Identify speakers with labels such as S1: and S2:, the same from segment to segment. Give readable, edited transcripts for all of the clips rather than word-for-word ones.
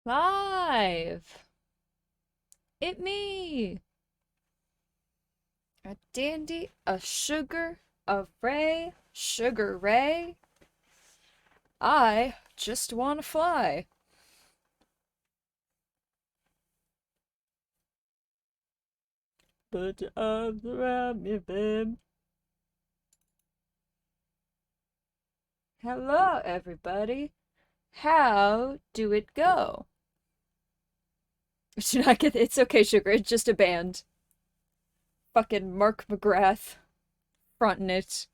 S1: Live! It me! A dandy, a sugar, a ray, sugar ray. I just wanna fly. Put your arms around me, babe. Hello, everybody. How do it go? Do not get it's okay, sugar. It's just a band. Fucking Mark McGrath fronting it.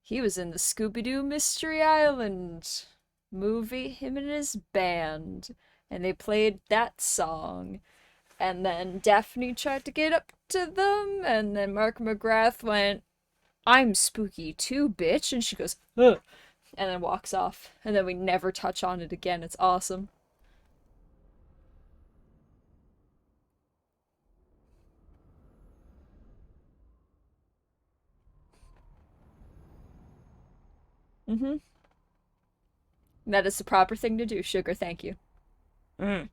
S1: He was in the Scooby-Doo Mystery Island movie, him and his band, and they played that song. And then Daphne tried to get up to them, and then Mark McGrath went, "I'm spooky too, bitch," and she goes, "Ugh," and then walks off. And then we never touch on it again. It's awesome. Mm-hmm. That is the proper thing to do, sugar. Thank you. Mm.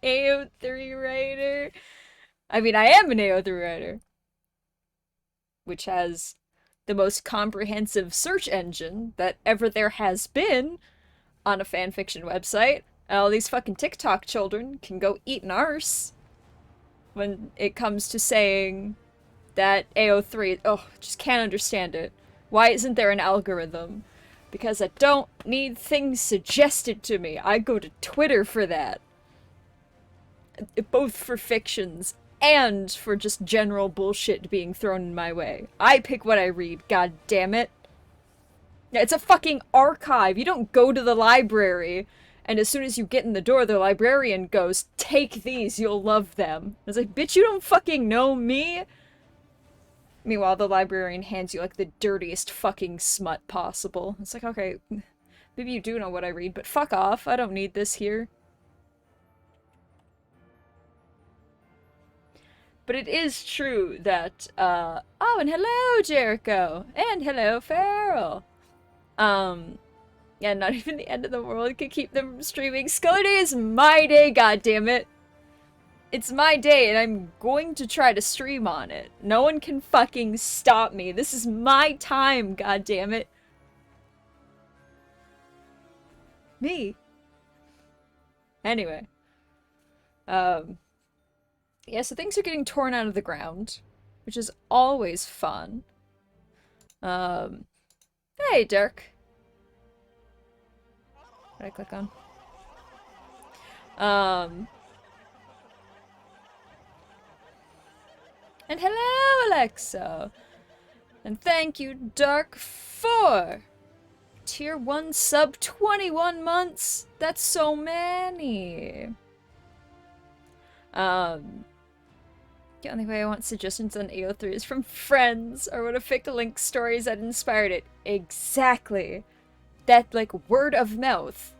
S1: AO3 writer. I mean, I am an AO3 writer, which has the most comprehensive search engine that ever there has been on a fanfiction website. And all these fucking TikTok children can go eat an arse when it comes to saying that AO3, oh, just can't understand it. Why isn't there an algorithm? Because I don't need things suggested to me. I go to Twitter for that. Both for fictions and for just general bullshit being thrown in my way. I pick what I read, god damn it. It's a fucking archive. You don't go to the library and as soon as you get in the door, the librarian goes, "Take these, you'll love them." I was like, bitch, you don't fucking know me. Meanwhile, the librarian hands you like the dirtiest fucking smut possible. It's like, okay, maybe you do know what I read, but fuck off. I don't need this here. But it is true that, oh, and hello, Jericho! And hello, Farrell! Yeah, not even the end of the world can keep them from streaming. Scully Day is my day, goddammit! It's my day, and I'm going to try to stream on it. No one can fucking stop me. This is my time, goddammit. Me. Anyway. Yeah, so things are getting torn out of the ground, which is always fun. Hey, Dirk. What did I click on? And hello, Alexa! And thank you, Dark, for Tier 1 sub 21 months! That's so many! The only way I want suggestions on AO3 is from friends, or would have picked link stories that inspired it. Exactly! That, like, word of mouth.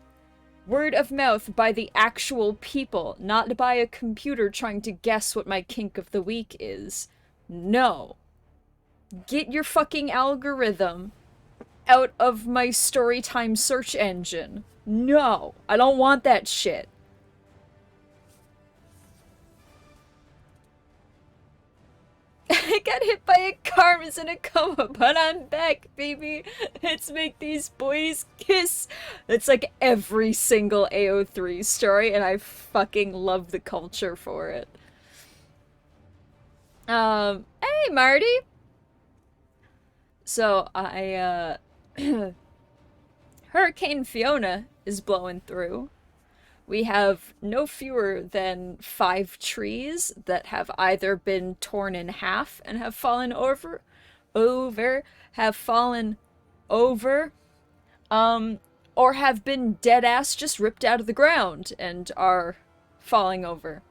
S1: Word of mouth by the actual people, not by a computer trying to guess what my kink of the week is. No. Get your fucking algorithm out of my Storytime search engine. No. I don't want that shit. I got hit by a car, was in a coma, but I'm back, baby. Let's make these boys kiss. It's like every single AO3 story, and I fucking love the culture for it. Hey, Marty. So Hurricane Fiona is blowing through. We have no fewer than 5 trees that have either been torn in half and have fallen over, have fallen over, or have been dead ass just ripped out of the ground and are falling over.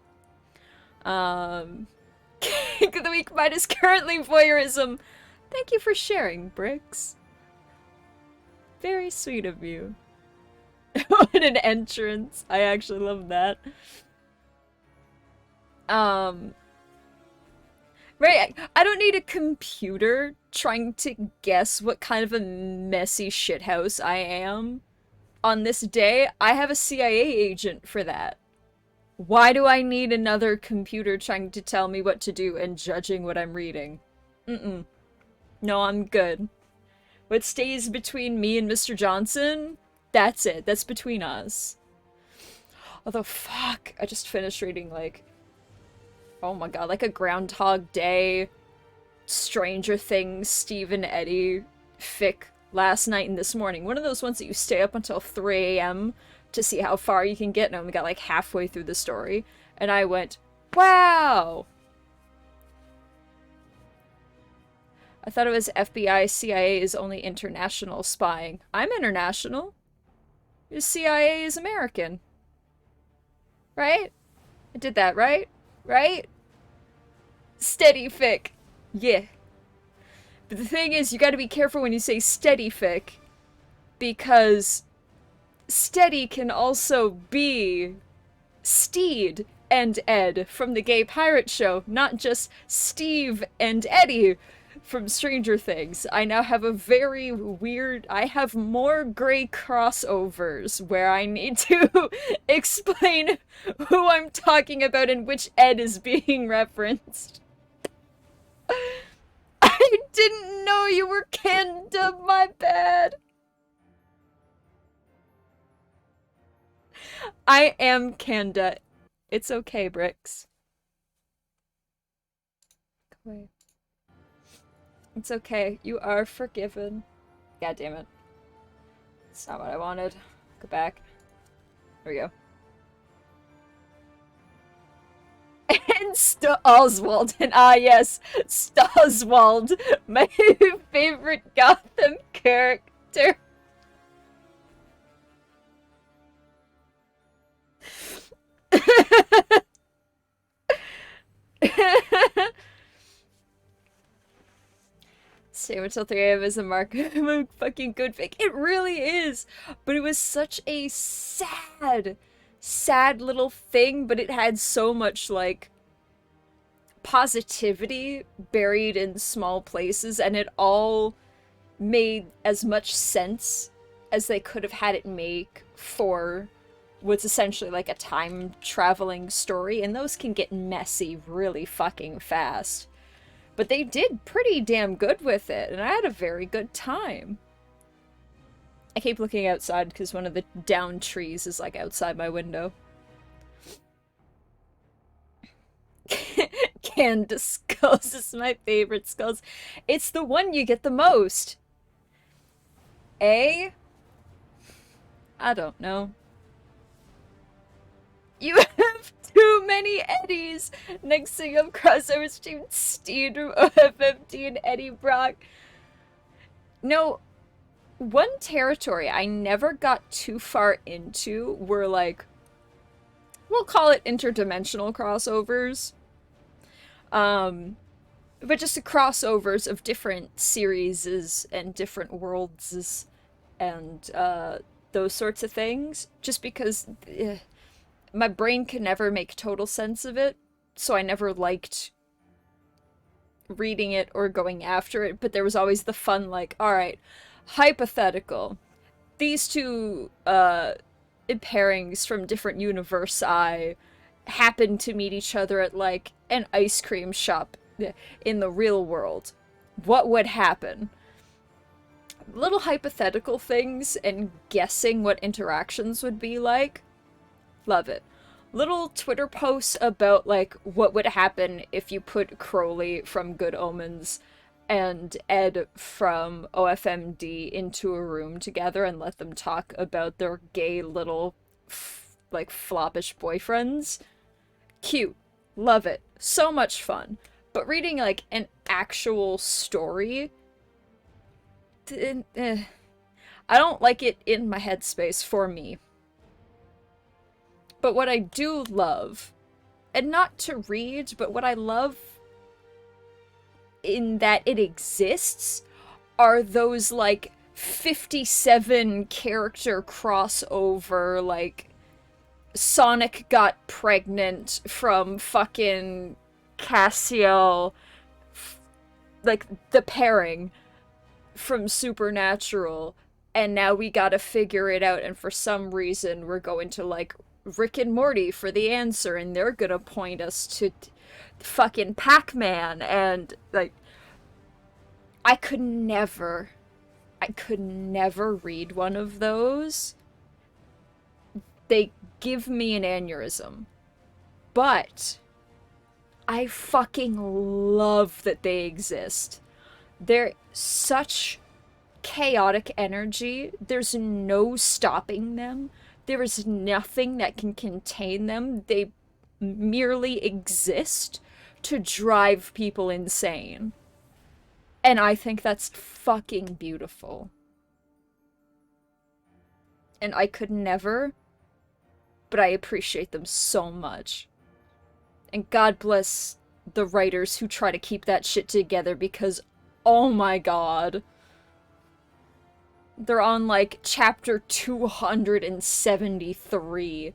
S1: Kink of the week mine is currently voyeurism. Thank you for sharing, Bricks. Very sweet of you. What an entrance. I actually love that. Right? I don't need a computer trying to guess what kind of a messy shithouse I am on this day. I have a CIA agent for that. Why do I need another computer trying to tell me what to do and judging what I'm reading? Mm-mm. No, I'm good. What stays between me and Mr. Johnson, that's it. That's between us. Although, fuck, I just finished reading, like, oh my god, like a Groundhog Day, Stranger Things, Steve and Eddie fic last night and this morning. One of those ones that you stay up until 3 a.m. to see how far you can get, and I only got like halfway through the story. And I went, wow! I thought it was FBI, CIA is only international spying. I'm international. The CIA is American. Right? I did that, right? Right? Steady fic. Yeah. But the thing is, you gotta be careful when you say steady fic, because steady can also be Steed and Ed from the Gay Pirate Show, not just Steve and Eddie from Stranger Things. I now have a very weird... I have more gray crossovers where I need to explain who I'm talking about and which Ed is being referenced. I didn't know you were Canada, my bad. I am Canada. It's okay, Bricks. Go away. It's okay. You are forgiven. God damn it. It's not what I wanted. Go back. There we go. And Oswald. And yes, Oswald. My favorite Gotham character. Stay until 3 a.m. is a mark of a fucking good fic. It really is! But it was such a sad little thing, but it had so much, like, positivity buried in small places, and it all made as much sense as they could have had it make for what's essentially like a time-traveling story, and those can get messy really fucking fast. But they did pretty damn good with it, and I had a very good time. I keep looking outside because one of the downed trees is like outside my window. Candace Skulls is my favorite Skulls. It's the one you get the most. I don't know. You have too many Eddies. Next thing up crossovers between Steed from OFMT and Eddie Brock. No, one territory I never got too far into were like, we'll call it interdimensional crossovers. But just the crossovers of different series and different worlds and those sorts of things. Just because my brain can never make total sense of it, so I never liked reading it or going after it, but there was always the fun, like, alright, hypothetical. These two pairings from different universi happen to meet each other at, like, an ice cream shop in the real world. What would happen? Little hypothetical things and guessing what interactions would be like. Love it. Little Twitter posts about, like, what would happen if you put Crowley from Good Omens and Ed from OFMD into a room together and let them talk about their gay little, like, floppish boyfriends. Cute. Love it. So much fun. But reading, like, an actual story, I don't like it in my headspace for me. But what I do love, and not to read, but what I love in that it exists, are those, like, 57 character crossover, like, Sonic got pregnant from fucking Cassiel like, the pairing from Supernatural, and now we gotta figure it out, and for some reason we're going to, like, Rick and Morty for the answer, and they're gonna point us to fucking Pac-Man, and, like, I could never read one of those. They give me an aneurysm. But I fucking love that they exist. They're such chaotic energy. There's no stopping them. There is nothing that can contain them. They merely exist to drive people insane. And I think that's fucking beautiful. And I could never, but I appreciate them so much. And God bless the writers who try to keep that shit together, because, oh my god. They're on, like, chapter 273.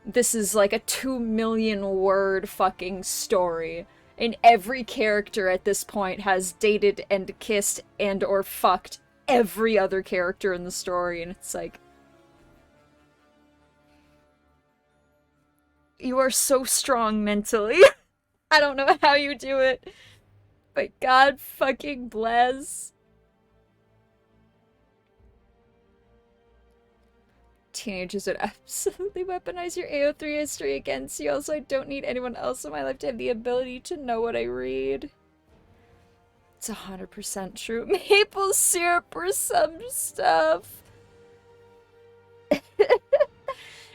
S1: This is like a 2 million word fucking story. And every character at this point has dated and kissed and or fucked every other character in the story, and it's like, you are so strong mentally. I don't know how you do it, but God fucking bless. Teenagers would absolutely weaponize your AO3 history against you. Also, I don't need anyone else in my life to have the ability to know what I read. It's 100% true. Maple syrup or some stuff.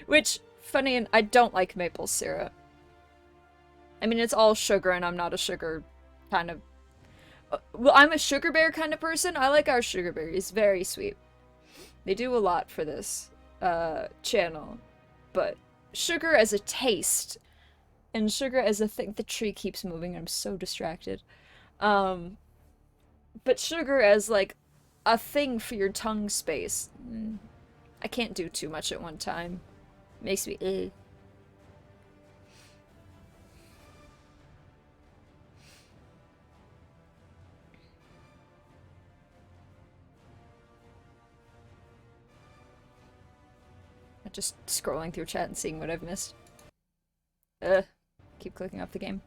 S1: Which, funny, and I don't like maple syrup. I mean, it's all sugar, and I'm not a sugar kind of... Well, I'm a sugar bear kind of person. I like our sugar berries. Very sweet. They do a lot for this channel. But sugar as a taste, and sugar as a thing... The tree keeps moving, I'm so distracted. But sugar as, like, a thing for your tongue space. I can't do too much at one time. Makes me I'm just scrolling through chat and seeing what I've missed. Keep clicking off the game.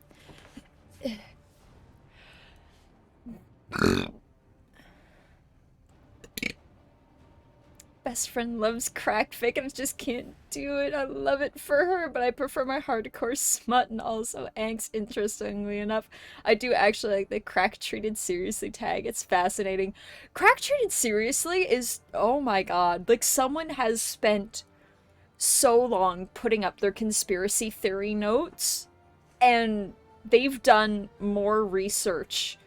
S1: Best friend loves crack fic and I just can't do it. I love it for her, but I prefer my hardcore smut and also angst. Interestingly enough, I do actually like the crack treated seriously tag. It's fascinating. Crack treated seriously is, oh my god, like someone has spent so long putting up their conspiracy theory notes, and they've done more research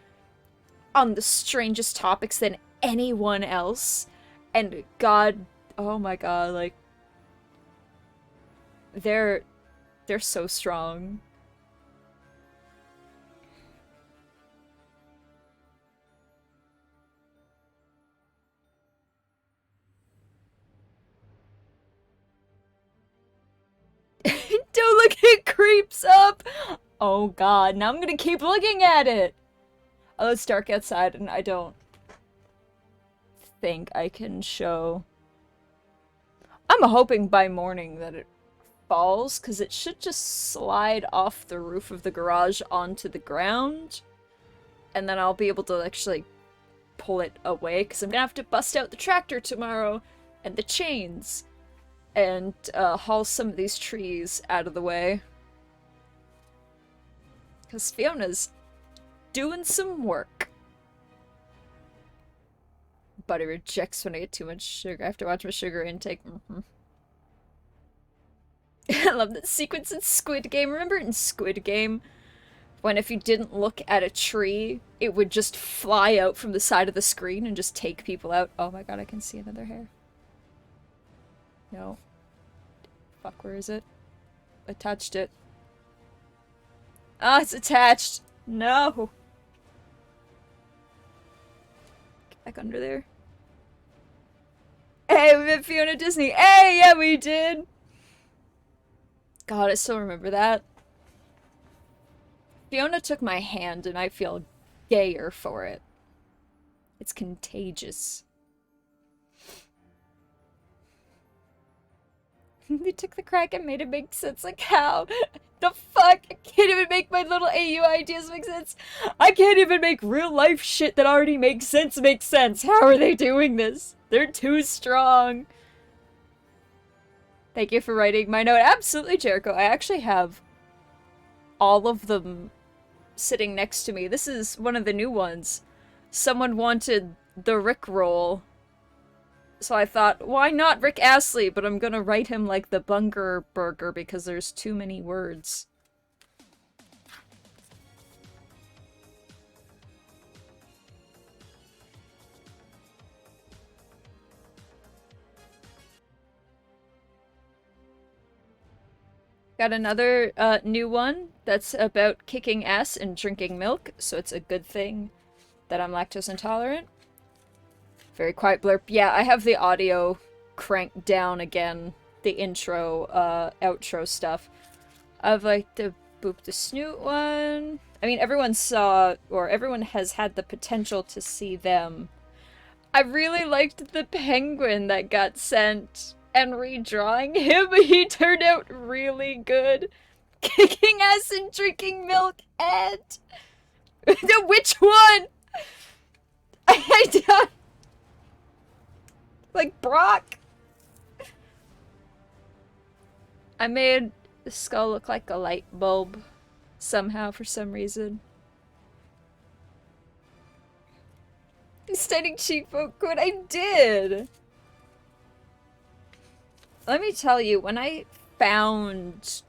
S1: on the strangest topics than anyone else. And god, oh my god, like, they're so strong. Don't look, it creeps up! Oh god, now I'm gonna keep looking at it! Oh, it's dark outside and I don't think I can show. I'm hoping by morning that it falls, because it should just slide off the roof of the garage onto the ground, and then I'll be able to actually pull it away, because I'm gonna have to bust out the tractor tomorrow and the chains and haul some of these trees out of the way, because Fiona's doing some work. Body rejects when I get too much sugar. I have to watch my sugar intake. I love that sequence in Squid Game. Remember in Squid Game, when if you didn't look at a tree, it would just fly out from the side of the screen and just take people out? Oh my god, I can see another hair. No. Fuck, where is it? I touched it. Ah, it's attached! No! Get back under there. Hey, we met Fiona Disney. Hey, yeah, we did. God, I still remember that. Fiona took my hand, and I feel gayer for it. It's contagious. They took the crack and made it make sense. Like, how? The fuck? I can't even make my little AU ideas make sense. I can't even make real life shit that already makes sense make sense. How are they doing this? They're too strong. Thank you for writing my note. Absolutely, Jericho. I actually have all of them sitting next to me. This is one of the new ones. Someone wanted the Rickroll. So I thought, why not Rick Astley? But I'm gonna write him like the Bunger Burger because there's too many words. Got another new one that's about kicking ass and drinking milk, so it's a good thing that I'm lactose intolerant. Very quiet blurb. Yeah, I have the audio cranked down again. The intro, outro stuff. I've like the Boop the Snoot one. I mean, everyone saw, or everyone has had the potential to see them. I really liked the penguin that got sent, and redrawing him, he turned out really good. Kicking ass and drinking milk, and... Which one? I don't... Like Brock? I made the skull look like a light bulb. Somehow, for some reason. Studying cheap folk code, I did! Let me tell you, when I found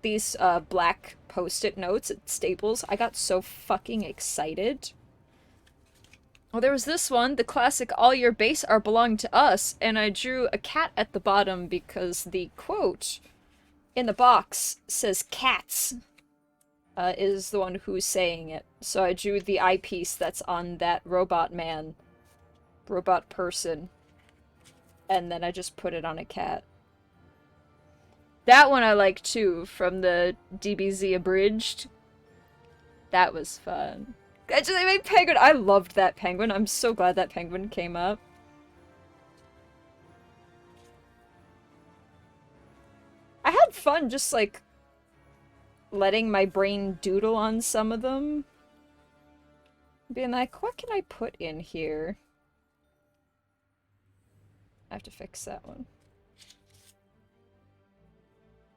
S1: these black post-it notes at Staples, I got so fucking excited. Well, there was this one, the classic "all your base are belong to us," and I drew a cat at the bottom because the quote in the box says cats is the one who's saying it. So I drew the eyepiece that's on that robot man, robot person, and then I just put it on a cat. That one I like too, from the DBZ Abridged. That was fun. Actually, my penguin! I loved that penguin. I'm so glad that penguin came up. I had fun just, like, letting my brain doodle on some of them. Being like, what can I put in here? I have to fix that one.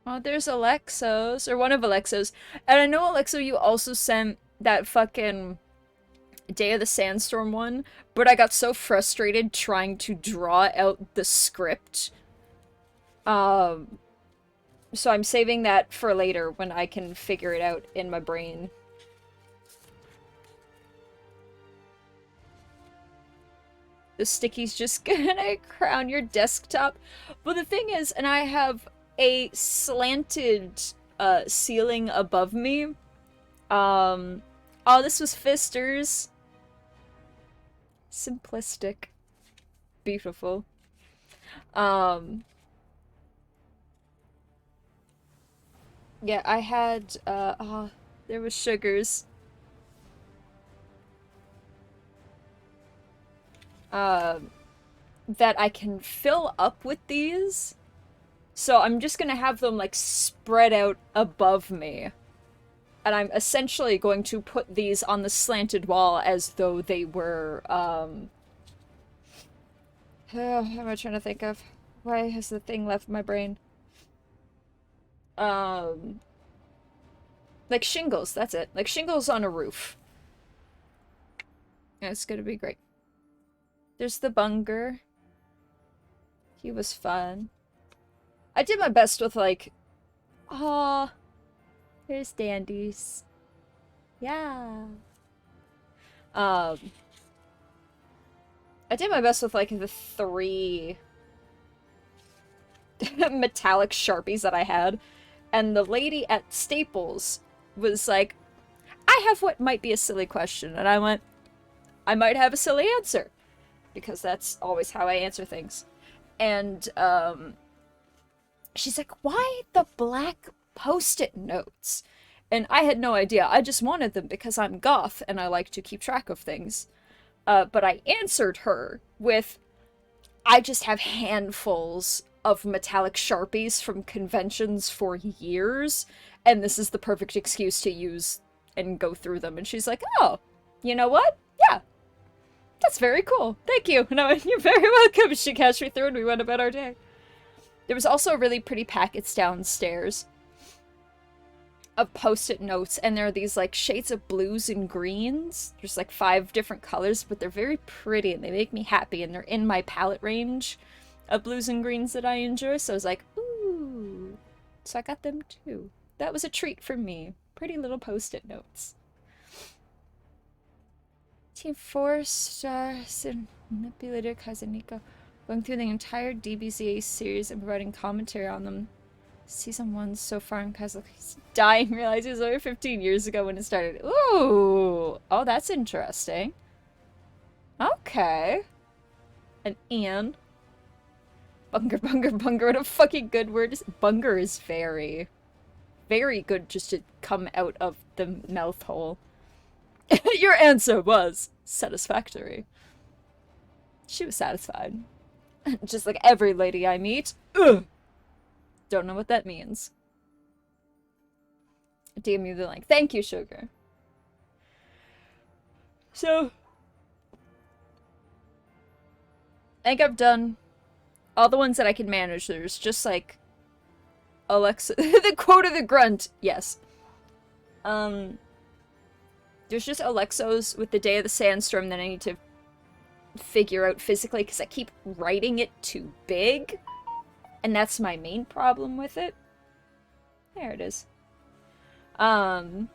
S1: Oh, there's Alexo's, or one of Alexo's. And I know, Alexo, you also sent that fucking Day of the Sandstorm one, but I got so frustrated trying to draw out the script. So I'm saving that for later when I can figure it out in my brain. The sticky's just gonna crown your desktop. But the thing is, and I have a slanted ceiling above me. Oh, this was Fister's. Simplistic. Beautiful. Yeah, I had, there was Sugars. That I can fill up with these. So I'm just gonna have them, like, spread out above me. And I'm essentially going to put these on the slanted wall as though they were, what am I trying to think of? Why has the thing left my brain? Like shingles, that's it. Like shingles on a roof. Yeah, it's gonna be great. There's the Bunger. He was fun. I did my best with, like, aw, here's Dandies. Yeah. I did my best with, like, the 3 metallic Sharpies that I had. And the lady at Staples was like, I have what might be a silly question. And I went, I might have a silly answer. Because that's always how I answer things. And, she's like, why the black post-it notes? And I had no idea. I just wanted them because I'm goth and I like to keep track of things. But I answered her with, I just have handfuls of metallic Sharpies from conventions for years, and this is the perfect excuse to use and go through them. And she's like, oh, you know what? Yeah, that's very cool. Thank you. And I went, you're very welcome. She cashed me through and we went about our day. There was also really pretty packets downstairs of post-it notes, and there are these like shades of blues and greens. There's like 5 different colors, but they're very pretty and they make me happy, and they're in my palette range of blues and greens that I enjoy. So I was like, ooh. So I got them too. That was a treat for me. Pretty little post-it notes. Team 4 stars and manipulator Kazuniko going through the entire DBZA series and providing commentary on them. Season 1 so far, and Kazuki's dying, realizes it was over 15 years ago when it started. Ooh! Oh, that's interesting. Okay. And Ian. Bunger, bunger, bunger. What a fucking good word. Bunger is very, very good just to come out of the mouth hole. Your answer was satisfactory. She was satisfied. Just like every lady I meet. Ugh! Don't know what that means. DM you the link. Thank you, Sugar. So, I think I've done all the ones that I can manage. There's just like Alexa, the quote of the grunt. Yes. There's just Alexos with the Day of the Sandstorm that I need to figure out physically because I keep writing it too big. And that's my main problem with it. There it is. And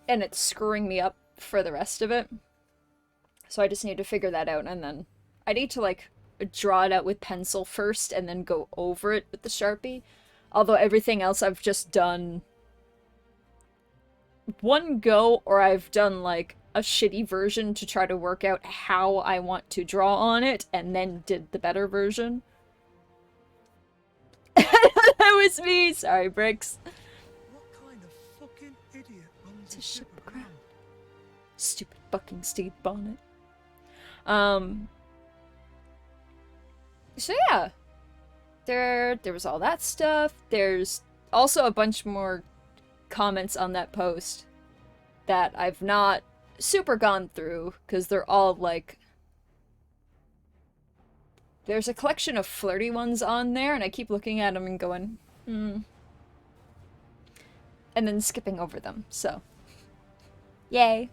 S1: it's screwing me up for the rest of it. So I just need to figure that out, and then I need to, like, draw it out with pencil first and then go over it with the Sharpie. Although everything else I've just done one go, or I've done, like, a shitty version to try to work out how I want to draw on it, and then did the better version. That was me! Sorry, Bricks.
S2: What kind of fucking idiot runs
S1: a ship aground? Stupid fucking Steve Bonnet. So yeah. There was all that stuff. There's also a bunch more comments on that post that I've not super gone through, because they're all like... There's a collection of flirty ones on there, and I keep looking at them and going, and then skipping over them, so. Yay.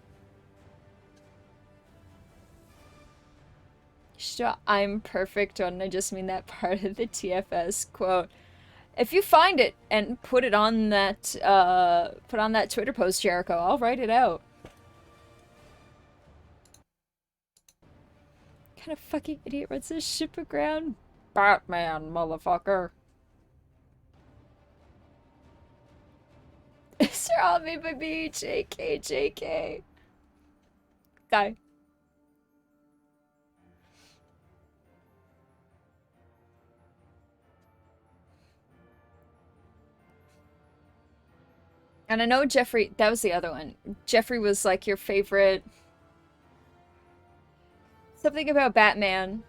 S1: Sure, I'm perfect one. I just mean that part of the TFS quote. If you find it and put on that Twitter post, Jericho, I'll write it out. What kind of fucking idiot runs this ship aground? Batman, motherfucker. Sir, all made by me. JK, JK. Guy. And I know Jeffrey, that was the other one. Jeffrey was like your favorite... Something about Batman,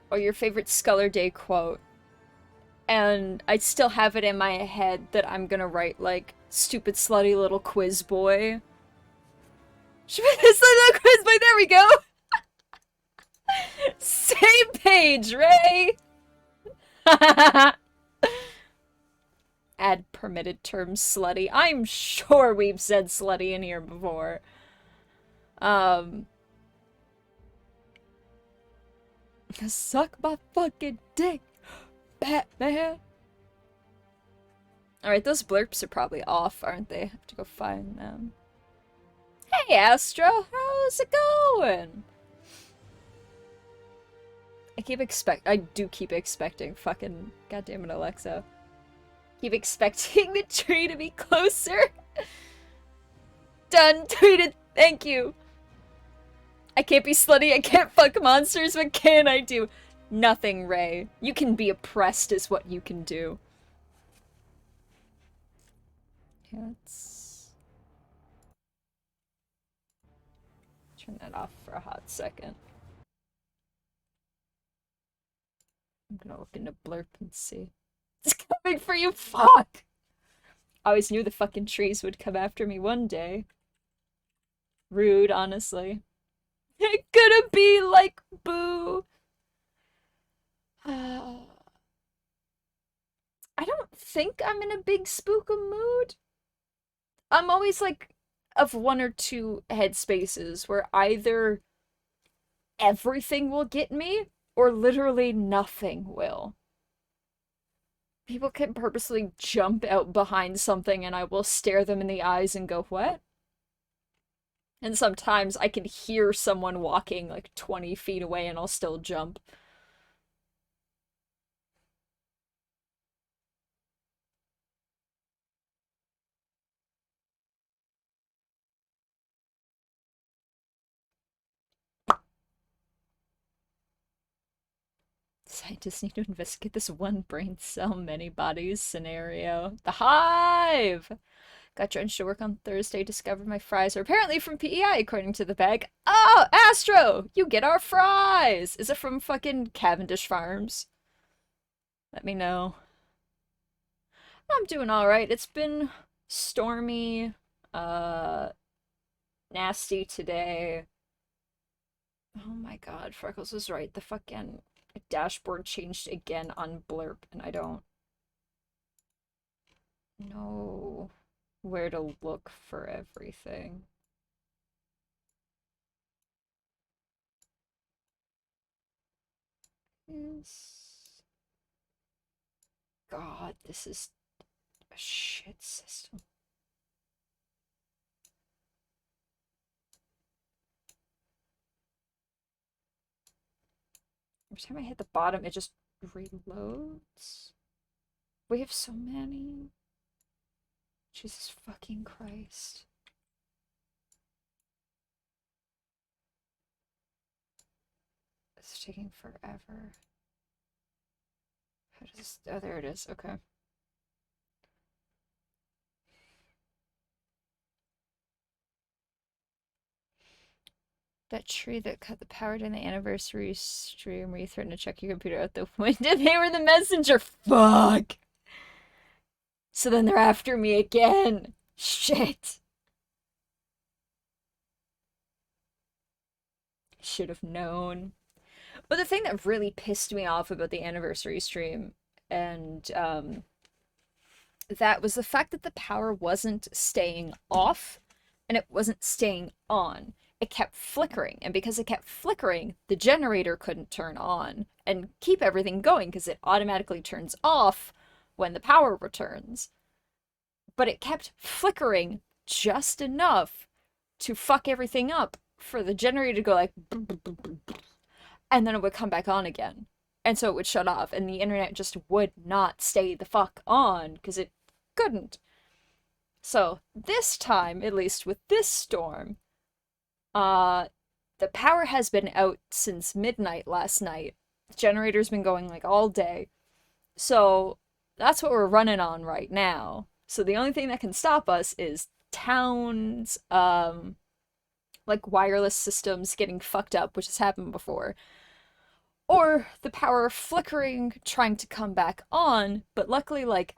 S1: or your favorite Sculler Day quote. And I still have it in my head that I'm gonna write, like, stupid slutty little quiz boy. Slutty little quiz boy, there we go! Same page, Ray! Add permitted term slutty. I'm sure we've said slutty in here before. Suck my fucking dick, Batman. Alright, those blurps are probably off, aren't they? I have to go find them. Hey, Astro, how's it going? I do keep expecting fucking, goddammit, Alexa. Keep expecting the tree to be closer. Done, tweeted, thank you. I can't be slutty, I can't fuck monsters, what can I do? Nothing, Ray. You can be oppressed is what you can do. Okay, let's turn that off for a hot second. I'm gonna look into Blurp and see. It's coming for you, fuck! I always knew the fucking trees would come after me one day. Rude, honestly. It gonna be like Boo. I don't think I'm in a big spookum mood. I'm always like of one or two headspaces where either everything will get me or literally nothing will. People can purposely jump out behind something and I will stare them in the eyes and go, what? And sometimes I can hear someone walking like 20 feet away and I'll still jump. Scientists need to investigate this one brain cell, many bodies scenario. The Hive! Got drenched to work on Thursday, discovered my fries are apparently from PEI, according to the bag. Oh, Astro! You get our fries! Is it from fucking Cavendish Farms? Let me know. I'm doing alright. It's been stormy, nasty today. Oh my god, Freckles was right. The fucking dashboard changed again on Blurp, and I don't know where to look for everything. God, this is a shit system. Every time I hit the bottom, it just reloads. We have so many. Jesus fucking Christ. It's taking forever. How does this... Oh, there it is. Okay. That tree that cut the power during the anniversary stream where you threatened to check your computer out the window. They were the messenger. Fuck! So then they're after me again. Shit. Should have known. But the thing that really pissed me off about the anniversary stream and that was the fact that the power wasn't staying off and it wasn't staying on. It kept flickering, and because it kept flickering, the generator couldn't turn on and keep everything going because it automatically turns off when the power returns. But it kept flickering just enough to fuck everything up for the generator to go like and then it would come back on again. And so it would shut off, and the internet just would not stay the fuck on because it couldn't. So this time, at least with this storm, the power has been out since midnight last night. The generator's been going like all day. So that's what we're running on right now. So the only thing that can stop us is towns, like wireless systems getting fucked up, which has happened before. Or the power flickering, trying to come back on, but luckily, like,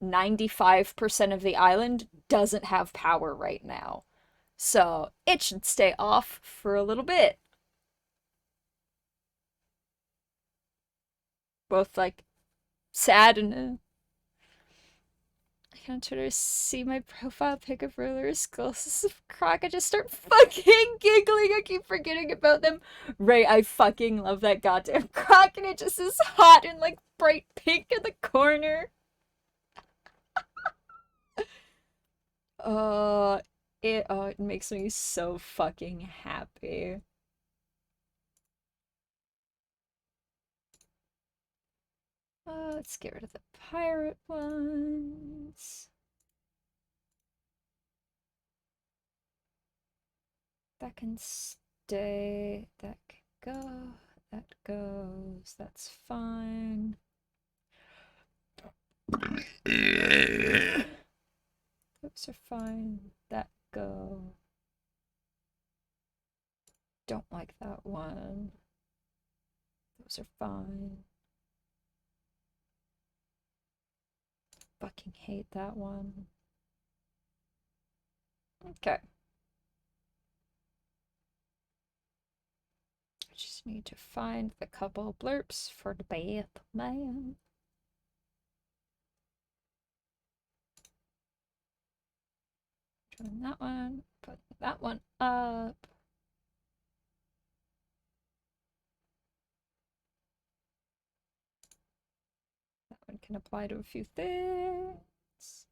S1: 95% of the island doesn't have power right now. So it should stay off for a little bit. Both, like, sad and I can on Twitter see my profile pic of roller skulls of Croc. I just start fucking giggling. I keep forgetting about them. Right, I fucking love that goddamn Croc, and it just is hot and like bright pink in the corner. Uh, it makes me so fucking happy. Let's get rid of the pirate ones. That can stay. That can go. That goes. That's fine. Those are fine. That go. Don't like that one. Those are fine. Fucking hate that one. Okay. I just need to find the couple blurps for the Batman. Turn that one, put that one up. That one can apply to a few things.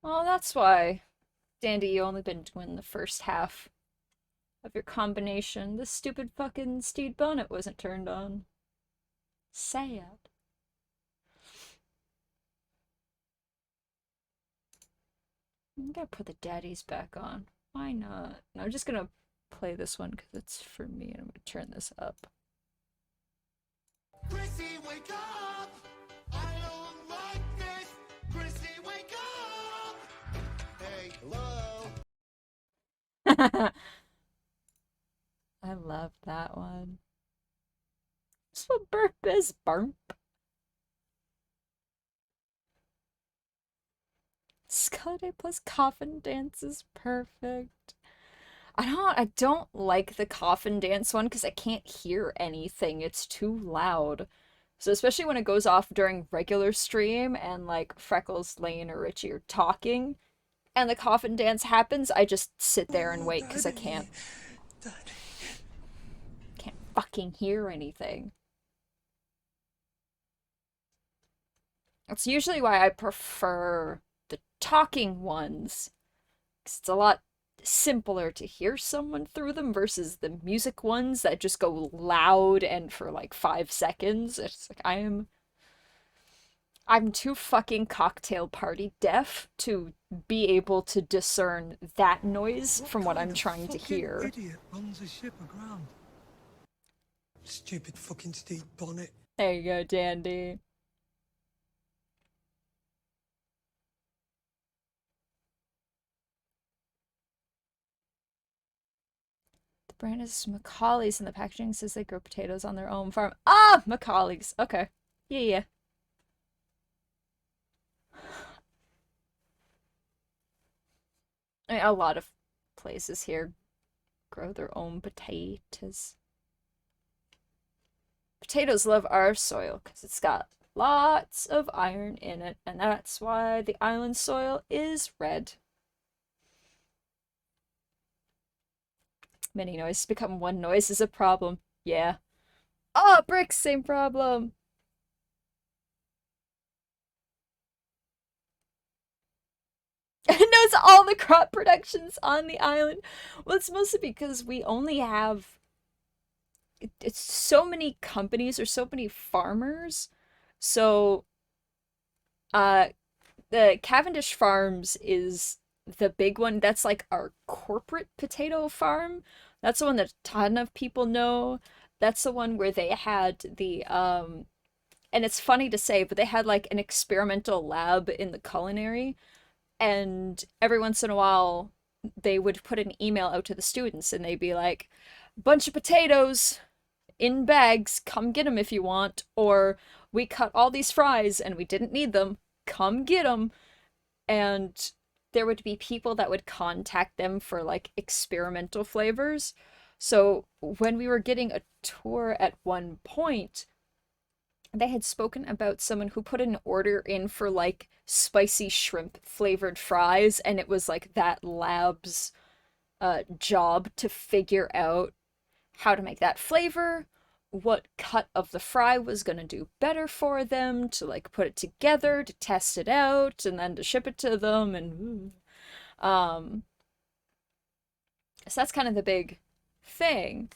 S1: Oh, that's why, Dandy, you only been doing the first half of your combination. The stupid fucking Steed bonnet wasn't turned on. Sad. I'm gonna put the daddies back on. Why not? I'm just gonna play this one because it's for me, and I'm gonna turn this up.
S2: Chrissy, wake up! I don't like this! Chrissy, wake up! Hey, hello?
S1: I love that one. That's what burp is, burp. Skyday plus coffin dance is perfect. I don't like the coffin dance one because I can't hear anything. It's too loud. So especially when it goes off during regular stream and like Freckles, Lane, or Richie are talking and the coffin dance happens, I just sit there and wait because I can't fucking hear anything. That's usually why I prefer the talking ones, because it's a lot simpler to hear someone through them versus the music ones that just go loud and for like 5 seconds. It's like I'm too fucking cocktail party deaf to be able to discern that noise from what I'm trying to hear.
S2: What idiot runs a ship aground? Stupid fucking Steve Bonnet.
S1: There you go, Dandy. The brand is Macaulay's and the packaging says they grow potatoes on their own farm. Ah, Macaulay's. Okay. Yeah. I mean, a lot of places here grow their own potatoes. Potatoes love our soil because it's got lots of iron in it, and that's why the island soil is red. Many noises become one noise is a problem. Yeah. Oh, bricks, same problem. It knows all the crop productions on the island. Well, it's mostly because we only have it's so many companies or so many farmers. So the Cavendish Farms is the big one. That's like our corporate potato farm. That's the one that a ton of people know. That's the one where they had the and it's funny to say, but they had like an experimental lab in the culinary, and every once in a while they would put an email out to the students and they'd be like, bunch of potatoes in bags, come get them if you want, or we cut all these fries and we didn't need them, come get them. And there would be people that would contact them for like experimental flavors. So when we were getting a tour at one point, they had spoken about someone who put an order in for like spicy shrimp flavored fries, and it was like that lab's job to figure out how to make that flavor, what cut of the fry was going to do better for them, to like put it together, to test it out, and then to ship it to them. And so that's kind of the big thing.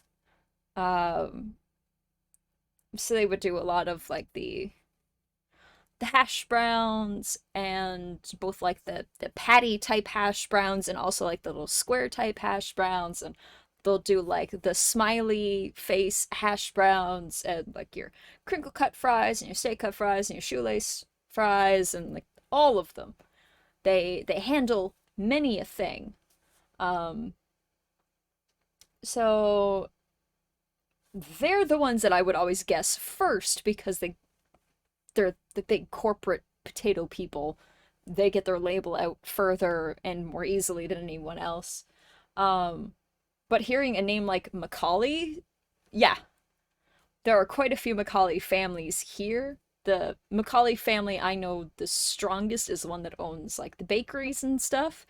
S1: So they would do a lot of like the hash browns, and both like the patty type hash browns and also like the little square type hash browns, and they'll do like the smiley face hash browns and like your crinkle cut fries and your steak cut fries and your shoelace fries, and like all of them. They handle many a thing. Um, so they're the ones that I would always guess first because they're the big corporate potato people. They get their label out further and more easily than anyone else. But hearing a name like Macaulay, yeah, there are quite a few Macaulay families here. The Macaulay family I know the strongest is the one that owns like the bakeries and stuff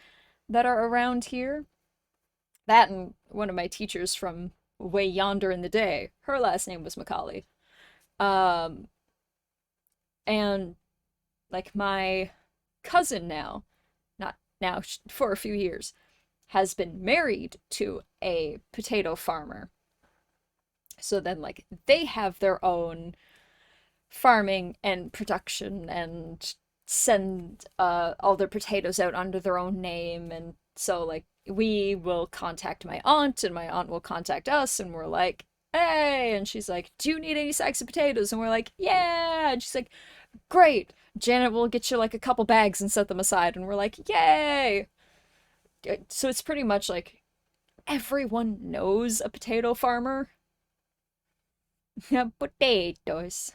S1: that are around here. That and one of my teachers from way yonder in the day, her last name was Macaulay. Um, and like my cousin now, not now, for a few years, has been married to a potato farmer. So then, like, they have their own farming and production and send all their potatoes out under their own name. And so, like, we will contact my aunt, and my aunt will contact us, and we're like, hey. And she's like, do you need any sacks of potatoes? And we're like, yeah. And she's like, great. Janet will get you like a couple bags and set them aside. And we're like, yay. So it's pretty much like everyone knows a potato farmer. Potatoes.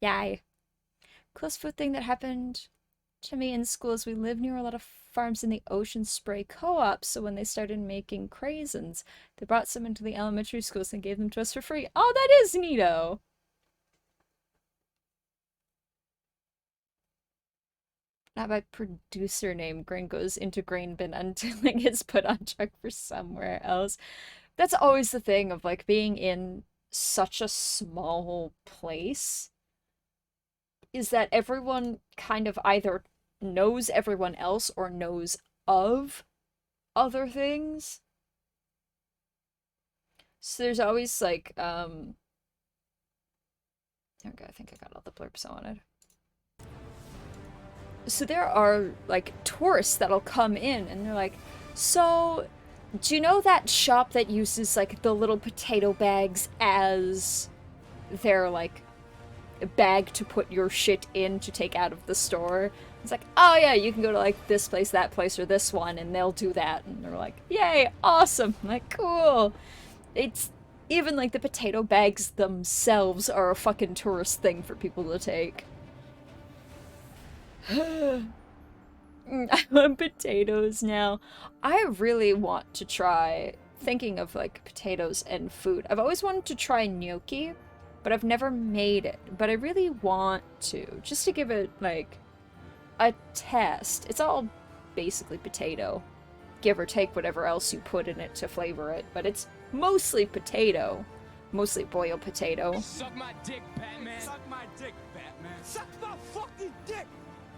S1: Yay. Close food thing that happened to me in school is we live near a lot of farms in the Ocean Spray Co-op, so when they started making craisins, they brought some into the elementary schools and gave them to us for free. Oh, that is neato! Not my producer name. Grain goes into grain bin until it gets put on truck for somewhere else. That's always the thing of like being in such a small place, is that everyone kind of either knows everyone else or knows of other things. So there's always like, okay, I think I got all the blurbs I wanted. So there are like tourists that'll come in and they're like, so do you know that shop that uses like the little potato bags as their like bag to put your shit in to take out of the store? It's like, oh yeah, you can go to like this place, that place, or this one, and they'll do that. And they're like, yay, awesome. I'm like, cool. It's even like the potato bags themselves are a fucking tourist thing for people to take. I want potatoes now. I really want to try, thinking of like potatoes and food. I've always wanted to try gnocchi, but I've never made it. But I really want to, just to give it like a test. It's all basically potato, give or take whatever else you put in it to flavor it, but it's mostly potato, mostly boiled potato.
S2: Suck my dick, Batman. Suck my dick, Batman. Suck my fucking dick,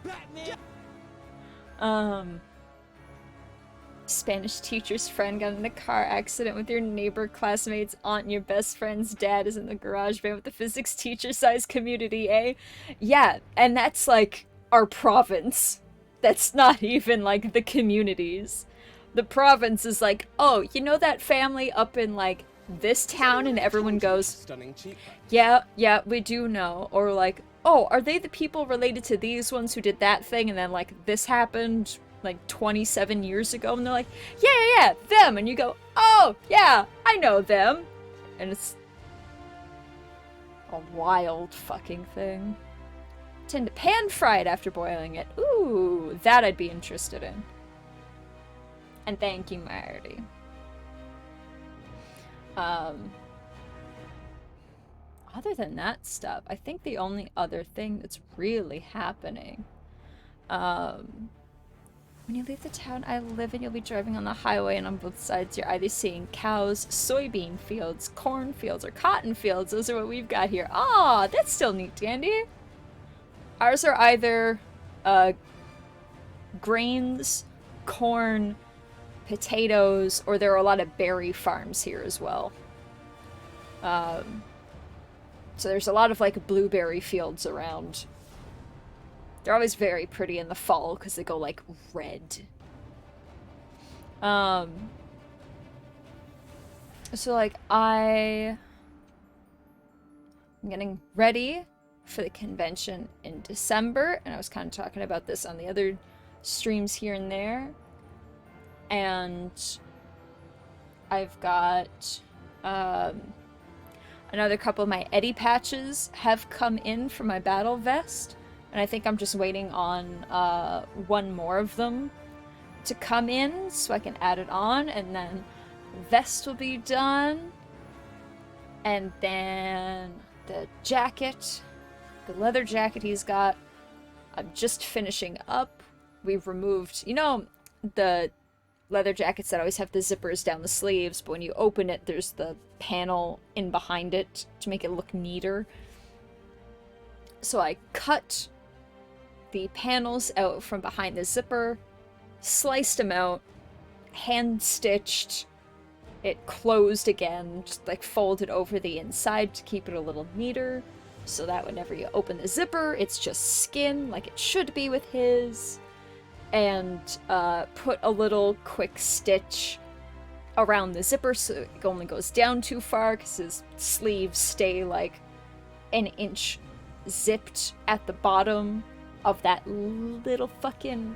S2: Batman.
S1: Spanish teacher's friend got in a car accident with your neighbor classmate's aunt, and your best friend's dad is in the garage band with the physics teacher-sized community, eh? Yeah, and that's like our province. That's not even like the communities. The province is like, oh, you know that family up in like this town? And everyone goes, yeah, we do know. Or like, oh, are they the people related to these ones who did that thing and then like this happened like 27 years ago? And they're like, yeah, them. And you go, oh, yeah, I know them. And it's a wild fucking thing. Tend to pan fry it after boiling it. Ooh, that I'd be interested in. And thank you, Marty. Other than that stuff, I think the only other thing that's really happening, when you leave the town I live in, you'll be driving on the highway, and on both sides you're either seeing cows, soybean fields, corn fields, or cotton fields. Those are what we've got here. Ah, that's still neat, dandy. Ours are either grains, corn, potatoes, or there are a lot of berry farms here as well. So there's a lot of like blueberry fields around. They're always very pretty in the fall because they go like red. So like I'm getting ready for the convention in December, and I was kind of talking about this on the other streams here and there. And I've got another couple of my Eddie patches have come in for my battle vest, and I think I'm just waiting on one more of them to come in so I can add it on, and then vest will be done. And then the jacket, the leather jacket he's got, I'm just finishing up. We've removed, you know, the leather jackets that always have the zippers down the sleeves, but when you open it, there's the panel in behind it to make it look neater. So I cut the panels out from behind the zipper, sliced them out, hand-stitched it closed again, just like folded over the inside to keep it a little neater, so that whenever you open the zipper, it's just skin, like it should be with his. And put a little quick stitch around the zipper so it only goes down too far, because his sleeves stay like an inch zipped at the bottom of that little fucking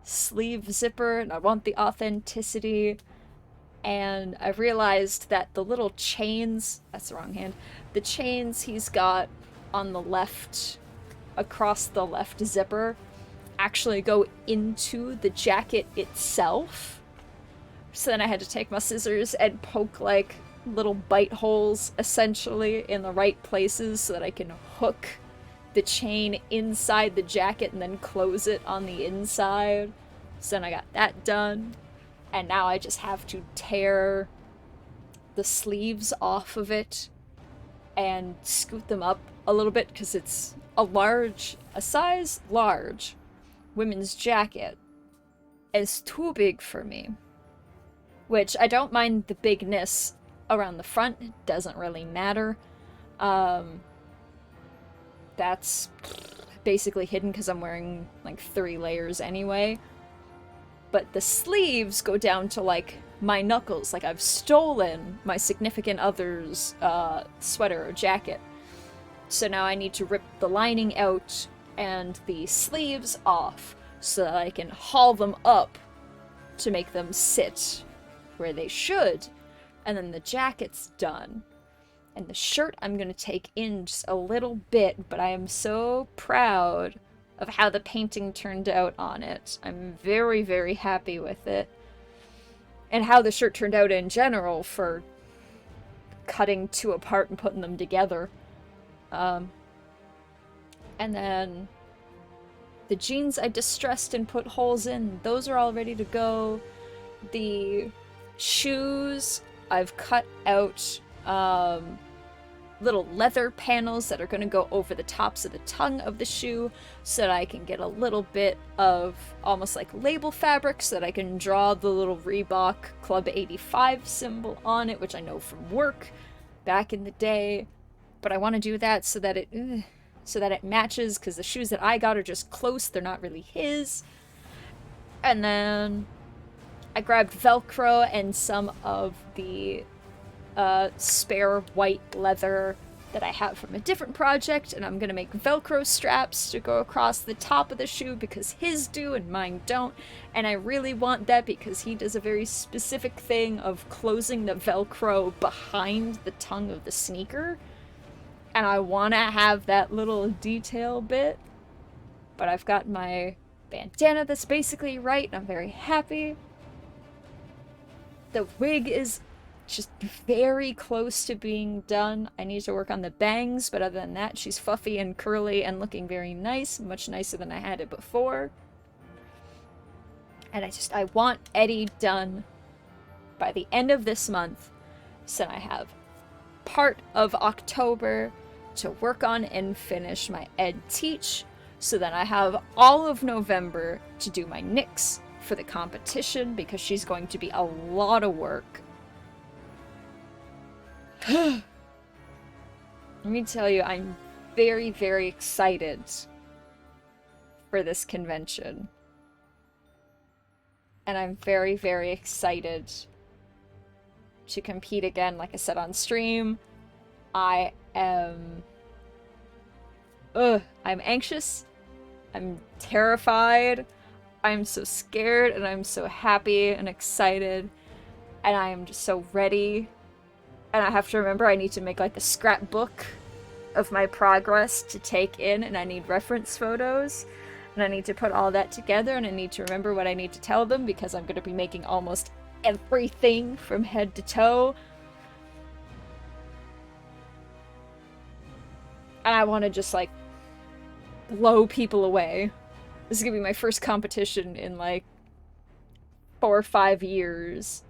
S1: sleeve zipper, and I want the authenticity. And I realized that the little chains, that's the wrong hand, the chains he's got on the left, across the left zipper, actually go into the jacket itself. So then I had to take my scissors and poke like little bite holes essentially in the right places so that I can hook the chain inside the jacket and then close it on the inside. So then I got that done. And now I just have to tear the sleeves off of it and scoot them up a little bit, because it's a size large women's jacket is too big for me. Which I don't mind the bigness around the front, it doesn't really matter. That's basically hidden because I'm wearing like 3 layers anyway. But the sleeves go down to like my knuckles, like I've stolen my significant other's sweater or jacket. So now I need to rip the lining out and the sleeves off so that I can haul them up to make them sit where they should. And then the jacket's done. And the shirt I'm going to take in just a little bit, but I am so proud of how the painting turned out on it. I'm very, very happy with it. And how the shirt turned out in general for cutting 2 apart and putting them together. And then the jeans I distressed and put holes in, those are all ready to go. The shoes, I've cut out little leather panels that are going to go over the tops of the tongue of the shoe so that I can get a little bit of almost like label fabric so that I can draw the little Reebok Club 85 symbol on it, which I know from work back in the day. But I want to do that so that it matches, because the shoes that I got are just close, they're not really his. And then I grabbed Velcro and some of the spare white leather that I have from a different project, and I'm gonna make Velcro straps to go across the top of the shoe because his do and mine don't, and I really want that because he does a very specific thing of closing the Velcro behind the tongue of the sneaker, and I want to have that little detail bit. But I've got my bandana that's basically right, and I'm very happy. The wig is just very close to being done. I need to work on the bangs, but other than that, she's fluffy and curly and looking very nice, much nicer than I had it before. And I want Eddie done by the end of this month, so I have part of October to work on and finish my Ed Teach, so then I have all of November to do my Nyx for the competition, because she's going to be a lot of work. Let me tell you, I'm very, very excited for this convention. And I'm very, very excited to compete again. Like I said on stream, I am I'm anxious. I'm terrified. I'm so scared, and I'm so happy and excited. And I am just so ready. And I have to remember I need to make like a scrapbook of my progress to take in, and I need reference photos. And I need to put all that together, and I need to remember what I need to tell them, because I'm going to be making almost everything from head to toe. And I want to just, like, blow people away. This is going to be my first competition in, like, 4 or 5 years.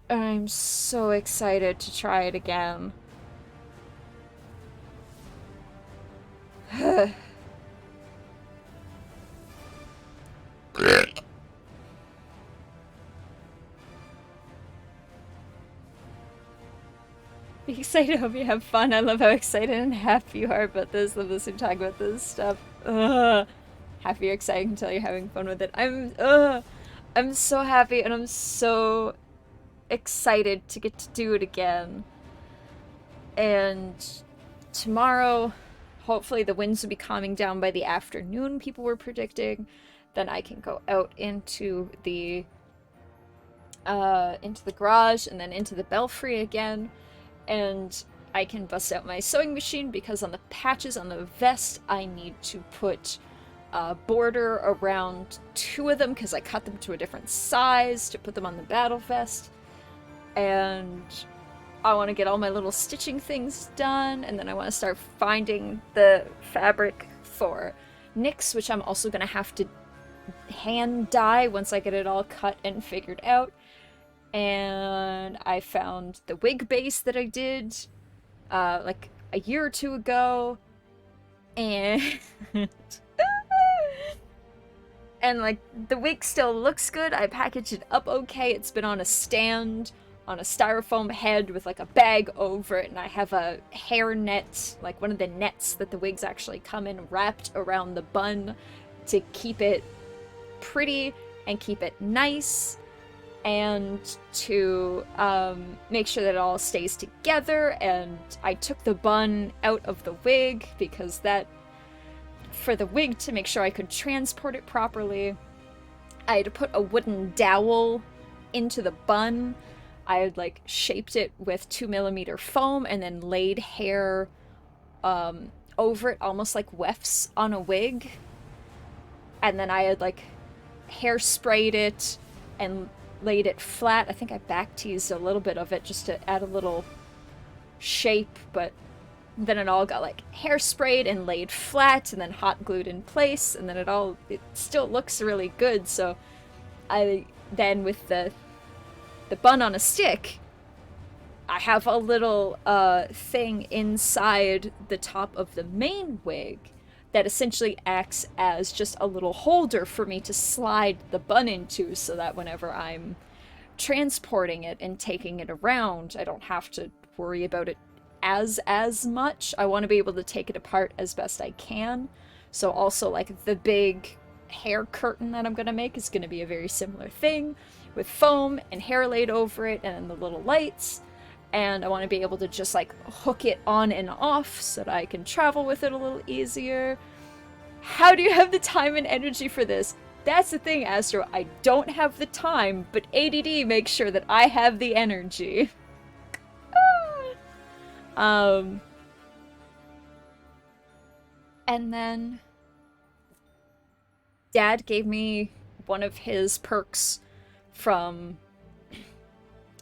S1: And I'm so excited to try it again. Be excited, hope you have fun. I love how excited and happy you are about this. Love listening to talk about this stuff. Happy you're excited until you're having fun with it. I'm so happy, and I'm so excited to get to do it again. And tomorrow, hopefully the winds will be calming down by the afternoon, people were predicting. Then I can go out into the garage, and then into the belfry again. And I can bust out my sewing machine, because on the patches on the vest, I need to put a border around 2 of them, because I cut them to a different size to put them on the battle vest. And I want to get all my little stitching things done, and then I want to start finding the fabric for Nyx, which I'm also going to have to hand dye once I get it all cut and figured out. And I found the wig base that I did like a year or 2 ago, and and like the wig still looks good. I packaged it up okay. It's been on a stand on a styrofoam head with like a bag over it, and I have a hair net, like one of the nets that the wigs actually come in, wrapped around the bun to keep it pretty and keep it nice, and to make sure that it all stays together. And I took the bun out of the wig, because that, for the wig to make sure I could transport it properly, I had to put a wooden dowel into the bun. I had like shaped it with 2mm foam and then laid hair over it, almost like wefts on a wig. And then I had like hairsprayed it and laid it flat. I think I back teased a little bit of it just to add a little shape, but then it all got like hairsprayed and laid flat and then hot glued in place, and then it still looks really good. So I then, with the bun on a stick, I have a little thing inside the top of the main wig that essentially acts as just a little holder for me to slide the bun into, so that whenever I'm transporting it and taking it around, I don't have to worry about it as much. I want to be able to take it apart as best I can. So also, like, the big hair curtain that I'm going to make is going to be a very similar thing, with foam and hair laid over it and the little lights. And I want to be able to just like hook it on and off so that I can travel with it a little easier. How do you have the time and energy for this? That's the thing, Astro. I don't have the time, but ADD makes sure that I have the energy. And then Dad gave me one of his perks from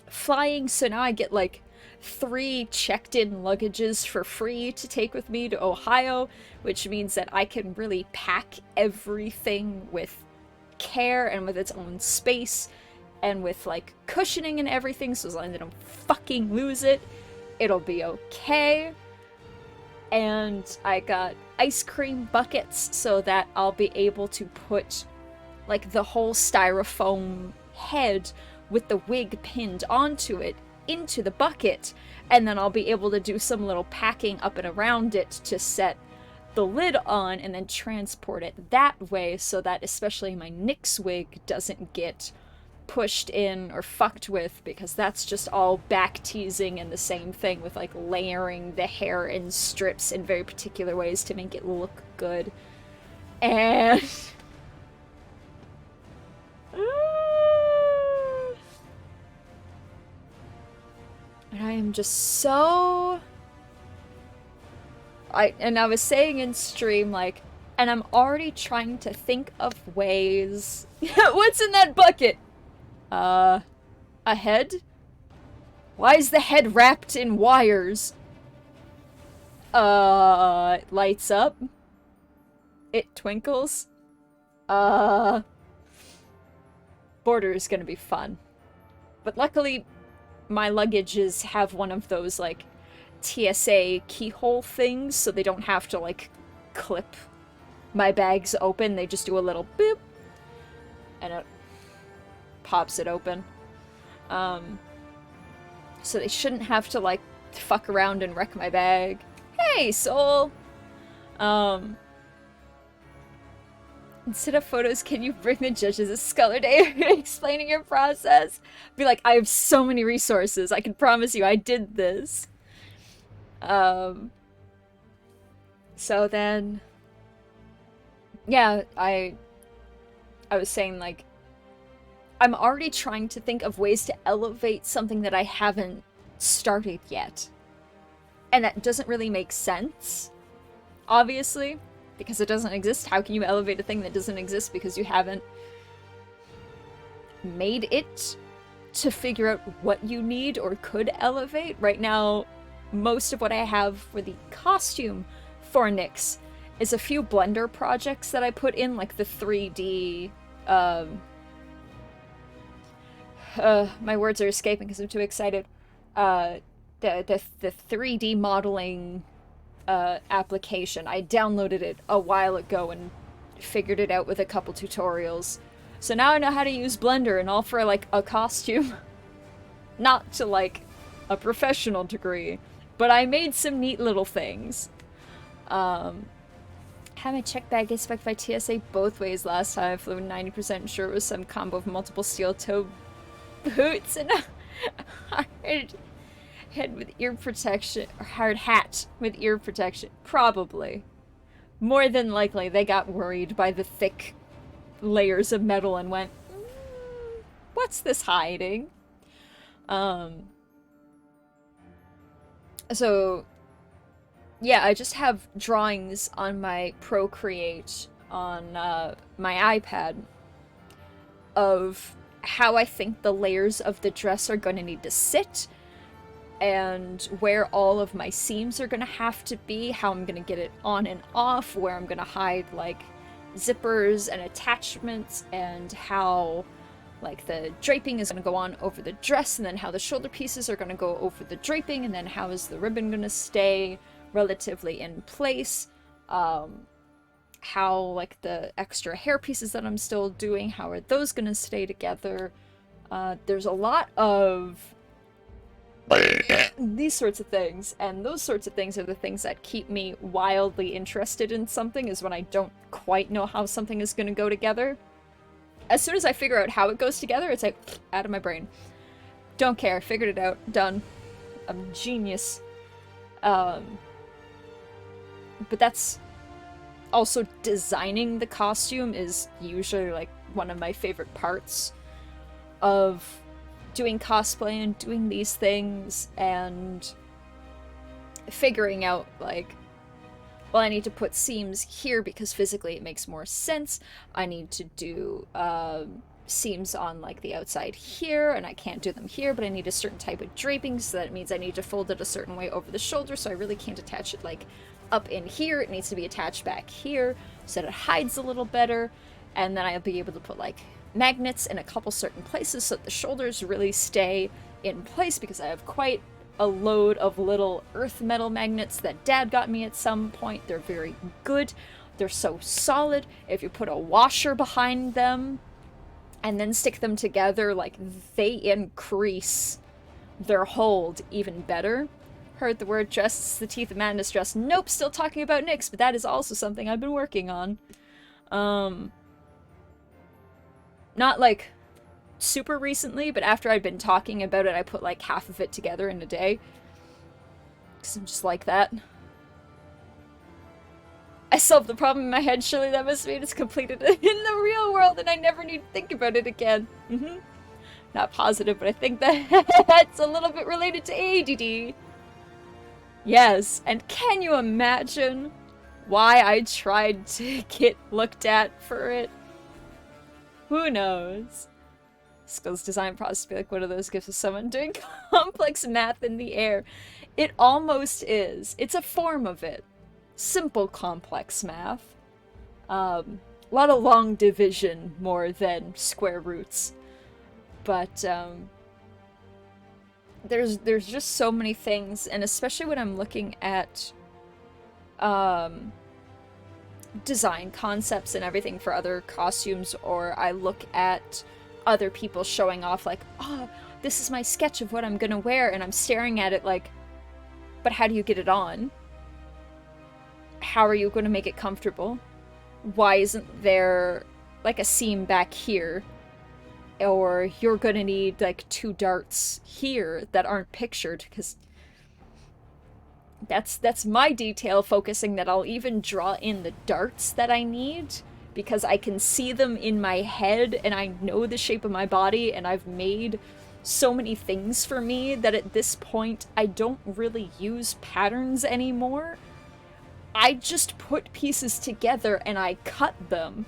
S1: flying, so now I get like 3 checked-in luggages for free to take with me to Ohio, which means that I can really pack everything with care and with its own space and with like cushioning and everything, so as long as I don't fucking lose it, it'll be okay. And I got ice cream buckets so that I'll be able to put like the whole styrofoam head with the wig pinned onto it into the bucket, and then I'll be able to do some little packing up and around it to set the lid on and then transport it that way, so that especially my Nyx wig doesn't get pushed in or fucked with, because that's just all back teasing and the same thing with like layering the hair in strips in very particular ways to make it look good. And and I am just so I was saying in stream, like, and I'm already trying to think of ways. What's in that bucket? A head? Why is the head wrapped in wires? It lights up. It twinkles. Border is gonna be fun. But luckily, my luggages have one of those, like, TSA keyhole things, so they don't have to, like, clip my bags open. They just do a little boop, and it pops it open. So they shouldn't have to, like, fuck around and wreck my bag. Hey, soul! Instead of photos, can you bring the judges a Scholar Day explaining your process? Be like, I have so many resources. I can promise you I did this. So then, yeah, I was saying, like, I'm already trying to think of ways to elevate something that I haven't started yet. And that doesn't really make sense, obviously, because it doesn't exist. How can you elevate a thing that doesn't exist because you haven't made it to figure out what you need or could elevate? Right now, most of what I have for the costume for Nyx is a few Blender projects that I put in, like the 3D, my words are escaping because I'm too excited. The 3D modeling application. I downloaded it a while ago and figured it out with a couple tutorials. So now I know how to use Blender, and all for, like, a costume. Not to, like, a professional degree, but I made some neat little things. Had my check bag inspected by TSA both ways last time. I flew 90% sure it was some combo of multiple steel toe boots and a hard head with ear protection, or hard hat with ear protection. Probably. More than likely, they got worried by the thick layers of metal and went, what's this hiding? So, yeah, I just have drawings on my Procreate on my iPad of how I think the layers of the dress are going to need to sit, and where all of my seams are going to have to be, how I'm going to get it on and off, where I'm going to hide, like, zippers and attachments, and how, like, the draping is going to go on over the dress, and then how the shoulder pieces are going to go over the draping, and then how is the ribbon going to stay relatively in place, how, like, the extra hair pieces that I'm still doing, how are those going to stay together. There's a lot of these sorts of things, and those sorts of things are the things that keep me wildly interested in something, is when I don't quite know how something is going to go together. As soon as I figure out how it goes together, it's like, out of my brain. Don't care, figured it out, done. I'm a genius. But that's also, designing the costume is usually, like, one of my favorite parts of doing cosplay and doing these things, and figuring out, like, well, I need to put seams here because physically it makes more sense. I need to do seams on, like, the outside here, and I can't do them here, but I need a certain type of draping, so that means I need to fold it a certain way over the shoulder, so I really can't attach it, like, up in here. It needs to be attached back here so that it hides a little better, and then I'll be able to put, like, magnets in a couple certain places so that the shoulders really stay in place, because I have quite a load of little earth metal magnets that Dad got me at some point. They're very good. They're so solid. If you put a washer behind them and then stick them together, like, they increase their hold even better. Heard the word dress, it's the Teeth of Madness dress. Nope, still talking about Nyx, but that is also something I've been working on. Not, like, super recently, but after I'd been talking about it, I put like half of it together in a day. Because I'm just like that. I solved the problem in my head, surely that must mean it's completed in the real world and I never need to think about it again. Not positive, but I think that's a little bit related to ADD. Yes, and can you imagine why I tried to get looked at for it? Who knows? Skills design process be like one of those gifts of someone doing complex math in the air. It almost is. It's a form of it. Simple complex math. A lot of long division more than square roots. But there's just so many things, and especially when I'm looking at design concepts and everything for other costumes, or I look at other people showing off like, oh, this is my sketch of what I'm gonna wear, and I'm staring at it like, but how do you get it on? How are you going to make it comfortable? Why isn't there like a seam back here? Or you're gonna need like 2 darts here that aren't pictured, because that's my detail focusing, that I'll even draw in the darts that I need because I can see them in my head and I know the shape of my body, and I've made so many things for me that at this point I don't really use patterns anymore. I just put pieces together and I cut them.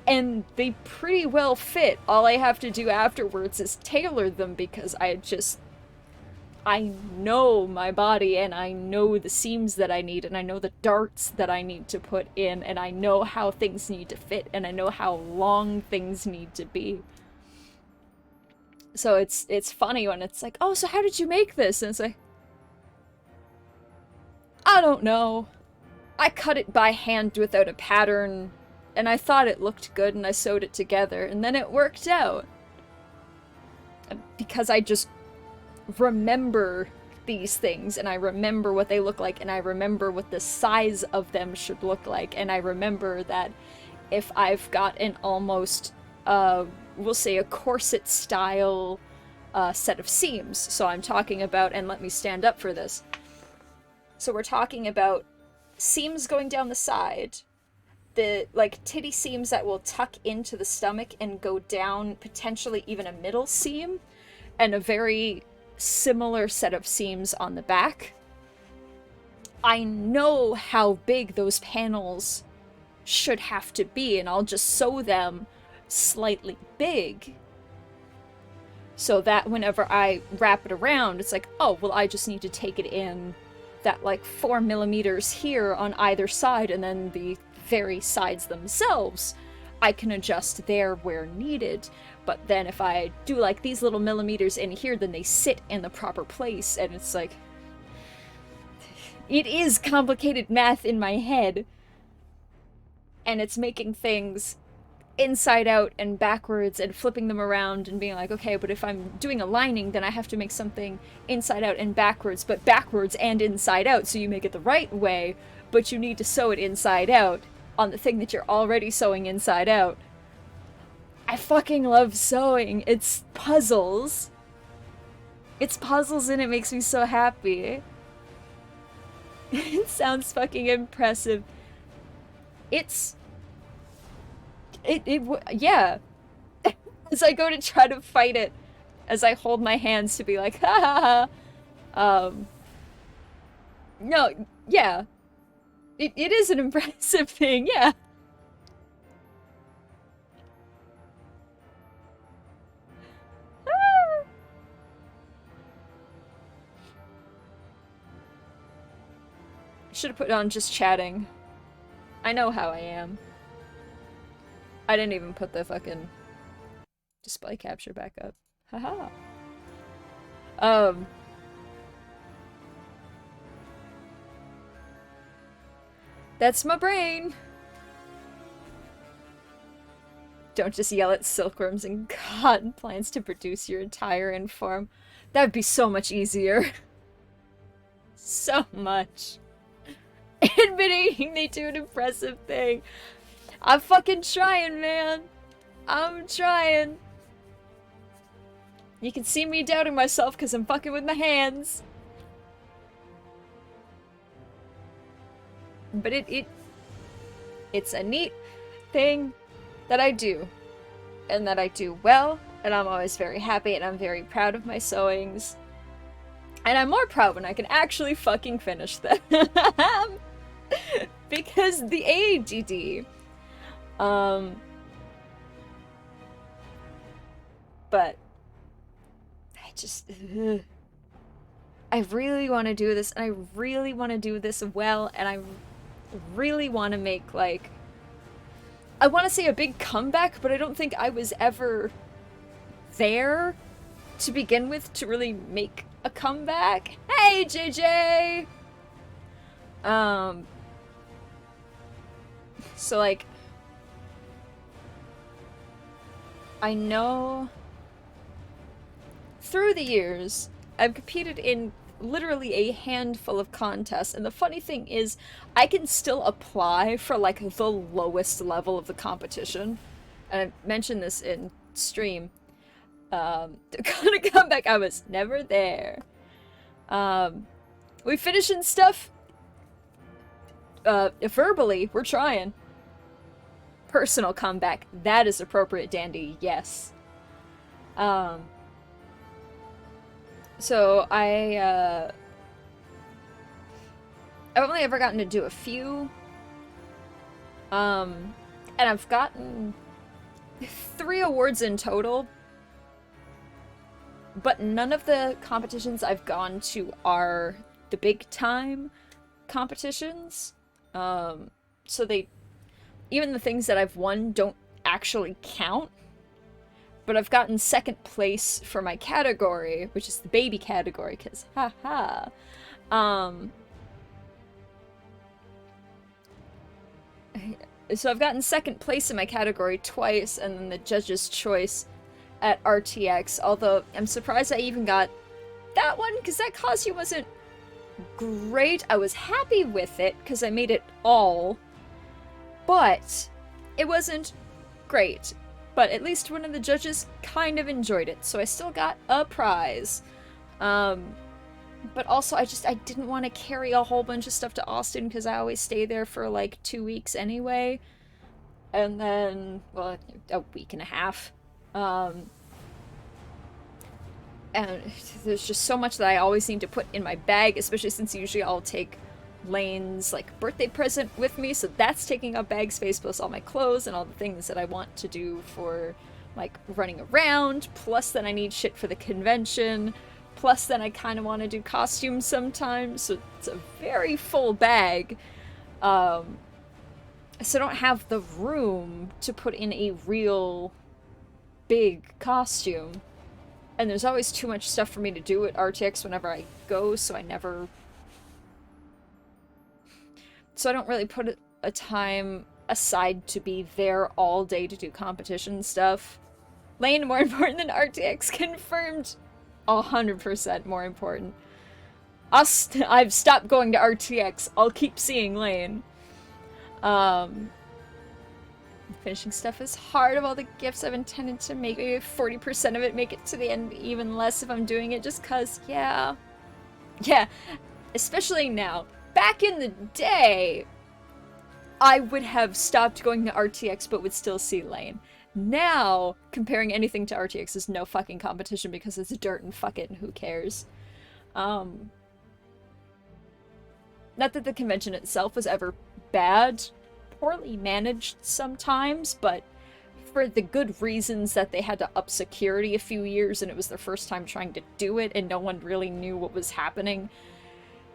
S1: And they pretty well fit. All I have to do afterwards is tailor them, because I know my body, and I know the seams that I need, and I know the darts that I need to put in, and I know how things need to fit, and I know how long things need to be. So it's funny when it's like, oh, so how did you make this? And it's like, I don't know. I cut it by hand without a pattern, and I thought it looked good, and I sewed it together, and then it worked out. Because I just remember these things, and I remember what they look like, and I remember what the size of them should look like, and I remember that if I've got an almost, we'll say a corset style set of seams. So I'm talking about, and let me stand up for this. So we're talking about seams going down the side, the like titty seams that will tuck into the stomach and go down, potentially even a middle seam, and a very similar set of seams on the back. I know how big those panels should have to be, and I'll just sew them slightly big so that whenever I wrap it around, it's like, oh, well, I just need to take it in that like 4 millimeters here on either side, and then the very sides themselves I can adjust there where needed. But then if I do like these little millimeters in here, then they sit in the proper place, and it's like, it is complicated math in my head, and it's making things inside out and backwards and flipping them around and being like, okay, but if I'm doing a lining, then I have to make something inside out and backwards, but backwards and inside out, so you make it the right way, but you need to sew it inside out on the thing that you're already sewing inside out. I fucking love sewing. It's puzzles. It's puzzles, and it makes me so happy. It sounds fucking impressive. Yeah. As I go to try to fight it, as I hold my hands to be like, ha ha ha. No, yeah. It is an impressive thing, yeah. Should have put on just chatting. I know how I am. I didn't even put the fucking display capture back up. Haha. That's my brain. Don't just yell at silkworms and cotton plants to produce your entire inform. That'd be so much easier. So much. Admitting they do an impressive thing. I'm fucking trying, man. I'm trying. You can see me doubting myself because I'm fucking with my hands. But it's a neat thing that I do. And that I do well. And I'm always very happy and I'm very proud of my sewings. And I'm more proud when I can actually fucking finish them. Because the ADD. But I just I really want to do this, and I really want to do this well, and I really want to make, like, I want to say a big comeback, but I don't think I was ever there to begin with to really make a comeback. Hey, JJ! So, like, I know through the years, I've competed in literally a handful of contests, and the funny thing is, I can still apply for, like, the lowest level of the competition. And I mentioned this in stream. Gonna come back, I was never there. We finishing stuff? Verbally, we're trying. Personal comeback, that is appropriate, Dandy, yes. So I've only ever gotten to do a few. And I've gotten 3 awards in total. But none of the competitions I've gone to are the big time competitions. So even the things that I've won don't actually count. But I've gotten 2nd place for my category, which is the baby category, because haha. So I've gotten 2nd place in my category twice, and then the judge's choice at RTX, although I'm surprised I even got that one, because that costume wasn't great. I was happy with it, because I made it all, but it wasn't great. But at least one of the judges kind of enjoyed it, so I still got a prize. But also, I didn't want to carry a whole bunch of stuff to Austin, because I always stay there for, like, 2 weeks anyway. And then, well, a week and a half. And there's just so much that I always need to put in my bag, especially since usually I'll take Lane's, like, birthday present with me, so that's taking up bag space, plus all my clothes and all the things that I want to do for, like, running around, plus then I need shit for the convention, plus then I kind of want to do costumes sometimes, so it's a very full bag. So I don't have the room to put in a real big costume. And there's always too much stuff for me to do at RTX whenever I go, so I don't really put a time aside to be there all day to do competition stuff. Lane more important than RTX, confirmed. 100% more important. I've stopped going to RTX. I'll keep seeing Lane. Finishing stuff is hard. Of all the gifts I've intended to make, maybe 40% of it make it to the end, even less if I'm doing it just cause, yeah. Yeah, especially now. Back in the day, I would have stopped going to RTX but would still see Lane. Now, comparing anything to RTX is no fucking competition because it's dirt and fuck it and who cares. Not that the convention itself was ever bad, poorly managed sometimes, but for the good reasons that they had to up security a few years and it was their first time trying to do it and no one really knew what was happening.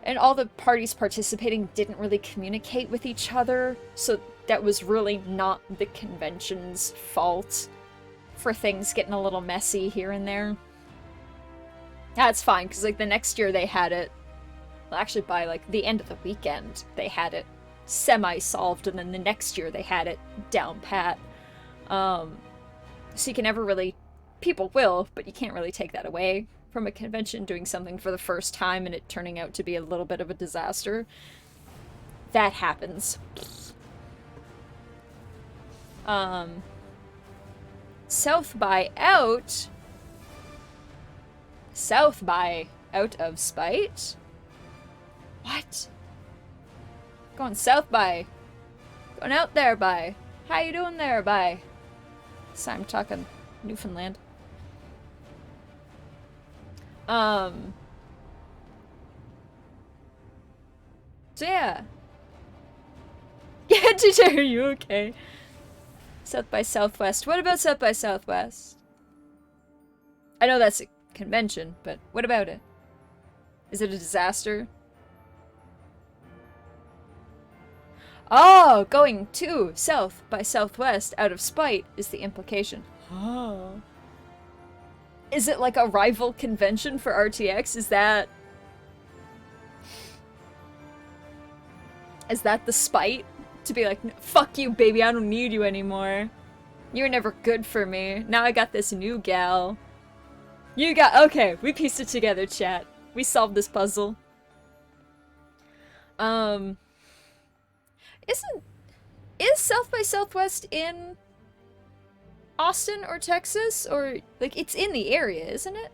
S1: And all the parties participating didn't really communicate with each other, so that was really not the convention's fault for things getting a little messy here and there. That's fine, because, like, the next year they had it, well, actually by, like, the end of the weekend, they had it semi-solved, and then the next year they had it down pat. So you can never really... People will, but you can't really take that away from a convention doing something for the first time and it turning out to be a little bit of a disaster. That happens. South by Out South by out of spite? What? Going south by. Going out there by. How you doing there by? So I'm talking Newfoundland. So yeah. Yeah, teacher, are you okay? South by Southwest. What about South by Southwest? I know that's a convention, but what about it? Is it a disaster? Oh, going to South by Southwest out of spite is the implication. Oh. Is it like a rival convention for RTX? Is that the spite? To be like, fuck you, baby, I don't need you anymore. You were never good for me. Now I got this new gal. Okay, we pieced it together, chat. We solved this puzzle. Is South by Southwest in Austin or Texas? Or, like, it's in the area, isn't it?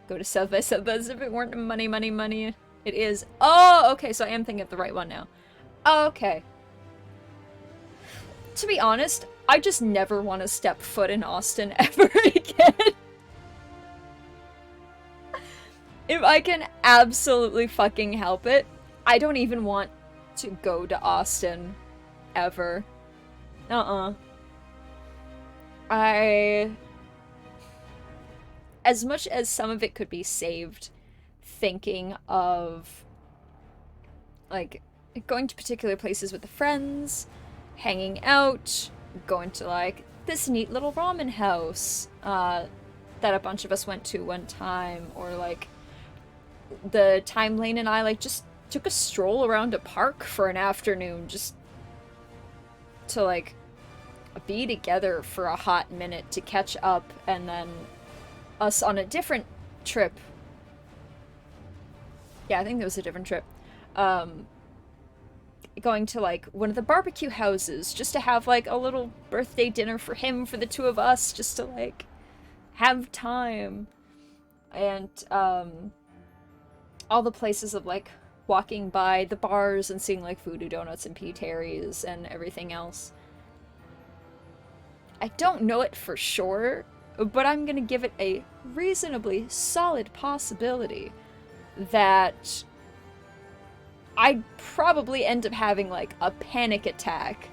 S1: Go to South by Southwest if it weren't money. It is. Oh, okay, so I am thinking of the right one now. Okay. To be honest, I just never want to step foot in Austin ever again. If I can absolutely fucking help it, I don't even want to go to Austin ever. As much as some of it could be saved thinking of, like, going to particular places with the friends, hanging out, going to, like, this neat little ramen house that a bunch of us went to one time, or, like, the time Lane and I, like, just took a stroll around a park for an afternoon just to, like, be together for a hot minute to catch up, and then us on a different trip. Yeah, I think it was a different trip. Going to, like, one of the barbecue houses just to have, like, a little birthday dinner for him, for the two of us, just to, like, have time. And, all the places of, like, walking by the bars and seeing, like, Voodoo Donuts and P. Terry's and everything else. I don't know it for sure, but I'm gonna give it a reasonably solid possibility that I'd probably end up having, like, a panic attack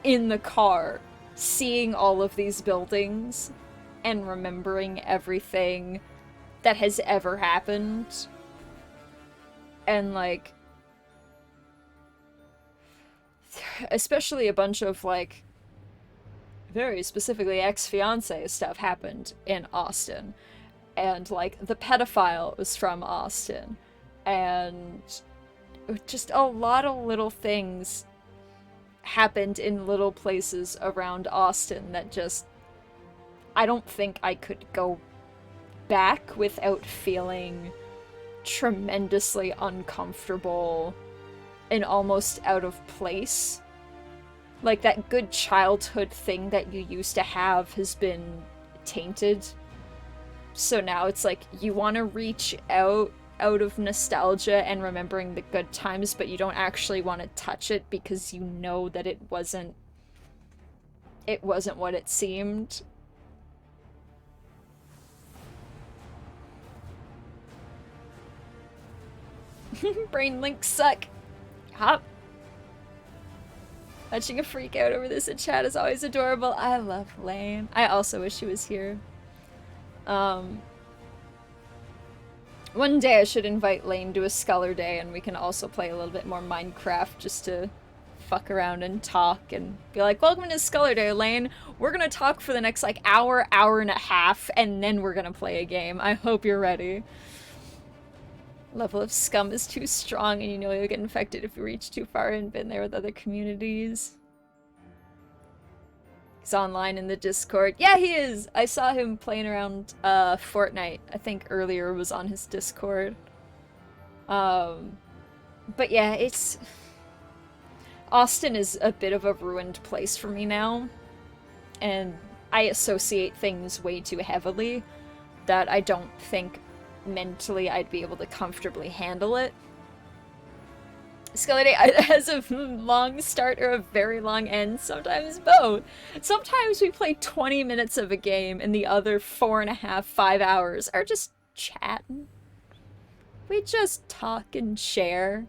S1: in the car, seeing all of these buildings and remembering everything that has ever happened. And, like, especially a bunch of, like, very specifically ex-fiancé stuff happened in Austin. And, like, the pedophile was from Austin. And just a lot of little things happened in little places around Austin that just, I don't think I could go back without feeling tremendously uncomfortable and almost out of place. Like, that good childhood thing that you used to have has been tainted. So now it's like, you want to reach out of nostalgia and remembering the good times, but you don't actually want to touch it because you know that it wasn't what it seemed. Brain links suck. Hop. Watching a freak out over this in chat is always adorable. I love Lane. I also wish he was here. One day I should invite Lane to a Scholar Day and we can also play a little bit more Minecraft just to fuck around and talk and be like, welcome to Scholar Day, Lane. We're gonna talk for the next, like, hour and a half, and then we're gonna play a game. I hope you're ready. Level of scum is too strong and you know you'll get infected if you reach too far and been there with other communities. He's online in the Discord. Yeah, he is! I saw him playing around Fortnite. I think earlier was on his Discord. But yeah, it's... Austin is a bit of a ruined place for me now. and I associate things way too heavily that I don't think mentally I'd be able to comfortably handle it. Skelly Day has a long start or a very long end, sometimes both. Sometimes we play 20 minutes of a game and the other 4.5, 5 hours are just chatting. We just talk and share.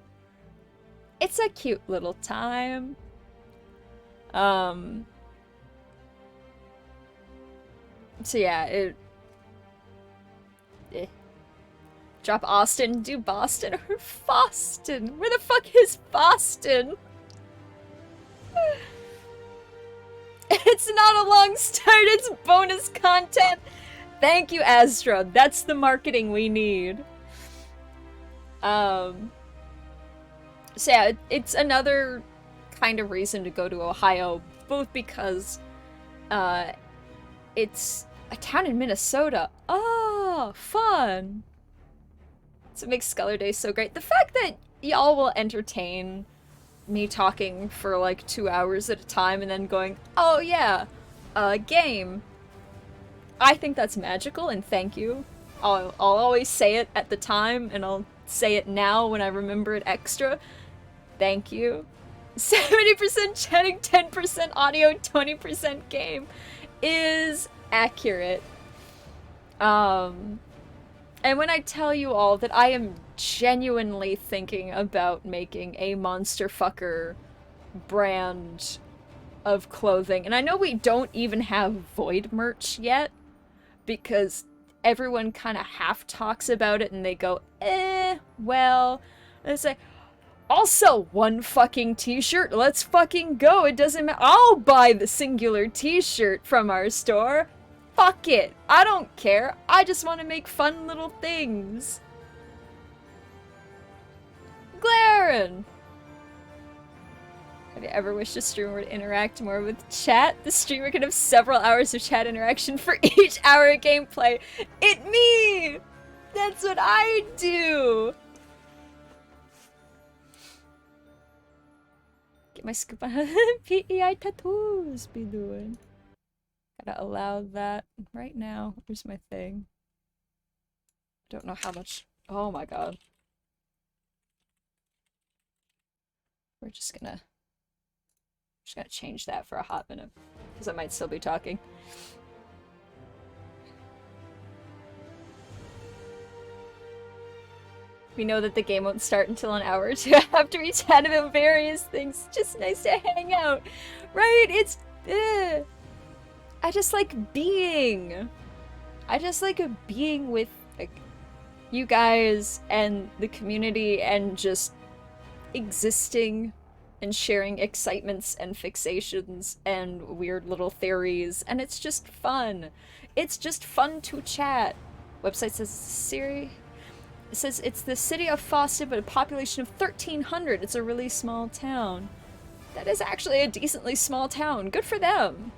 S1: It's a cute little time. So yeah, drop Austin, do Boston or Boston. Where the fuck is Boston? It's not a long start, it's bonus content. Thank you, Astra. That's the marketing we need. So yeah, it's another kind of reason to go to Ohio, both because it's a town in Minnesota. Oh, fun. So it makes Skeller Day so great. The fact that y'all will entertain me talking for like 2 hours at a time and then going, oh yeah, game. I think that's magical, and thank you. I'll always say it at the time, and I'll say it now when I remember it extra. Thank you. 70% chatting, 10% audio, 20% game is accurate. And when I tell you all that I am genuinely thinking about making a Monster Fucker brand of clothing, and I know we don't even have Void merch yet, because everyone kind of half talks about it and they go, well, and it's like, I'll sell one fucking t-shirt, let's fucking go, it doesn't matter, I'll buy the singular t-shirt from our store. Fuck it, I don't care, I just want to make fun little things. Glaren! Have you ever wished a streamer would interact more with chat? The streamer can have several hours of chat interaction for each hour of gameplay. It me! That's what I do! Get my scoop on how PEI tattoos be doing. Gotta allow that right now. Where's my thing? Don't know how much. Oh my god. We're just gonna change that for a hot minute, because I might still be talking. We know that the game won't start until an hour or two after we chat about various things. Just nice to hang out. Right? It's... I just like being. I just like being with like you guys and the community and just existing and sharing excitements and fixations and weird little theories, and it's just fun. It's just fun to chat. Website says Siri. It says it's the city of Foster, but a population of 1,300. It's a really small town. That is actually a decently small town. Good for them.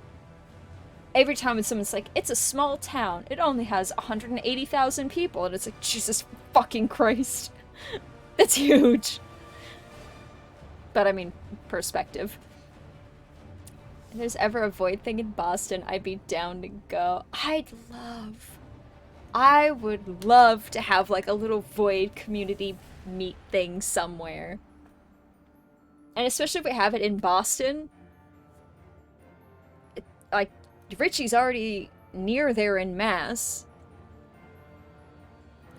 S1: Every time when someone's like, it's a small town, it only has 180,000 people, and it's like, Jesus fucking Christ. That's huge. But I mean, perspective. If there's ever a Void thing in Boston, I'd be down to go. I would love to have like a little Void community meet thing somewhere. And especially if we have it in Boston. Like, Richie's already near there in Mass.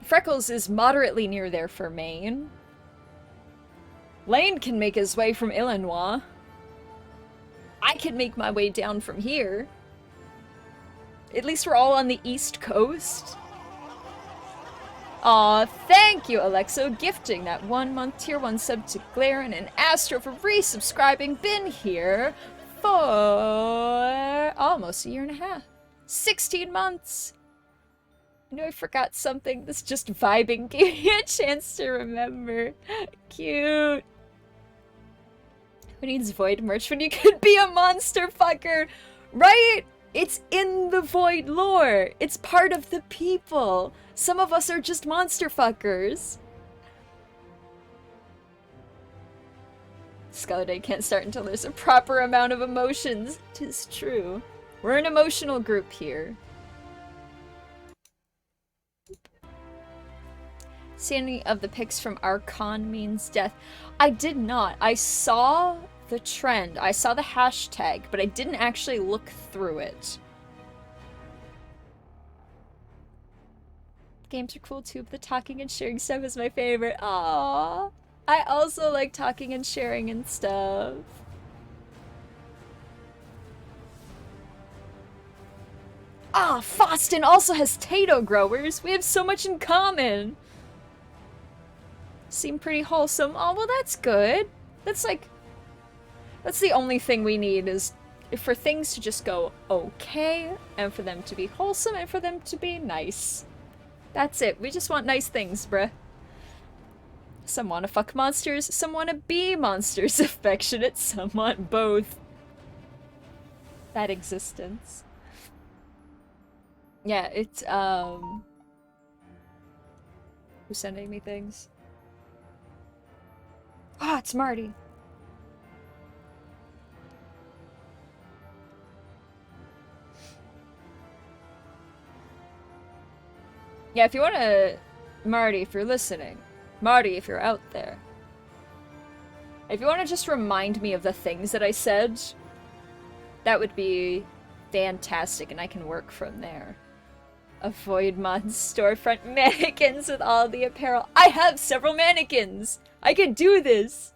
S1: Freckles is moderately near there for Maine. Lane can make his way from Illinois. I can make my way down from here. At least we're all on the East Coast. Aw, thank you, Alexo, gifting that 1 month tier 1 sub to Glaren, and Astro for resubscribing. Been here for almost a year and a half. 16 months. I know I forgot something. This just vibing gave me a chance to remember. Cute. Who needs Void merch when you could be a monster fucker? Right? It's in the Void lore. It's part of the people. Some of us are just monster fuckers. Skeller Day can't start until there's a proper amount of emotions. 'Tis true. We're an emotional group here. See any of the pics from Archon means death? I did not. I saw the trend. I saw the hashtag, but I didn't actually look through it. Games are cool too, but the talking and sharing stuff is my favorite. Aww. I also like talking and sharing and stuff. Ah, Foston also has Tato growers. We have so much in common. Seem pretty wholesome. Oh, well, that's good. That's the only thing we need is for things to just go okay, and for them to be wholesome, and for them to be nice. That's it. We just want nice things, bruh. Some wanna fuck monsters, some wanna be monsters. Affectionate, some want both. That existence. Yeah, it's, who's sending me things? Ah, it's Marty. Yeah, if you wanna... Marty, if you're listening. Marty, if you're out there. If you wanna just remind me of the things that I said, that would be fantastic, and I can work from there. Avoid Mod's storefront mannequins with all the apparel. I have several mannequins! I can do this!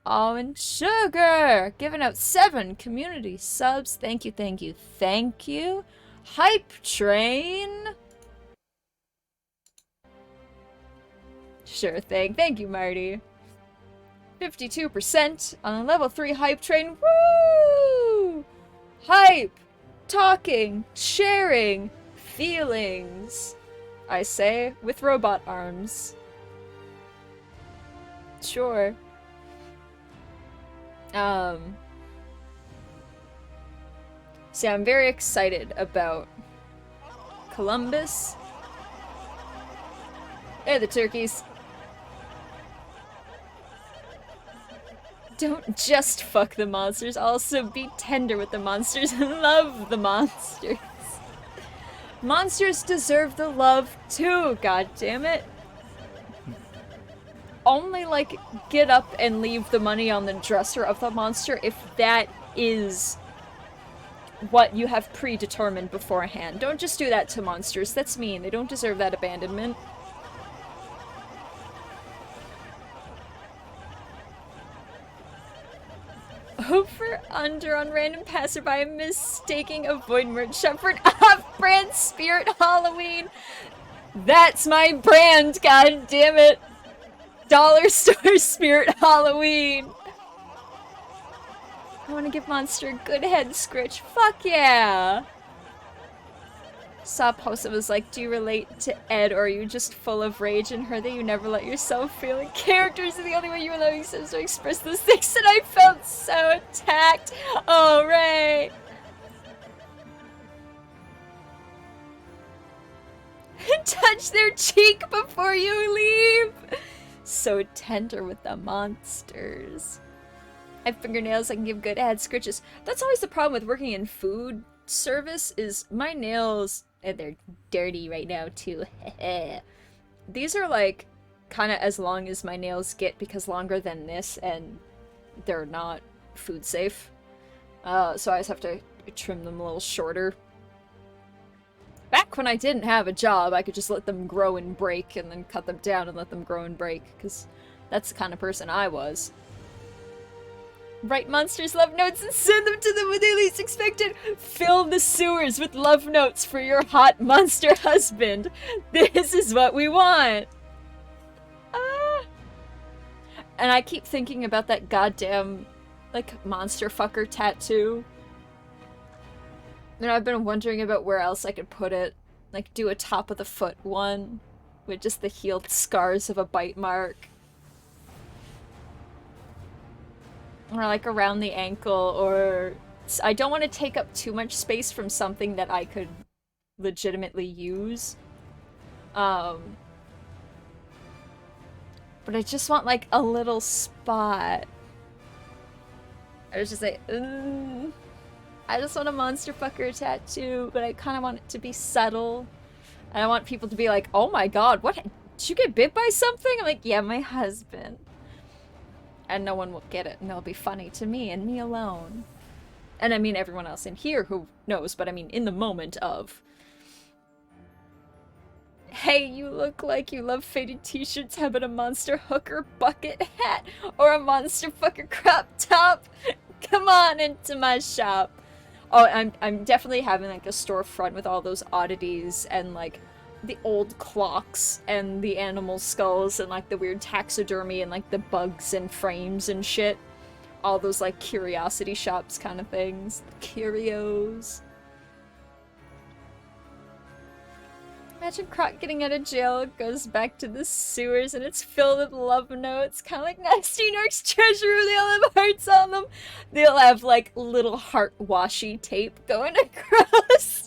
S1: Almond Sugar! Giving out 7 community subs. Thank you, thank you, thank you. Hype Train! Sure thing. Thank you, Marty. 52% on a level 3 Hype Train. Woo! Hype! Talking, sharing, feelings. I say, with robot arms. Sure. See, I'm very excited about Columbus. Hey, the turkeys. Don't just fuck the monsters, also be tender with the monsters and love the monsters. Monsters deserve the love too, goddammit. Only, like, get up and leave the money on the dresser of the monster if that is what you have predetermined beforehand. Don't just do that to monsters. That's mean. They don't deserve that abandonment. Over under on random passerby mistaking a void merch shop for an off-brand Spirit Halloween. That's my brand, god damn it. Dollar store Spirit Halloween. I want to give Monster a good head scritch. Fuck yeah. Saw a post that was like, do you relate to Ed, or are you just full of rage and hurt that you never let yourself feel it? Characters are the only way you allow yourself to express those things, and I felt so attacked. Oh, right. Touch their cheek before you leave. So tender with the monsters. I have fingernails, I can give good head scritches. That's always the problem with working in food service, is my nails, and they're dirty right now too. These are like kind of as long as my nails get, because longer than this, and they're not food safe. So I just have to trim them a little shorter. Back when I didn't have a job, I could just let them grow and break, and then cut them down and let them grow and break, because that's the kind of person I was. Write monsters love notes and send them to them when they least expected. Fill the sewers with love notes for your hot monster husband. This is what we want. And I keep thinking about that goddamn, like, monster fucker tattoo. And I've been wondering about where else I could put it. Like, do a top of the foot one with just the healed scars of a bite mark. Or like around the ankle, or... I don't want to take up too much space from something that I could legitimately use. But I just want like a little spot. I was just like, I just want a monster fucker tattoo, but I kind of want it to be subtle. And I want people to be like, oh my god, what? Did you get bit by something? I'm like, yeah, my husband. And no one will get it, and they'll be funny to me and me alone. And I mean everyone else in here who knows, but I mean in the moment of, hey, you look like you love faded t-shirts. How about a monster hooker bucket hat or a monster fucker crop top? Come on into my shop. Oh, I'm definitely having like a storefront with all those oddities and like the old clocks and the animal skulls and like the weird taxidermy and like the bugs and frames and shit. All those like curiosity shops kind of things. Curios. Imagine Croc getting out of jail, goes back to the sewers, and it's filled with love notes. Kind of like Nasty Narc's treasure room. They all have hearts on them. They'll have like little heart washi tape going across.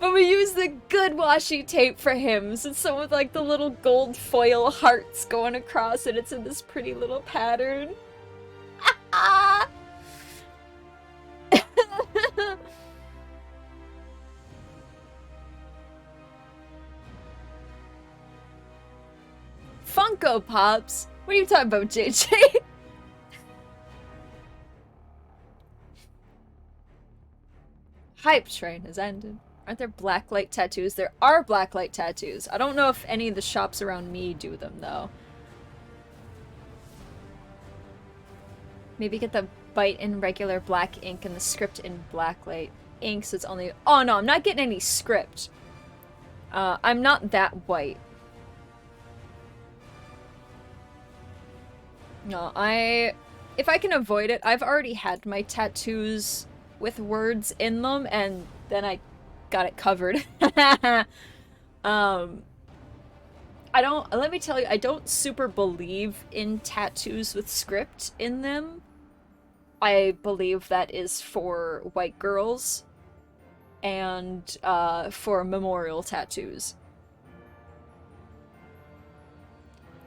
S1: But we use the good washi tape for him. So it's some with like the little gold foil hearts going across and it's in this pretty little pattern. Funko Pops? What are you talking about, JJ? Hype train has ended. Aren't there blacklight tattoos? There are blacklight tattoos. I don't know if any of the shops around me do them, though. Maybe get the bite in regular black ink and the script in blacklight ink, so it's only... Oh, no, I'm not getting any script. I'm not that white. No, if I can avoid it, I've already had my tattoos with words in them, and then I got it covered. Let me tell you, I don't super believe in tattoos with script in them. I believe that is for white girls and for memorial tattoos.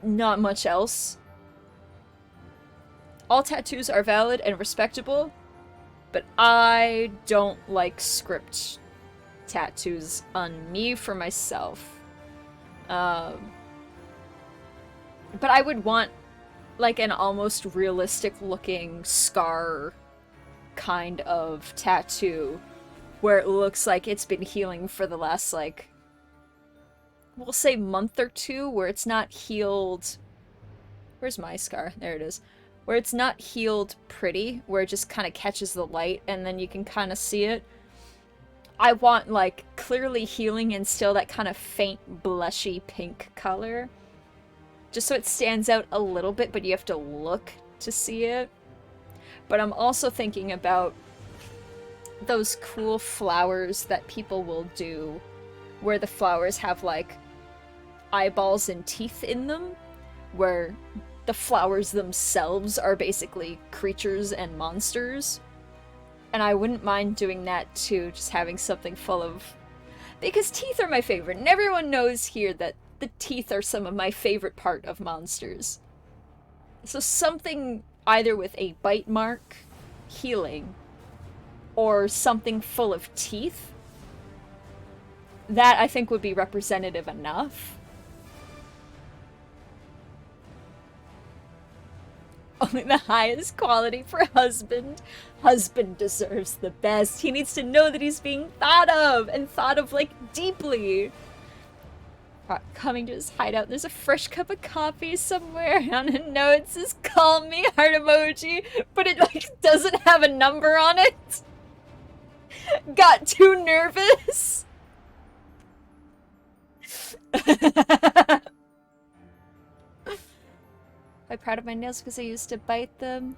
S1: Not much else. All tattoos are valid and respectable, but I don't like script tattoos on me for myself. But I would want like an almost realistic looking scar kind of tattoo where it looks like it's been healing for the last like, we'll say month or two, where it's not healed. Where's my scar? There it is. Where it's not healed pretty, where it just kind of catches the light and then you can kind of see it. I want, like, clearly healing and still that kind of faint, blushy pink color. Just so it stands out a little bit, but you have to look to see it. But I'm also thinking about those cool flowers that people will do, where the flowers have, like, eyeballs and teeth in them, where the flowers themselves are basically creatures and monsters. And I wouldn't mind doing that too, just having something full of... Because teeth are my favorite, and everyone knows here that the teeth are some of my favorite part of monsters. So something either with a bite mark, healing, or something full of teeth, that I think would be representative enough. Only the highest quality for husband. Husband deserves the best. He needs to know that he's being thought of, and thought of, like, deeply. Coming to his hideout, there's a fresh cup of coffee somewhere. On a note, it says, call me, heart emoji, but it, like, doesn't have a number on it. Got too nervous. I'm proud of my nails because I used to bite them.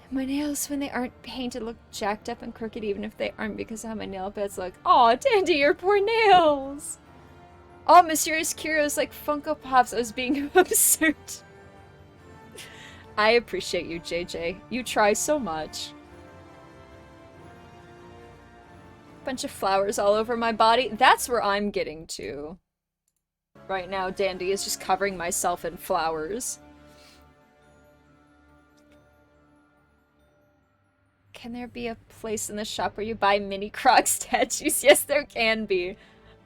S1: My nails, when they aren't painted, look jacked up and crooked, even if they aren't, because of how my nail beds look. Aw, Dandy, your poor nails! Oh, Mysterious Curios like Funko Pops. I was being absurd. I appreciate you, JJ. You try so much. Bunch of flowers all over my body. That's where I'm getting to. Right now, Dandy is just covering myself in flowers. Can there be a place in the shop where you buy mini Croc statues? Yes, there can be.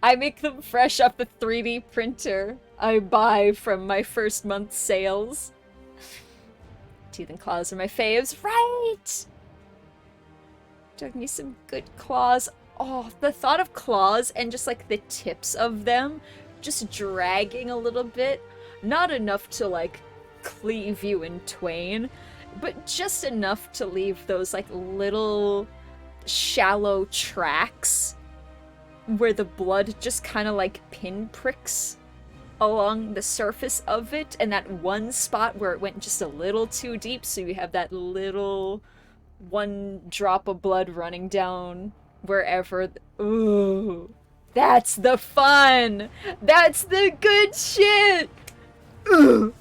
S1: I make them fresh off the 3D printer I buy from my first month's sales. Teeth and claws are my faves. Right! Dug me some good claws. Oh, the thought of claws and just like the tips of them just dragging a little bit. Not enough to like cleave you in twain, but just enough to leave those like little shallow tracks where the blood just kind of like pinpricks along the surface of it, and that one spot where it went just a little too deep, so you have that little one drop of blood running down wherever. Ooh, that's the fun! That's the good shit! Ooh.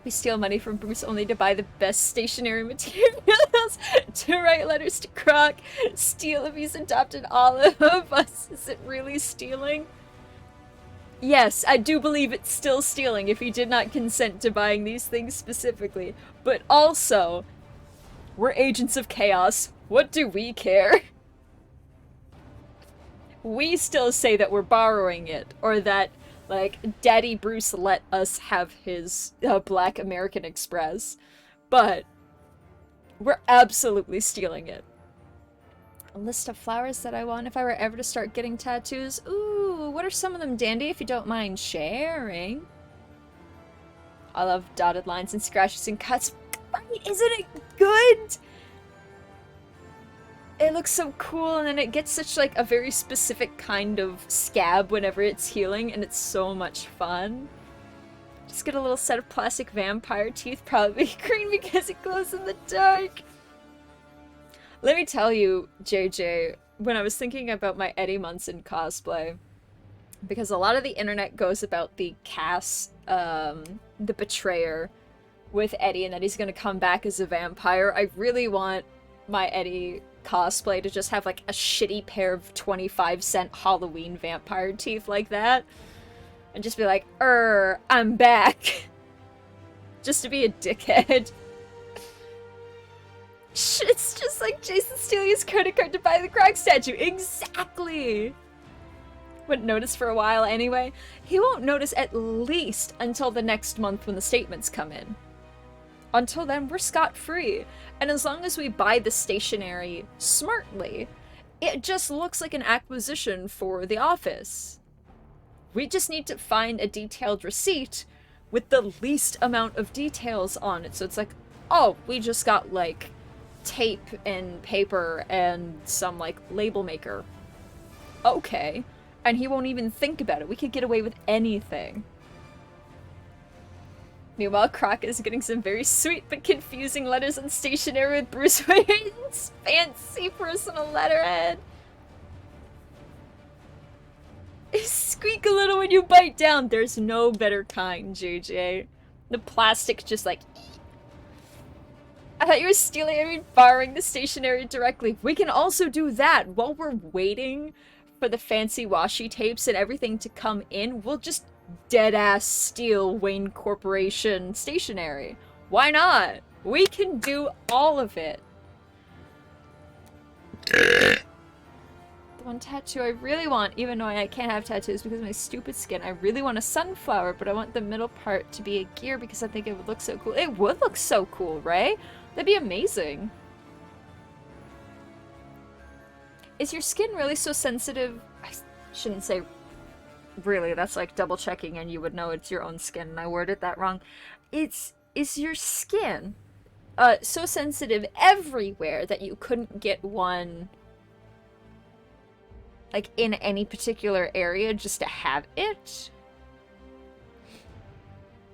S1: We steal money from Bruce only to buy the best stationery materials, to write letters to Croc, steal if he's adopted all of us. Is it really stealing? Yes, I do believe it's still stealing if he did not consent to buying these things specifically. But also, we're agents of chaos. What do we care? We still say that we're borrowing it, or that like, Daddy Bruce let us have his Black American Express, but we're absolutely stealing it. A list of flowers that I want if I were ever to start getting tattoos. Ooh, what are some of them, Dandy, if you don't mind sharing? I love dotted lines and scratches and cuts. Isn't it good? It looks so cool, and then it gets such like a very specific kind of scab whenever it's healing, and it's so much fun. Just get a little set of plastic vampire teeth, probably green because it glows in the dark. Let me tell you, JJ, when I was thinking about my Eddie Munson cosplay, because a lot of the internet goes about the the betrayer with Eddie, and that he's gonna come back as a vampire. I really want my Eddie cosplay to just have like a shitty pair of 25-cent Halloween vampire teeth like that, and just be like, I'm back. Just to be a dickhead. It's just like Jason stealing his credit card to buy the Croc statue. Exactly. Wouldn't notice for a while anyway. He won't notice at least until the next month when the statements come in. Until then, we're scot-free. And as long as we buy the stationery smartly, it just looks like an acquisition for the office. We just need to find a detailed receipt with the least amount of details on it. So it's like, oh, we just got like tape and paper and some like label maker. Okay. And he won't even think about it. We could get away with anything. Meanwhile, Croc is getting some very sweet but confusing letters and stationery with Bruce Wayne's fancy personal letterhead. Squeak a little when you bite down. There's no better kind, JJ. The plastic just like... I thought you were stealing, I mean borrowing the stationery directly. We can also do that while we're waiting for the fancy washi tapes and everything to come in. We'll just dead-ass steal Wayne Corporation stationery. Why not? We can do all of it. The one tattoo I really want, even though I can't have tattoos because of my stupid skin, I really want a sunflower, but I want the middle part to be a gear because I think it would look so cool. It would look so cool, right? That'd be amazing. Is your skin really so sensitive? I shouldn't say really, that's like double checking and you would know it's your own skin and I worded that wrong. Is your skin so sensitive everywhere that you couldn't get one like in any particular area just to have it?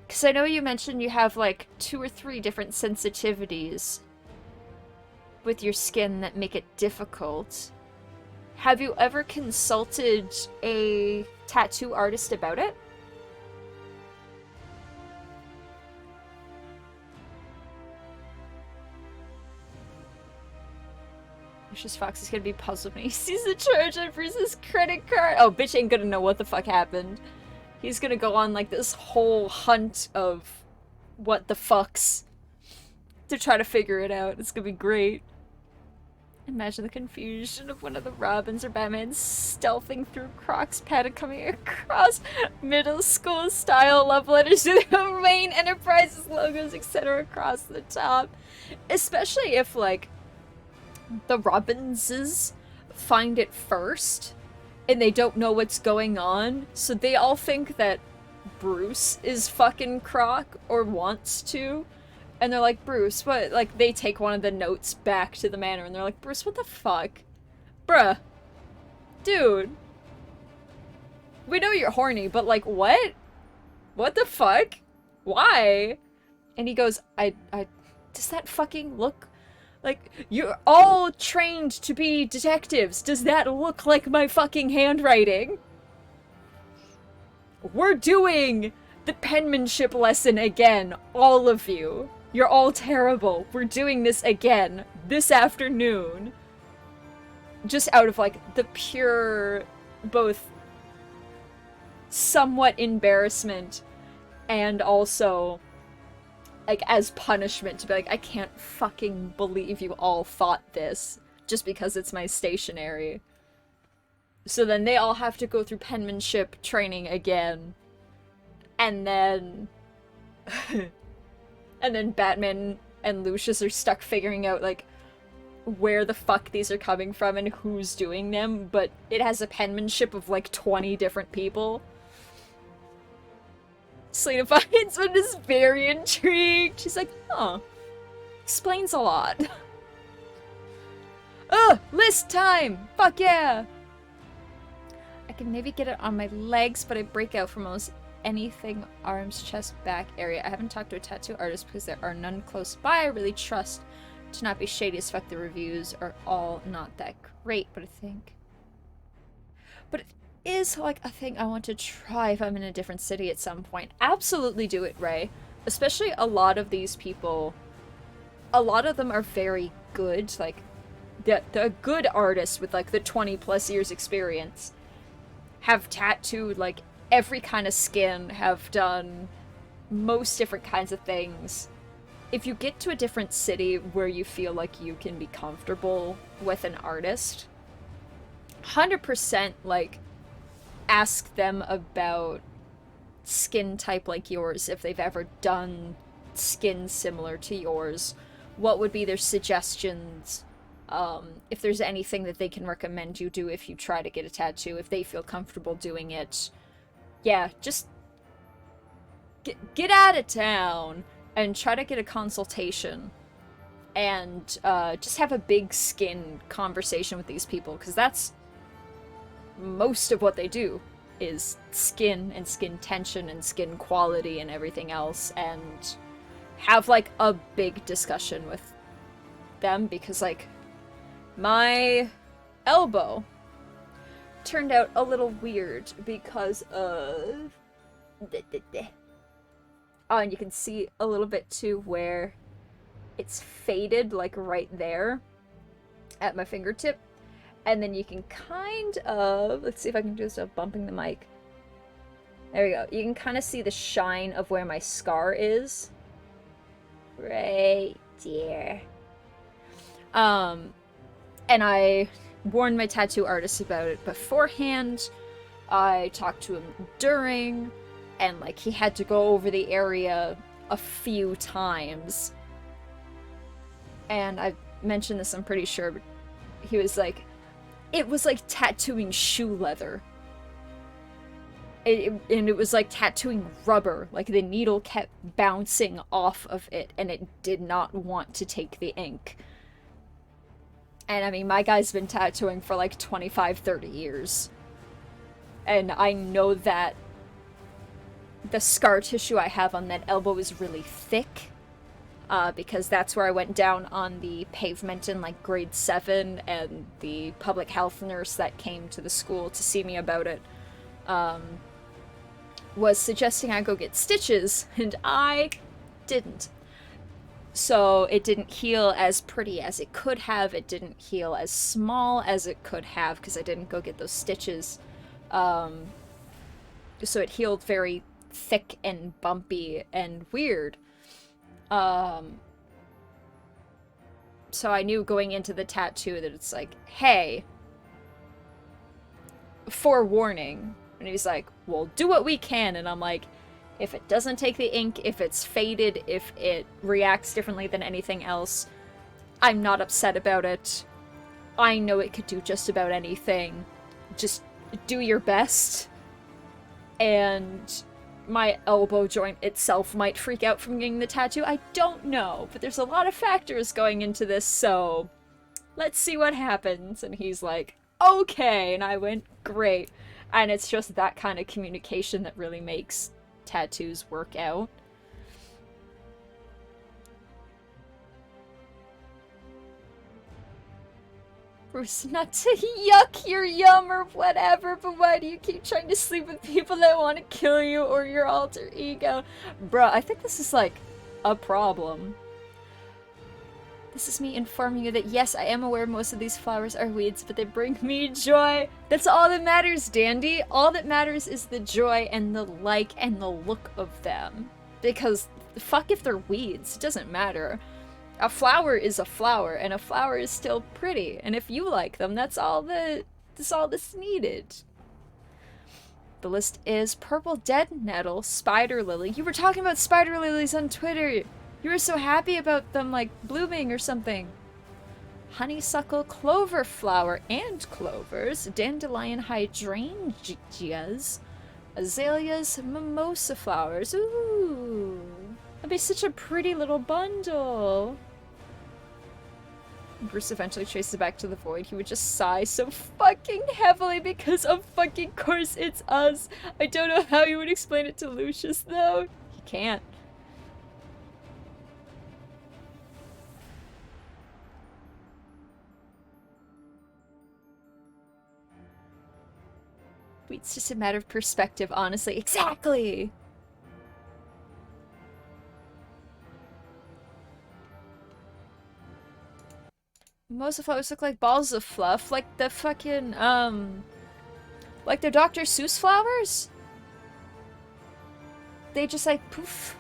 S1: Because I know you mentioned you have like 2 or 3 different sensitivities with your skin that make it difficult. Have you ever consulted a tattoo artist about it? Lucius Fox is gonna be puzzled when he sees the charge on Bruce's credit card. Oh, bitch ain't gonna know what the fuck happened. He's gonna go on like this whole hunt of what the fucks to try to figure it out. It's gonna be great. Imagine the confusion of one of the Robins or Batman stealthing through Croc's pad and coming across middle school style love letters with the main Enterprises logos, etc. across the top. Especially if, like, the Robinses find it first and they don't know what's going on, so they all think that Bruce is fucking Croc or wants to. And they're like, Bruce, what? Like, they take one of the notes back to the manor and they're like, Bruce, what the fuck? Bruh. Dude. We know you're horny, but like, what? What the fuck? Why? And he goes, does that fucking look like, you're all trained to be detectives. Does that look like my fucking handwriting? We're doing the penmanship lesson again, all of you. You're all terrible. We're doing this again this afternoon. Just out of, like, the pure, both somewhat embarrassment and also, like, as punishment to be like, I can't fucking believe you all thought this just because it's my stationery. So then they all have to go through penmanship training again. And then... and then Batman and Lucius are stuck figuring out, like, where the fuck these are coming from and who's doing them, but it has a penmanship of, like, 20 different people. Selena Finesman is very intrigued. She's like, huh. Explains a lot. Ugh! List time! Fuck yeah! I can maybe get it on my legs, but I break out from almost anything arms, chest, back area. I haven't talked to a tattoo artist because there are none close by. I really trust to not be shady as fuck. The reviews are all not that great, but it is like a thing I want to try if I'm in a different city at some point. Absolutely do it, Ray. Especially a lot of these people, a lot of them are very good, like the good artists with like the 20 plus years experience have tattooed like every kind of skin, have done most different kinds of things. If you get to a different city where you feel like you can be comfortable with an artist, 100% like ask them about skin type like yours, if they've ever done skin similar to yours, what would be their suggestions, if there's anything that they can recommend you do if you try to get a tattoo, if they feel comfortable doing it. Yeah, just get out of town and try to get a consultation and just have a big skin conversation with these people, because that's most of what they do is skin and skin tension and skin quality and everything else, and have like a big discussion with them, because like my elbow turned out a little weird because of oh, and you can see a little bit too where it's faded, like right there at my fingertip. And then you can kind of, let's see if I can do this without bumping the mic. There we go. You can kind of see the shine of where my scar is. Right there. And I warned my tattoo artist about it beforehand. I talked to him during, and like he had to go over the area a few times. And I mentioned this, I'm pretty sure, but he was like, it was like tattooing shoe leather. And it was like tattooing rubber. Like the needle kept bouncing off of it and it did not want to take the ink. And I mean, my guy's been tattooing for like 25, 30 years. And I know that the scar tissue I have on that elbow is really thick. Because that's where I went down on the pavement in like grade 7, and the public health nurse that came to the school to see me about it was suggesting I go get stitches, and I didn't. So it didn't heal as pretty as it could have. It didn't heal as small as it could have because I didn't go get those stitches. So it healed very thick and bumpy and weird. So I knew going into the tattoo that it's like, hey, forewarning. And he's like, we'll do what we can. And I'm like, if it doesn't take the ink, if it's faded, if it reacts differently than anything else, I'm not upset about it. I know it could do just about anything. Just do your best. And my elbow joint itself might freak out from getting the tattoo. I don't know, but there's a lot of factors going into this, so let's see what happens. And he's like, okay. And I went, great. And it's just that kind of communication that really makes tattoos work out. Bruce, not to yuck your yum or whatever, but why do you keep trying to sleep with people that want to kill you or your alter ego? Bruh, I think this is like a problem. This is me informing you that yes, I am aware most of these flowers are weeds, but they bring me joy. That's all that matters, Dandy. All that matters is the joy and the like and the look of them. Because fuck if they're weeds, it doesn't matter. A flower is a flower, and a flower is still pretty. And if you like them, that's all that's needed. The list is purple dead nettle, spider lily. You were talking about spider lilies on Twitter. You were so happy about them, like, blooming or something. Honeysuckle, clover flower, and clovers. Dandelion hydrangeas. Azaleas, mimosa flowers. Ooh. That'd be such a pretty little bundle. Bruce eventually traces back to the void. He would just sigh so fucking heavily because of fucking course it's us. I don't know how he would explain it to Lucius, though. He can't. It's just a matter of perspective, honestly. Exactly! Most of flowers look like balls of fluff, like the fucking, like the Dr. Seuss flowers? They just like poof.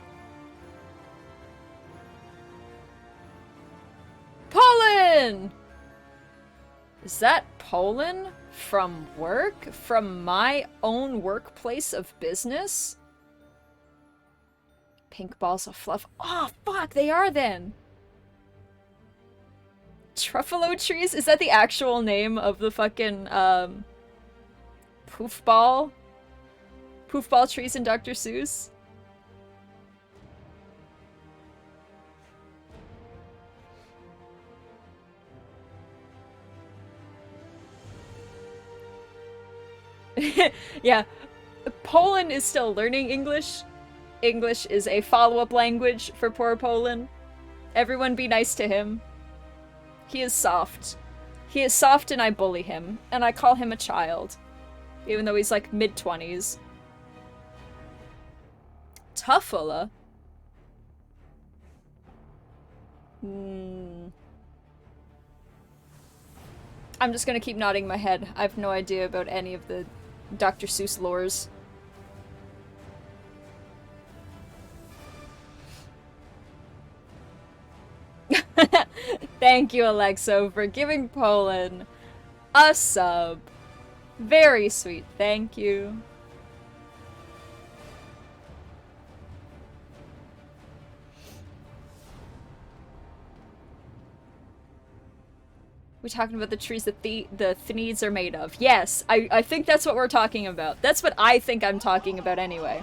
S1: Pollen! Is that pollen from work? From my own workplace of business? Pink balls of fluff. Oh, fuck, they are then! Truffalo trees? Is that the actual name of the fucking, poof ball? Poof ball trees in Dr. Seuss? Yeah. Poland is still learning English. English is a follow-up language for poor Poland. Everyone be nice to him. He is soft. He is soft and I bully him. And I call him a child. Even though he's like mid-20s. Tuffula? I'm just gonna keep nodding my head. I have no idea about any of the Dr. Seuss lores. Thank you, Alexo, for giving Poland a sub. Very sweet, thank you. We're talking about the trees that the Thneeds are made of. Yes, I think that's what we're talking about. That's what I think I'm talking about anyway.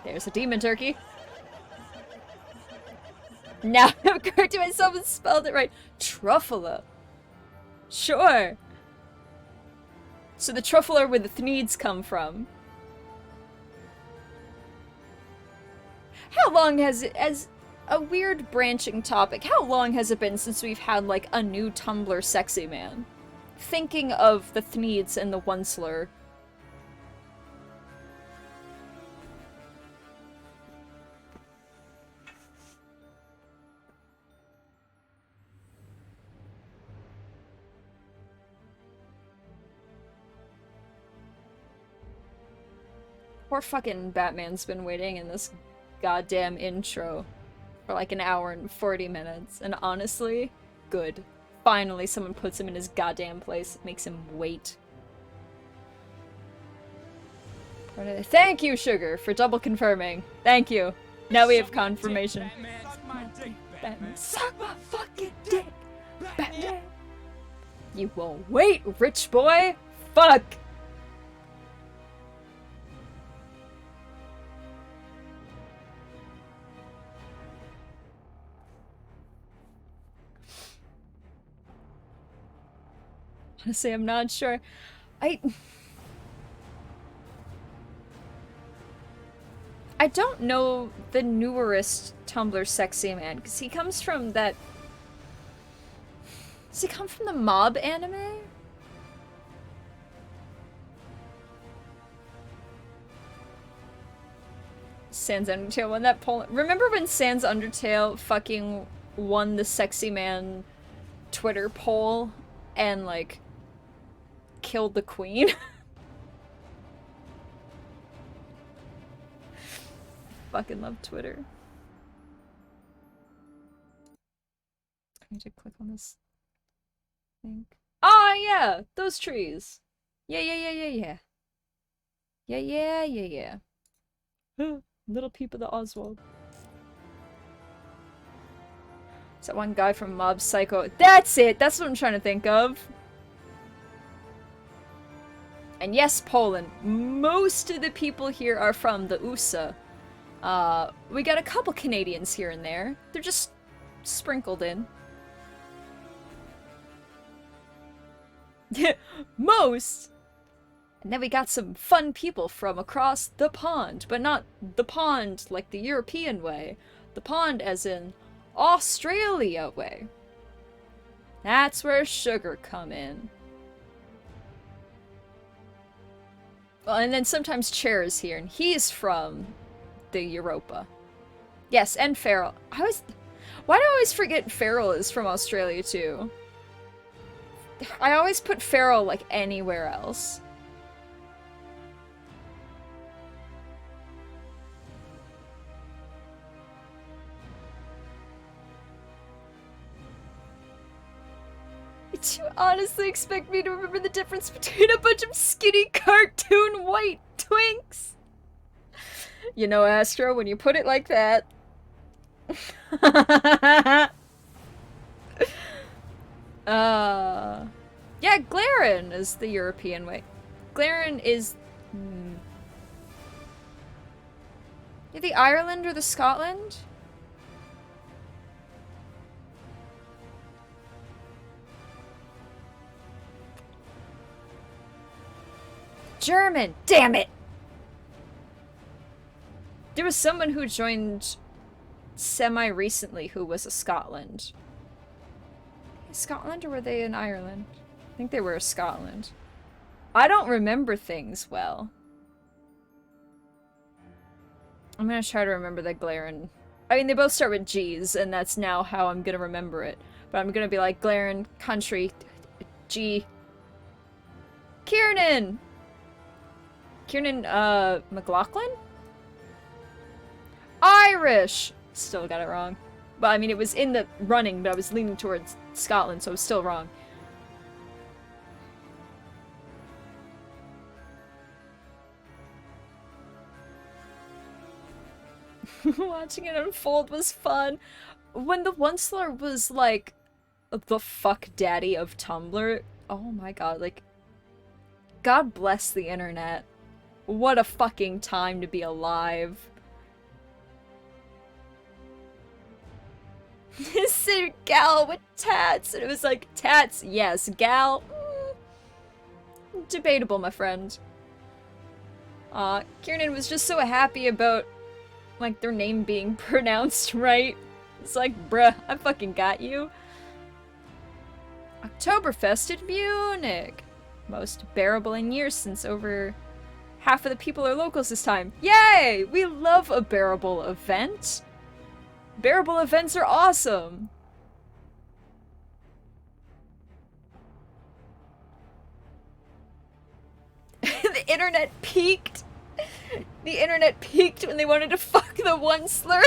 S1: There's a demon turkey. Now it occurred to myself and spelled it right. Truffula. Sure. So the truffle are where the Thneeds come from. How long has it, as a weird branching topic, how long has it been since we've had, like, a new Tumblr sexy man? Thinking of the Thneeds and the Onceler. Poor fucking Batman's been waiting in this goddamn intro for like an hour and 40 minutes. And honestly, good. Finally someone puts him in his goddamn place. Makes him wait. Thank you, Sugar, for double confirming. Thank you. Now we have confirmation. Batman. Suck my fucking dick, Batman. You won't wait, rich boy. Fuck. Honestly, I'm not sure. I don't know the newerest Tumblr sexy man, because he comes from that... Does he come from the mob anime? Sans Undertale won that poll. Remember when Sans Undertale fucking won the sexy man Twitter poll and, like, killed the queen? Fucking love Twitter. I need to click on this thing. Oh yeah, those trees. Yeah. Yeah. Little peep of the Oswald. Is that one guy from Mob Psycho? That's it! That's what I'm trying to think of. And yes, Poland. Most of the people here are from the USA. We got a couple Canadians here and there. They're just sprinkled in. Most! And then we got some fun people from across the pond, but not the pond like the European way. The pond as in Australia way. That's where Sugar come in. Well, and then sometimes Chair is here, and he's from the Europa. Yes, and Farrell. Why do I always forget Farrell is from Australia too? I always put Farrell like anywhere else. Did you honestly expect me to remember the difference between a bunch of skinny cartoon white twinks? You know, Astro, when you put it like that. Yeah, Glaren is the European way. Glaren is... the Ireland or the Scotland? German! Damn it! There was someone who joined semi-recently who was a Scotland. Scotland, or were they in Ireland? I think they were Scotland. I don't remember things well. I'm gonna try to remember that Glaren. I mean, they both start with G's, and that's now how I'm gonna remember it. But I'm gonna be like, Glaren, country, G. Kiernan! Kiernan, McLaughlin? Irish! Still got it wrong. But I mean, it was in the running, but I was leaning towards Scotland, so I was still wrong. Watching it unfold was fun. When the Onceler was like the fuck daddy of Tumblr, oh my god, like, God bless the internet. What a fucking time to be alive. This gal with tats, and it was like, tats, yes, gal, debatable, my friend. Kiernan was just so happy about, like, their name being pronounced right. It's like, bruh, I fucking got you. Oktoberfest in Munich. Most bearable in years since over half of the people are locals this time. Yay! We love a bearable event. Bearable events are awesome! The internet peaked! The internet peaked when they wanted to fuck the one slur.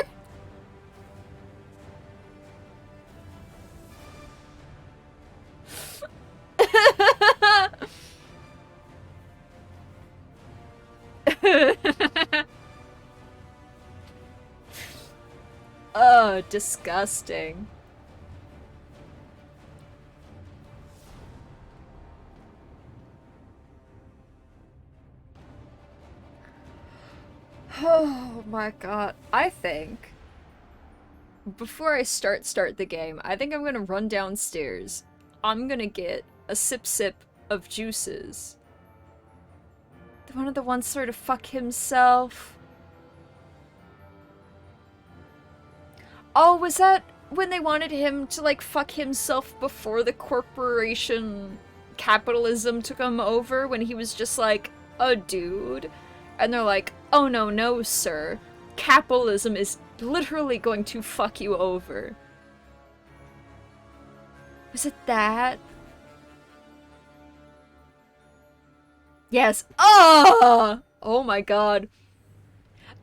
S1: Oh, disgusting. Oh my god. I think before I start the game, I think I'm gonna run downstairs. I'm gonna get a sip of juices. One of the ones sort of fuck himself. Oh, was that when they wanted him to like fuck himself before the corporation capitalism took him over, when he was just like a dude? And they're like, oh no, sir. Capitalism is literally going to fuck you over. Was it that? Yes. Oh! Oh my god.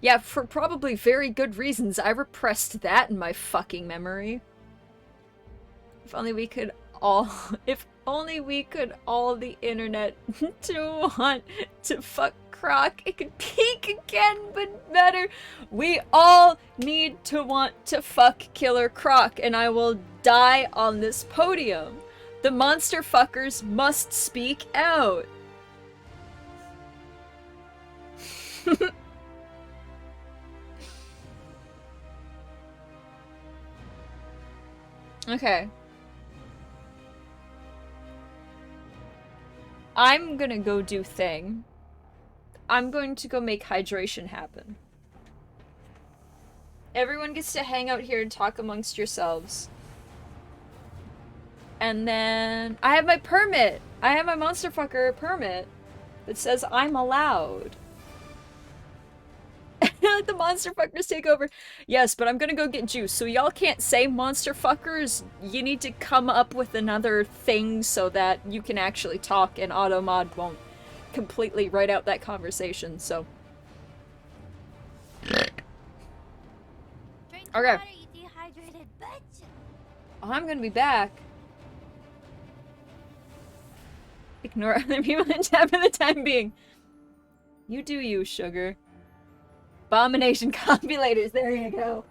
S1: Yeah, for probably very good reasons, I repressed that in my fucking memory. If only we could all... If only we could all the internet to want to fuck Croc. It could peak again, but better. We all need to want to fuck Killer Croc, and I will die on this podium. The monster fuckers must speak out. Okay. I'm gonna go do thing. I'm going to go make hydration happen. Everyone gets to hang out here and talk amongst yourselves. And then I have my permit. I have my monster fucker permit that says I'm allowed. Let the monster fuckers take over. Yes, but I'm gonna go get juice, so y'all can't say monster fuckers. You need to come up with another thing so that you can actually talk, and Automod won't completely write out that conversation, so.
S3: Drink
S1: Okay.
S3: water, you dehydrated bitch.
S1: Oh, I'm gonna be back. Ignore other people in chat for the time being. You do you, sugar. Abomination compulators, there you go.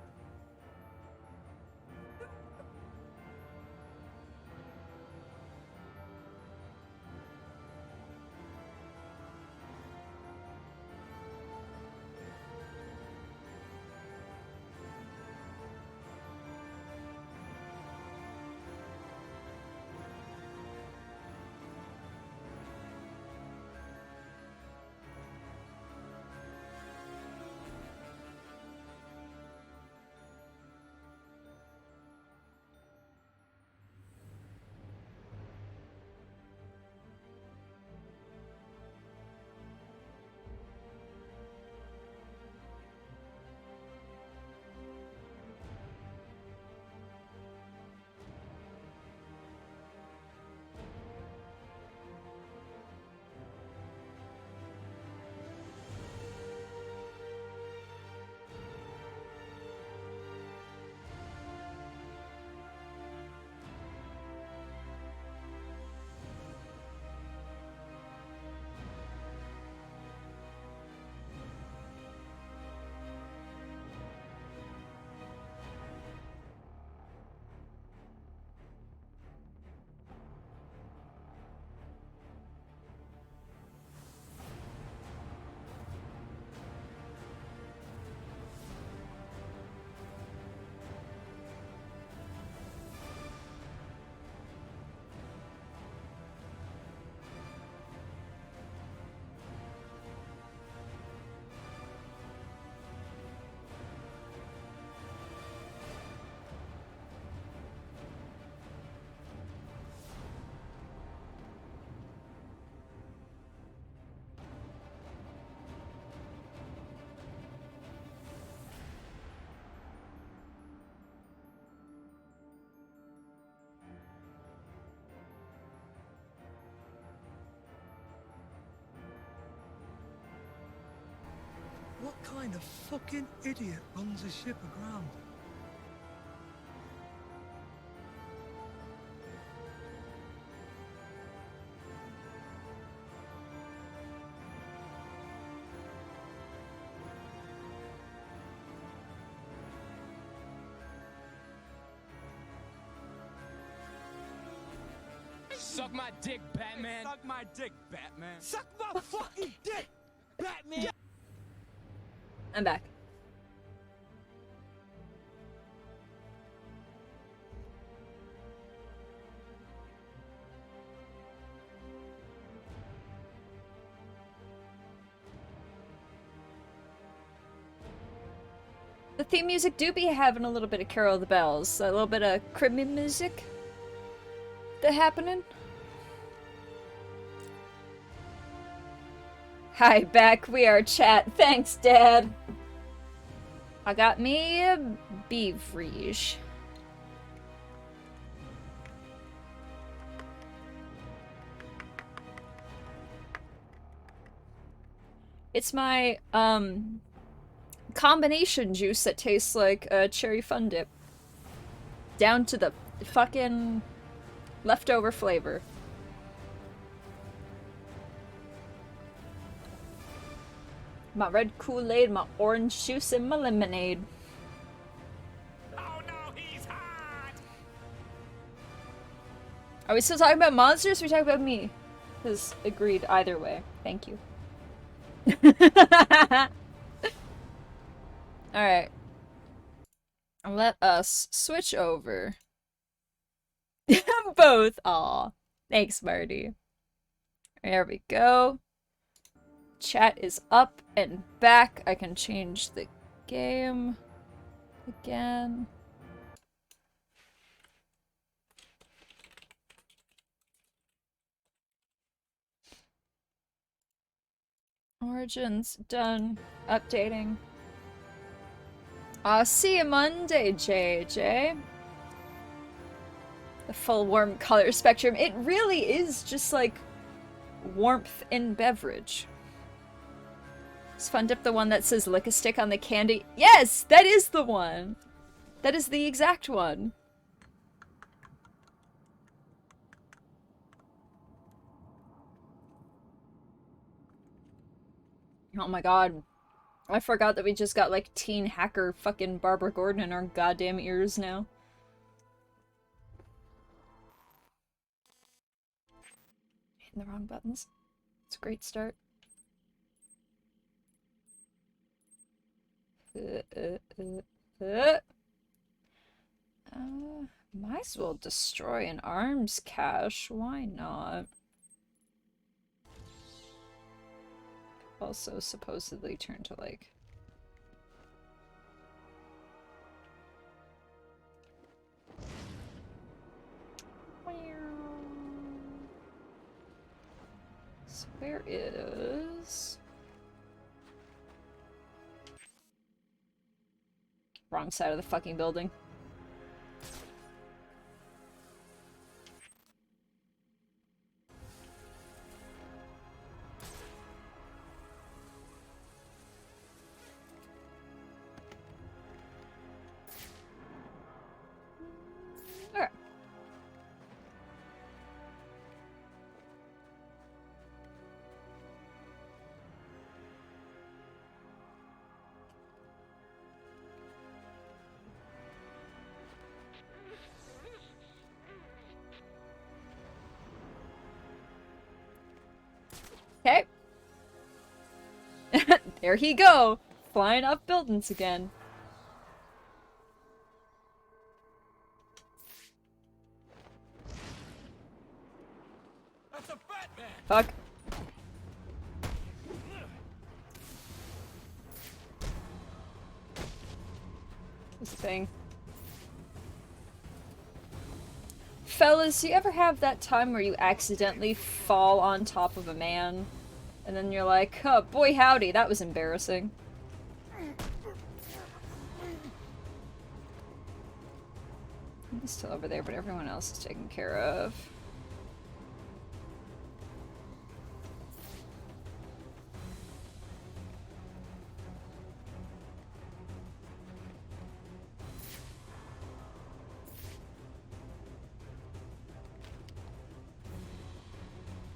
S4: kind of fucking idiot runs a ship aground?
S5: Suck my dick, Batman. Suck my dick, Batman.
S4: Suck my fucking dick, Batman!
S1: I'm back. The theme music do be having a little bit of Carol of the Bells, a little bit of Caribbean music that happening. Hi, back. We are chat. Thanks, Dad. I got me a beverage. It's my, combination juice that tastes like a cherry fun dip. Down to the fucking leftover flavor. My red Kool-Aid, my orange juice, and my lemonade.
S5: Oh no, he's hot!
S1: Are we still talking about monsters or are we talking about me? Because agreed either way. Thank you. Alright. Let us switch over. Both. Aw. Thanks, Marty. There we go. Chat is up and back. I can change the game again. Origins done. Updating. I'll see you Monday, JJ. The full warm color spectrum. It really is just like warmth in beverage. Is Fun Dip the one that says lick a stick on the candy? Yes, that is the one. That is the exact one. Oh my god. I forgot that we just got like teen hacker fucking Barbara Gordon in our goddamn ears now. Hitting the wrong buttons. It's a great start. Might as well destroy an arms cache. Why not? Also supposedly turn to like... So where is... Wrong side of the fucking building. Okay. Okay. There he go! Flying off buildings again.
S5: That's a Batman!
S1: Fuck. This thing. Fellas, you ever have that time where you accidentally fall on top of a man? And then you're like, oh, boy howdy, that was embarrassing. He's still over there, but everyone else is taken care of.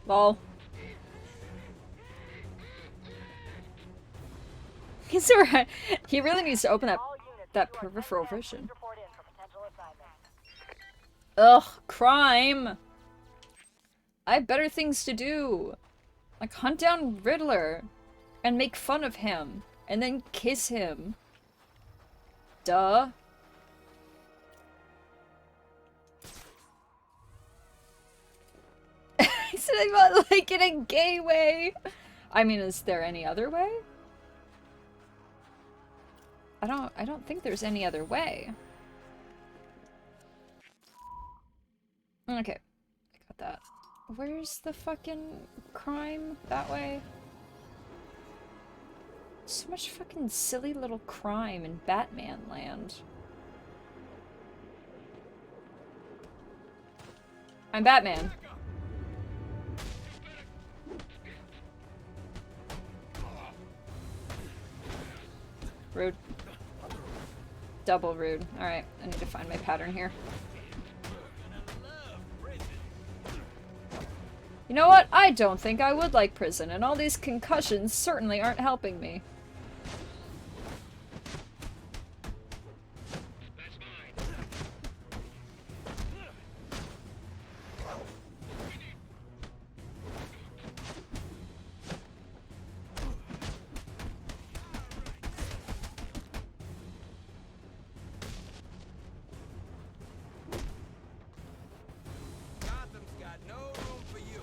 S1: Lol. He's alright. He really needs to open that peripheral vision. Ugh, crime! I have better things to do. Like hunt down Riddler. And make fun of him. And then kiss him. Duh. He said I might like it in a gay way. I mean, is there any other way? I don't think there's any other way. Okay. I got that. Where's the fucking crime? That way? So much fucking silly little crime in Batman land. I'm Batman. Rude. Double rude. Alright, I need to find my pattern here. You know what? I don't think I would like prison, and all these concussions certainly aren't helping me.
S5: Gotham's got no room for you.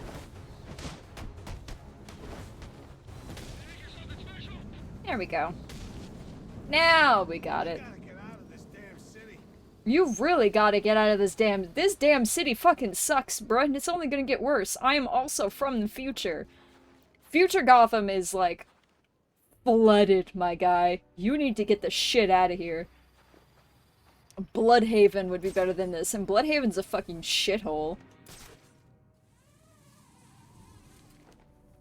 S1: There we go. Now we got it.
S2: Gotta get out of this damn city.
S1: You really gotta get out of this damn city fucking sucks, bruh, and it's only gonna get worse. I am also from the future. Future Gotham is, like, flooded, my guy. You need to get the shit out of here. Bloodhaven would be better than this, and Bloodhaven's a fucking shithole.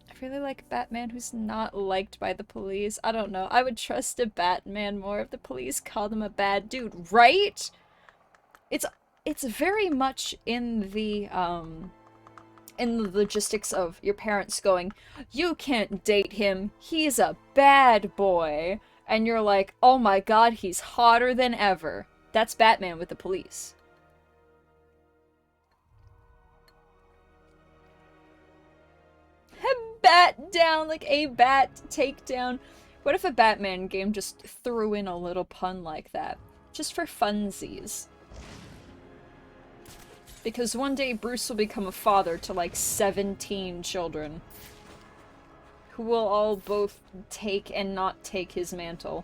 S1: I really like Batman who's not liked by the police. I don't know. I would trust a Batman more if the police called him a bad dude, right? It's very much in the logistics of your parents going, you can't date him, he's a bad boy. And you're like, oh my god, he's hotter than ever. That's Batman with the police. Bat down, like a bat takedown. What if a Batman game just threw in a little pun like that? Just for funsies. Because one day Bruce will become a father to like 17 children. Who will all both take and not take his mantle.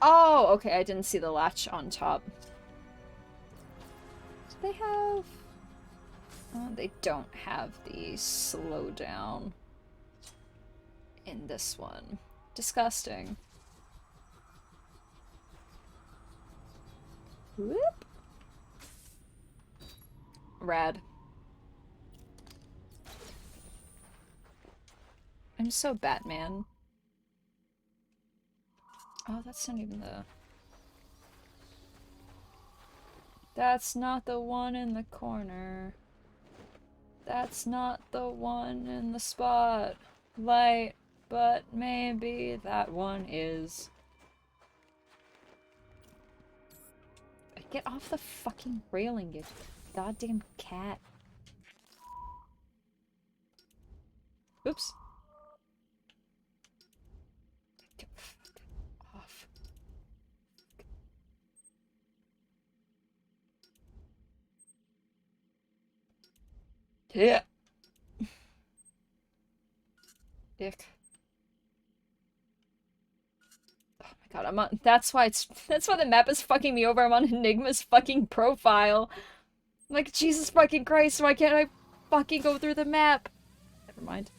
S1: Oh, okay, I didn't see the latch on top. Do they have... Oh, they don't have the slowdown in this one. Disgusting. Whoop. Rad. I'm so Batman. Oh, that's not even the... That's not the one in the corner. That's not the one in the spotlight, but maybe that one is. Get off the fucking railing, you goddamn cat. Oops. Get off. Yeah. Dick. Oh my god, I'm on. That's why the map is fucking me over. I'm on Enigma's fucking profile. I'm like, Jesus fucking Christ, why can't I fucking go through the map? Never mind.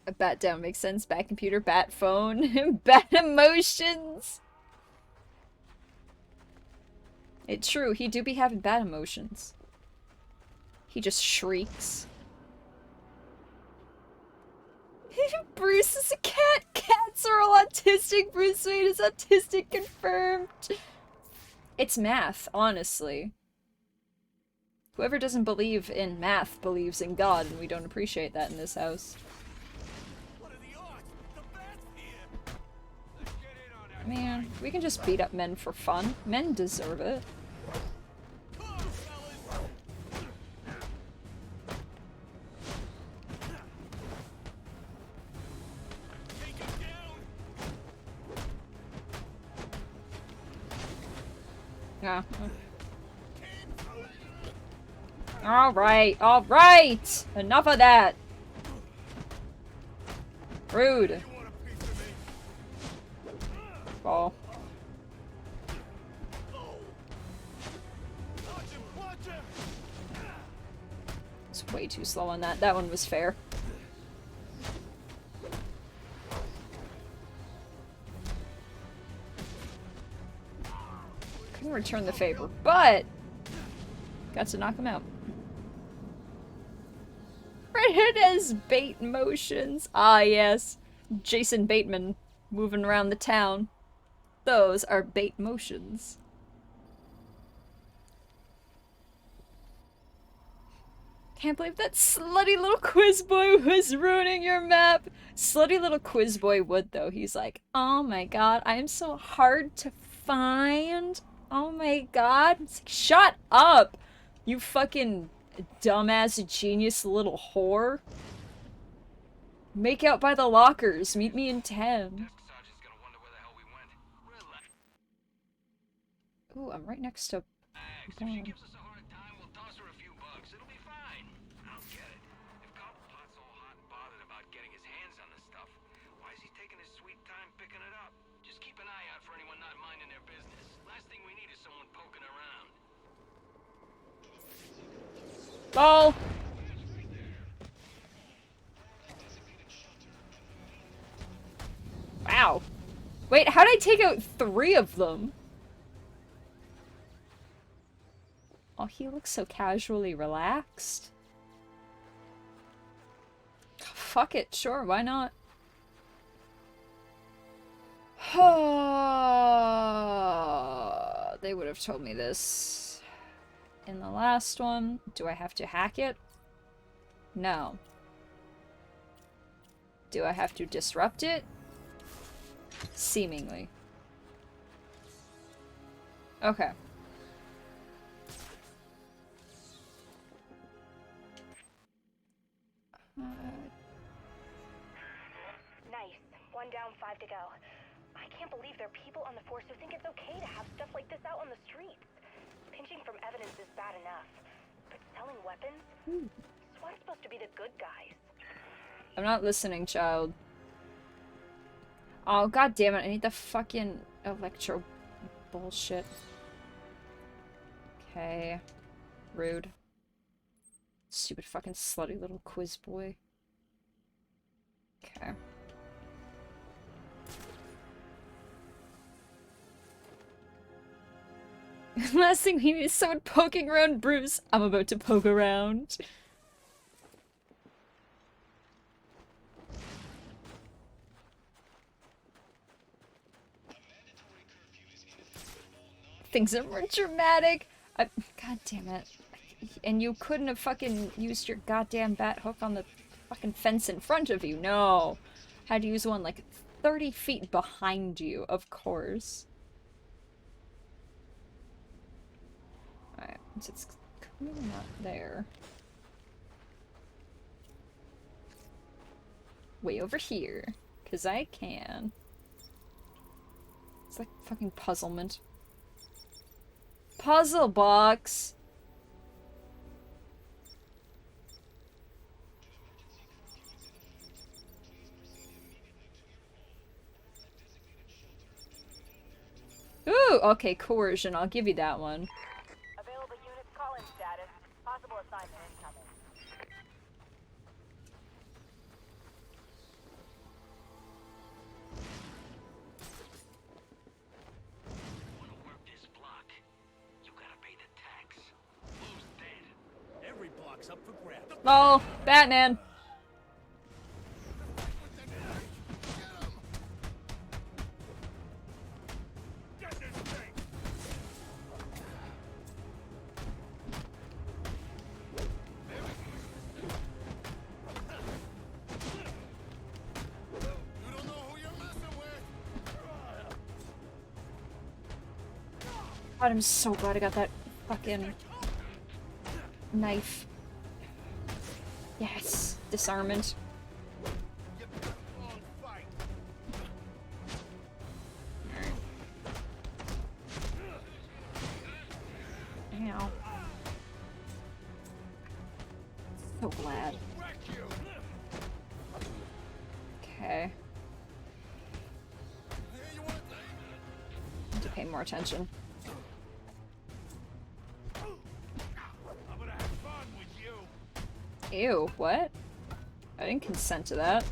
S1: A bat down makes sense. Bat computer, bat phone, bat emotions. It's true, he do be having bad emotions. He just shrieks. Bruce is a cat. Cats are all autistic. Bruce Wayne is autistic confirmed. It's math, honestly. Whoever doesn't believe in math believes in God, and we don't appreciate that in this house.
S2: What are the odds? The bat's here. Let's get in on that.
S1: Man, we can just beat up men for fun. Men deserve it.
S2: Come on, fellas. Take him down.
S1: Yeah. Alright, alright! Enough of that! Rude.
S2: You want a piece of me?
S1: Ball.
S2: Watch him, watch him.
S1: It's way too slow on that. That one was fair. Couldn't return the favor, but got to knock him out. Redhead has bait motions. Ah, yes. Jason Bateman moving around the town. Those are bait motions. Can't believe that slutty little quiz boy was ruining your map. Slutty little quiz boy would, though. He's like, oh my god, I am so hard to find. Oh my god. It's like, shut up, you fucking dumbass genius little whore. Make out by the lockers. Meet me in 10. Ooh, I'm right next to... Ball! Wow. Wait, how'd I take out 3 of them? Oh, he looks so casually relaxed. Fuck it, sure, why not? They would have told me this in the last one. Do I have to hack it? No. Do I have to disrupt it? Seemingly. Okay.
S6: Nice. 1 down, 5 to go. I can't believe there are people on the force who think it's okay to have stuff like this out on the streets. Pinching from evidence is bad enough, but selling weapons? SWAT's supposed to be the good guys.
S1: I'm not listening, child. Oh, god damn it, I need the fucking electro bullshit. Okay. Rude. Stupid fucking slutty little quiz boy. Okay. Last thing we need is someone poking around Bruce. I'm about to poke around. Things are more dramatic. God damn it. And you couldn't have fucking used your goddamn bat hook on the fucking fence in front of you. No. Had to use one like 30 feet behind you, of course. Alright, so it's clearly not there. Way over here. 'Cause I can. It's like fucking puzzlement. Puzzle box! Ooh, okay, coercion. I'll give you that one.
S6: Available units call-in status. Possible assignment incoming.
S2: Every block
S4: box up for grabs.
S1: Oh, Batman.
S2: Get this thing! You don't know who you're messing with!
S1: God, I'm so glad I got that fucking knife. Yes, disarmament.
S2: You picked the wrong fight.
S1: Ow. So glad.
S2: Wreck you!
S1: Okay.
S2: Here you are,
S1: Need to pay more attention.
S2: I'm gonna have fun with you.
S1: Ew, what? I didn't consent to that.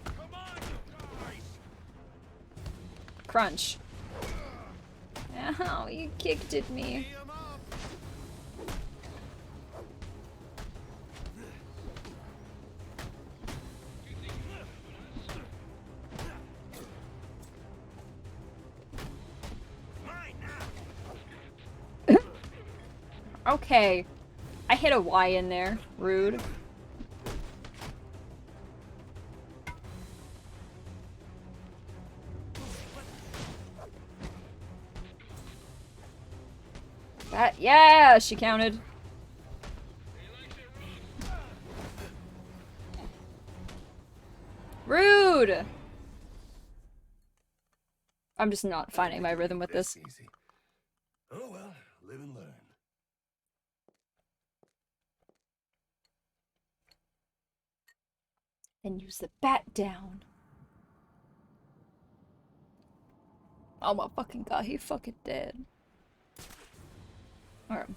S2: Come on, you guys!
S1: Crunch. Ow, you kicked at me.
S2: Tee 'em up! Mine now!
S1: Okay. I hit a Y in there. Rude. That, yeah, she counted. Rude! I'm just not finding my rhythm with this.
S2: Easy. Oh well, live and learn.
S1: Then use the bat down. Oh my fucking god, he fucking dead. Alright.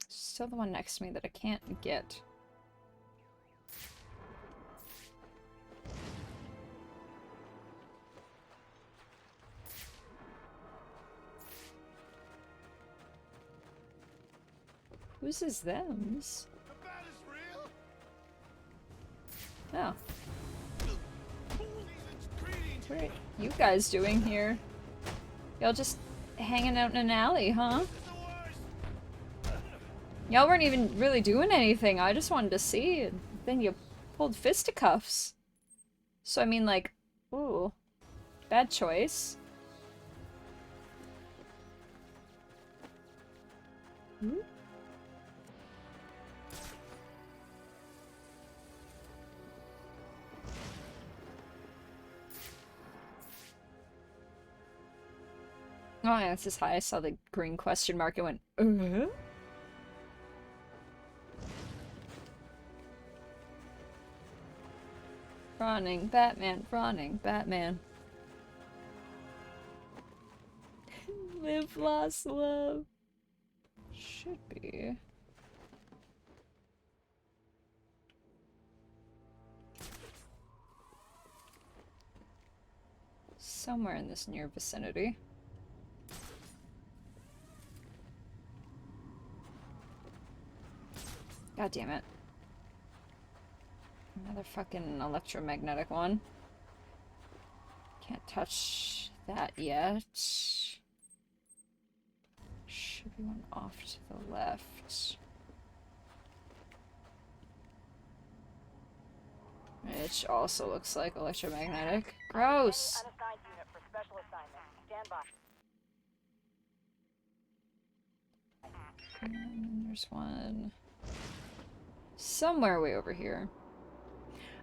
S1: Still the one next to me that I can't get. Whose is them's?
S2: The bat is real?
S1: Oh.
S2: Season's greetings!
S1: What are you guys doing here? Y'all just hanging out in an alley, huh?
S2: It's the worst!
S1: Y'all weren't even really doing anything. I just wanted to see, and then you pulled fisticuffs. So I mean, like, ooh, bad choice. Hmm? Oh yeah, this is high. I saw the green question mark and went, Running, Batman, running, Batman. Live, lost, love. Should be. Somewhere in this near vicinity. God damn it. Another fucking electromagnetic one. Can't touch that yet. Should be one off to the left. Which also looks like electromagnetic. Gross!
S6: Unassigned unit for special assignment. Stand by.
S1: And there's one somewhere way over here.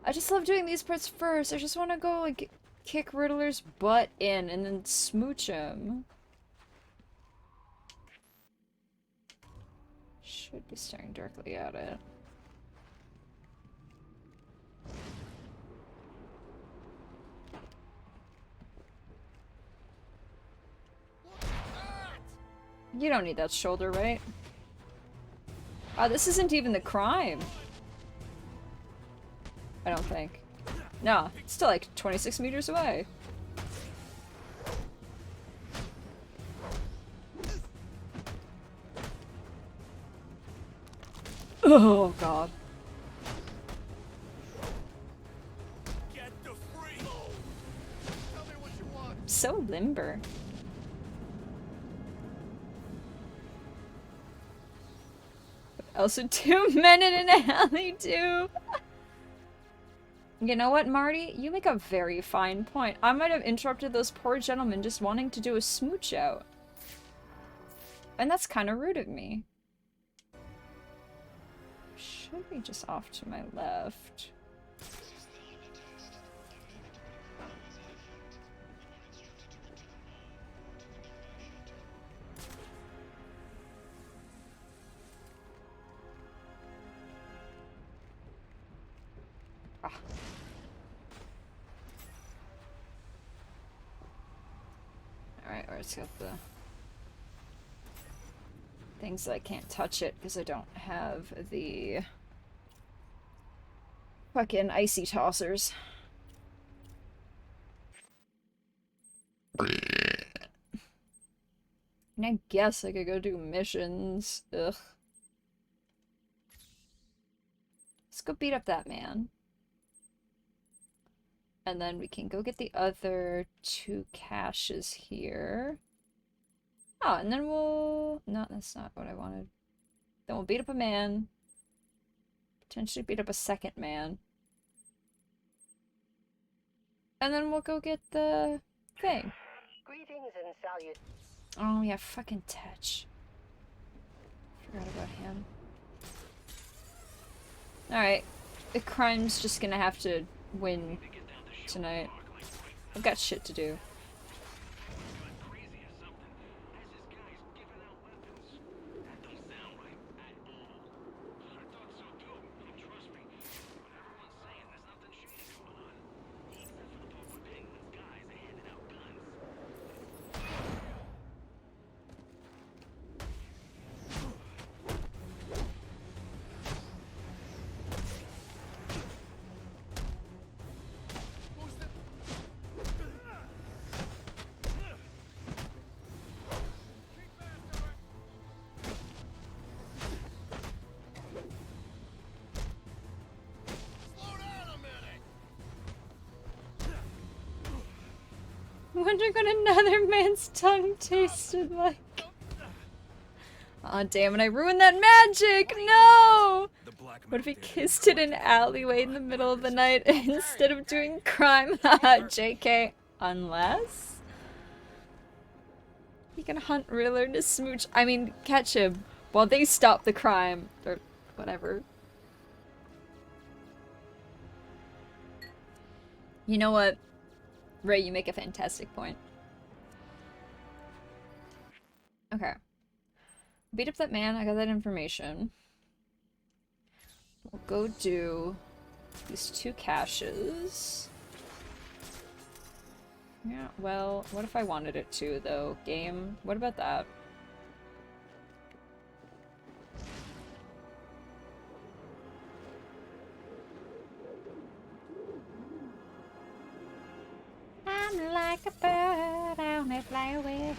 S1: I just love doing these parts first. I just want to go, like, kick Riddler's butt in and then smooch him. Should be staring directly at it. You don't need that shoulder, right? Oh, this isn't even the crime. I don't think. No, it's still like 26 meters away. Oh god.
S2: Get the free. Tell me what you want.
S1: So limber. Also, 2 men in an alley too. You know what, Marty? You make a very fine point. I might have interrupted those poor gentlemen just wanting to do a smooch out. And that's kind of rude of me. Should be just off to my left. Ah. Alright, let's get the things that I can't touch it because I don't have the fucking icy tossers. And I guess I could go do missions. Ugh. Let's go beat up that man. And then we can go get the other 2 caches here. Oh, and then we'll... No, that's not what I wanted. Then we'll beat up a man. Potentially beat up a second man. And then we'll go get the thing.
S7: Greetings and salutations.
S1: Oh, yeah, fucking Tetch. Forgot about him. Alright. The crime's just gonna have to win tonight. I've got shit to do. Wonder what another man's tongue tasted like. Aw, damn it, I ruined that magic! No! What if he kissed it in an alleyway in the middle of the night instead of doing crime? Haha, JK. Unless... he can hunt Riddler to smooch. I mean, catch him while they stop the crime. Or whatever. You know what? Ray, you make a fantastic point. Okay. Beat up that man, I got that information. We'll go do these 2 caches. Yeah, well, what if I wanted it to, though? Game? What about that? I'm like a bird, I only fly away.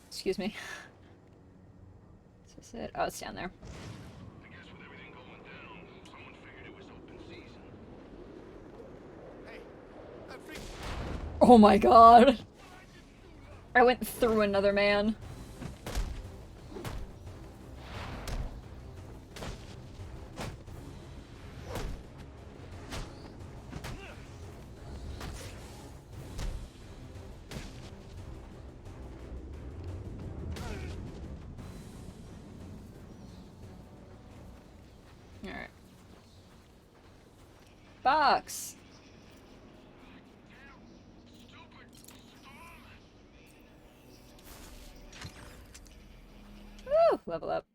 S1: Excuse me. Is this it? Oh, it's down there. Oh my god. I went through another man. Alright. Box! Woo! Level up.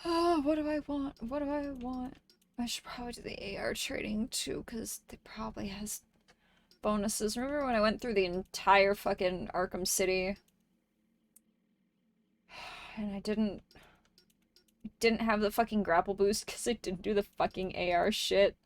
S1: Oh, what do I want? What do I want? I should probably do the AR trading too, because it probably has bonuses. Remember when I went through the entire fucking Arkham City? And I didn't have the fucking grapple boost because I didn't do the fucking AR shit.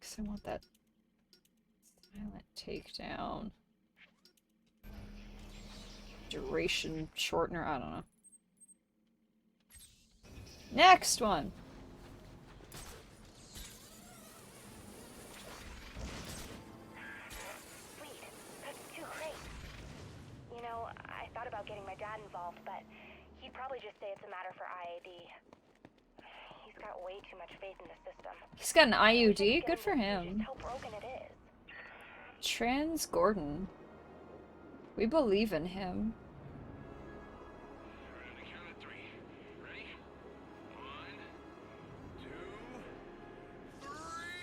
S1: Because I want that silent takedown. Duration shortener, I don't know. Next one!
S6: Sweet. That's 2 crates. You know, I thought about getting my dad involved, but he'd probably just say it's a matter for IAD. He's got way too much faith in the system.
S1: He's got an
S6: I wish I could
S1: IUD?
S6: get
S1: Good
S6: him
S1: for
S6: to see
S1: him.
S6: just how broken it is.
S1: Trans Gordon. We believe in him.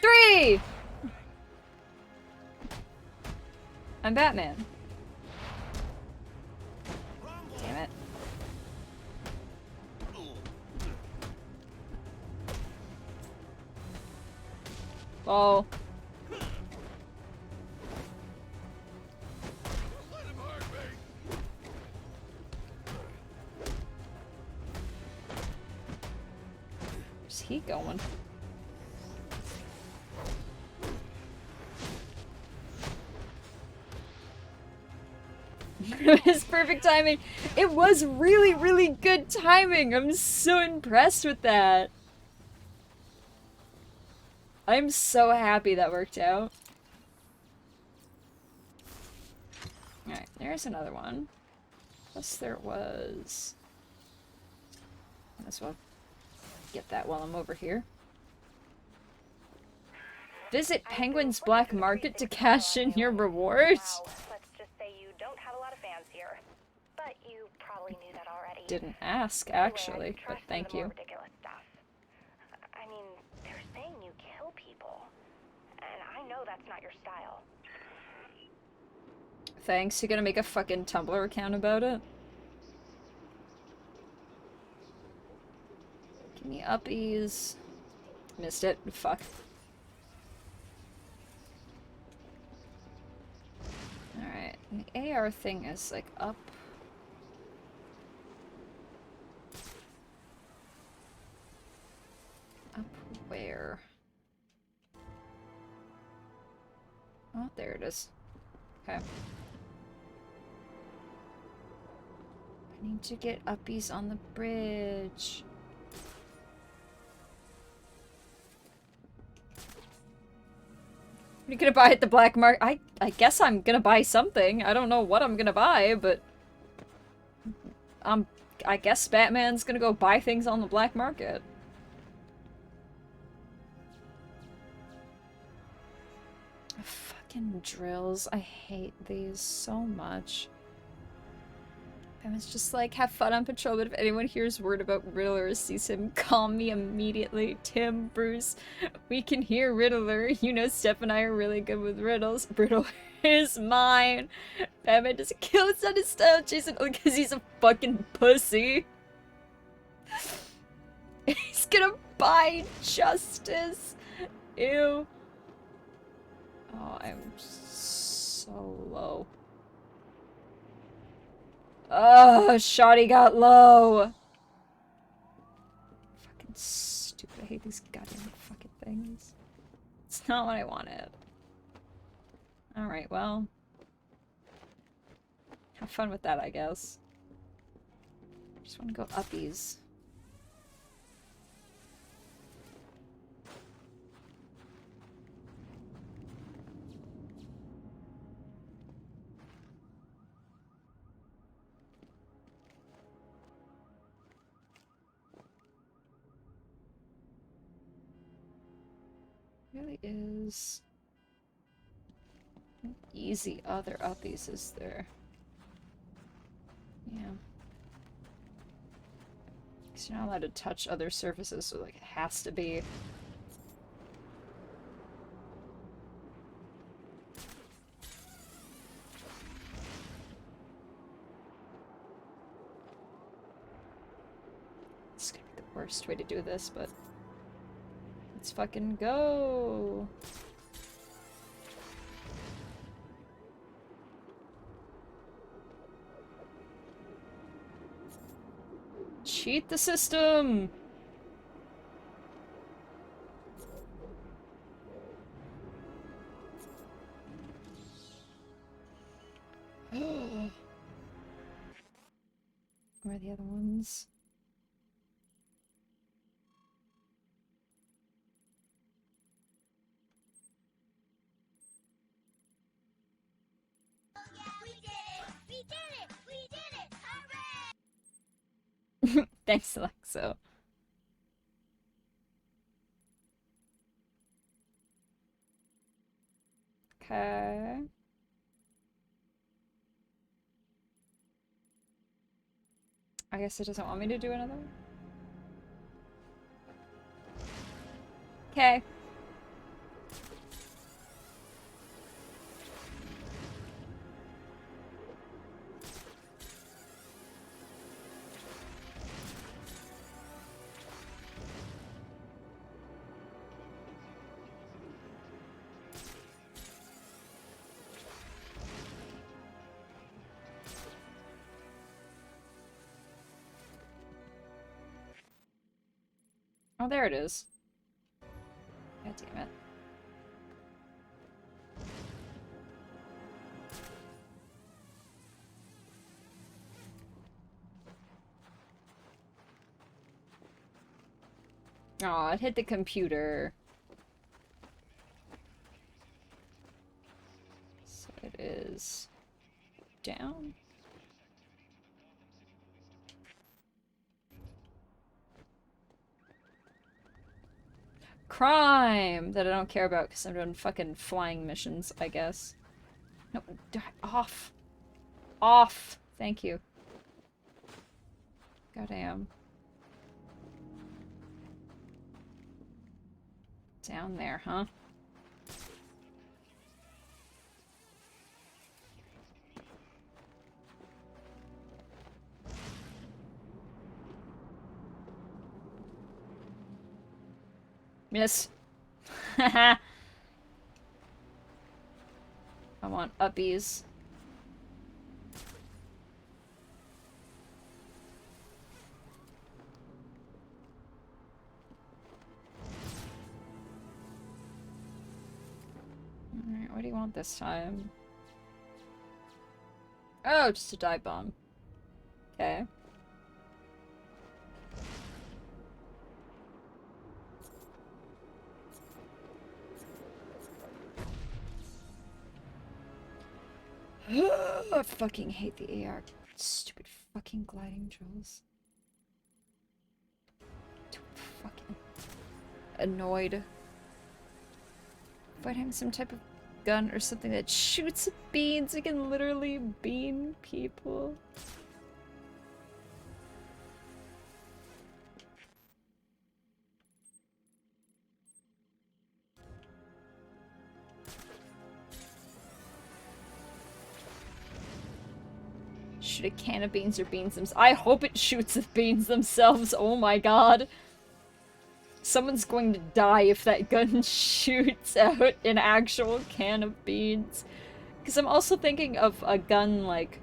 S1: Three! I'm Batman. Damn it. Oh. Where's he going? It's perfect timing. It was really, really good timing. I'm so impressed with that. I'm so happy that worked out. Alright, there's another one. Plus there was... Might as well get that while I'm over here. Visit Penguin's Black Market to cash in your rewards.
S6: Wow, let's just say you don't have a lot of fans here. But you probably knew that already.
S1: Didn't ask,
S6: Anyway,
S1: actually,
S6: I've
S1: but
S6: trashed
S1: thank
S6: some of
S1: you.
S6: the more ridiculous stuff. I mean, they're saying you kill people. And I know that's not your style.
S1: Thanks, you're gonna make a fucking Tumblr account about it? Give me uppies. Missed it. Fuck. Alright, and the AR thing is like up. Up where? Oh, there it is. Okay. I need to get uppies on the bridge. What are you gonna buy at the black market? I guess I'm gonna buy something. I don't know what I'm gonna buy, but I guess Batman's gonna go buy things on the black market. Fucking drills. I hate these so much. Batman's just like, have fun on patrol, but if anyone hears word about Riddler or sees him, call me immediately. Tim, Bruce, we can hear Riddler. You know Steph and I are really good with riddles. Riddler is mine. Batman doesn't kill his son in style, Jason, because he's a fucking pussy. He's gonna buy justice. Ew. Oh, I'm so low. Ugh, Shoddy got low. Fucking stupid. I hate these goddamn fucking things. It's not what I wanted. Alright, well. Have fun with that, I guess. Just want to go uppies. Really is easy other uppies, is there? Yeah. Because you're not allowed to touch other surfaces, so like it has to be. It's gonna be the worst way to do this, but let's fucking go! Cheat the system! Where are the other ones? Thanks, Alexo. Okay. I guess it doesn't want me to do another one. Okay. Oh, there it is. God damn it. Aw, it hit the computer. So it is down. Crime that I don't care about because I'm doing fucking flying missions, I guess. No, off. Off. Thank you. Goddamn. Down there, huh? Miss. Haha. I want uppies. Alright, what do you want this time? Oh, just a dive bomb. Okay. I fucking hate the AR. Stupid fucking gliding drills. Fucking annoyed. Find him some type of gun or something that shoots beans. It can literally bean people. Shoot a can of beans or beans themselves. I hope it shoots the beans themselves. Oh my god. Someone's going to die if that gun shoots out an actual can of beans. Because I'm also thinking of a gun like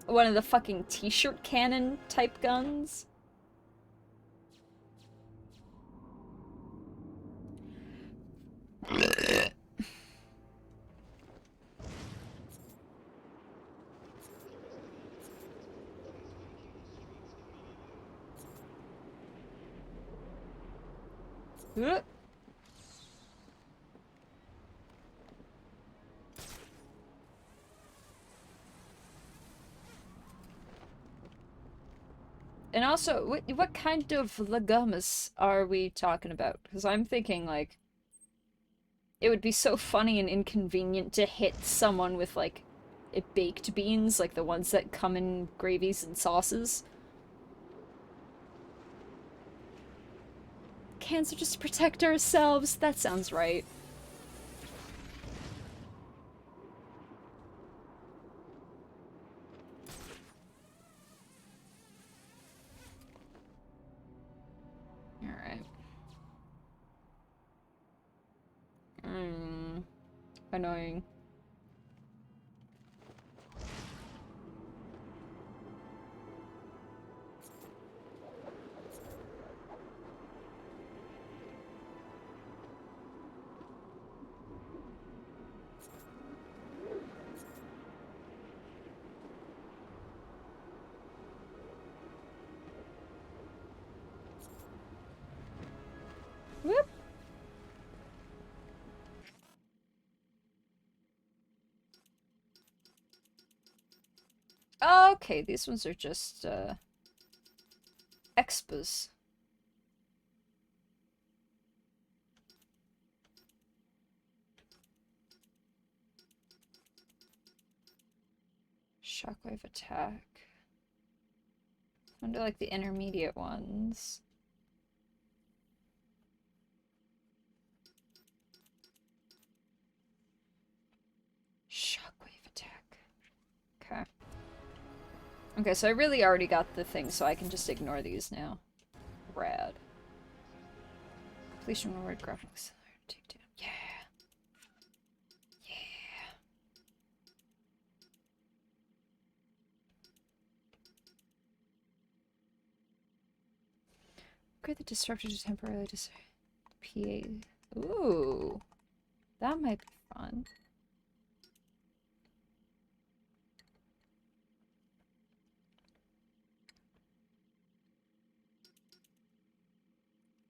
S1: one of the fucking t-shirt cannon type guns. And also, what kind of legumes are we talking about? Because I'm thinking, like, it would be so funny and inconvenient to hit someone with, like, baked beans, like the ones that come in gravies and sauces. Cancer just to protect ourselves. That sounds right. Alright. Annoying. Whoop. Okay, these ones are just, expos. Shockwave attack. I wonder, like, the intermediate ones. Shockwave attack. Okay. Okay, so I really already got the thing, so I can just ignore these now. Rad. Please reward graphic accelerator takedown. Yeah. Yeah. Upgrade the disruptor to temporarily PA. Ooh. That might be fun.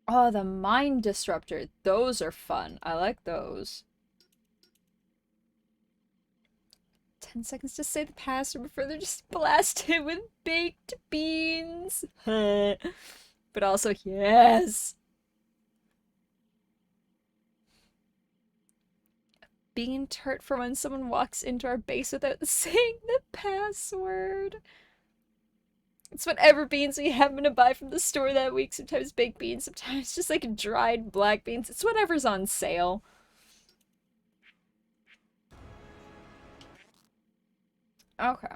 S1: Oh, the mind disruptor. Those are fun. I like those. 10 seconds to say the password before they're just blasted with baked beans. But also, yes. Bean turret for when someone walks into our base without saying the password. It's whatever beans we happen to buy from the store that week. Sometimes baked beans, sometimes just like dried black beans. It's whatever's on sale. Okay.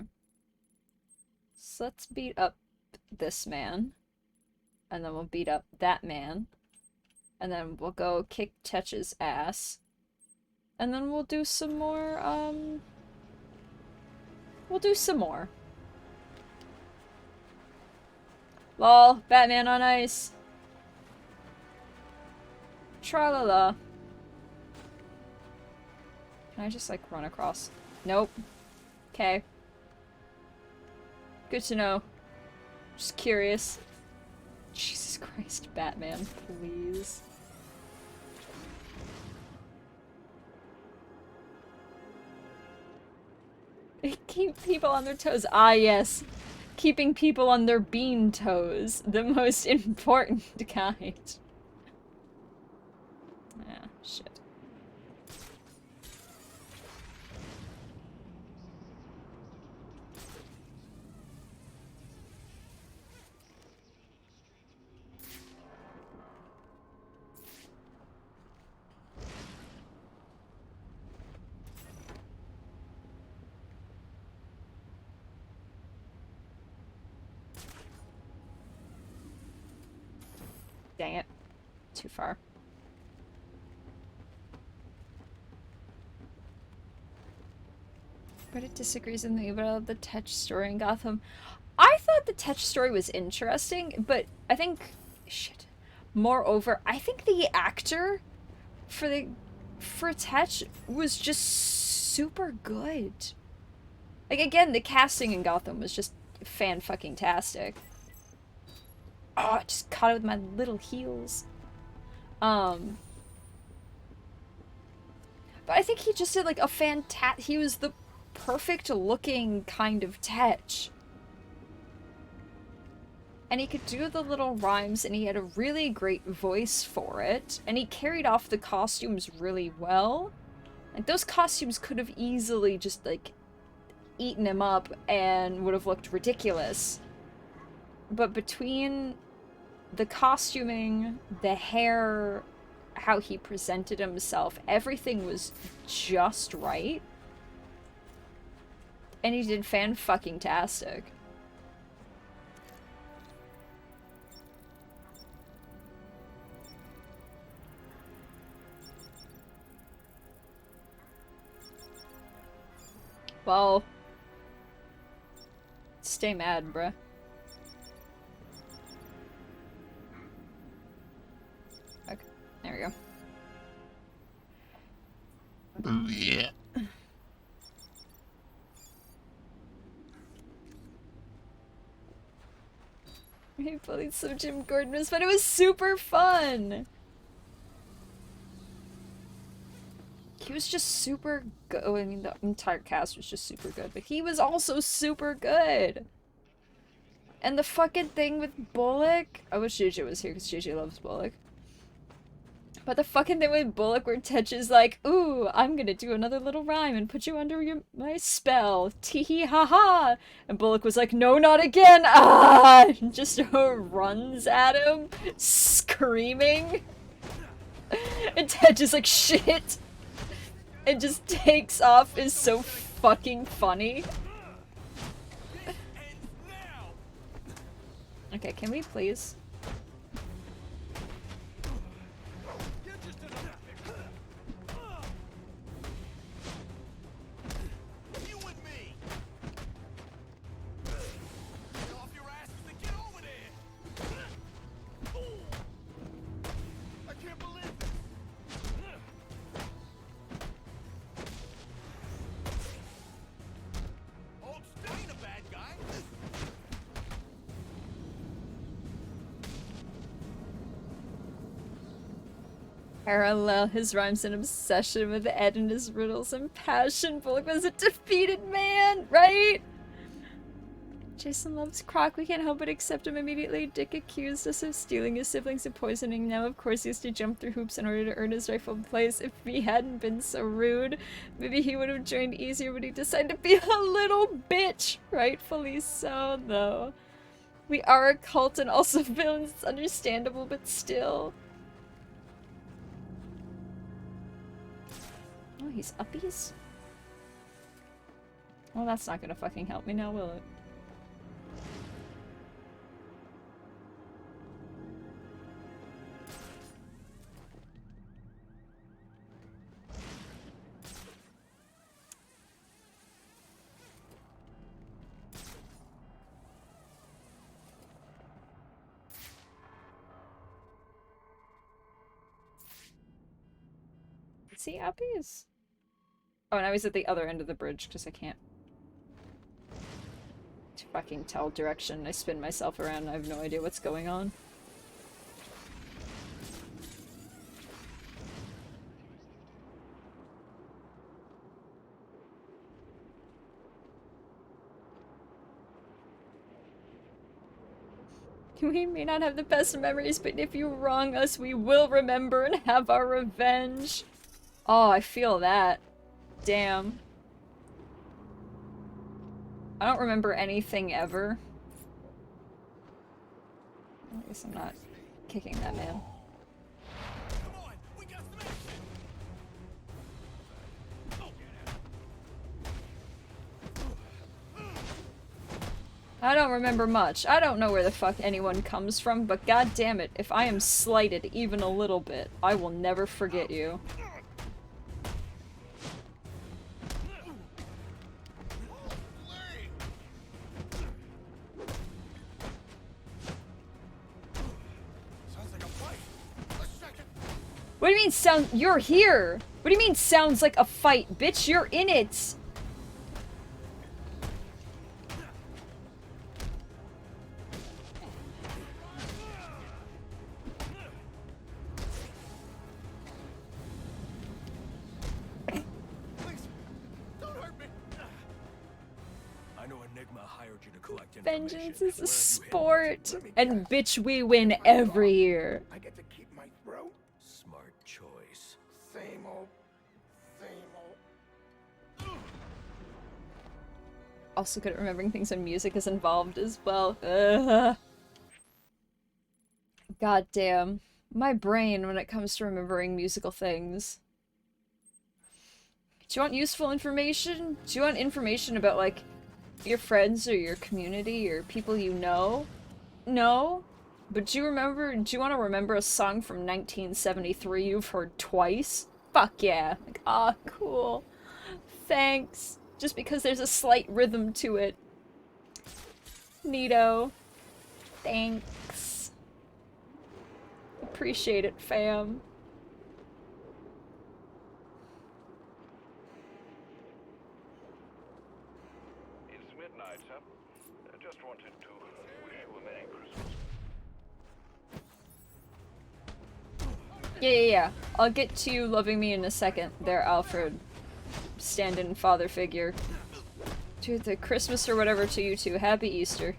S1: So let's beat up this man. And then we'll beat up that man. And then we'll go kick Tetch's ass. And then we'll do some more, we'll do some more. Lol, Batman on ice. Tra-la-la. Can I just, like, run across? Nope. Okay. Good to know. Just curious. Jesus Christ, Batman, please. Keep people on their toes. Ah, yes. Keeping people on their bean toes. The most important kind. Ah, shit. Dang it. Too far. Reddit disagrees with me about the Tetch story in Gotham. I thought the Tetch story was interesting, but I think... Shit. Moreover, I think the actor for Tetch was just super good. Like, again, the casting in Gotham was just fan-fucking-tastic. Oh, I just caught it with my little heels. But I think he just did, like, a he was the perfect-looking kind of Tetch. And he could do the little rhymes, and he had a really great voice for it. And he carried off the costumes really well. Like, those costumes could have easily just, like, eaten him up and would have looked ridiculous. But between the costuming, the hair, how he presented himself, everything was just right. And he did fan-fucking-tastic. Well, stay mad, bruh. Okay, there we go.
S2: Ooh, yeah.
S1: He bullied some Jim Gordon was fun. It was super fun! he was just super good. I mean, the entire cast was just super good, but he was also super good. And the fucking thing with Bullock, I wish JJ was here because JJ loves Bullock. But the fucking thing with Bullock where Tetch is like, ooh, I'm gonna do another little rhyme and put you under my spell. Tee ha ha. And Bullock was like, no, not again. Ah! And just runs at him, screaming. And Tetch is like, shit. And just takes off is so fucking funny. Okay, can we please? Parallel his rhymes and obsession with Ed and his riddles and passion. Bullock was a defeated man, right? Jason loves Croc. We can't help but accept him immediately. Dick accused us of stealing his siblings and poisoning them. Of course, he used to jump through hoops in order to earn his rightful place. If he hadn't been so rude, maybe he would have joined easier, but he decided to be a little bitch. Rightfully so, though. We are a cult and also villains. It's understandable, but still. Oh, he's uppies? Well, that's not gonna fucking help me now, will it? Is he uppies? Oh, now he's at the other end of the bridge because I can't fucking tell direction. I spin myself around and I have no idea what's going on. We may not have the best memories, but if you wrong us, we will remember and have our revenge. Oh, I feel that. Damn. I don't remember anything ever. I guess I'm not kicking that man. I don't remember much. I don't know where the fuck anyone comes from, but god damn it, if I am slighted even a little bit, I will never forget you. What do you mean sound- You're here! What do you mean sounds like a fight? Bitch, you're in it! Vengeance is a sport! And bitch, we win every year.
S2: I get to keep my throat.
S5: Smart choice.
S2: Same old.
S1: Also good at remembering things when music is involved as well. Ugh. God damn. My brain when it comes to remembering musical things. Do you want useful information? Do you want information about, like, your friends or your community or people you know? No? But do you want to remember a song from 1973 you've heard twice? Fuck yeah. Like, ah, cool. Thanks. Just because there's a slight rhythm to it. Neato. Thanks. Appreciate it, fam.
S8: It's midnight, Sept. I just wanted to wish you a Merry Christmas.
S1: Yeah. I'll get to you loving me in a second there, Alfred. Stand-in father figure. To the Christmas or whatever to you two. Happy Easter.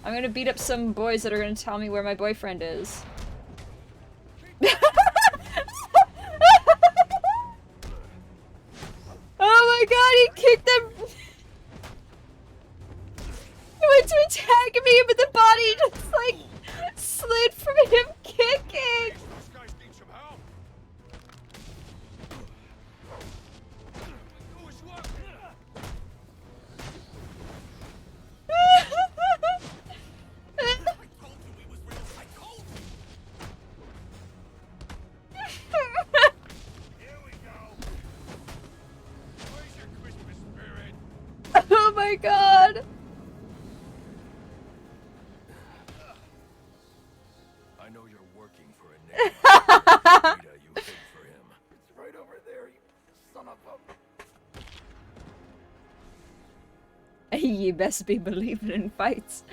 S1: I'm gonna beat up some boys that are gonna tell me where my boyfriend is. Oh my god, he kicked them! He went to attack me, but the body just, like, slid from him kicking!
S8: These guys need some help. Here we go. Where's your Christmas spirit?
S1: Oh my god!
S8: I know you're working for a nigga. Rita, you hid for him. It's right over there, you son of a...
S1: You best be believing in fights,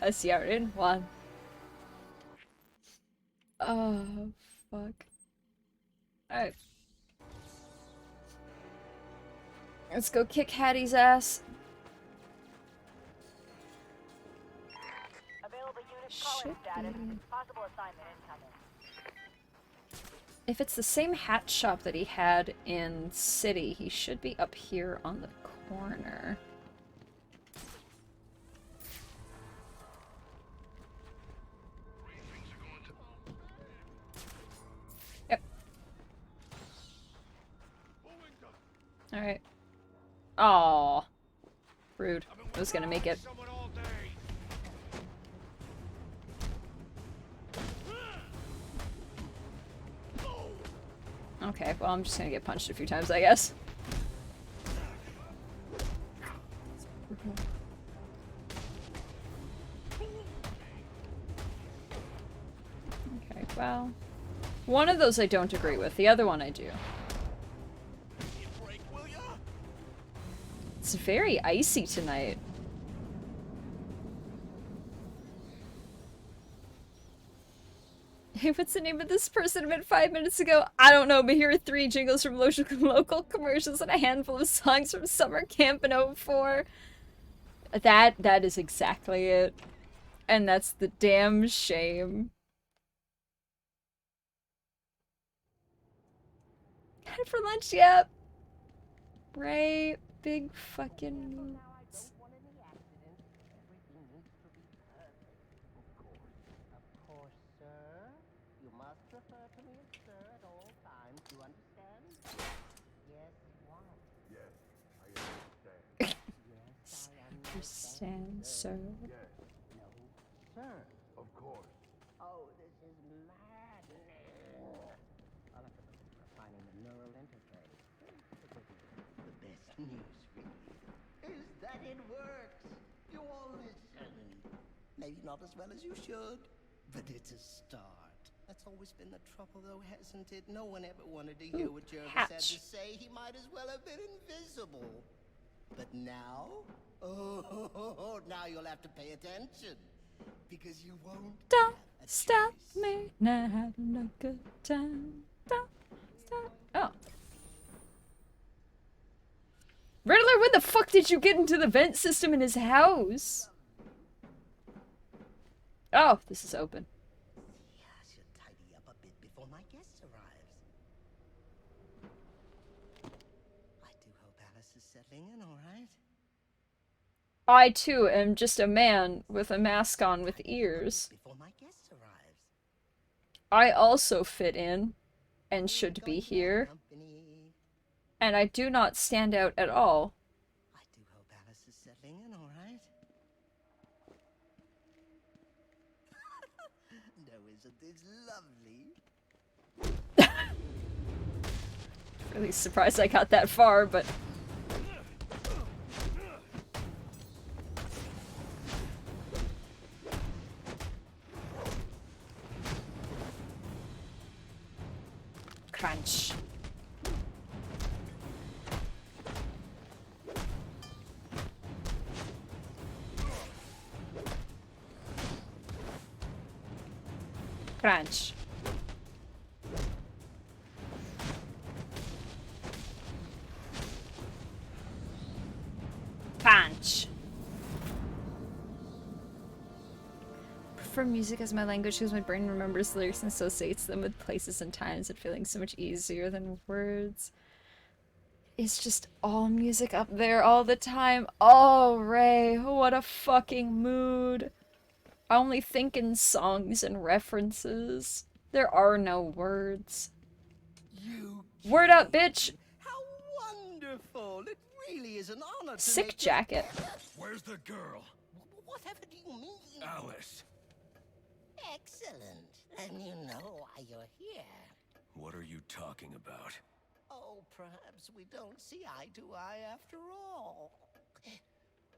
S1: cause you're in one. Oh, fuck. Alright. Let's go kick Hattie's ass.
S6: Available unit call-in status. Possible assignment incoming.
S1: If it's the same hat shop that he had in City, he should be up here on the corner. Yep. Alright. Aww. Rude. I was gonna make it.
S8: Someone all day.
S1: Okay, well, I'm just gonna get punched a few times, I guess. Okay, well... One of those I don't agree with, the other one I do. It's very icy tonight. Hey, what's the name of this person I met 5 minutes ago? I don't know, but here are 3 jingles from local commercials and a handful of songs from summer camp in '04. That is exactly it. And that's the damn shame. Head for lunch, yep. Right, big fucking...
S7: You must refer to me as sir at all times. You understand? Yes, what?
S8: Yes, I understand.
S7: Yes, I
S1: Understand, sir.
S8: Yes,
S7: No, sir.
S8: of course.
S7: Oh, this is maddening. I'll have to look into refining the neural interface. The best news, really, is that it works. You all listen. Maybe not as well as you should, but it's a start. That's always been the trouble, though, hasn't it? No one ever wanted to hear what Jervis had to say. He might as well have been invisible. But now? Oh, now you'll have to pay attention. Because you won't
S1: Don't
S7: have a
S1: stop
S7: choice.
S1: me, not having a good time. Don't stop. Oh. Riddler, when the fuck did you get into the vent system in his house? Oh, this is open.
S7: Yeah, I should tidy up a bit before my guest arrives. I do hope Alice is settling in all right.
S1: I too am just a man with a mask on with ears.
S7: Before my guest arrives.
S1: I also fit in and should be here,
S7: Company.
S1: and I do not stand out at all.
S7: I do hope Alice is settling in all right. No, isn't this lovely?
S1: Really surprised I got that far, but... Crunch. Crunch. prefer music as my language because my brain remembers lyrics and associates them with places and times and feeling so much easier than words. It's just all music up there all the time. Oh, Ray, what a fucking mood. I only think in songs and references. There are no words.
S7: You
S1: Word up, bitch!
S7: How wonderful! It really is an honor to
S1: Sick
S7: make
S1: jacket.
S8: Where's the girl?
S7: Whatever do you mean?
S8: Alice.
S7: Excellent. And you know why you're here.
S8: What are you talking about?
S7: Oh, perhaps we don't see eye to eye after all.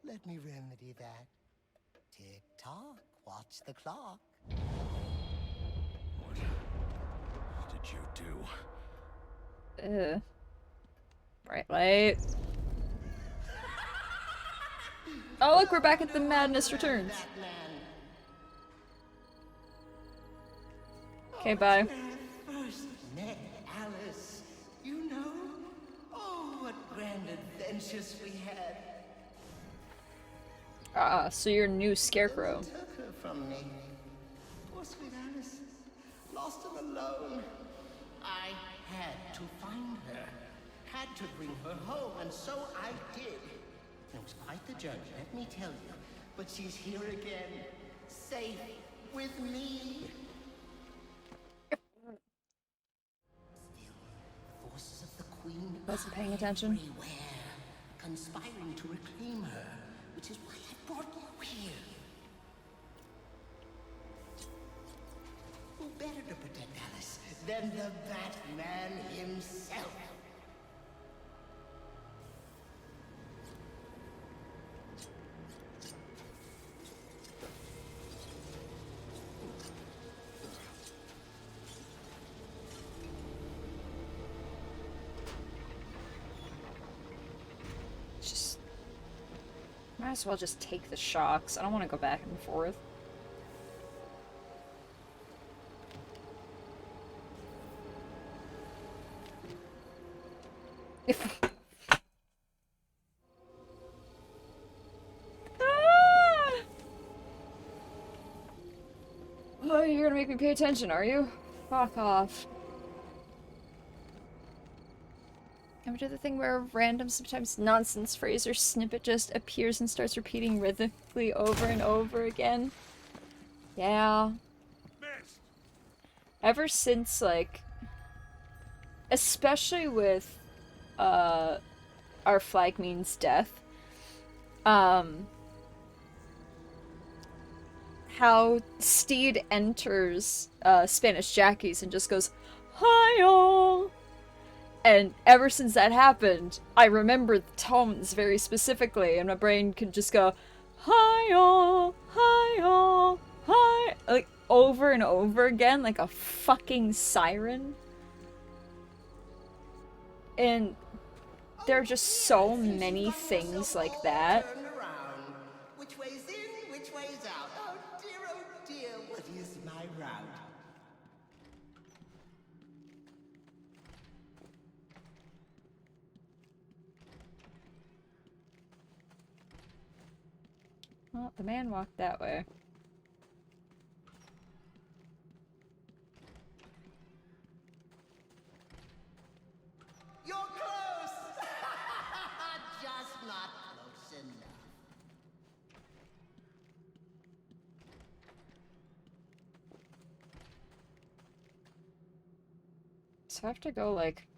S7: Let me remedy that. Tick-tock, watch the clock.
S8: What did you do?
S1: Ugh. Bright light. Oh look, we're back at the Madness Returns. Okay, bye.
S7: First met Alice, you know? Oh, what grand adventures we had.
S1: Ah, so you're new Scarecrow.
S7: Took her from me. Poor sweet Alice, lost and alone. I had to find her, had to bring her home, and so I did. It was quite the journey, let me tell you. But she's here again, safe with me. Still, the forces of the Queen
S1: Wasn't paying attention.
S7: everywhere, conspiring to reclaim her, which is why I brought you here. Who better to protect Alice than the Batman himself?
S1: Just might as well just take the shocks. I don't want to go back and forth. Ah! Oh, you're gonna make me pay attention, are you? Fuck off. Ever do the thing where a random, sometimes nonsense phrase or snippet just appears and starts repeating rhythmically over and over again? Yeah. Ever since, like, especially with, Our Flag Means Death, how Steed enters, Spanish Jackies and just goes, "Hi-yo!" And ever since that happened, I remember the tones very specifically, and my brain could just go, "Hi-yo! Hi-yo! Hi!" Like, over and over again, like a fucking siren. And there are just so many things like that.
S7: Turn around. Which way's in, which way's out? Oh dear, what is my route?
S1: Well, the man walked that way.
S7: You're close! Just not close enough.
S1: So I have to go, like,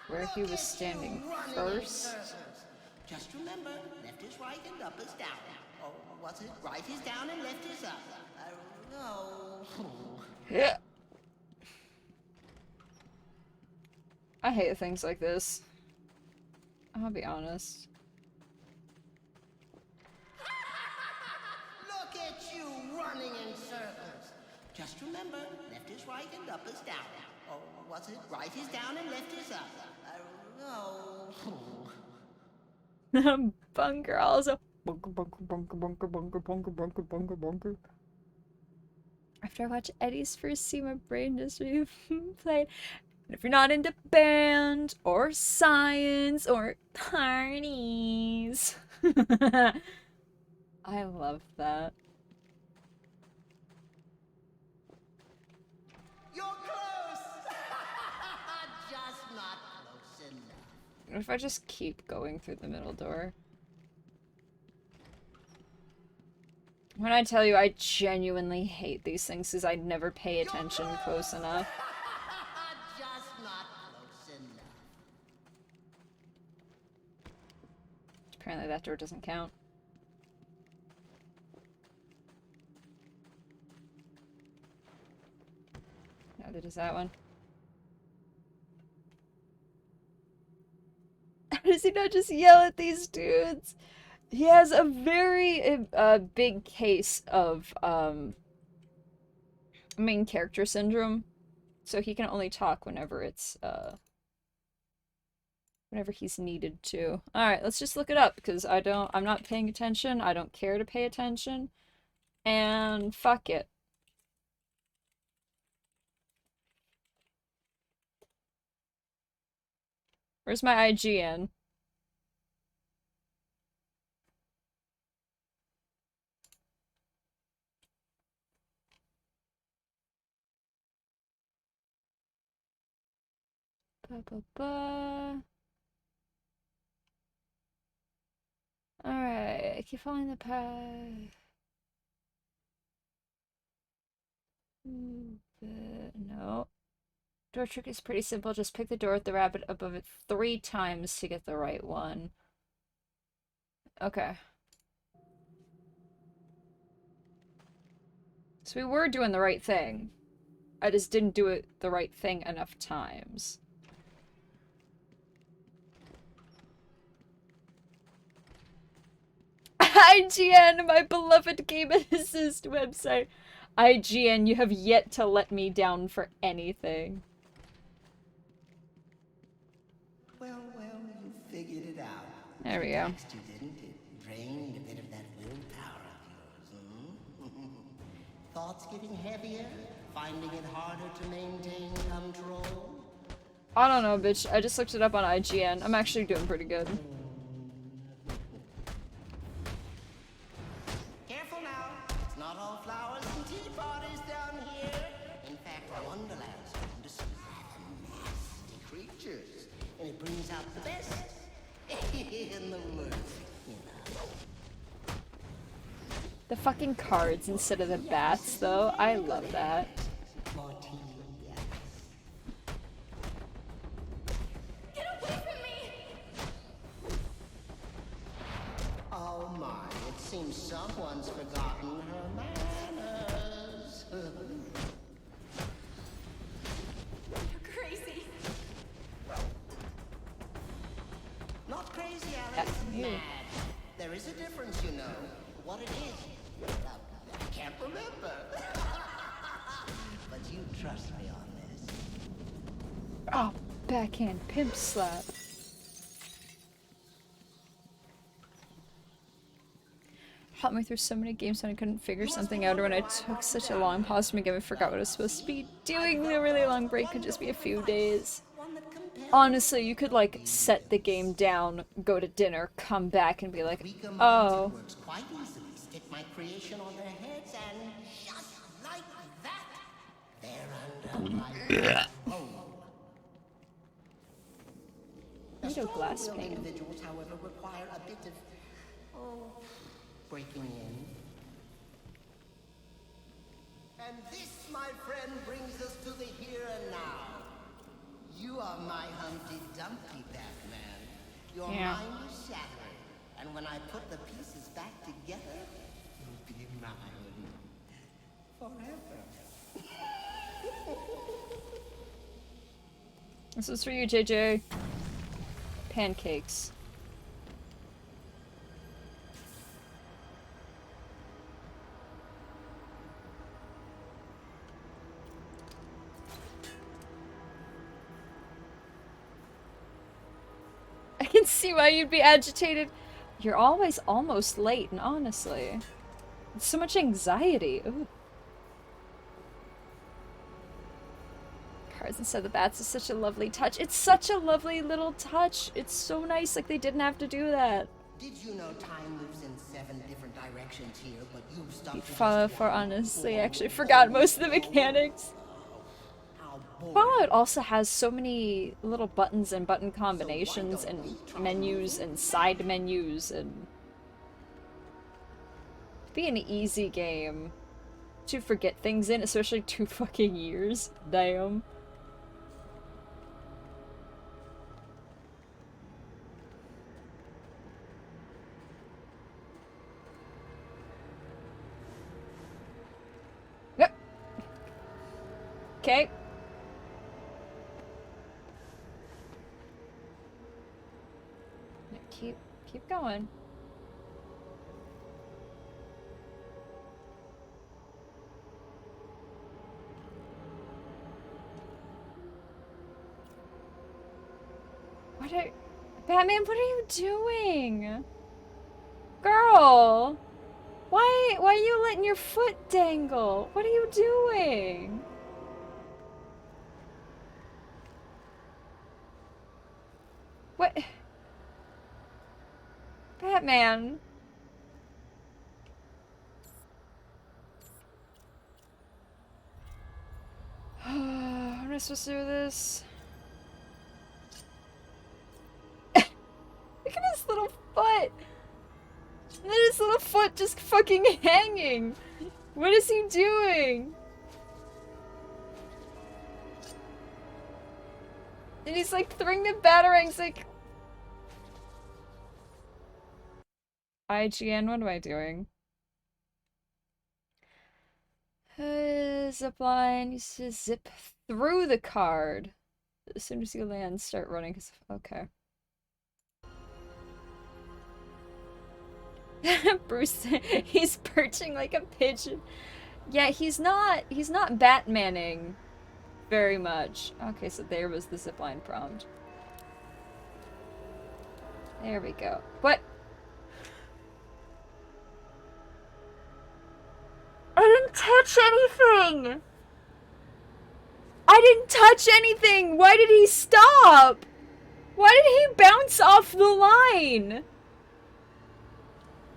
S1: where he was standing first.
S7: Just remember, left is right and up is down. Or what's it? Right is down and left is up. Oh.
S1: Yeah. I hate things like this. I'll be honest.
S7: Look at you running in circles. Just remember, left is right and up is down. Or what's it? Right is down and left is up. Oh.
S1: Bunker also. Bunker, bunker, bunker, bunker, bunker, bunker, bunker, bunker, bunker. After I watch Eddie's first scene, my brain just replayed. And if you're not into band or science or parties, I love that. What if I just keep going through the middle door? When I tell you I genuinely hate these things because I never pay attention close enough.
S7: Just not close enough.
S1: Apparently that door doesn't count. Neither does that one. How does he not just yell at these dudes? He has a very big case of main character syndrome, so he can only talk whenever it's whenever he's needed to. All right, let's just look it up because I'm not paying attention. I don't care to pay attention, and fuck it. Where's my IGN? Alright, I keep following the path. No. Door trick is pretty simple. Just pick the door with the rabbit above it 3 times to get the right one. Okay. So we were doing the right thing. I just didn't do it the right thing enough times. IGN, my beloved Game Assist website. IGN, you have yet to let me down for anything.
S7: Well, you figured it out.
S1: There we go.
S7: Next you didn't it? Drained a bit of that willpower of yours, Thoughts getting heavier? Finding it harder to maintain control?
S1: I don't know, bitch. I just looked it up on IGN. I'm actually doing pretty good.
S7: Careful now. It's not all flowers and tea parties down here. In fact, Wonderland's home to some rather nasty creatures. And it brings out the best in the worst, you know.
S1: The fucking cards instead of the bats, though. I love that.
S7: More tea, yes.
S3: Get away from me!
S7: Oh my, it seems someone's forgotten her manners.
S3: You're crazy.
S7: Not crazy, Alex.
S1: That's you.
S7: Mad. There is a difference, you know. What it is, I can't remember. But you trust me on this.
S1: Oh, backhand pimp slap. Helped me through so many games when I couldn't figure something out, or when I took such a long pause from a game I forgot what I was supposed to be doing. A really long break could just be a few days. Honestly, you could like set the game down, go to dinner, come back and be like, oh.
S7: It works quite easily. Stick my creation on their heads and just like that, they're under my control.
S1: I need a glass
S7: Strong-willed
S1: pane.
S7: individuals, however, require a bit of breaking in. And this, my friend, brings us to the here and now. You are my Humpty Dumpty, Batman. Your
S1: Yeah.
S7: mind is shattered, and when I put the pieces back together, you'll be mine forever.
S1: This is for you, JJ. Pancakes. I can see why you'd be agitated. You're always almost late, and honestly, it's so much anxiety. Ooh. Cards instead of the bats is such a lovely touch. It's such a lovely little touch. It's so nice, like they didn't have to do that.
S7: Did you know time moves in 7 different directions here, but you've stuck to
S1: For
S7: just
S1: for
S7: one?
S1: honestly, I actually forgot most of the mechanics.
S7: How
S1: Fallout also has so many little buttons and button combinations and menus and side menus, and it'd be an easy game to forget things in, especially 2 fucking years. Damn. Yep. Okay. Keep going. Batman, what are you doing? Girl! Why are you letting your foot dangle? What are you doing? What? Batman. How am I supposed to do this? Look at his little foot! And then his little foot just fucking hanging! What is he doing? And he's like throwing the batarangs like... IGN, what am I doing? Zipline, you should zip through the card. As soon as you land, start running. Okay. Bruce, he's perching like a pigeon. Yeah, he's not Batmaning very much. Okay, so there was the zipline prompt. There we go. What? I didn't touch anything! I didn't touch anything! Why did he stop? Why did he bounce off the line?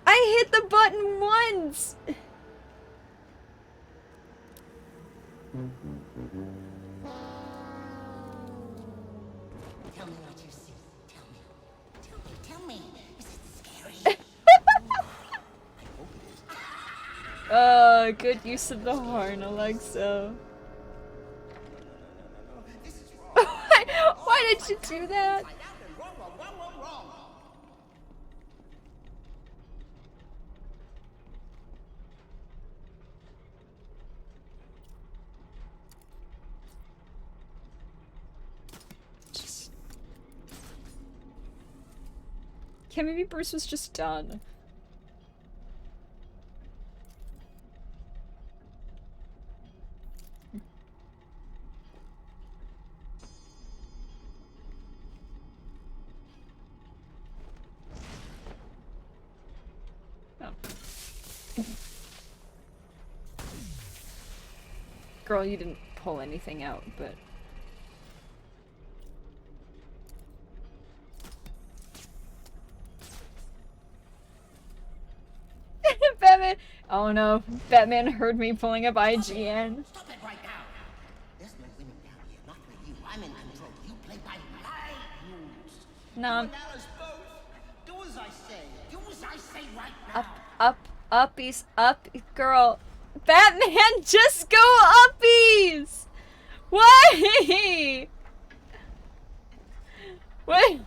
S1: I hit the button once!
S7: Tell me what you see. Tell me. Is it scary?
S1: Good use of the horn, Alexa. Why did you do that? Okay, maybe Bruce was just done. Oh. Girl, you didn't pull anything out, but... Batman! Oh no, Batman heard me pulling up IGN.
S7: Stop it right now. There's no winning down here, not with you. I'm in control. You play by my rules.
S1: No.
S7: You and Alice both. Do as I say. Do as I say right now.
S1: Uppies, up, girl. Batman, just go uppies! Why? What?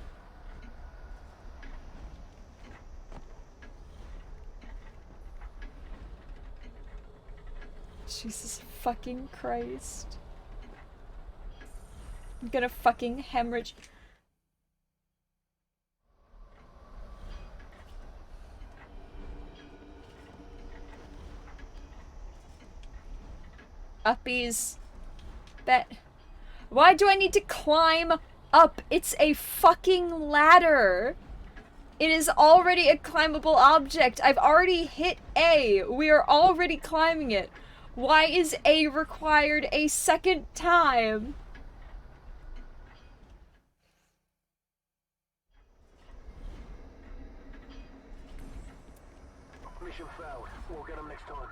S1: Jesus fucking Christ. I'm gonna fucking hemorrhage. Uppies. Why do I need to climb up? It's a fucking ladder. It is already a climbable object. I've already hit A. We are already climbing it. Why is A required a second time?
S8: Mission failed. We'll get him next time.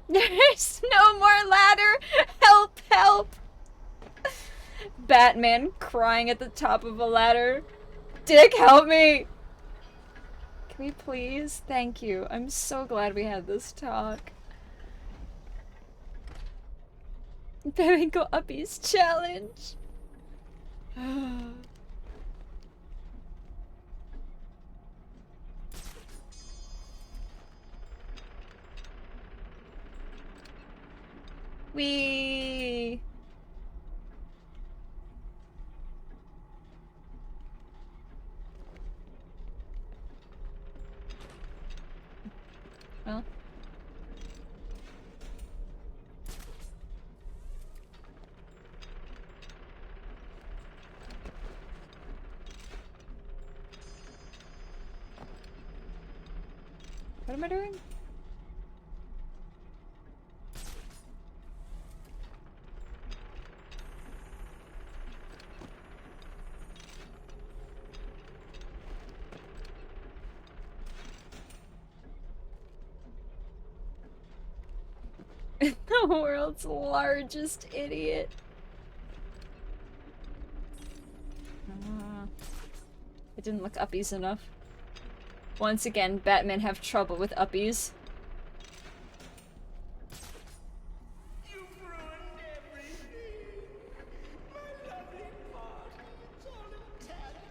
S1: There's no more ladder. Help, Help! Batman crying at the top of a ladder. Dick, help me! Can we please? Thank you. I'm so glad we had this talk. Batman go uppies challenge. Wee. Well. What am I doing? The world's largest idiot. It didn't look uppies enough. Once again, Batman have trouble with uppies.
S2: You've ruined everything. My lovely party, it's all in tatters.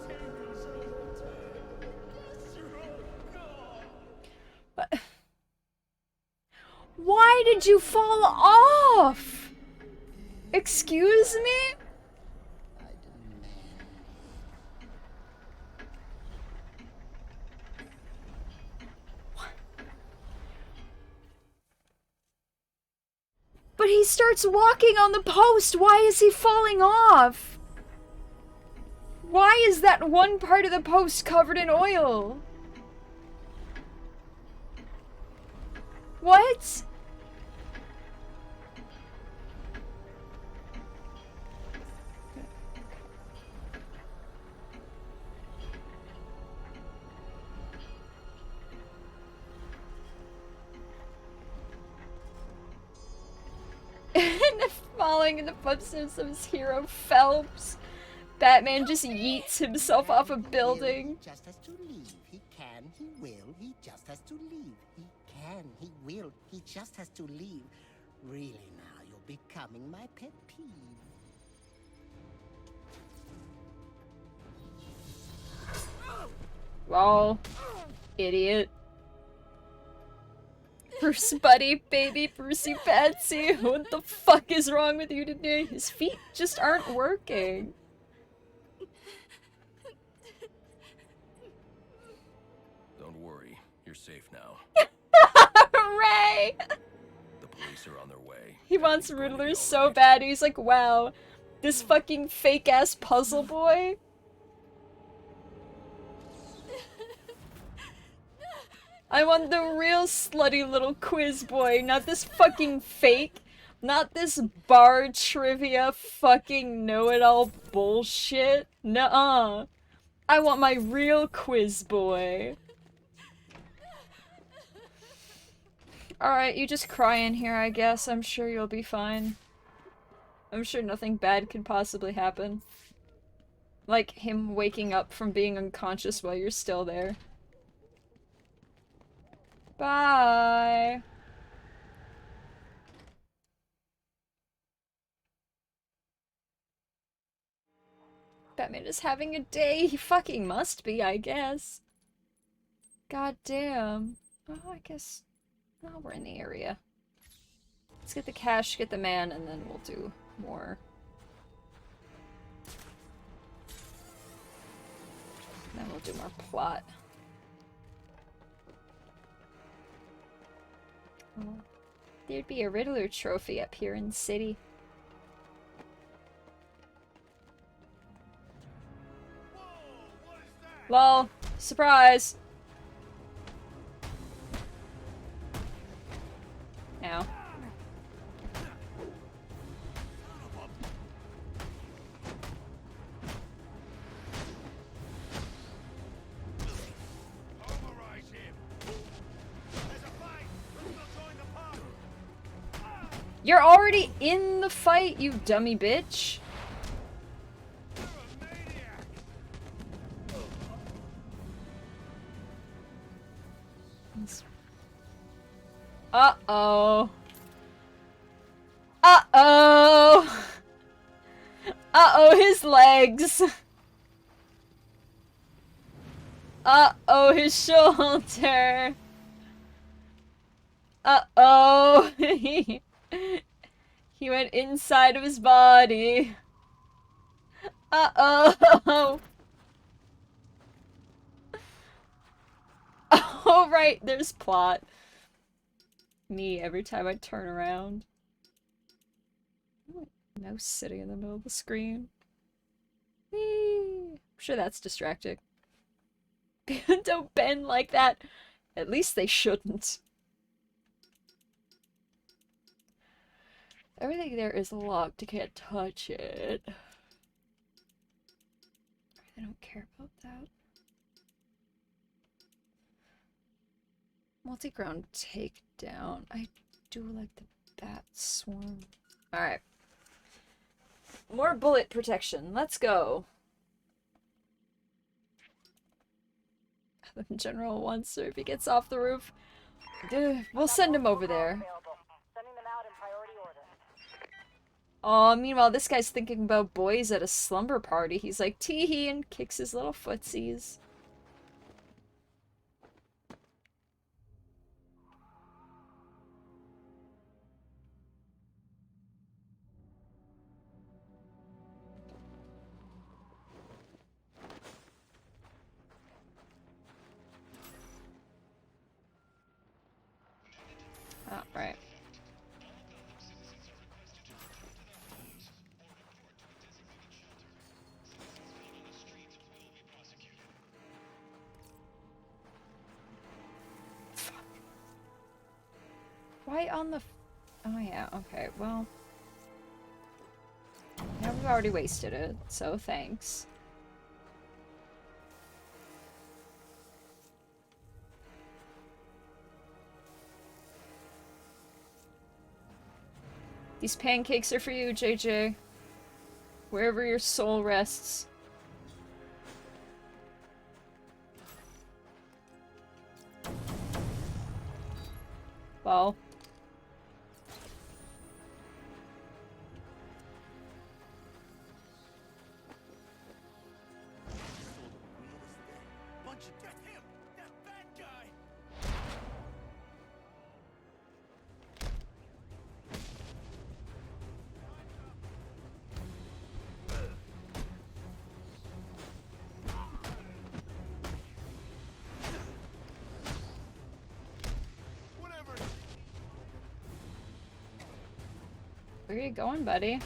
S2: The tables overturned. Guests are all gone.
S1: But why did you fall off? Excuse me?
S7: I demand.
S1: But he starts walking on the post. Why is he falling off? Why is that one part of the post covered in oil? What? Following in the footsteps of his hero Phelps, Batman just yeets himself off a building.
S7: He just has to leave. He can, he will, he just has to leave. He can, he will, he just has to leave. Really now, you're becoming my pet peeve.
S1: Lol. Idiot. Bruce buddy, baby Brucey Patsy. What the fuck is wrong with you today? His feet just aren't working.
S8: Don't worry, you're safe now.
S1: Hooray!
S8: The police are on their way.
S1: He wants
S8: Everything's going to be
S1: Riddler so
S8: alright.
S1: bad. He's like, wow, this fucking fake ass puzzle boy. I want the real slutty little quiz boy, not this fucking fake, not this bar trivia fucking know-it-all bullshit. Nuh-uh. I want my real quiz boy. Alright, you just cry in here, I guess. I'm sure you'll be fine. I'm sure nothing bad could possibly happen. Like him waking up from being unconscious while you're still there. Bye. Batman is having a day. He fucking must be, I guess. God damn. Oh, I guess... Oh, we're in the area. Let's get the cash, get the man, and then we'll do more. Then we'll do more plot. Oh, there'd be a Riddler trophy up here in the city. Lol. Surprise! Ow.
S2: Override him. There's a fight. Who'll join the party?
S1: You're already in the fight, you dummy bitch. Uh-oh. Uh-oh. Uh-oh, his legs. Uh-oh, his shoulder. Uh-oh. He went inside of his body. Uh-oh. Oh, right, there's plot. Me, every time I turn around. No sitting in the middle of the screen. Whee! I'm sure that's distracting. Don't bend like that. At least they shouldn't. Everything there is locked. I can't touch it. I don't care about that. Multi-ground takedown. I do like the bat swarm. Alright. More bullet protection. Let's go. The general wants her if he gets off the roof. We'll send him over there. Oh, meanwhile, this guy's thinking about boys at a slumber party. He's like, tee-hee, and kicks his little footsies. Oh, right. Why on the... Oh yeah, okay, well... Now we've already wasted it, so thanks. These pancakes are for you, JJ. Wherever your soul rests. Well. Where are you going, buddy?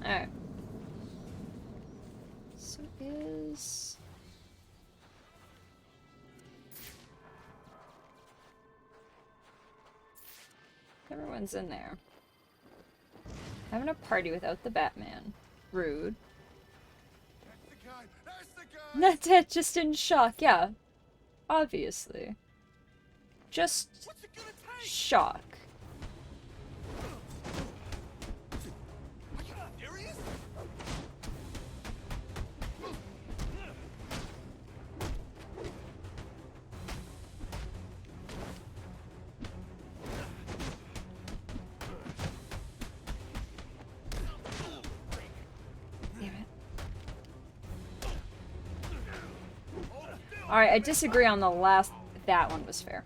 S1: Alright. So is... Everyone's in there. Having a party without the Batman. Rude. That's it, just in shock, yeah. Obviously. Just shock. Alright, I disagree on the last... That one was fair.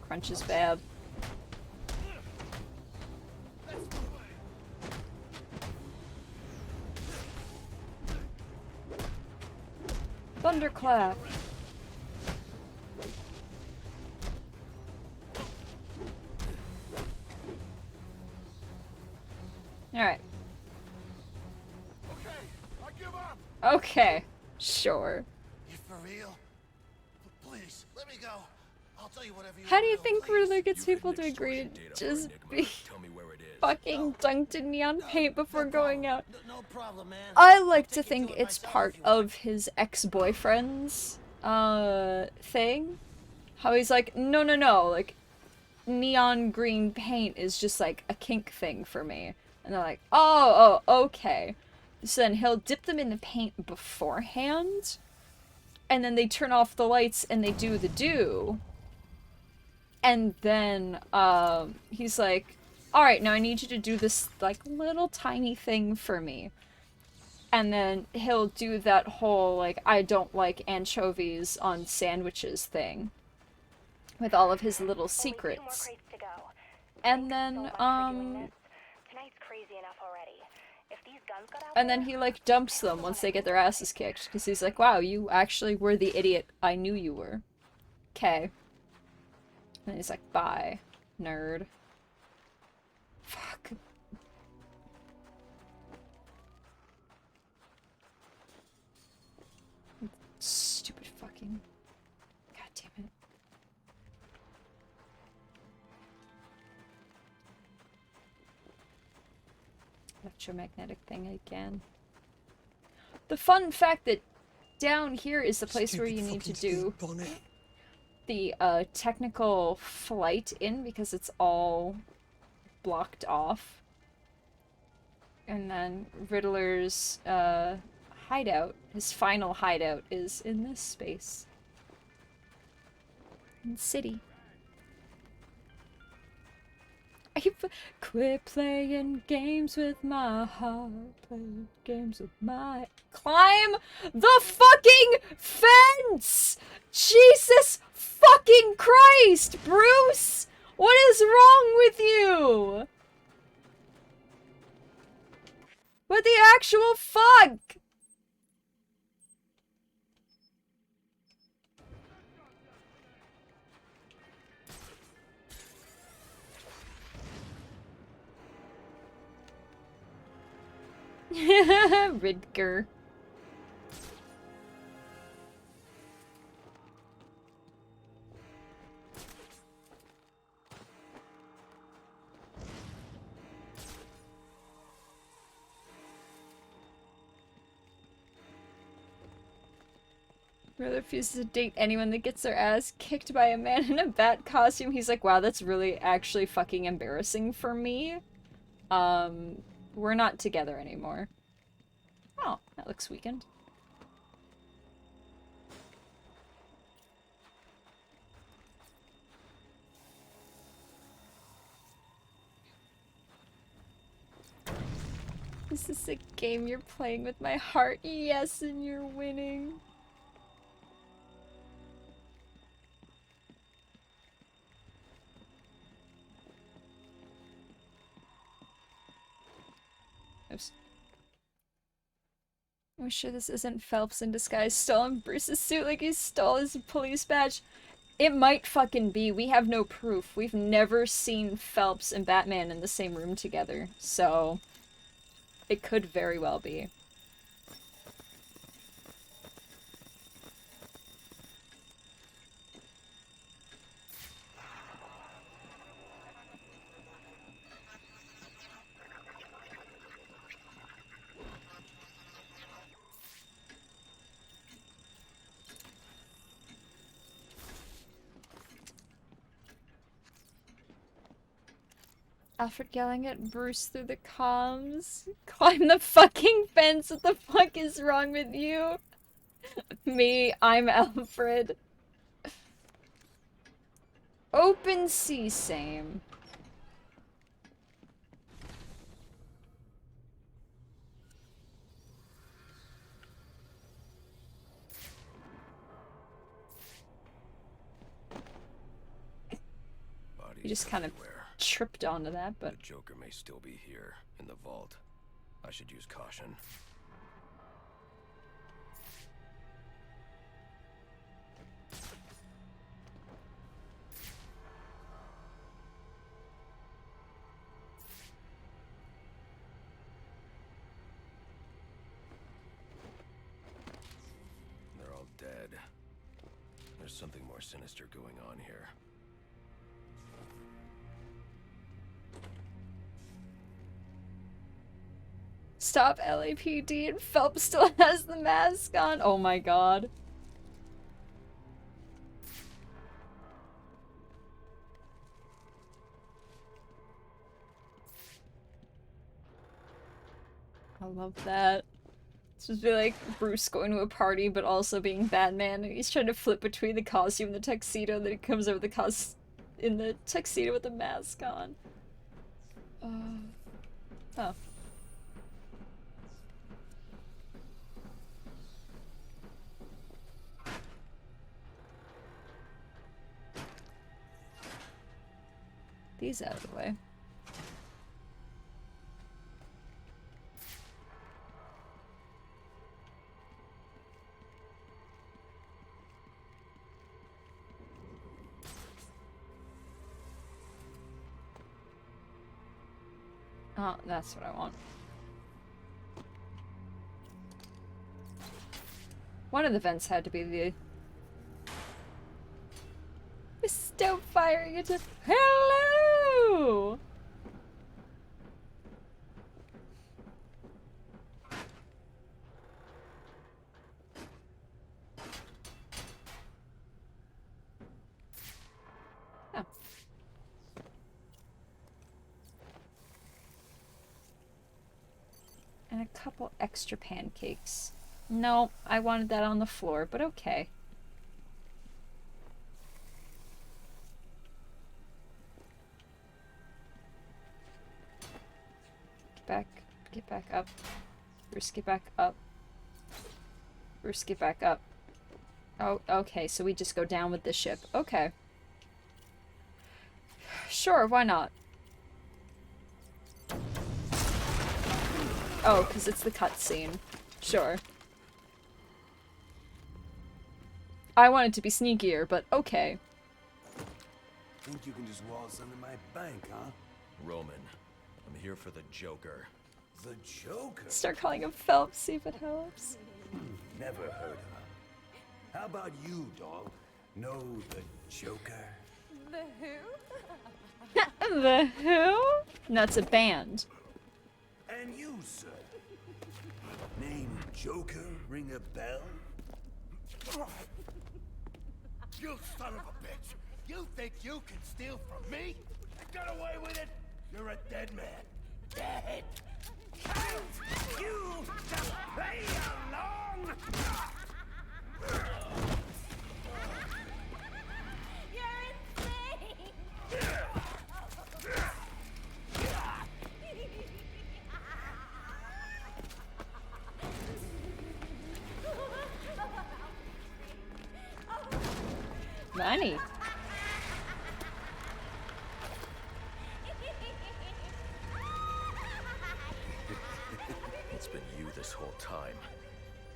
S1: Crunch is bad. Thunderclap. Alright.
S2: Okay, I give up.
S1: Okay. Sure.
S2: You for real? Please, let me go. I'll tell you whatever you
S1: How do you
S2: want to
S1: think
S2: know, please.
S1: Riddler gets
S8: You hid
S1: people
S8: an
S1: to agree
S8: extortion
S1: to
S8: data for
S1: just
S8: Enigma.
S1: be
S8: Tell me where it is.
S1: fucking dunked in neon paint before going out?
S2: No problem, man.
S1: I like
S2: I'll
S1: to
S2: take you
S1: think
S2: it
S1: it's
S2: myself
S1: part
S2: if you want.
S1: of his ex-boyfriend's thing. How he's like, no, no, no, like, neon green paint is just like a kink thing for me. And they're like, oh, okay. So then he'll dip them in the paint beforehand, and then they turn off the lights and they do the do. And then, he's like, alright, now I need you to do this, like, little tiny thing for me. And then he'll do that whole, like, I don't like anchovies on sandwiches thing. With all of his little
S6: Only 2 more
S1: secrets.
S6: crates to go.
S1: And
S6: Thanks
S1: then,
S6: so much for doing this. Tonight's crazy enough already. If these guns got out
S1: and then
S6: there,
S1: he, like, dumps them once they get their asses kicked. Because he's like, wow, you actually were the idiot I knew you were. Okay. And he's like, bye, nerd. Fuck. Stupid fucking... God damn it. Electromagnetic thing again. The fun fact that down here is the place where you need to do the technical flight in, because it's all blocked off. And then Riddler's hideout, his final hideout, is in this space. In the city. Quit playing games with my heart, play games with my... Climb the fucking fence! Jesus fucking Christ, Bruce! What is wrong with you? What the actual fuck? Ridger. Riddler refuses to date anyone that gets their ass kicked by a man in a bat costume. He's like, wow, that's really actually fucking embarrassing for me. We're not together anymore. Oh, that looks weakened. Is this a game you're playing with my heart? Yes, and you're winning. Oops. I'm sure this isn't Phelps in disguise stolen Bruce's suit like he stole his police badge. It might fucking be. We have no proof. We've never seen Phelps and Batman in the same room together, so it could very well be. Alfred yelling at Bruce through the comms. Climb the fucking fence, what the fuck is wrong with you? Me, I'm Alfred. Open sea, same. You just kind of tripped onto that, but...
S8: The Joker may still be here, in the vault. I should use caution. There's something more sinister going on here.
S1: Stop LAPD and Phelps still has the mask on. Oh my god. I love that. It's just be like Bruce going to a party but also being Batman, and he's trying to flip between the costume and the tuxedo, and then he comes over in the tuxedo with the mask on. Oh. These out of the way. Oh, that's what I want. One of the vents had to be the... Stop firing it. Hello! Oh. And a couple extra pancakes. No, I wanted that on the floor, but okay. Get back up. Bruce, get back up. Bruce, get back up. Oh, okay, so we just go down with the ship. Okay. Sure, why not? Oh, because it's the cutscene. Sure. I wanted to be sneakier, but okay.
S9: Think you can just waltz under my bank, huh?
S8: Roman, I'm here for the Joker.
S9: The Joker?
S1: Start calling him Phelps, see if it helps.
S9: Never heard of him. How about you, doll? Know the Joker?
S3: The who?
S1: The who? No, it's a band.
S9: And you, sir? Name Joker ring a bell?
S2: You son of a bitch! You think you can steal from me? You got away with it? You're a dead man. Dead! Can't you just play along?
S3: You're insane!
S1: Money.
S8: It's been you this whole time.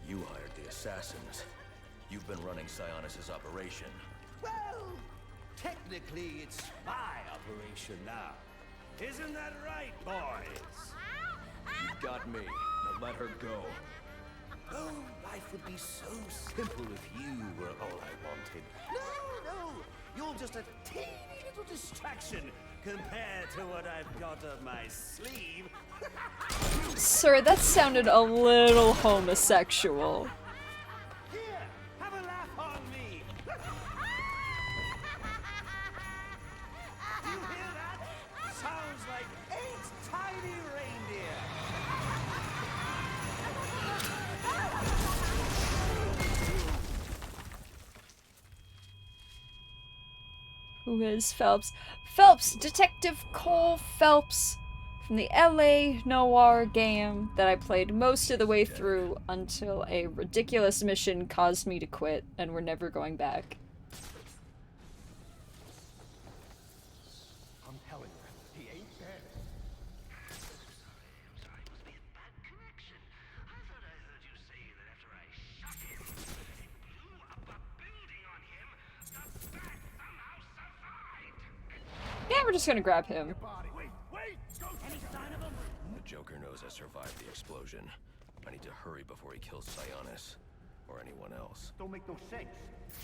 S8: You hired the assassins. You've been running Sionis' operation.
S9: Well, technically it's my operation now. Isn't that right, boys?
S8: You got me. Now let her go.
S9: Oh, life would be so simple if you were all I wanted. No, you're just a teeny little distraction compared to what I've got up my sleeve.
S1: Sir, that sounded a little homosexual.
S9: Here, have a laugh on me. You hear that? Sounds like 8 tiny reindeer.
S1: Who is Phelps? Phelps! Detective Cole Phelps from the LA Noir game that I played most of the way through until a ridiculous mission caused me to quit, and we're never going back.
S2: I'm telling you, he ain't dead.
S10: I'm sorry, must be a bad connection. I thought I heard you say that after I shot him and blew up a building on him, the bat somehow survived.
S1: Yeah, we're just gonna grab him.
S2: Wait!
S3: Any sign of him?
S8: The Joker knows I survived the explosion. I need to hurry before he kills Sionis. Or anyone else. else.
S2: Don't make no sense.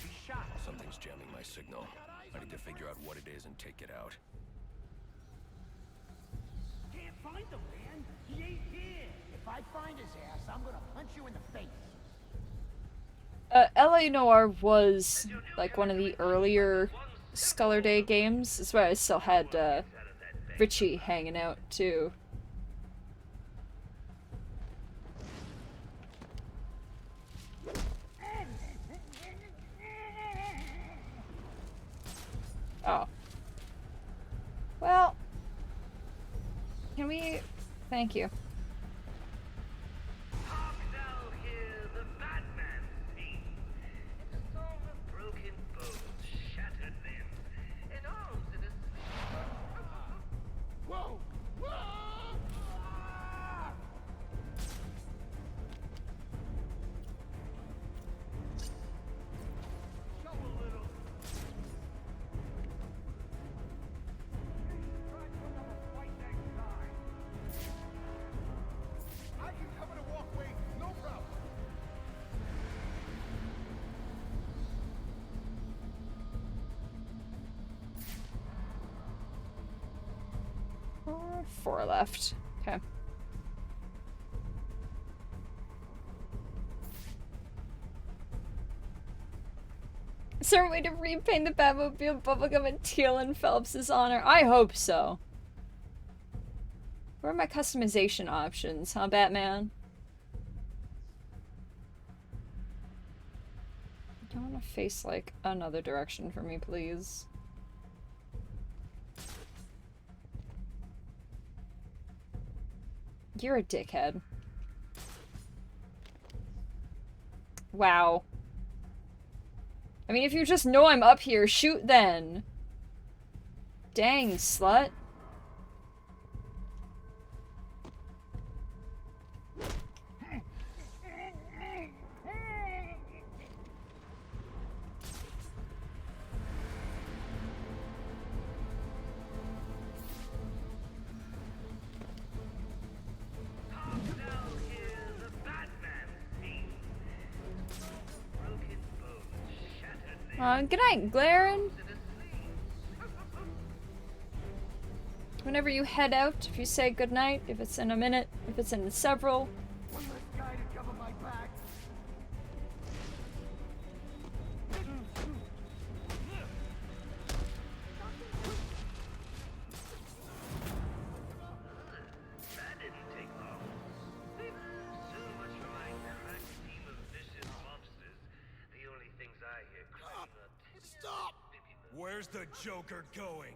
S2: He shot.
S8: Something's jamming my signal. I need to figure out what it is and take it out.
S2: Can't find him, man. He ain't here. If I find his ass, I'm gonna punch you in the face.
S1: LA Noire was like one of the earlier Sculler Day games. That's why I still had Richie hanging out too. Oh. Well, can we... Thank you.
S10: Hark thou hear the Batman sing. It's a song of broken bones, shattered limbs, and arms that are
S2: Whoa! Whoa! Show a little. Try to another fight next time. I can cover the walkway, no problem.
S1: Four left. Okay. Is there a way to repaint the Batmobile bubblegum in teal in Phelps's honor? I hope so. Where are my customization options, huh, Batman? I don't want to face, like, another direction for me, please. You're a dickhead. Wow. I mean, if you just know I'm up here, shoot then. Dang, slut. Good night, Glaren. Whenever you head out, if you say good night, if it's in a minute, if it's in several.
S2: One less guy to cover my back.
S10: That didn't take long. So much for my crack team of vicious mobsters. The only things I hear crying are
S2: Stop!
S8: Where's the Joker going?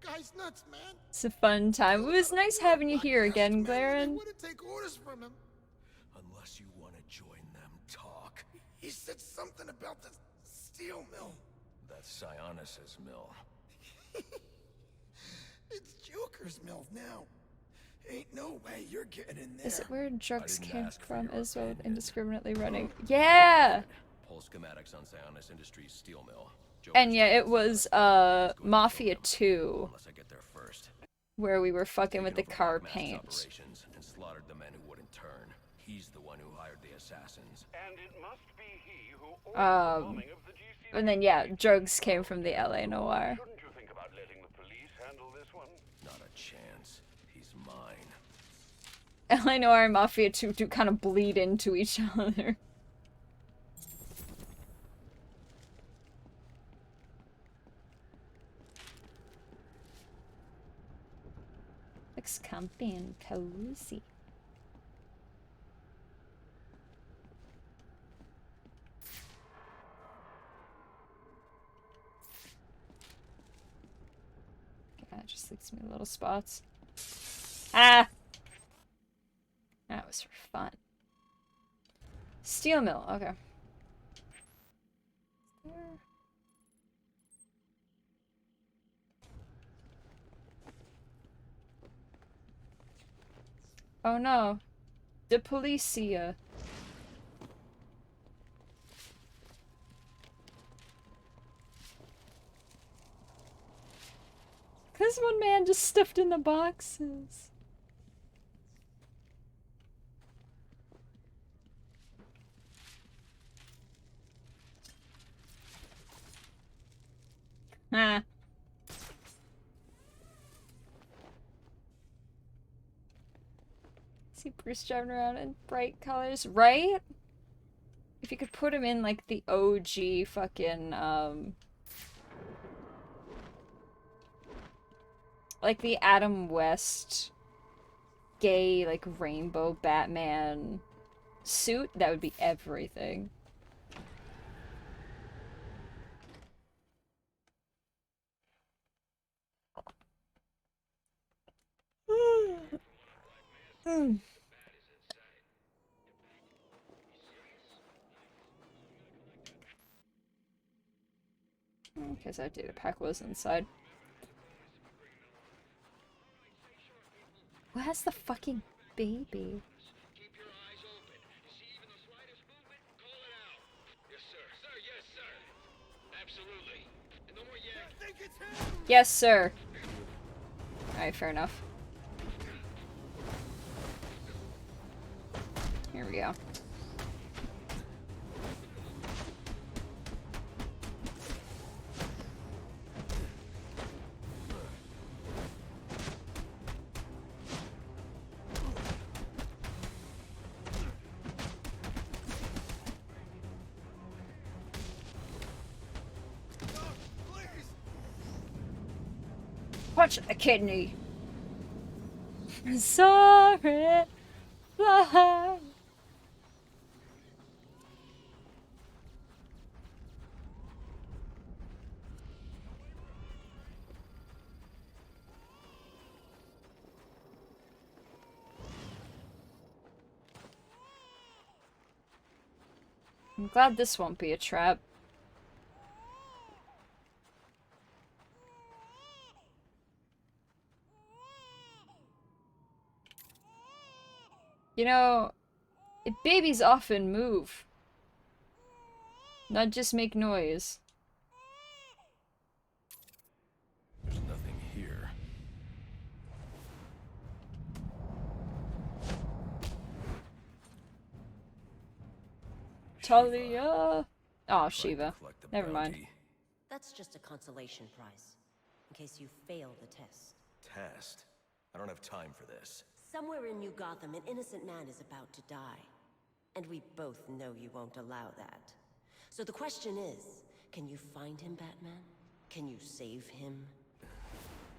S2: Guy's nuts, man.
S1: It's a fun time. It was nice having you here again, Glaren.
S2: Wouldn't take orders from him.
S8: Unless you want to join them, talk.
S2: He said something about the steel mill.
S8: That's Sionis's mill.
S2: It's Joker's mill now. Ain't no way you're getting in there.
S1: Is it where drugs
S8: didn't
S1: came
S8: ask for
S1: from
S8: your
S1: as well,
S8: opinion.
S1: indiscriminately running? Yeah!
S8: Pull schematics on Sionis Industries steel mill.
S1: And yeah, it was, Mafia 2,
S8: Unless I get there first.
S1: where we were fucking with the
S8: Taken over
S1: car
S8: Blackmaster's
S1: paint.
S8: operations and slaughtered the men who wouldn't turn. He's the one who hired the assassins.
S10: And it must be he who ordered the bombing of the GC.
S1: And then, yeah, drugs came from the LA Noire.
S10: Shouldn't you think about letting the police handle this one?
S8: Not a chance. He's mine.
S1: LA Noire and Mafia 2 do kind of bleed into each other. Looks comfy and cozy. That just leaves me little spots. Ah! That was for fun. Steel mill, okay. Oh no. The policia. This one man just stuffed in the boxes. Huh. See Bruce driving around in bright colors, right? If you could put him in, like, the OG fucking, like the Adam West gay, like, rainbow Batman suit, that would be everything. Okay, so that data pack was inside. Who has the fucking baby?
S10: Keep your eyes open. You see even the slightest movement, call it out. Yes, sir. Sir, yes, sir. Absolutely. And no more yak.
S2: I think it's him!
S1: Yes, sir. Alright, fair enough. Here we go. Punch a kidney. Sorry. Fly. I'm glad this won't be a trap. You know, babies often move, not just make noise.
S8: There's nothing here.
S1: Talia. Oh,
S8: Tried to
S1: Shiva.
S8: collect the
S1: Never mind.
S8: bounty.
S7: That's just a consolation prize, in case you fail the test.
S8: Test? I don't have time for this.
S7: Somewhere in New Gotham, an innocent man is about to die. And we both know you won't allow that. So the question is, can you find him, Batman? Can you save him?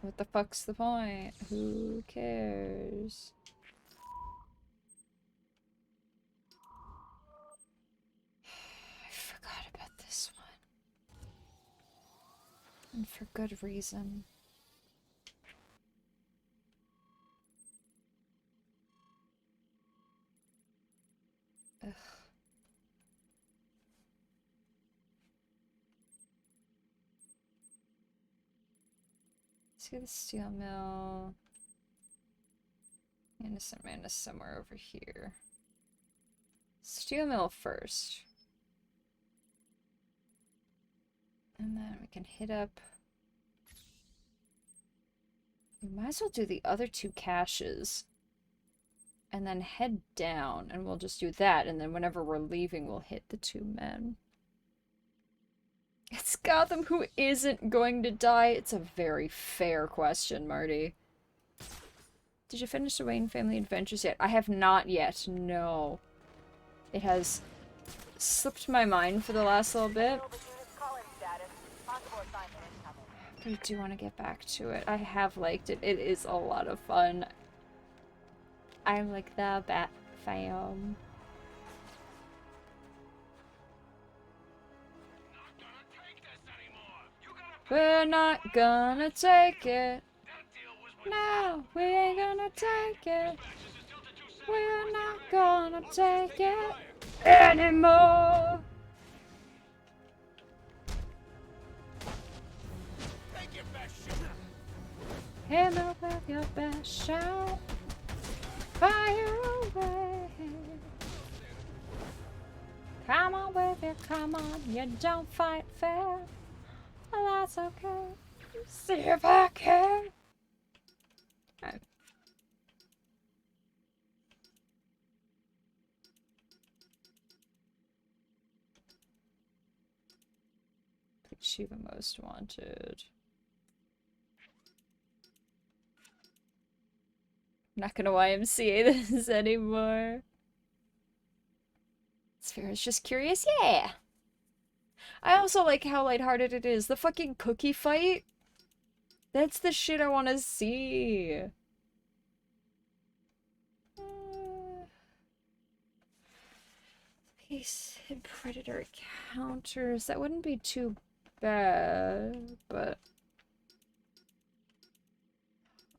S1: What the fuck's the point? Who cares? I forgot about this one. And for good reason. Ugh. Let's get the steel mill. Innocent man is somewhere over here. Steel mill first. And then we can hit up. We might as well do the other two caches. And then head down, and we'll just do that, and then whenever we're leaving, we'll hit the two men. It's Gotham who isn't going to die? It's a very fair question, Marty. Did you finish the Wayne Family Adventures yet? I have not yet, no. It has slipped my mind for the last little bit. But I do want to get back to it. I have liked it. It is a lot of fun. I'm like the Bat fam. We're not gonna take it. No, we ain't gonna take it. We're not gonna take it anymore. Hit me with your best shot. Fire away. Come on with it, come on. You don't fight fair. Well, that's okay. See if I can. Right. Shiva Most Wanted. I'm not gonna YMCA this anymore. Sphera's just curious, yeah! I also like how lighthearted it is. The fucking cookie fight? That's the shit I want to see. Peace and Predator counters. That wouldn't be too bad, but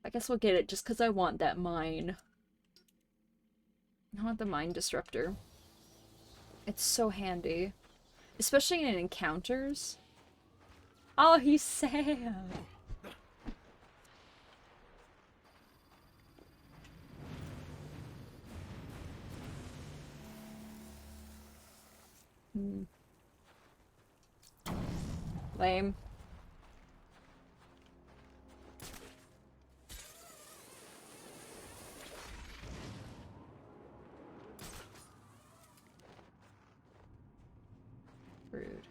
S1: I guess we'll get it just because I want that mine. I want the mine disruptor. It's so handy. Especially in encounters. Oh, he's sad. Lame. Rude.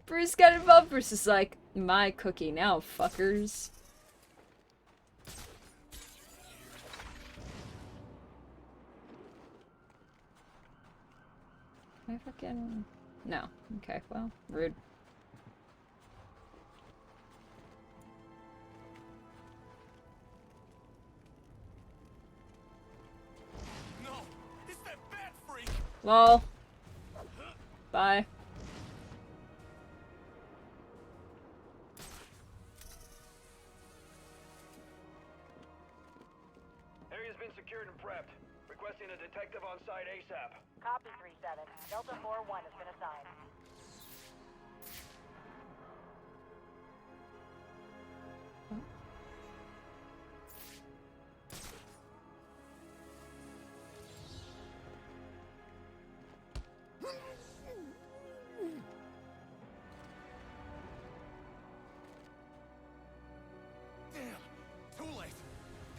S1: Bruce got involved. Bruce is like, my cookie now, fuckers. I fucking... No. Okay, well, rude.
S2: No, it's that bat freak.
S1: Lol. Bye.
S10: Area's been secured and prepped. Requesting a detective on site ASAP.
S6: Copy 3-7. Delta 4-1 has been assigned.
S2: Damn, too late.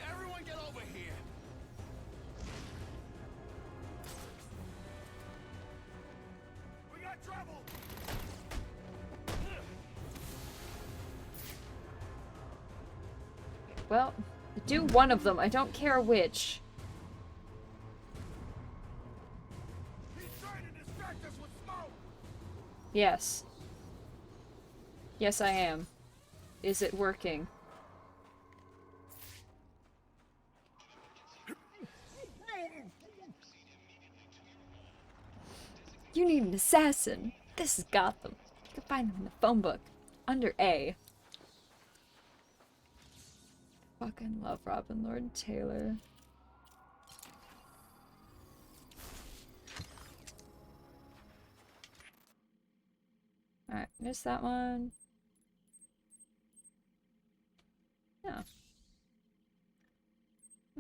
S2: Everyone get over here. We got trouble.
S1: Well, do one of them. I don't care which.
S2: He's trying to distract us with smoke.
S1: Yes. Yes, I am. Is it working? You need an assassin. This is Gotham. You can find them in the phone book. Under A. Fucking love Robin Lord Taylor. Alright, missed that one. Yeah.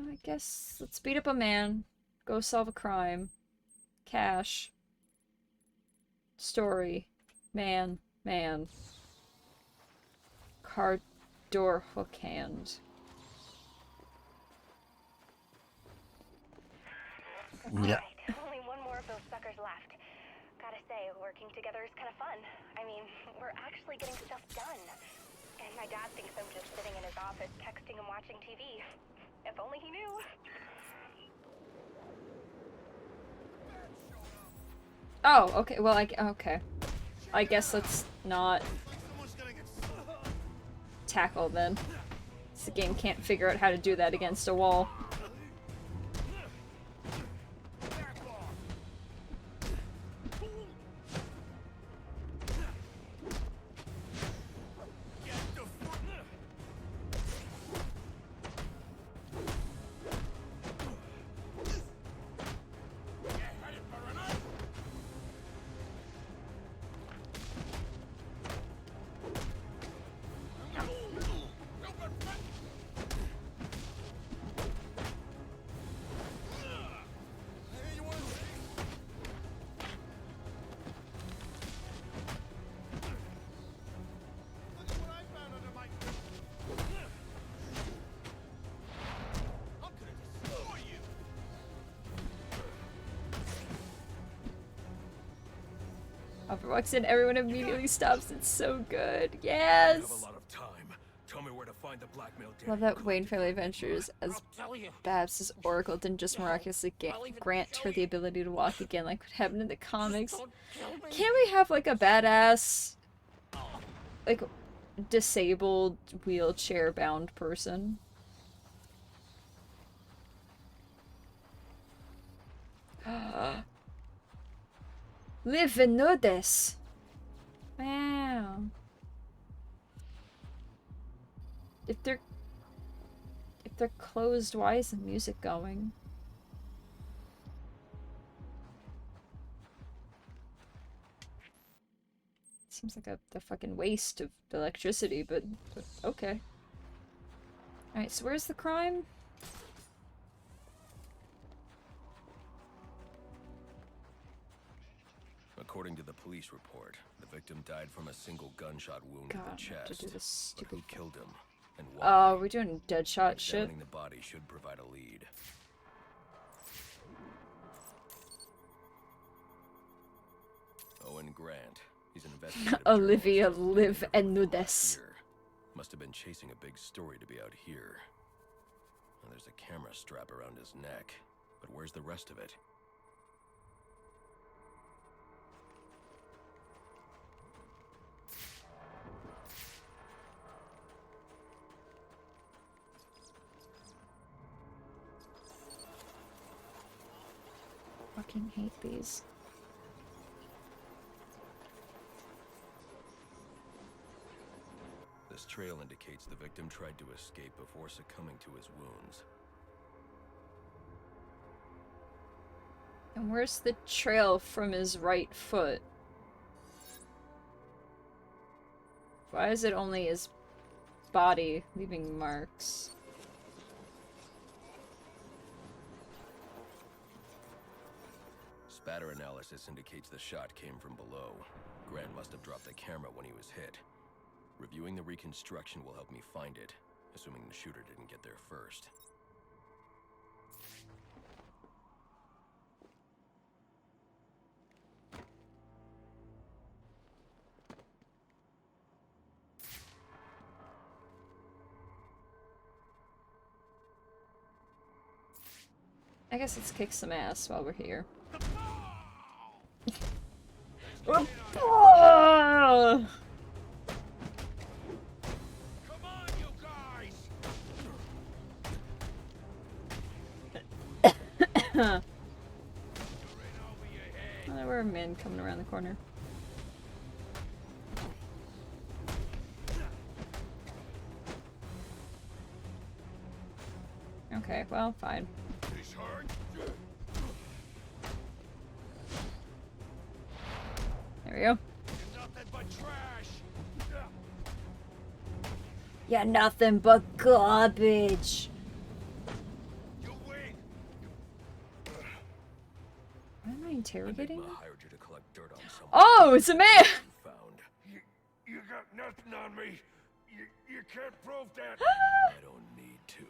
S1: I guess let's beat up a man. Go solve a crime. Cash. Story. Man. Car door hook hand.
S6: Yeah. Only one more of those suckers left. Gotta say, working together is kind of fun. I mean, we're actually getting stuff done. And my dad thinks I'm just sitting in his office texting and watching TV. If only he knew.
S1: Oh, okay. Well, okay. I guess let's not tackle then. The game can't figure out how to do that against a wall. Hopper walks in, everyone immediately stops. It's so good.
S8: We
S1: Yes!
S8: have a lot of time. Tell me where to find the blackmail daddy.
S1: Love that Wayne Family Adventures as Babs' Oracle didn't just miraculously grant her the ability to walk again like what happened in the comics. Can't we have like a badass, like, disabled, wheelchair-bound person? Live and know this. Wow. If they're closed, why is the music going? Seems like a fucking waste of electricity, but okay. Alright, so where's the crime?
S8: According to the police report, the victim died from a single gunshot wound to
S1: God,
S8: the
S1: I have to
S8: chest.
S1: do this
S8: But
S1: stupid.
S8: who killed him? And why?
S1: Oh, we're doing Deadshot shit.
S8: Examining the body should provide a lead. Owen Grant. He's an investigative
S1: Olivia,
S8: journalist who's
S1: live
S8: been
S1: and know
S8: here for
S1: this.
S8: a year. Must have been chasing a big story to be out here. And there's a camera strap around his neck. But where's the rest of it?
S1: Fucking hate these.
S8: This trail indicates the victim tried to escape before succumbing to his wounds.
S1: And where's the trail from his right foot? Why is it only his body leaving marks?
S8: Spatter analysis indicates the shot came from below. Grant must have dropped the camera when he was hit. Reviewing the reconstruction will help me find it, assuming the shooter didn't get there first.
S1: I guess let's kick some ass while we're here.
S2: Come on, you guys!
S1: Oh, there were men coming around the corner. Okay, well, fine.
S2: He's hurt.
S1: There we go.
S2: Nothing but trash.
S1: Yeah, nothing but garbage.
S2: You win.
S1: Why am I interrogating
S8: Enigma
S1: them?
S8: hired you to collect dirt on someone
S1: Oh, it's a man!
S8: found.
S2: You got nothing on me. You can't prove that.
S8: I don't need to.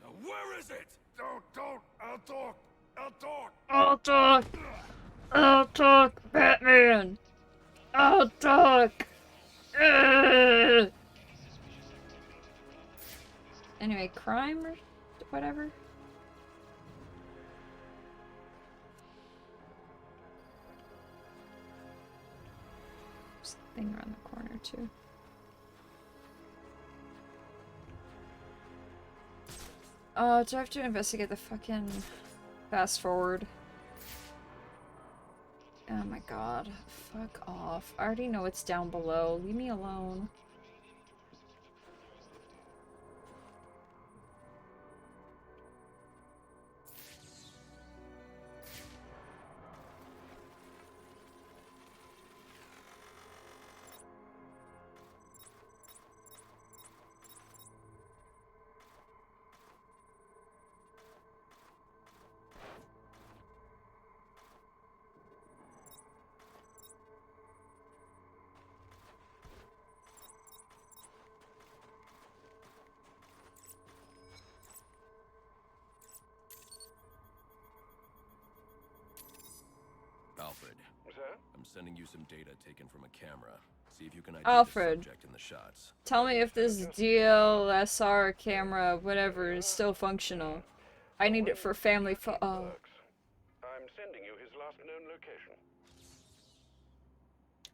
S2: Now, where is it? Don't. I'll talk.
S1: I'll talk! I'll talk, Batman! I'll talk! Ugh. Anyway, crime or whatever? There's a thing around the corner, too. Oh, do I have to investigate the fucking fast forward? Oh my god. Fuck off. I already know it's down below. Leave me alone.
S8: sending you some data taken from a camera. See if you can ID the
S1: Alfred,
S8: subject in the shots.
S1: tell me if this DLSR camera, whatever, is still functional. I need it for family oh.
S10: I'm sending you his last known location.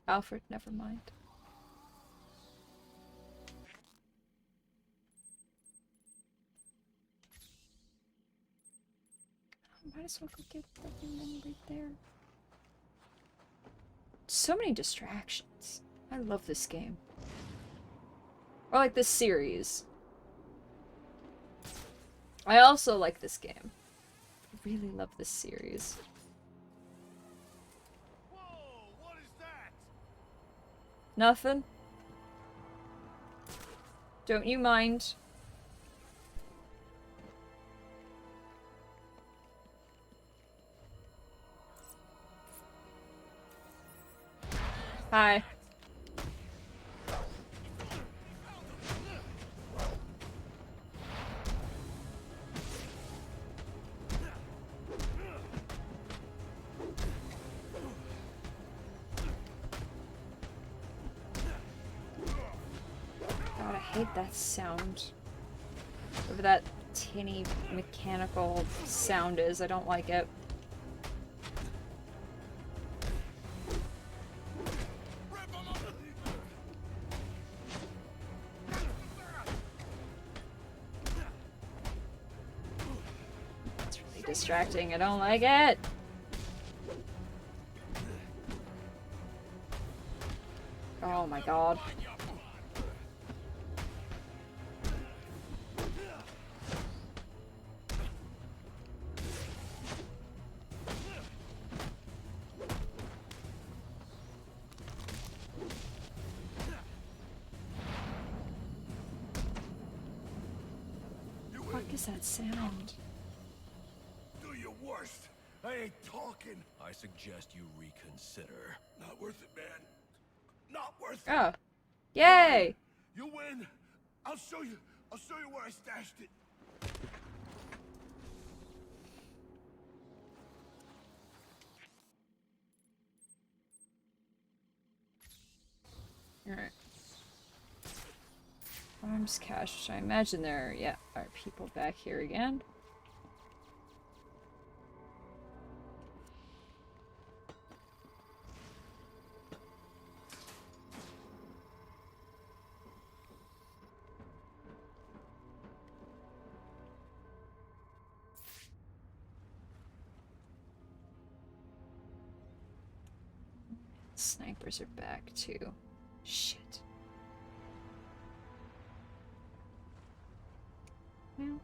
S1: Alfred, never mind. Might as well go get fucking them right there. So many distractions. I love this game. Or like this series. I also like this game. I really love this series.
S2: Whoa, what is that?
S1: Nothing. Don't you mind. Hi. God, I hate that sound. Whatever that tinny mechanical sound is, I don't like it. It's really distracting, I don't like it! Oh my god. What is that sound?
S2: Do your worst. I ain't talking.
S8: I suggest you reconsider.
S2: Not worth it, man. Not worth it.
S1: Oh. Yay!
S2: You win. I'll show you where I stashed it.
S1: Alright. Arms cache. I imagine there are people back here again. Snipers are back too. Shit. Well.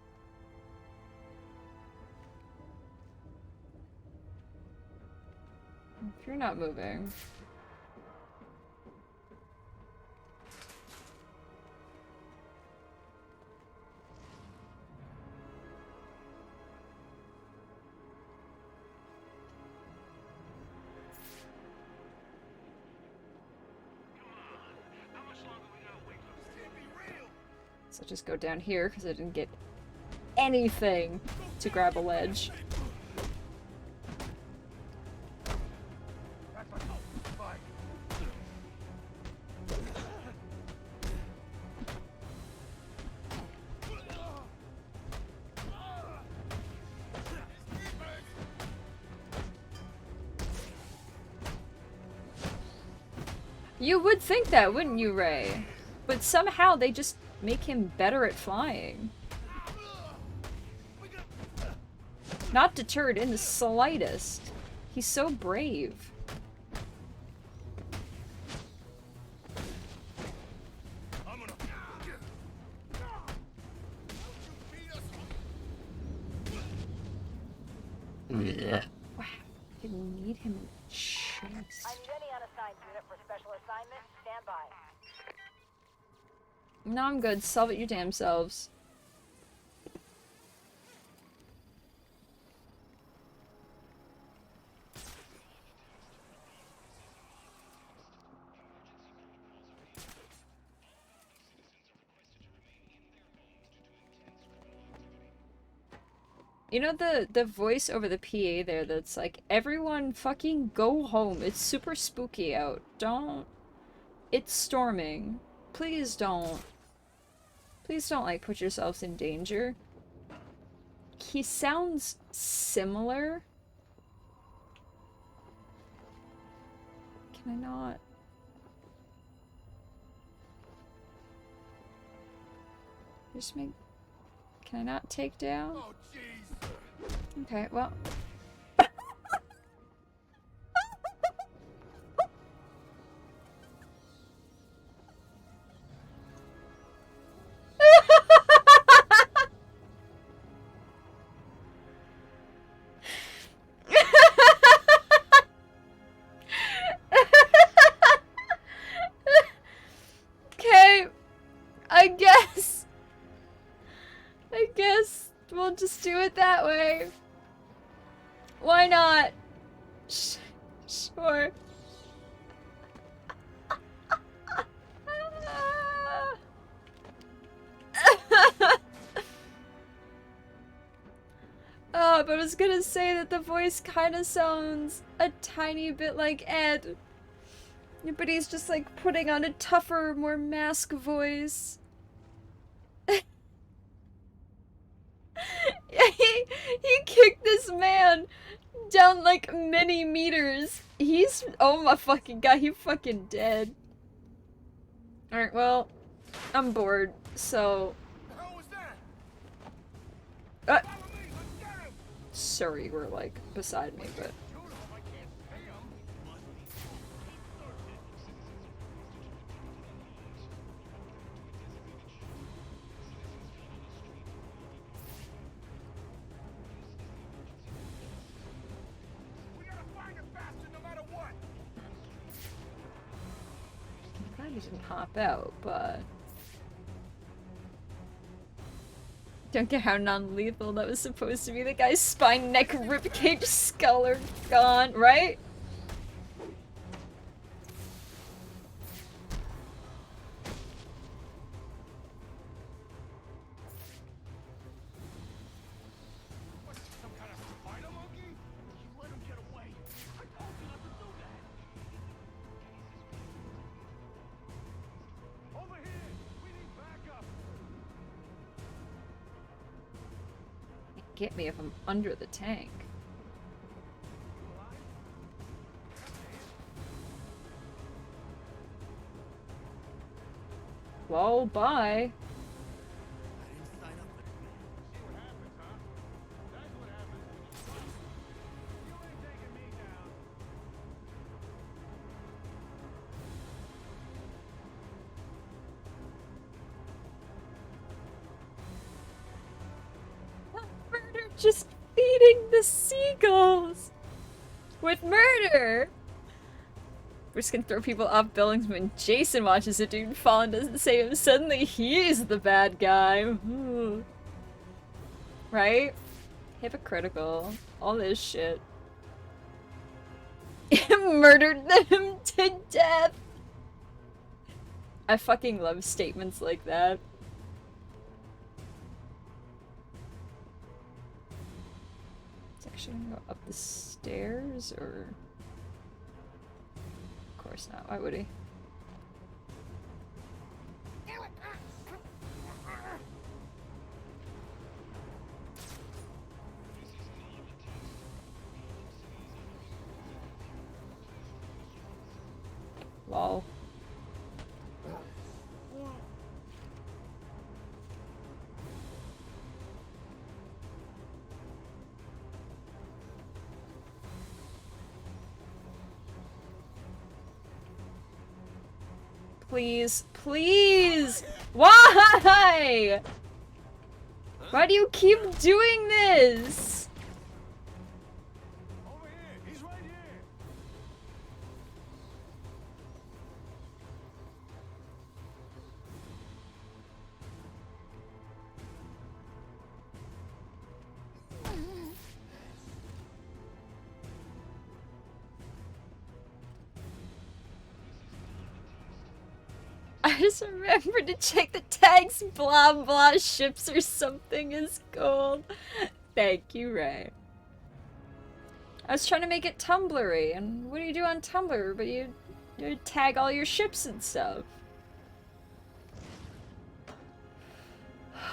S1: If you're not moving. So just go down here because I didn't get anything to grab a ledge. You would think that, wouldn't you, Ray? But somehow they just make him better at flying. Not deterred in the slightest. He's so brave.
S6: Yeah.
S1: Wow, didn't need him in the chest.
S6: I'm Jenny, unassigned unit for special assignment. Stand by.
S1: No, I'm good. Solve it your damn selves. You know the voice over the PA there that's like, everyone fucking go home. It's super spooky out. Don't. It's storming. Please don't. Please don't, like, put yourselves in danger. He sounds similar. Can I not? Just make... Can I not take down?
S2: Oh, jeez.
S1: Okay, well... Okay, I guess we'll just do it that way. Why not? Sure. Oh, but I was gonna say that the voice kind of sounds a tiny bit like Ed. But he's just like putting on a tougher, more mask voice. He kicked this man down like many meters. He's, oh my fucking god, he fucking dead. Alright, well, I'm bored, so...
S2: The hell was that? Follow me, let's get him!
S1: Sorry, we're like beside me, but...
S2: Shoot him if I can't pay him. We gotta find him faster no matter what.
S1: I'm glad he didn't hop out, but... Don't get how non-lethal that was supposed to be. The guy's spine, neck, ribcage, skull are gone, right?
S2: What, some kind of spider monkey? You let him get away. I told you not to do that. Over here! We need backup!
S1: Get me if I'm under the tank. Well, bye. Murder just feeding the seagulls with murder. We're just gonna throw people off buildings when Jason watches a dude fall and doesn't save him. Suddenly he's the bad guy. Ooh. Right? Hypocritical. All this shit. Murdered them to death. I fucking love statements like that. It's actually gonna go up the stairs, or... Of course not, why would he? Lol. Please, please! Why? Why do you keep doing this?
S2: Over here! He's right here!
S1: I just remembered to check the tags. Blah blah ships or something is gold. Thank you, Ray. I was trying to make it Tumblr-y, and what do you do on Tumblr? But you tag all your ships and stuff.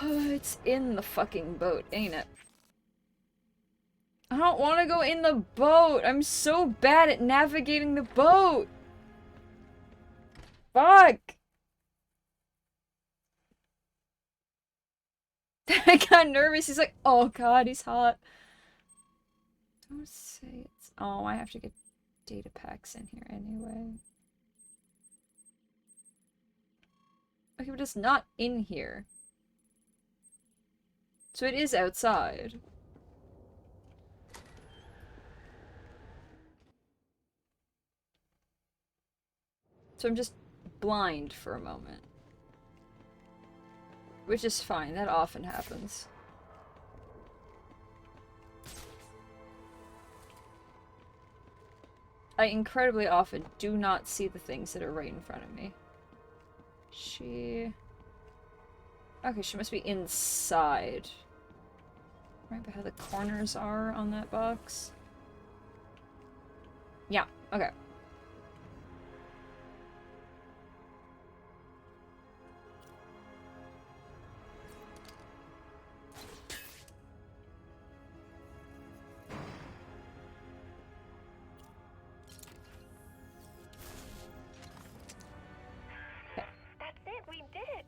S1: It's in the fucking boat, ain't it? I don't want to go in the boat. I'm so bad at navigating the boat. Fuck. I got nervous. He's like, oh god, he's hot. Don't say it's... Oh, I have to get data packs in here anyway. Okay, but it's not in here. So it is outside. So I'm just blind for a moment. Which is fine, that often happens. I incredibly often do not see the things that are right in front of me. Okay, she must be inside. Right by how the corners are on that box. Yeah, okay.
S6: That's it, we did it!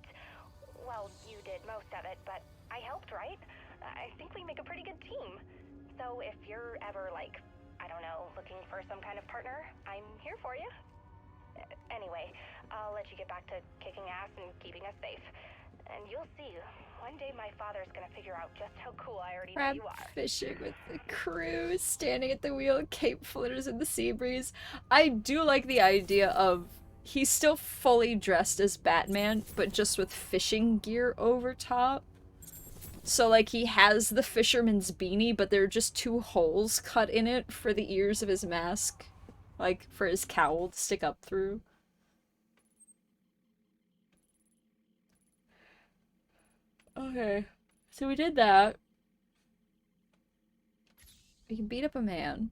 S6: Well, you did most of it, but I helped, right? I think we make a pretty good team. So if you're ever, like, I don't know, looking for some kind of partner, I'm here for you. Anyway, I'll let you get back to kicking ass and keeping us safe. And you'll see, one day my father's gonna figure out just how cool I already know you are.
S1: Fishing with the crew, standing at the wheel, cape flitters in the sea breeze. I do like the idea of he's still fully dressed as Batman, but just with fishing gear over top. So, like, he has the fisherman's beanie, but there are just two holes cut in it for the ears of his mask. Like, for his cowl to stick up through. Okay. So we did that. We can beat up a man.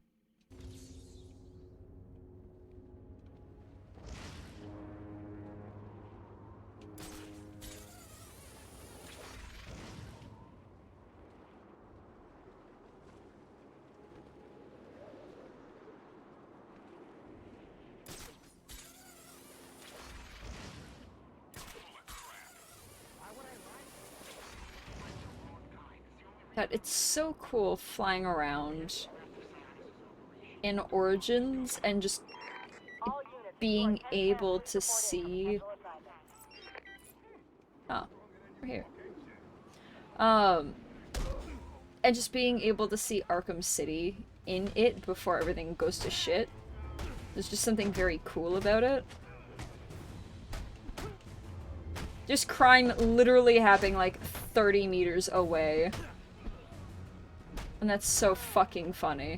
S1: God, it's so cool flying around in Origins and just being able to see... Oh, we're here. And just being able to see Arkham City in it before everything goes to shit. There's just something very cool about it. Just crime literally happening like 30 meters away. And that's so fucking funny.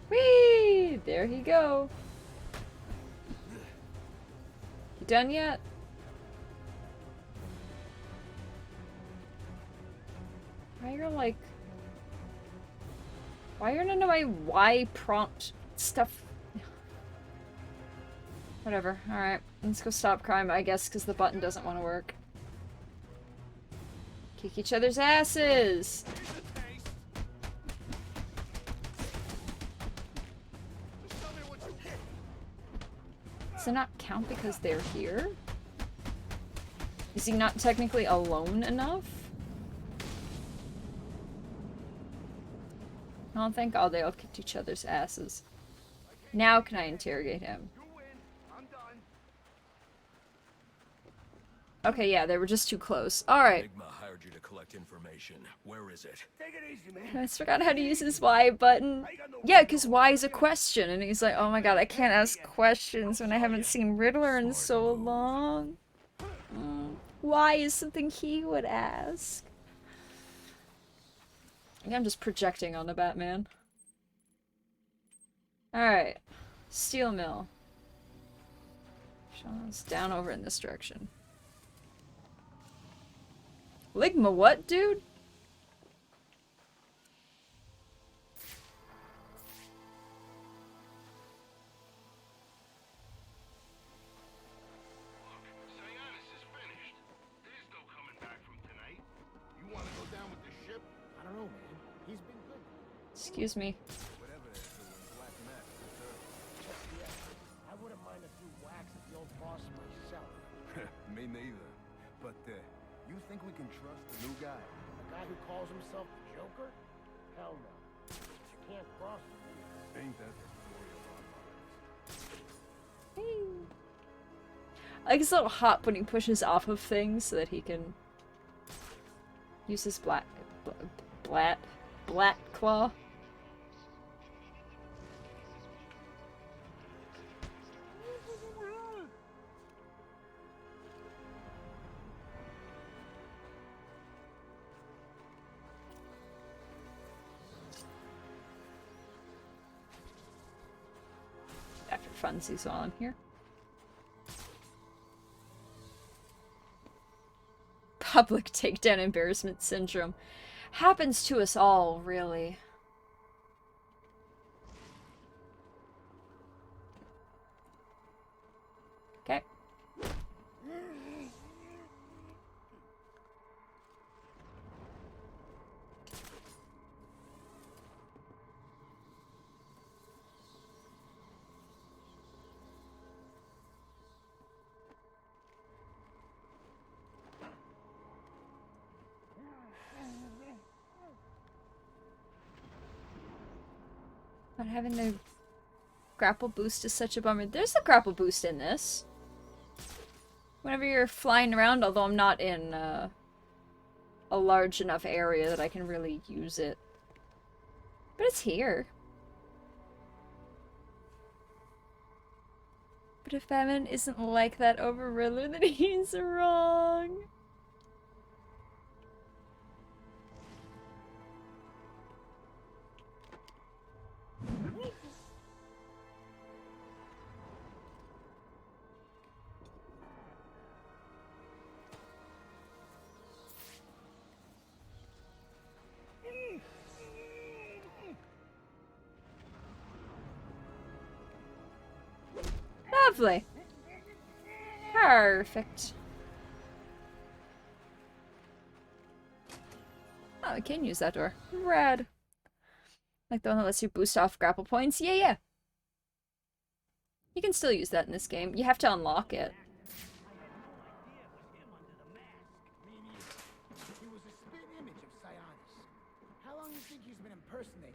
S1: Whee! There he go. You done yet? Why you're like... Why are none of my Y prompt stuff... Whatever. Alright. Let's go stop crime, I guess, because the button doesn't want to work. Kick each other's asses! Does it not count because they're here? Is he not technically alone enough? Oh, thank God they all kicked each other's asses. Now can I interrogate him? Okay, yeah, they were just too close. Alright.
S8: Enigma hired you to collect information. Where is it?
S2: Take it easy, man.
S1: I just forgot how to use his Y button. Yeah, because Y is a question, and he's like, oh my god, I can't ask questions when I haven't seen Riddler in so long. Y is something he would ask. I'm just projecting on the Batman. Alright. Steel mill. Sean's down over in this direction. Ligma what, dude?
S10: Sionis is finished. There's no coming back from tonight.
S2: You want to go down with the ship? I don't know, man. He's been good.
S1: Excuse me.
S2: Whatever they're doing, Black Mass deserves it. I wouldn't mind a few whacks at the old boss myself. Me neither. But, you think we can trust the new guy? The guy who calls himself the Joker? Hell no. You can't cross him. Ain't that the story of our lives?
S1: I like his little hop when he pushes off of things so that he can use his black claw. After funsies while I'm here. Public takedown embarrassment syndrome. Happens to us all, really. Okay. Not having the grapple boost is such a bummer. There's a grapple boost in this. Whenever you're flying around, although I'm not in a large enough area that I can really use it. But it's here. But if Batman isn't like that over Riddler, then he's wrong. Lovely. Perfect. Oh, I can use that door. Rad. Like the one that lets you boost off grapple points? Yeah, yeah. You can still use that in this game. You have to unlock it.
S2: He was a spit image of Sionis. How long do you think he's been impersonating?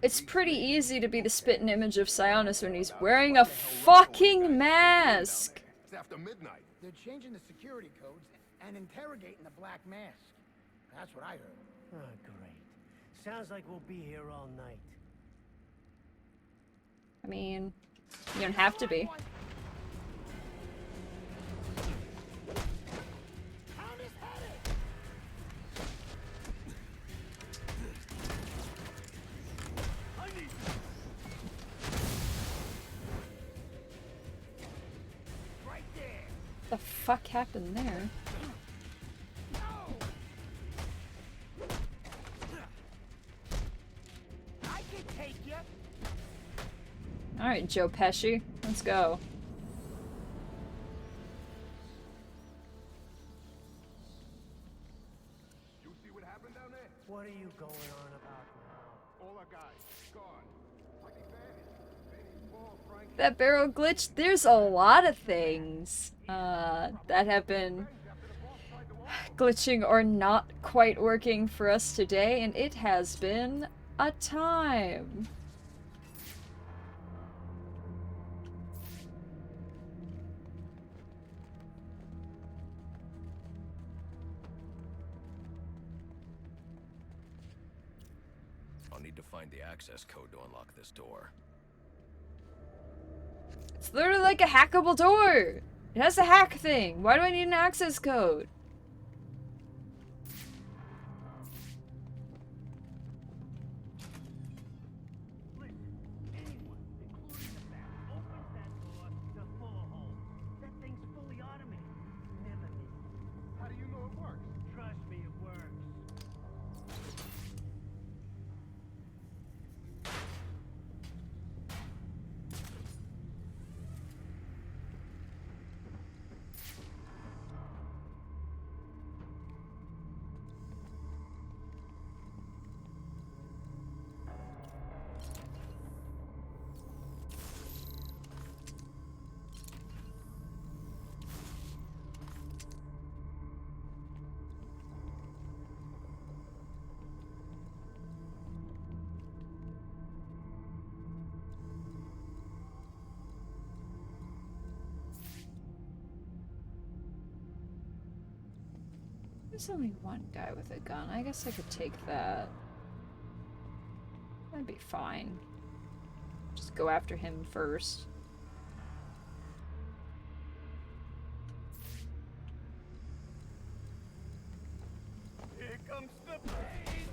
S1: It's pretty easy to be the spitting image of Sionis when he's wearing a fucking mask.
S2: It's after midnight. They're changing the security codes and interrogating the Black Mask. That's what I heard.
S11: Oh, great. Sounds like we'll be here all night.
S1: I mean, you don't have to be. The fuck happened there? Alright, Joe Pesci. Let's go.
S2: You see what happened down there?
S11: What are you going on about now?
S2: All our guys gone. Like he vanished. Maybe Paul, Frank.
S1: That barrel glitch, there's a lot of things that have been glitching or not quite working for us today, and it has been a time.
S8: I'll need to find the access code to unlock this door.
S1: It's literally like a hackable door. It has a hack thing. Why do I need an access code?
S2: How do you know it works?
S11: Trust me, it works.
S1: There's only one guy with a gun. I guess I could take that. That'd be fine. Just go after him first.
S2: Here comes the pain.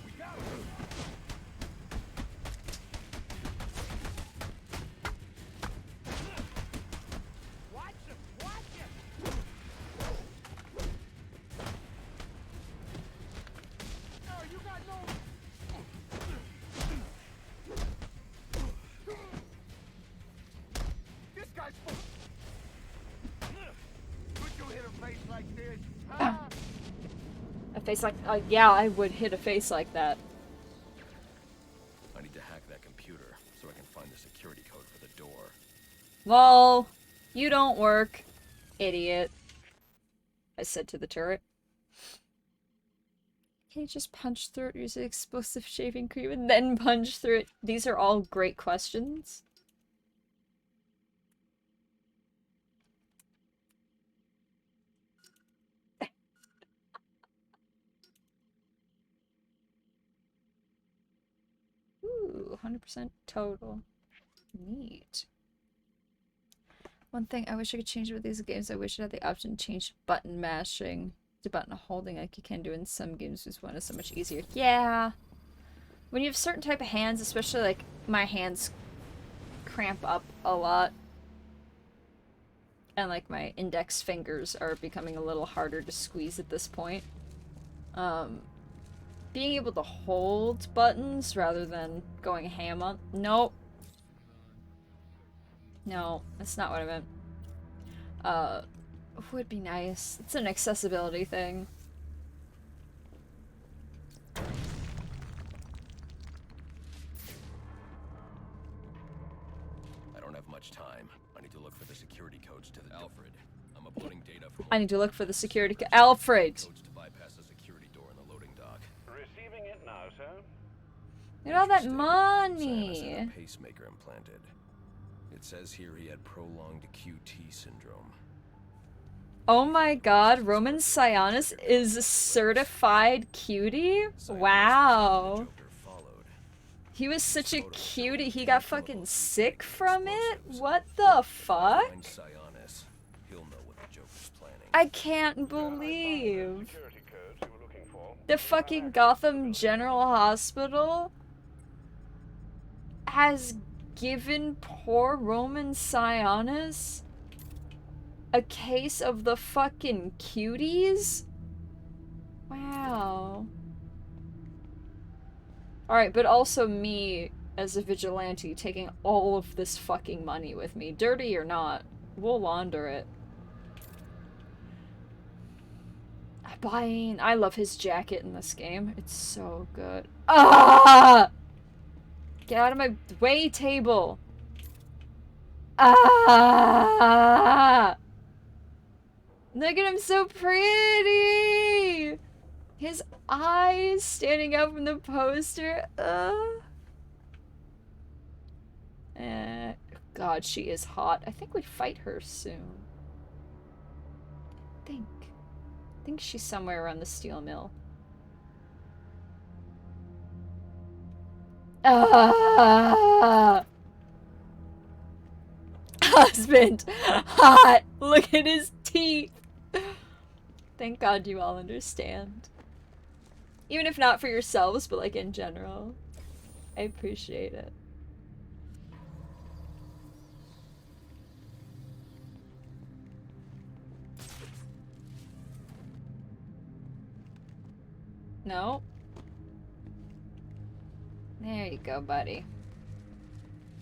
S2: We got him. Watch him! Watch him! No, you got no. This guy's full. Would you hit a face like this? Huh?
S1: A face like... yeah, I would hit a face like that.
S8: I need to hack that computer so I can find the security code for the door.
S1: Lol. You don't work. Idiot. I said to the turret. Can you just punch through it using explosive shaving cream and then punch through it? These are all great questions. Ooh, 100% total. Neat. One thing I wish I could change with these games, I wish it had the option to change button mashing to button holding like you can do in some games. This one is so much easier. Yeah. When you have certain type of hands, especially like my hands cramp up a lot. And like my index fingers are becoming a little harder to squeeze at this point. Being able to hold buttons rather than going ham on... Nope. No, that's not what I meant. Would be nice. It's an accessibility thing.
S8: I don't have much time. I need to look for the security codes to the Alfred. I'm uploading data from
S1: I need to look for the security Alfred!
S8: codes to bypass the security door in the loading dock.
S10: Receiving it now, sir.
S1: Look at all that
S8: Interesting.
S1: money!
S8: Cyanus had a pacemaker implanted. It says here he had prolonged QT syndrome.
S1: Oh my god, Roman Sionis is a certified cutie? Wow. He was such a cutie, he got fucking sick from it? What the fuck?
S8: Find Sionis. He'll know what the Joker's planning.
S1: I can't believe the fucking Gotham General Hospital has given poor Roman Sionis a case of the fucking cuties? Wow. Alright, but also me as a vigilante taking all of this fucking money with me. Dirty or not, we'll launder it. I love his jacket in this game. It's so good. Ah! Get out of my way, table! Ah! Look at him, so pretty! His eyes standing out from the poster. God, she is hot. I think we fight her soon. I think she's somewhere around the steel mill. Ah! Husband! Hot! Look at his teeth! Thank God you all understand. Even if not for yourselves, but like in general. I appreciate it. No? There you go, buddy.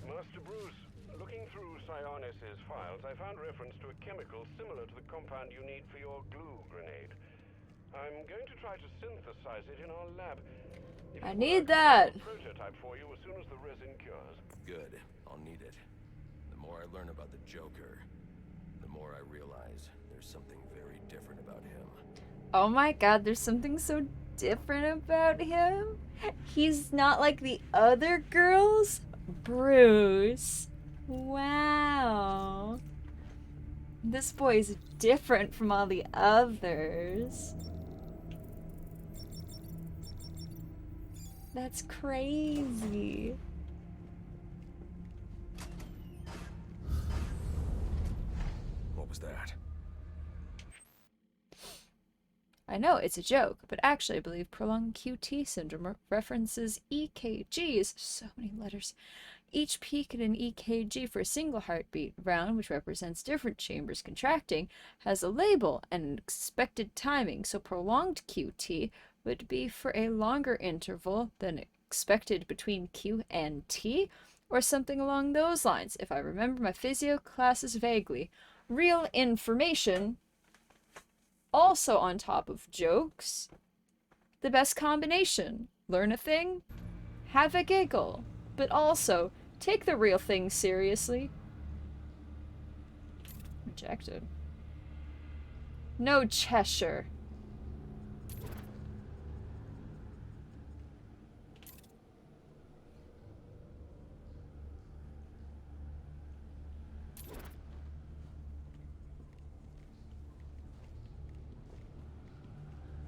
S10: Master Bruce, looking through Sionis' files, I found reference to a chemical similar to the compound you need for your glue grenade. I'm going to try to synthesize it in our lab. If
S1: I
S10: it
S1: need
S10: works,
S1: that.
S10: I'll prototype for you as soon as the resin cures.
S8: Good. I'll need it. The more I learn about the Joker, the more I realize there's something very different about him.
S1: Oh my God, there's something so different about him. He's not like the other girls. Bruce. Wow. This boy is different from all the others. That's crazy.
S8: What was that?
S1: I know it's a joke, but actually I believe prolonged QT syndrome references EKGs. So many letters. Each peak in an EKG for a single heartbeat round, which represents different chambers contracting, has a label and an expected timing, so prolonged QT would be for a longer interval than expected between Q and T, or something along those lines, if I remember my physio classes vaguely. Real information, also on top of jokes. The best combination. Learn a thing, have a giggle, but also take the real thing seriously. Rejected. No Cheshire.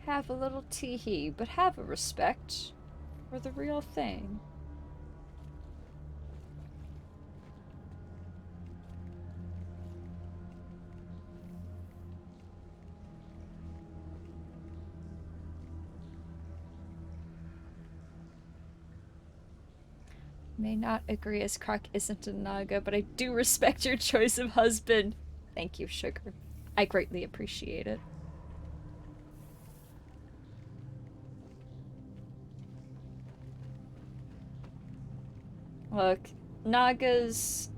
S1: Have a little tee-hee, but have a respect for the real thing. May not agree as Croc isn't a Naga, but I do respect your choice of husband. Thank you, Sugar. I greatly appreciate it. Look, Nagas,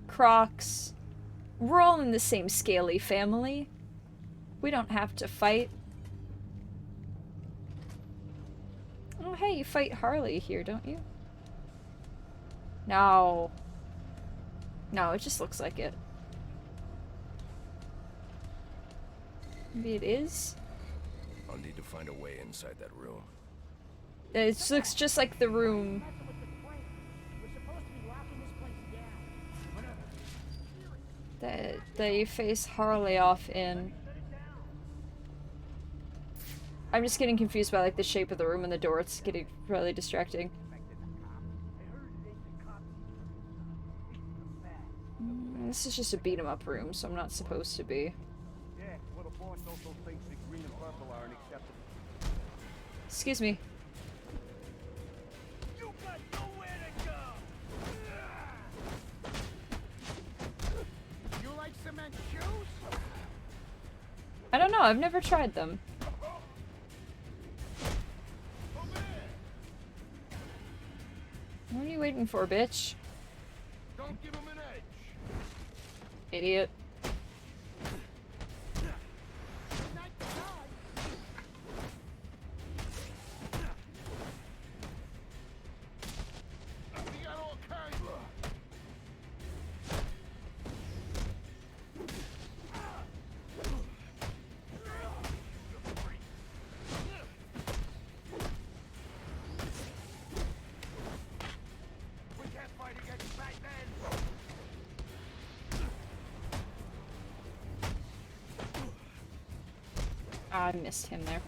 S1: Crocs, we're all in the same scaly family. We don't have to fight. Oh, hey, you fight Harley here, don't you? No. No, it just looks like it. Maybe it is?
S8: I'll need to find a way inside that room.
S1: It looks just like the room. That you face Harley off in. I'm just getting confused by like the shape of the room and the door. It's getting really distracting. This is just a beat 'em up room, so I'm not supposed to be. Excuse me.
S2: You got nowhere to go. You like cement shoes?
S1: I don't know, I've never tried them. What are you waiting for, bitch?
S2: Don't give him an edge.
S1: Idiot.
S2: We got all kinds of... We can't fight against Batman.
S1: I missed him there.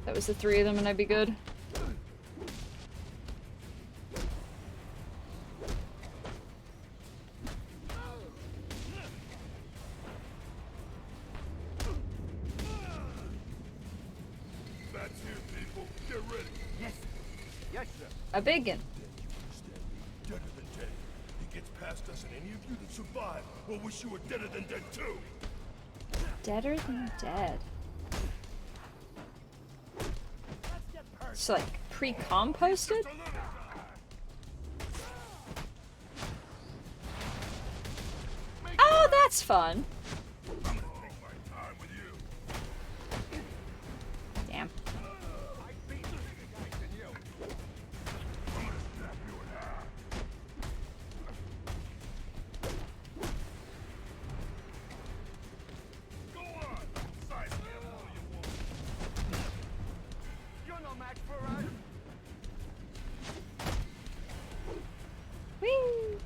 S1: That was the three of them and I'd be good. A biggin.
S2: Deader than dead. He gets past us, and any of you that survive will wish you were deader than dead too.
S1: Deader than dead. It's like pre-composted? Oh, that's fun. Damn.
S2: You're no match for us.
S1: Whee!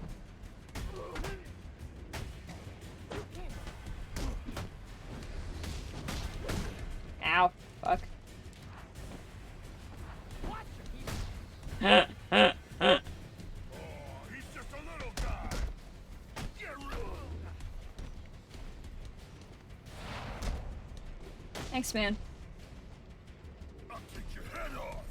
S1: Ow. Fuck.
S2: Oh, he's just a little guy. Get rid of him.
S1: Thanks, man.
S2: I'll take your head off.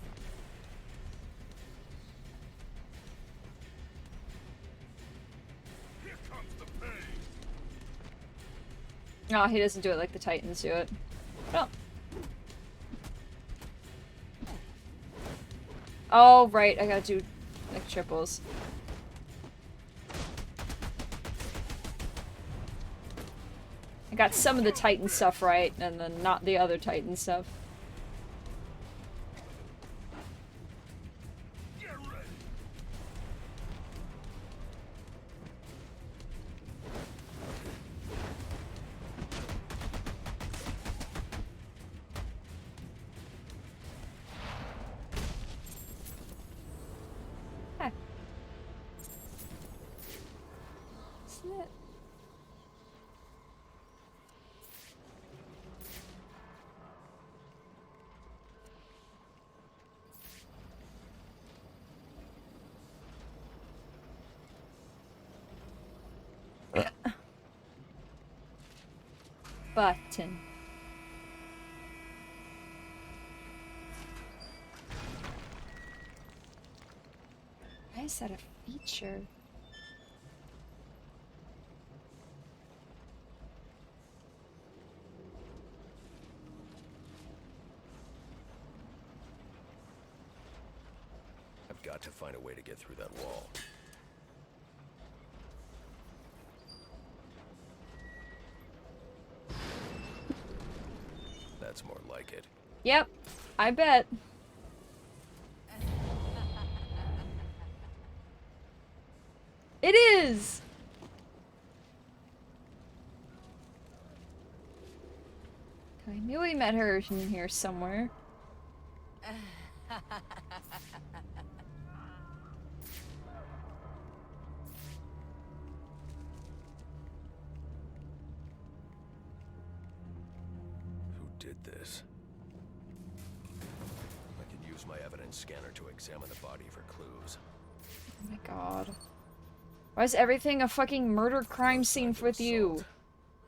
S2: Here comes the pain.
S1: Oh, he doesn't do it like the Titans do it. Well. Oh, right. I gotta do, like, triples. I got some of the Titan stuff right, and then not the other Titan stuff.
S2: Get ready.
S1: Huh. Snip. Button. Why is that a feature?
S8: I've got to find a way to get through that wall. That's more like it.
S1: Yep, I bet. It is! I knew we met her in here somewhere.
S8: Who did this? I could use my evidence scanner to examine the body for clues.
S1: Oh my god. Why is everything a fucking murder crime scene with you?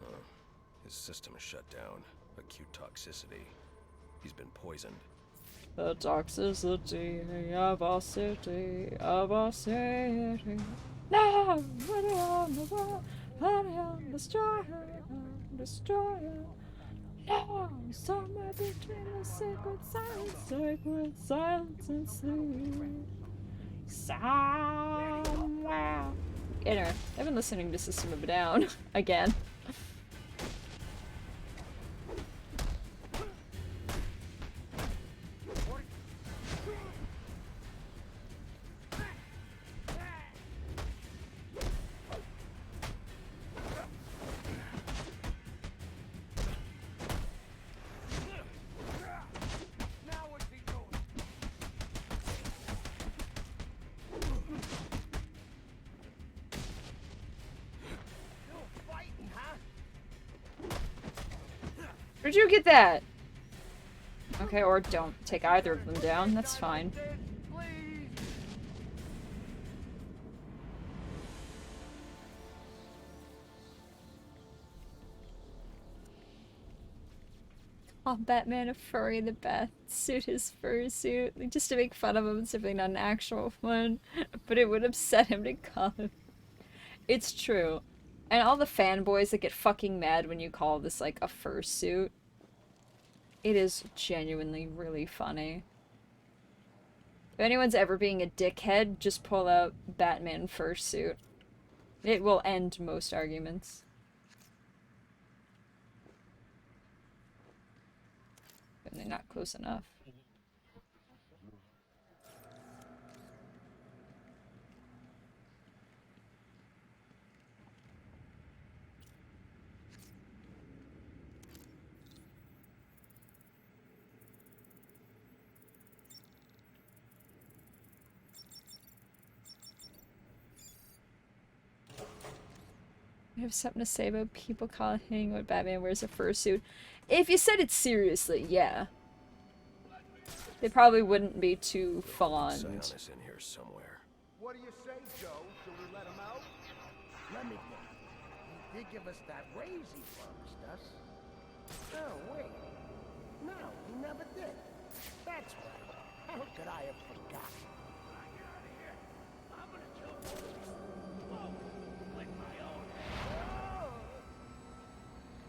S8: Huh. His system is shut down. Acute toxicity. He's been poisoned.
S1: The toxicity of our city, of our city. No! Put it on the wall, put it on, destroy her, destroy her. No! Somewhere between the sacred silence and sleep. Somewhere. Anyway, I've been listening to System of a Down again. Where'd you get that? Okay, or don't take either of them down. That's fine. call Batman a furry the bat suit his fursuit, like, just to make fun of him. It's definitely not an actual one, but it would upset him to call him. It's true. And all the fanboys that get fucking mad when you call this, like, a fursuit. It is genuinely really funny. If anyone's ever being a dickhead, just pull out Batman fursuit. It will end most arguments. But they're not close enough. I have something to say about people calling what Batman wears a fursuit. If you said it seriously, yeah. They probably wouldn't be too fond.
S8: Silence is in here somewhere.
S2: What do you say, Joe? Should we let him out? Let me think. He did give us that raise he promised us. Oh, wait. No, he never did. That's right. How could I have forgotten?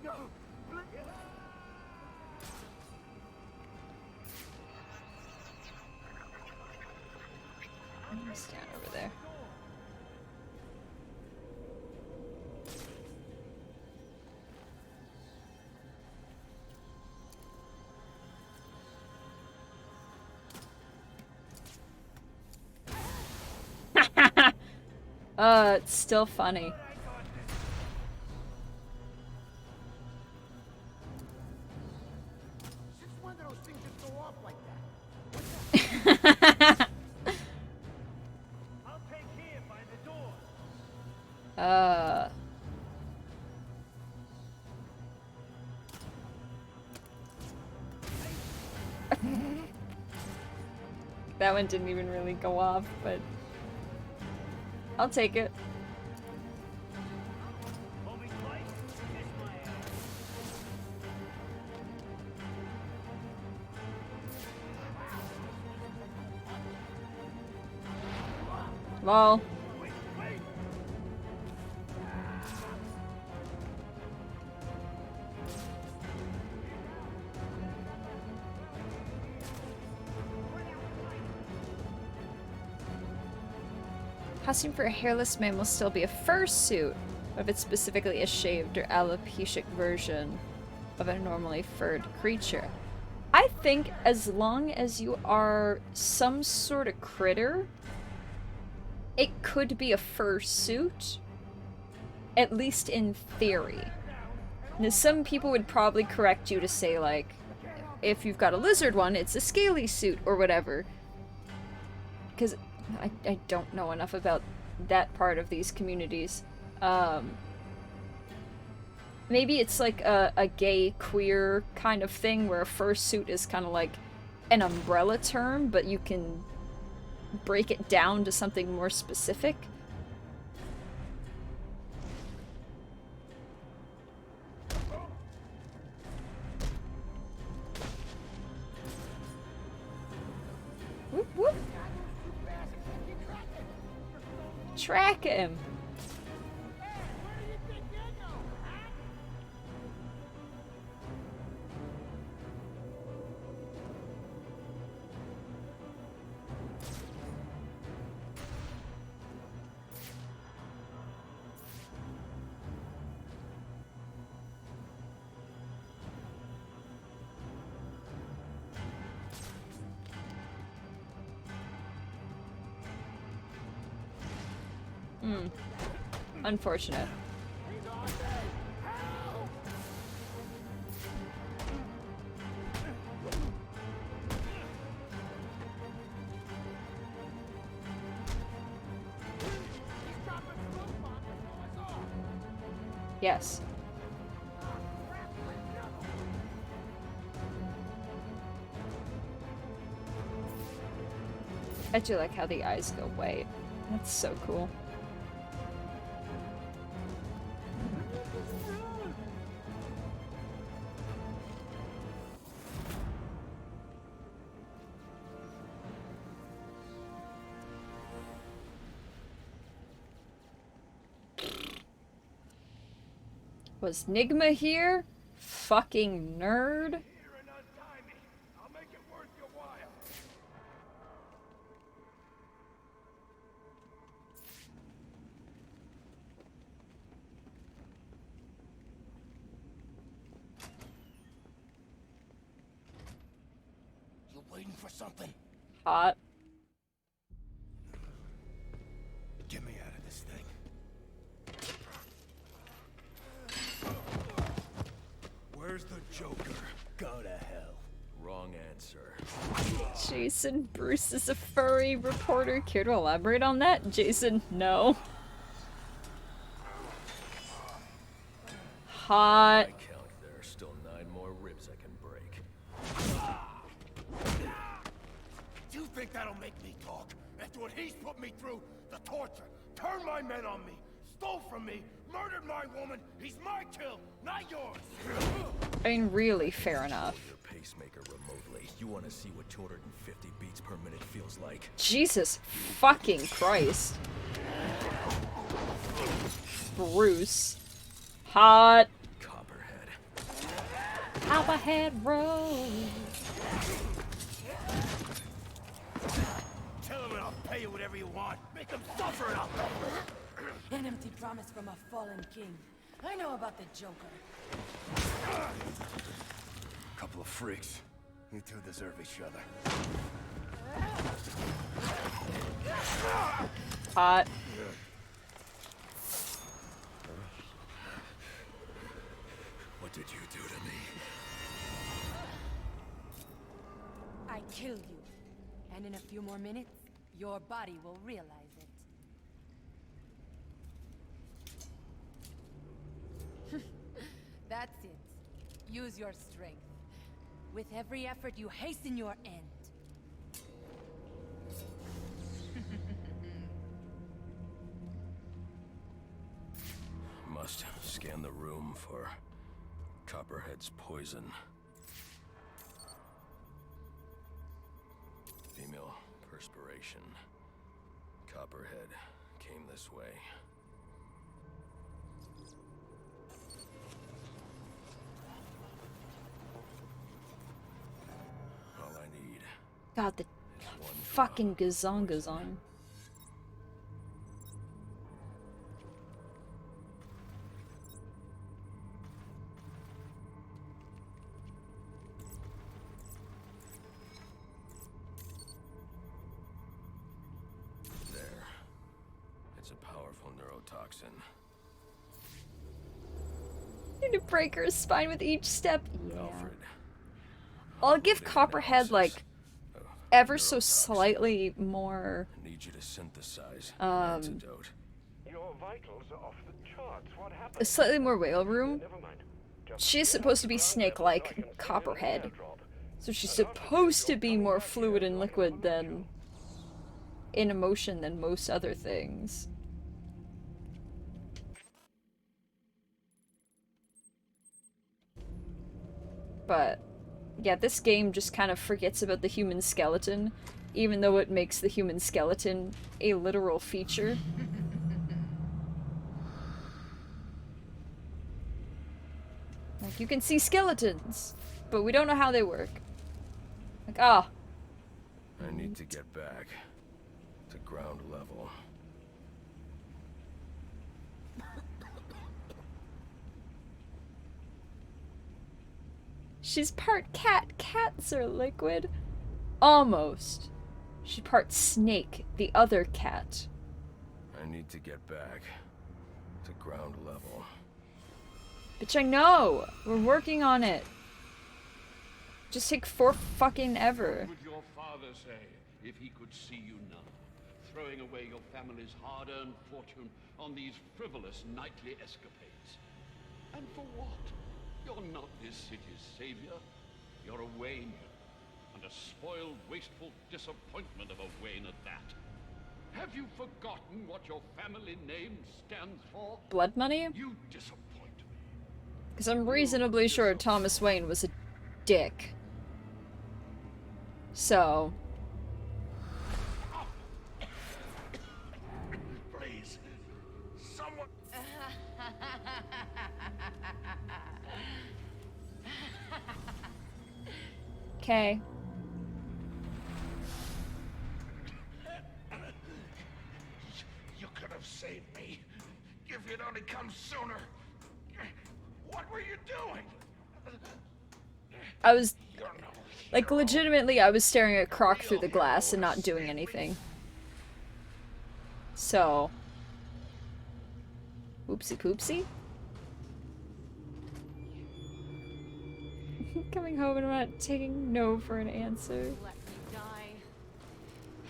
S2: No!
S1: Stand over there. It's still funny.
S2: Since when do those things just go off like that?
S11: I'll take care by the door.
S1: That one didn't even really go off, but I'll take it.
S11: Homie twice, kiss my ass.
S1: Lol. Costume for a hairless man will still be a fursuit, but if it's specifically a shaved or alopecia version of a normally furred creature. I think as long as you are some sort of critter, it could be a fursuit, at least in theory. Now, some people would probably correct you to say, like, if you've got a lizard one, it's a scaly suit or whatever. Because I don't know enough about that part of these communities. Maybe it's like a gay, queer kind of thing where a fursuit is kind of like an umbrella term, but you can break it down to something more specific. Whoop whoop. Track him. Unfortunate. Yes. I do like how the eyes go white. That's so cool. Was Nigma here? Fucking nerd.
S2: Here and untie me. I'll make it worth your while. You waiting for something?
S1: Hot.
S2: Get me out of this thing. Where's the Joker? Go to hell.
S8: Wrong answer.
S1: Jason Bruce is a furry reporter. Care to elaborate on that? Jason, no. Hot.
S8: I count there are still 9 more ribs I can break.
S2: Do you think that'll make me talk? After what he's put me through, the torture, turned my men on me, stole from me, murdered my woman, he's my kill, not yours!
S1: I mean, really, fair enough.
S8: Your pacemaker remotely. You want to see what 250 beats per minute feels like?
S1: Jesus fucking Christ. Bruce. Hot.
S8: Copperhead.
S1: Copperhead Road.
S2: Tell him and I'll pay you whatever you want. Make him suffer and I'll...
S3: An empty promise from a fallen king. I know about the Joker.
S2: Couple of freaks. You two deserve each other.
S1: Hot.
S8: What did you do to me?
S3: I killed you. And in a few more minutes, your body will realize it. That's it. Use your strength. With every effort, you hasten your end.
S8: Must scan the room for Copperhead's poison. Female perspiration. Copperhead came this way. All I need.
S1: God, the fucking gazon.
S8: There. It's a powerful neurotoxin.
S1: Need to break her spine with each step. Yeah.
S8: Alfred.
S1: I'll give Copperhead, like, ever so
S8: neurotoxin.
S1: slightly more,
S8: I need you to synthesize an antidote.
S10: Your vitals are off the charts. What
S1: a
S10: happened?
S1: slightly more whale room.
S10: Never mind. Just
S1: She's supposed to be snake-like Copperhead. So she's supposed to be more fluid and liquid than in emotion than most other things. But yeah, this game just kind of forgets about the human skeleton, even though it makes the human skeleton a literal feature. Like, you can see skeletons, but we don't know how they work. Like, ah.
S8: I need to get back to ground level.
S1: She's part cat. Cats are liquid. Almost. She's part snake, the other cat.
S8: I need to get back to ground level.
S1: Bitch, I know! We're working on it. Just take for fucking ever.
S12: What would your father say if he could see you now, throwing away your family's hard-earned fortune on these frivolous nightly escapades? And for what? You're not this city's savior. You're a Wayne, and a spoiled, wasteful disappointment of a Wayne at that. Have you forgotten what your family name stands for?
S1: Blood money?
S12: You disappoint me.
S1: Because I'm reasonably sure Thomas Wayne was a dick. So...
S10: Please, someone.
S1: Okay.
S10: You could have saved me. If you'd only come sooner. What were you doing?
S1: I was... Like, legitimately, I was staring at Croc through the glass and not doing anything. So... Oopsie poopsie? Coming home and I'm not taking no for an answer.
S3: Let me die.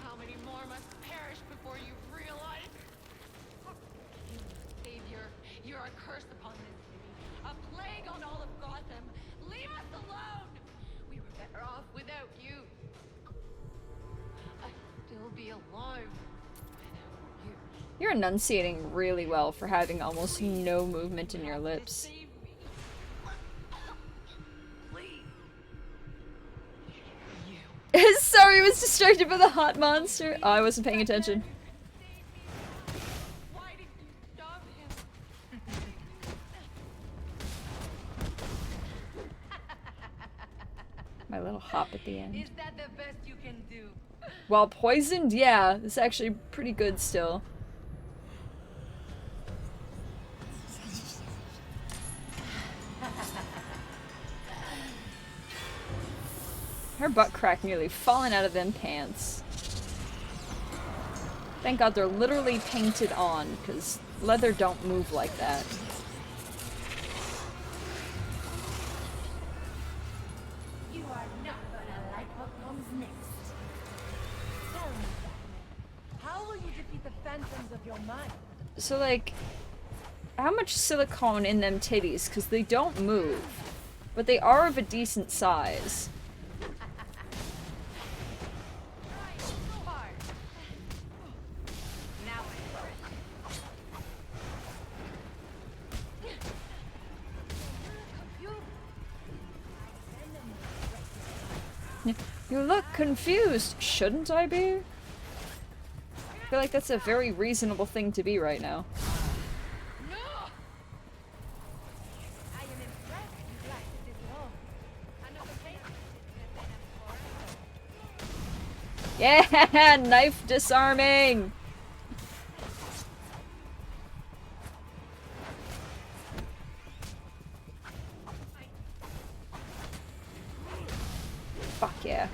S3: How many more must perish before you realize? Savior, you're a curse upon this city. A plague on all of Gotham. Leave us alone! We were better off without you. I'd still be alive without you.
S1: You're enunciating really well for having almost no movement in your lips. Sorry, I was distracted by the hot monster. Oh, I wasn't paying attention.
S3: Why did you stop him?
S1: My little hop at the end.
S3: Is that the best you can do?
S1: While poisoned? Yeah, it's actually pretty good still. Her butt crack nearly falling out of them pants. Thank God they're literally painted on, because leather don't move like that.
S3: You are not gonna like what comes next. Tell me, Batman, how will you defeat the phantoms of your mind?
S1: So, like, how much silicone in them titties? Because they don't move. But they are of a decent size. You look confused. Shouldn't I be? I feel like that's a very reasonable thing to be right now. Yeah, knife disarming. Fuck yeah.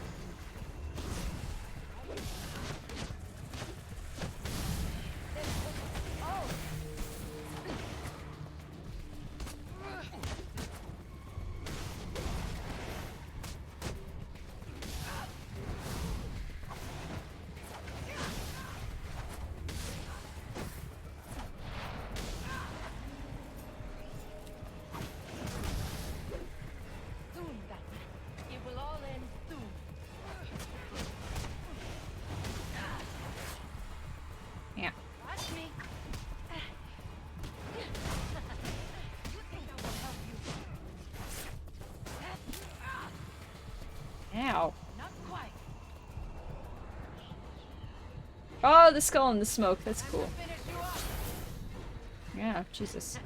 S1: Ow. Oh, the skull and the smoke. That's cool. Yeah, Jesus.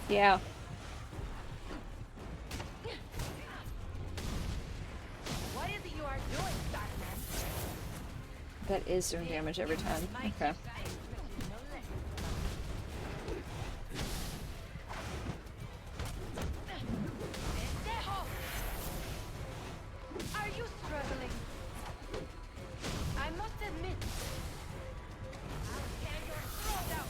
S1: Yeah.
S3: What is it you are doing, Batman?
S1: That is doing damage every time. Okay.
S3: Are you struggling? I must admit, I'll tear your throat out.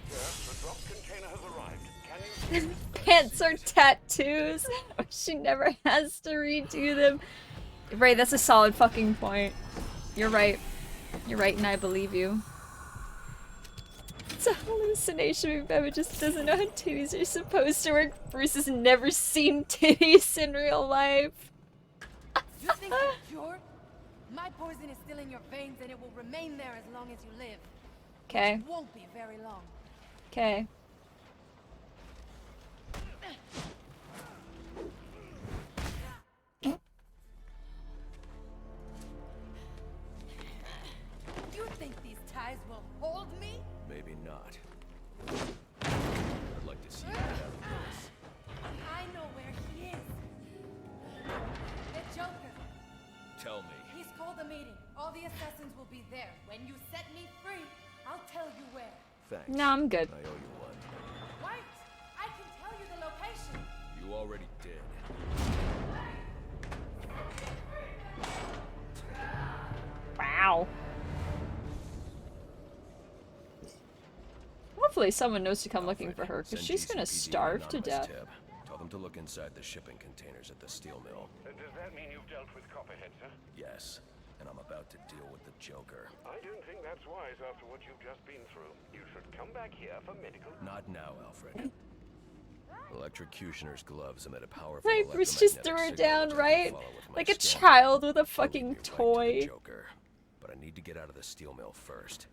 S10: The drop container has arrived. Can you...
S1: Pants are tattoos. She never has to redo them. Right, that's a solid fucking point. You're right. You're right, and I believe you. It's a hallucination. Beba just doesn't know how titties are supposed to work. Bruce has never seen titties in real life.
S3: You think you're cured? My poison is still in your veins, and it will remain there as long as you live.
S1: Okay.
S3: It won't be very long.
S1: Okay.
S3: There, when you set me free, I'll tell you where.
S8: Thanks.
S1: No, I'm good.
S8: I owe you one.
S3: Wait! I can tell you the location.
S8: You already did.
S1: Wow. Hopefully someone knows to come looking for her, because
S8: Send
S1: she's gonna
S8: GCPD an
S1: starve to
S8: anonymous
S1: death.
S8: tip. Tell them to look inside the shipping containers at the steel mill.
S10: Does that mean you've dealt with Copperhead, sir?
S8: Yes, and I'm about to deal with the Joker.
S10: I don't think that's wise after what you've just been through. You should come back here for medical.
S8: Not now, Alfred. Electrocutioner's gloves emit a powerful
S1: Right, Bruce just threw her
S8: electromagnetic signal
S1: down,
S8: which I can
S1: right?
S8: follow with my
S1: Like a
S8: scanner.
S1: child with a
S8: That'll lead
S1: fucking
S8: me right to the
S1: toy.
S8: Joker. But I need to get out of the steel mill first.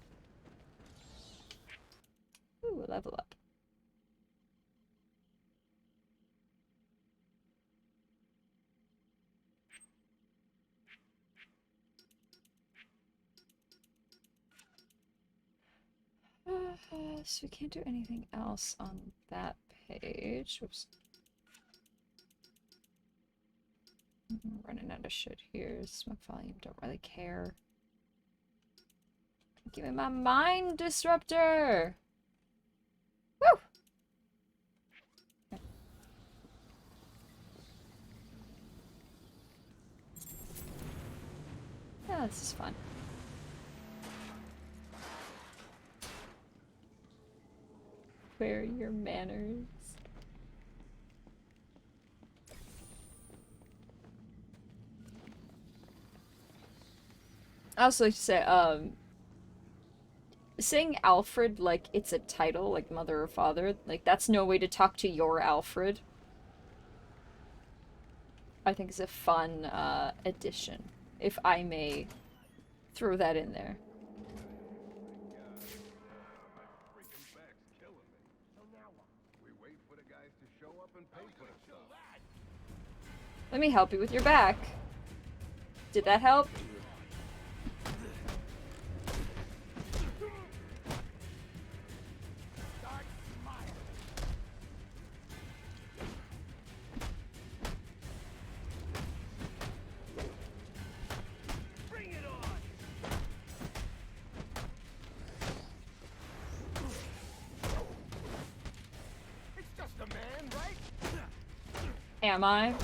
S1: Ooh, level up. So we can't do anything else on that page. Whoops. Running out of shit here. Smoke volume, don't really care. Give me my mind disruptor! Woo! Okay. Yeah, this is fun. Where are your manners? I also like to say, saying Alfred like it's a title, like mother or father, like that's no way to talk to your Alfred. I think is a fun, addition, if I may throw that in there. Let me help you with your back. Did that help? Am I?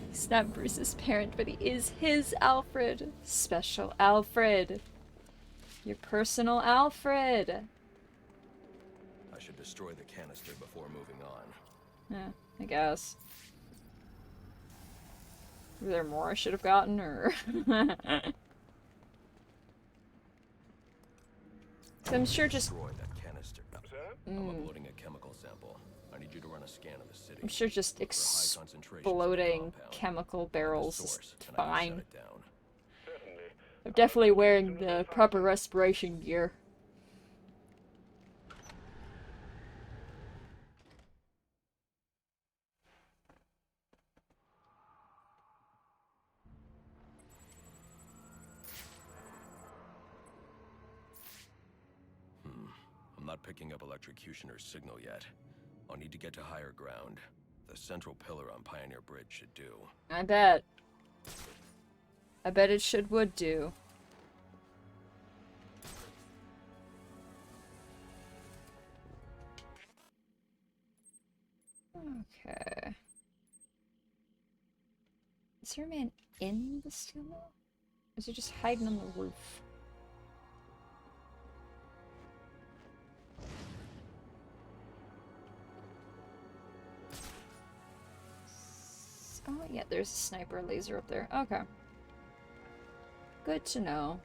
S1: He's not Bruce's parent, but he is his Alfred. Special Alfred. Your personal Alfred.
S8: I should destroy the canister before moving on.
S1: Yeah, I guess. Were there more I should have gotten, or? I'm sure just.
S8: Destroy that canister.
S10: Sir?
S8: I'm uploading a chemical sample. I need you to run a scan of the city.
S1: I'm sure just
S8: Look for high concentrations of the
S1: exploding
S8: compound.
S1: chemical
S8: Find the
S1: barrels
S8: source,
S1: is
S8: and I can shut
S1: fine.
S8: it down.
S10: Certainly.
S1: I'm definitely wearing the proper respiration gear.
S8: I'm not picking up Electrocutioner's signal yet. I'll need to get to higher ground. The central pillar on Pioneer Bridge should do.
S1: I bet. I bet it would do. Okay. Is there a man in the steel mill? Or is he just hiding on the roof? Oh, yeah, there's a sniper laser up there. Okay. Good to know.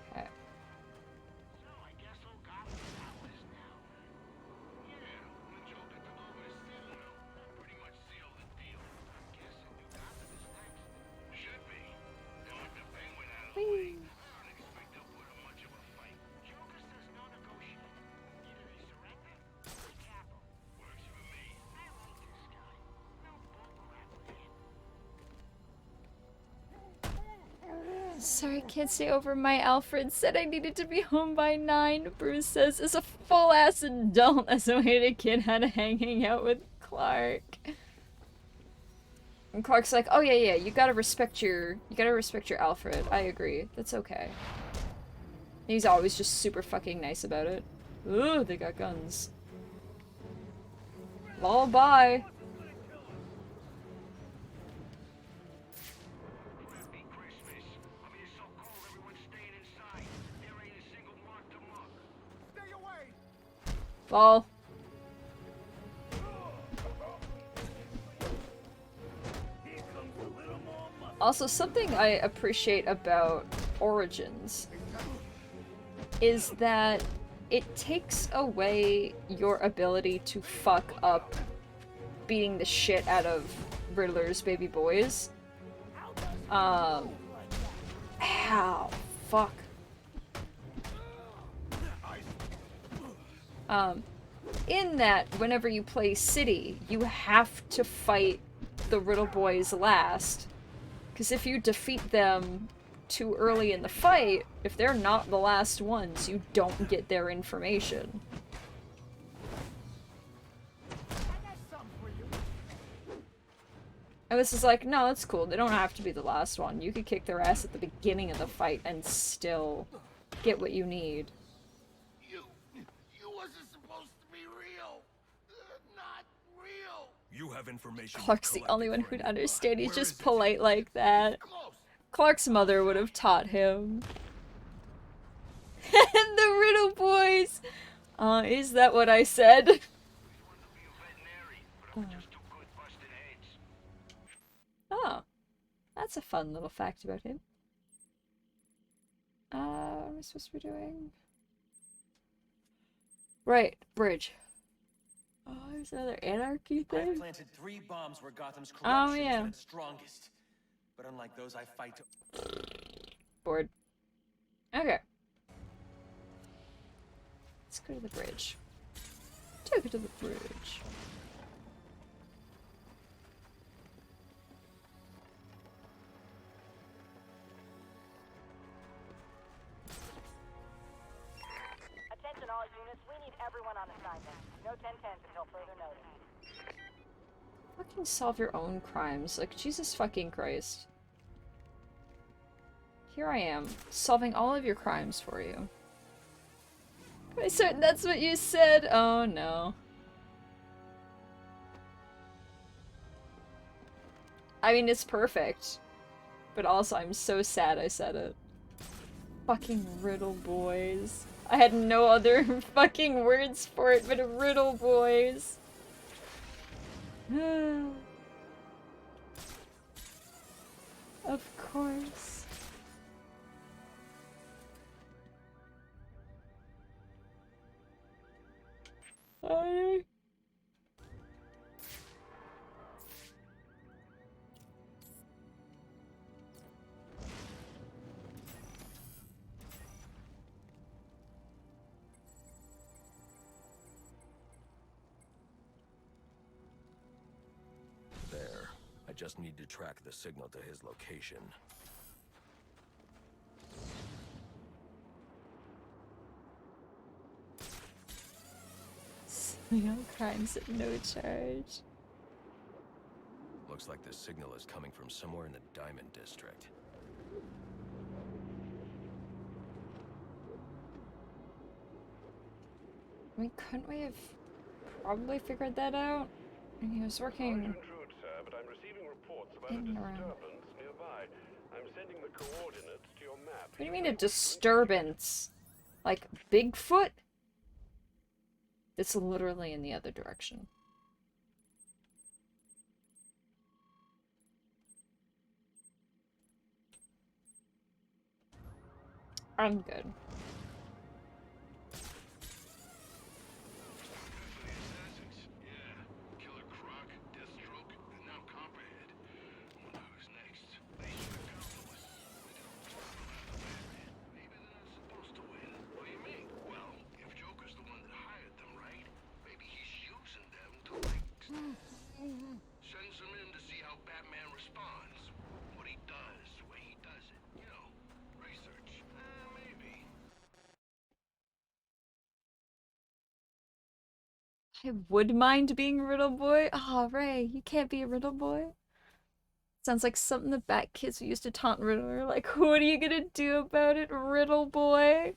S1: Okay.
S10: So I guess old Gotham's ours now. Yeah, when Joker took over the city, that pretty much sealed the deal. I'm guessing New Gotham is next. Should be. Then with the Penguin out of the way, I don't expect they'll put up much of a fight. Joker says no negotiating. Either they surrender or they cap
S1: Sorry, can't stay over. My Alfred said I needed to be home by 9. Bruce says is a full-ass adult as a way to get out of hanging out with Clark. And Clark's like, oh yeah, you gotta respect your Alfred. I agree. That's okay. He's always just super fucking nice about it. Ooh, they got guns. Lullaby. Fall. Also, something I appreciate about Origins is that it takes away your ability to fuck up beating the shit out of Riddler's baby boys. Ow, fuck. In that, whenever you play City, you have to fight the Riddle Boys last. Because if you defeat them too early in the fight, if they're not the last ones, you don't get their information. And this is like, no, it's cool. They don't have to be the last one. You could kick their ass at the beginning of the fight and still get what you need.
S2: You wasn't supposed to be real. Not real.
S8: You have information.
S1: Clark's the only one who'd understand. He's just polite like that. Clark's mother would have taught him. And the Riddle Boys! Is that what I said? Oh. That's a fun little fact about him. What am I supposed to be doing? Right, bridge. Oh, there's another anarchy thing?
S13: I planted 3 bombs where Gotham's corruption is at its strongest. But unlike those I fight to...
S1: Bored. Okay. Let's go to the bridge. Take it to the bridge.
S6: Attention all units, we need everyone on assignment. No 10-10s until further notice.
S1: Fucking solve your own crimes. Like, Jesus fucking Christ. Here I am, solving all of your crimes for you. Am I certain that's what you said? Oh no. I mean, it's perfect. But also, I'm so sad I said it. Fucking Riddle Boys. I had no other fucking words for it but Riddle Boys. Of course. I...
S8: There. I just need to track the signal to his location.
S1: No crimes at no charge.
S8: Looks like the signal is coming from somewhere in the Diamond District.
S1: I mean, couldn't we have probably figured that out? And he was working
S14: Intrude, sir, but I'm receiving reports about a disturbance nearby. I'm sending the coordinates to your map.
S1: What do you mean a disturbance? Like Bigfoot? It's literally in the other direction. I'm good.
S10: Sends them in to see how Batman responds. What he does, the way he does it, you know.
S1: I would mind being a Riddle Boy. Oh, Ray, you can't be a Riddle Boy. Sounds like something the Bat Kids used to taunt Riddler. Like, what are you gonna do about it, Riddle Boy?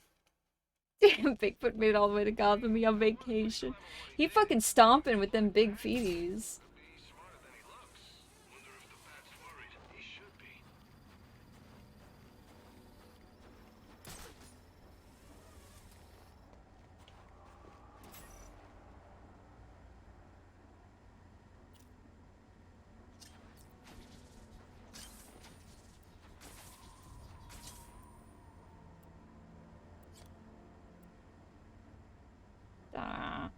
S1: Damn, Bigfoot made it all the way to Gotham. He on vacation. He fucking stomping with them big feeties. Ah.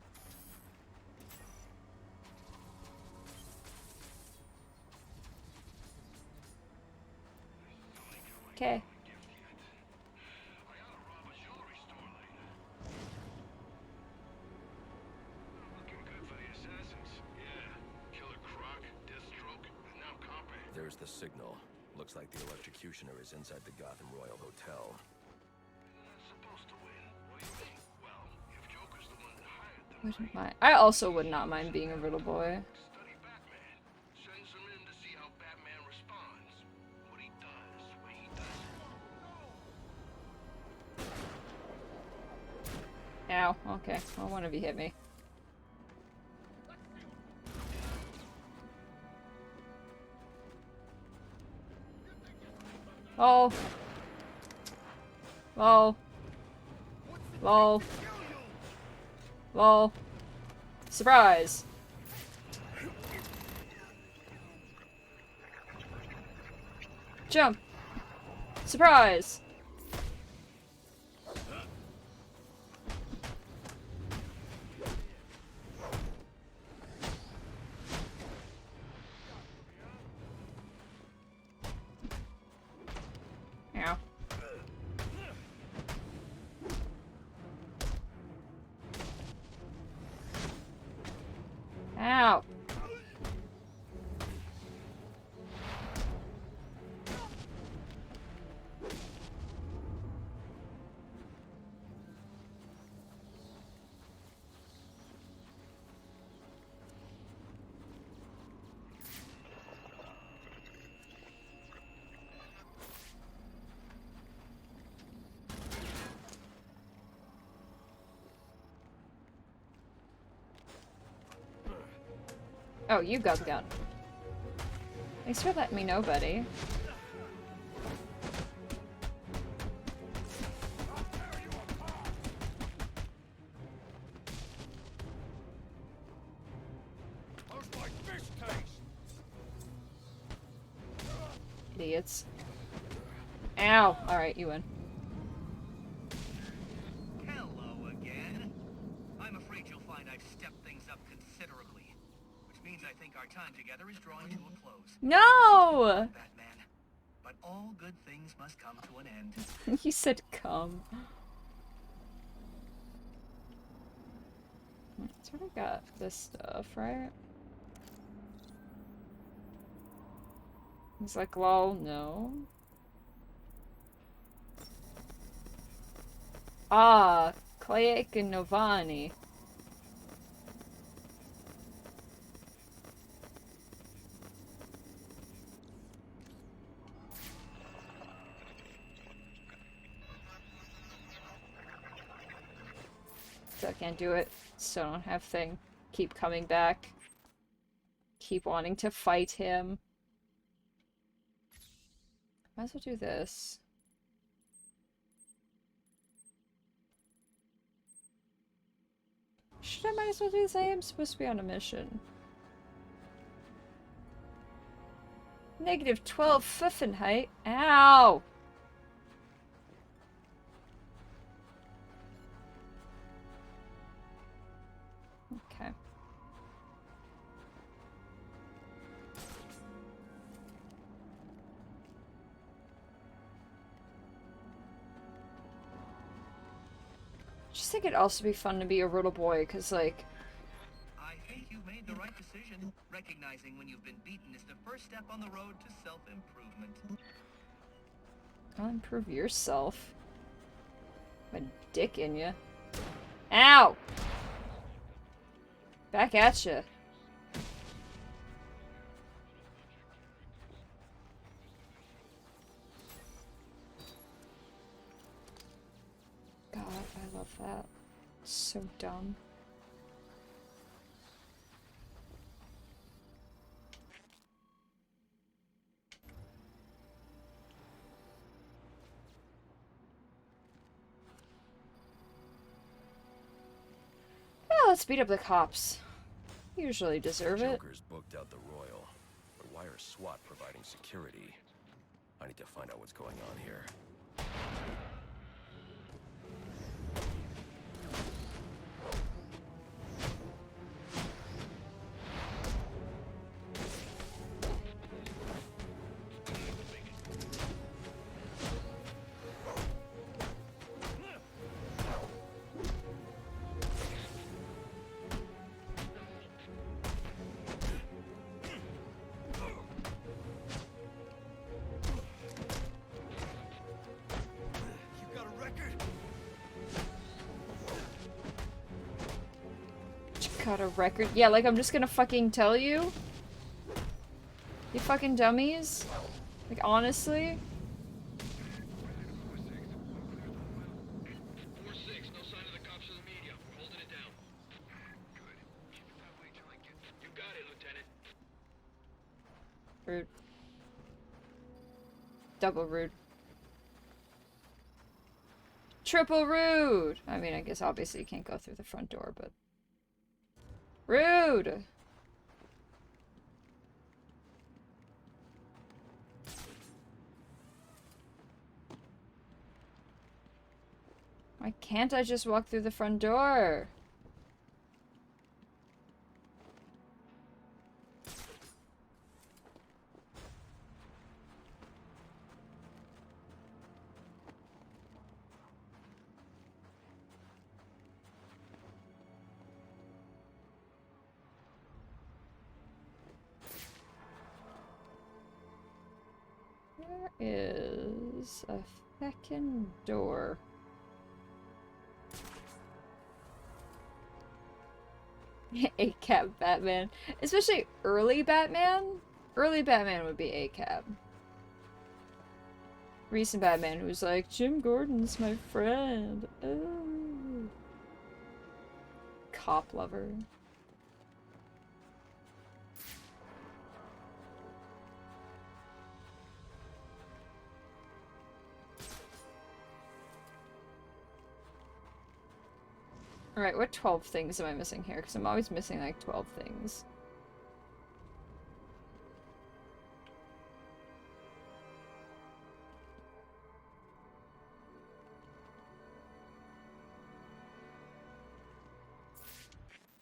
S1: Okay.
S8: There's the signal. Looks like the electrocutioner is inside the Gotham Royal Hotel.
S1: Wouldn't mind. I also would not mind being a Riddle Boy. Ow, okay. Well, one of you hit me. Oh. Lol. Lol. Lol. Surprise! Jump! Surprise! Ow. Ow. Oh, you got the gun. Thanks for letting me know, buddy. Idiots. Ow! Alright, you win.
S15: Hello again. I'm afraid you'll find I've stepped things up considerably. Which means I think our time together is drawing to a close.
S1: No!
S15: Batman. But all good things must come to an end.
S1: You said come. Sort of got this stuff, right? He's like, lol, no. Ah, Clayek and Novani. Still can't do it. Still don't have thing. Keep coming back. Keep wanting to fight him. Might as well do this. Should I might as well do this? I am supposed to be on a mission. Negative 12 Pfaffenheit. Ow! Okay. Just think it'd also be fun to be a Riddle Boy, because, like...
S15: I think you made the right decision. Recognizing when you've been beaten is the first step on the road to self-improvement.
S1: I'll improve yourself. My dick in ya. Ow! Back at ya. God, I love that. So dumb. Oh, let's beat up the cops. Usually deserve it.
S8: Joker's booked out the Royal, but why are SWAT providing security? I need to find out what's going on here.
S1: Got a record? Yeah, like I'm just gonna fucking tell you? You fucking dummies? Like, honestly?
S10: 4-6, no sign of the cops or the media. We're holding it down. Good. Keep it that way till I get... You got it, Lieutenant.
S1: Rude. Double rude. Triple rude! I mean, I guess obviously you can't go through the front door, but... Rude! Why can't I just walk through the front door? There is a feckin' door. A-cab Batman. Especially early Batman? Early Batman would be A-cab. Recent Batman who's like, Jim Gordon's my friend. Oh. Cop lover. Alright, what 12 things am I missing here? Because I'm always missing like 12 things.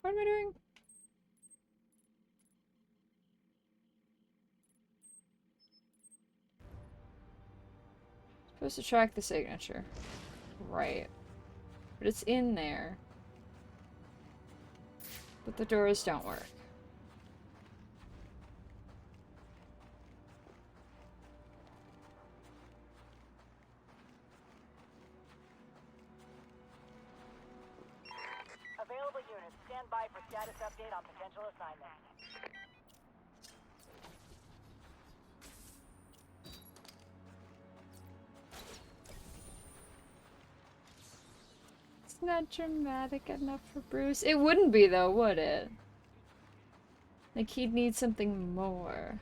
S1: What am I doing? Supposed to track the signature. Right. But it's in there. But the doors don't work.
S16: Available units, stand by for status update on potential assignment.
S1: It's not dramatic enough for Bruce. It wouldn't be though, would it? Like he'd need something more.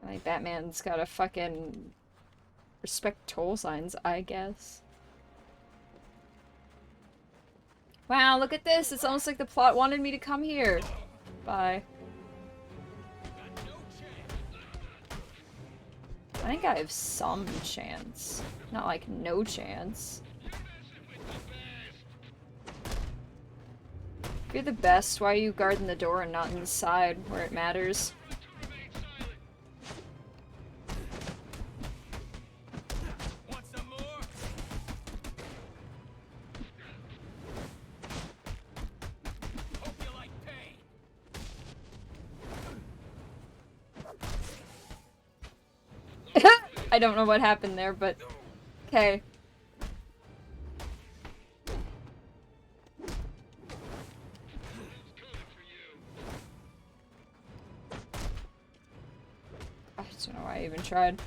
S1: Like Batman's gotta fucking respect toll signs, I guess. Wow, look at this! It's almost like the plot wanted me to come here. Bye. I think I have some chance. Not like no chance. If you're the best, why are you guarding the door and not inside where it matters? I don't know what happened there, but okay. I don't know why I even tried.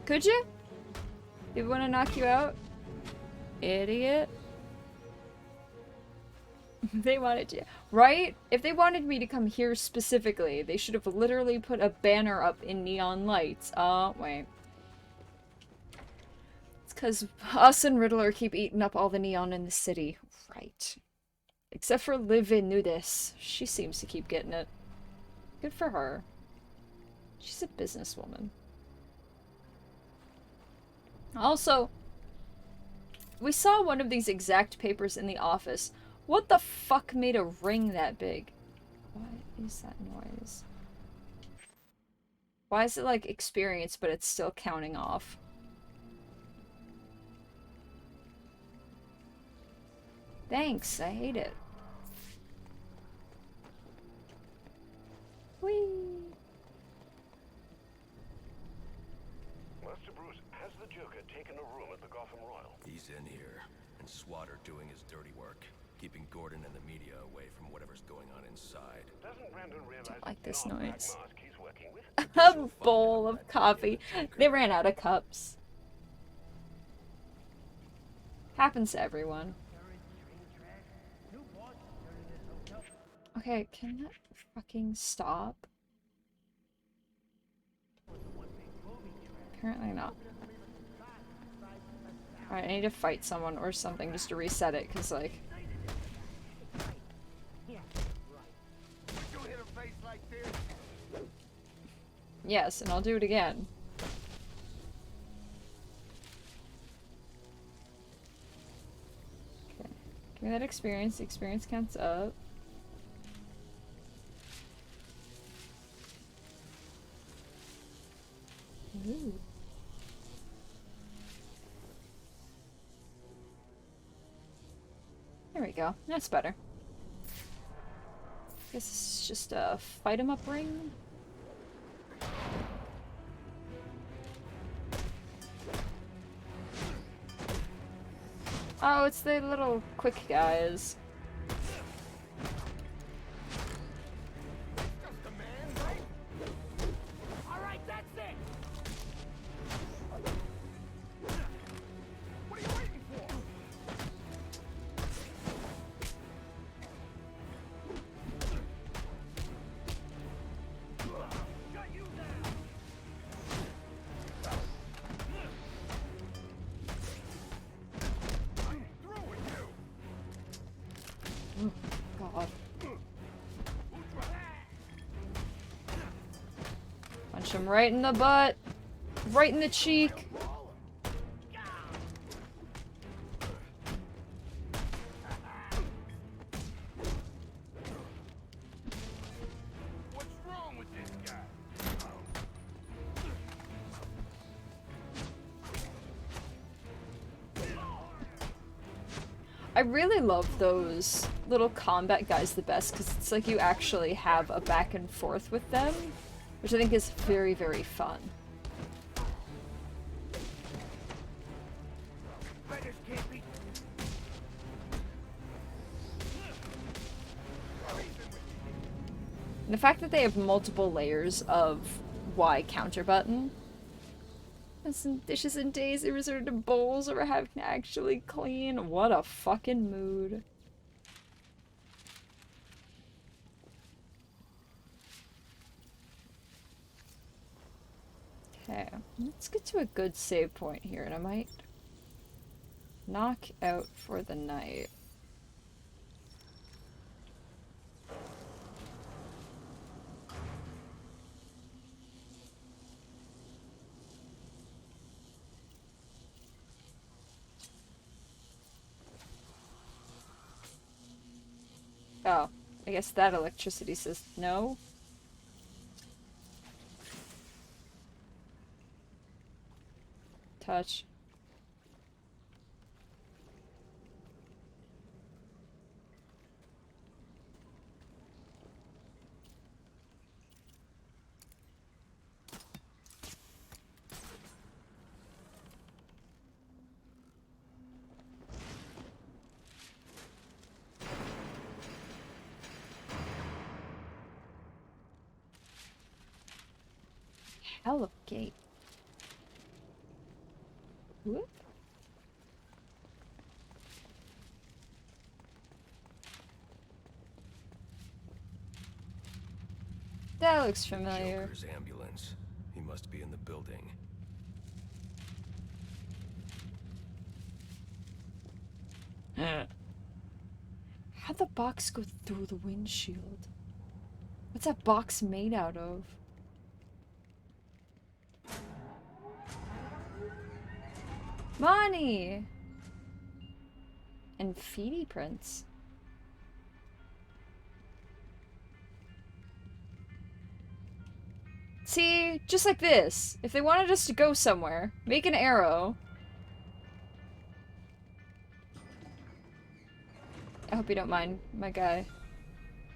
S1: Could you? Did we want to knock you out? Idiot. They wanted to. Right? If they wanted me to come here specifically, they should have literally put a banner up in neon lights. Oh, wait. It's because us and Riddler keep eating up all the neon in the city. Right. Except for Liv Nudis. She seems to keep getting it. Good for her. She's a businesswoman. Also, we saw one of these exact papers in the office. What the fuck made a ring that big? What is that noise? Why is it like experience, but it's still counting off? Thanks, I hate it. Whee!
S14: Master Bruce, has the Joker taken a room at the Gotham Royal?
S8: He's in here, and SWAT are doing his dirty work, keeping Gordon and the media away from whatever's going on inside.
S14: Doesn't Brandon realize
S1: Don't like this
S14: it's not
S1: noise.
S14: Black Mask he's working with?
S1: A bowl of coffee. They ran out of cups. Happens to everyone. Okay, can that fucking stop? Apparently not. Alright, I need to fight someone or something just to reset it, because, like... Yes, and I'll do it again. Okay. Give me that experience. The experience counts up. Ooh. There we go. That's better. Guess it's just a fight 'em up ring. Oh, it's the little quick guys.
S2: Alright, that's it! What are you waiting for? Got you now! I'm through with you!
S1: God. Punch him right in the butt. Right in the cheek.
S2: What's wrong with this guy?
S1: I really love those little combat guys the best because it's like you actually have a back and forth with them, which I think is very, very fun.
S2: Beggars can't be.
S1: And the fact that they have multiple layers of Y counter button. And some dishes and days they resorted to bowls or having to actually clean. What a fucking mood. Okay, let's get to a good save point here, and I might knock out for the night. Oh, I guess that electricity says no. touch. Hell of a gate. Whoop. That looks familiar.
S8: Joker's ambulance. He must be in the building.
S1: How'd the box go through the windshield? What's that box made out of? Money! And feety prints. See, just like this. If they wanted us to go somewhere, make an arrow. I hope you don't mind, my guy.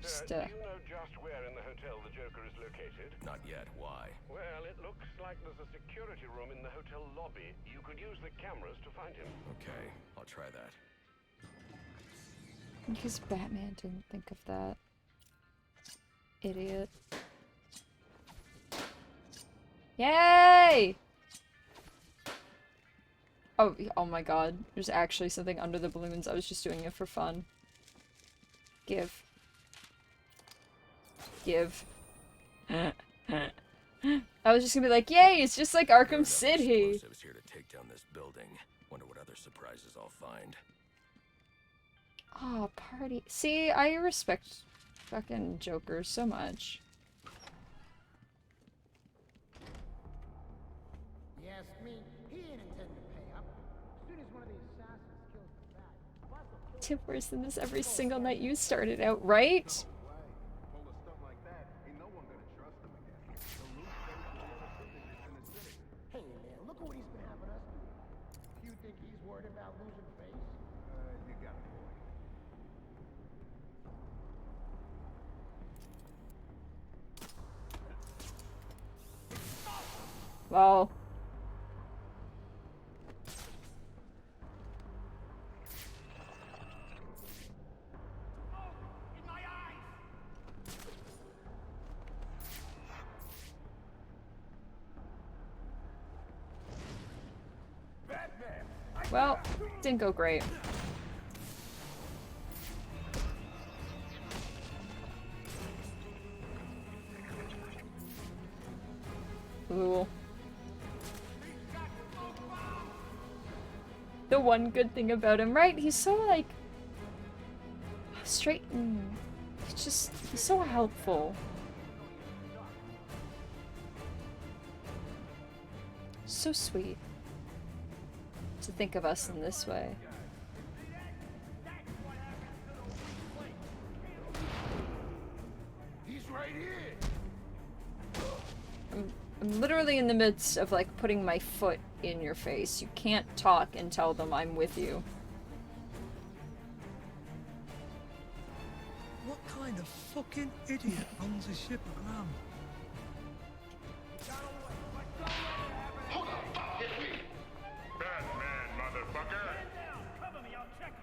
S1: Just,
S14: Do you know just where in the hotel the Joker is located?
S8: Not yet. Why?
S14: Well, it looks like there's a security room in the hotel lobby. You could use the cameras to find him.
S8: Okay, I'll try that.
S1: Because Batman didn't think of that. Idiot. Yay! Oh my god. There's actually something under the balloons. I was just doing it for fun. Give. Give. I was just gonna be like, yay, it's just like Arkham City!
S8: Explosives here to take down this building. Wonder what other surprises I'll find.
S1: Aw, party. See, I respect fucking Joker so much.
S17: Yes, me. He ain't intending to pay up. As soon as one of the assassins kills the bat,
S1: Tip worse than this every single night you started out, right?
S17: hey man, look at what he's been having us do. You think he's worried about losing face? You got a point.
S1: Well. Well, didn't go great. Ooh. The one good thing about him, right? He's so, like, straight and it's just, he's so helpful. So sweet to think of us in this way.
S2: He's right here.
S1: I'm literally in the midst of, like, putting my foot in your face. You can't talk and tell them I'm with you.
S4: What kind of fucking idiot runs a ship aground?
S10: Who the fuck hit me?
S14: Batman, motherfucker!
S11: Cover me, I'll check him.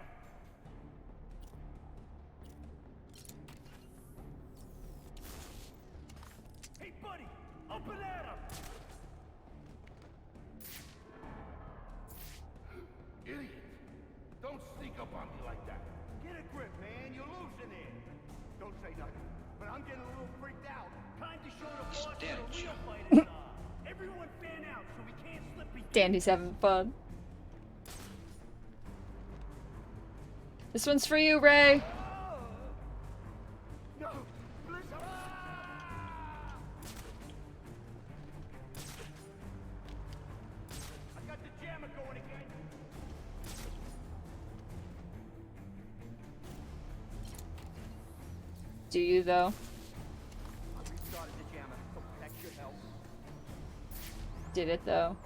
S11: Hey, buddy, open at him.
S2: Idiot! Don't sneak up on me like that.
S11: Get a grip, man. You're losing it. Don't say nothing, but I'm getting a little freaked out. Time to show the boss what the real fighters are. Everyone fan out so we can't slip between.
S1: Dandy's having fun. This one's for you, Ray.
S11: No, please. I got the jammer going again.
S1: Do you, though?
S16: I restarted the jammer, so protect your health.
S1: Did it, though?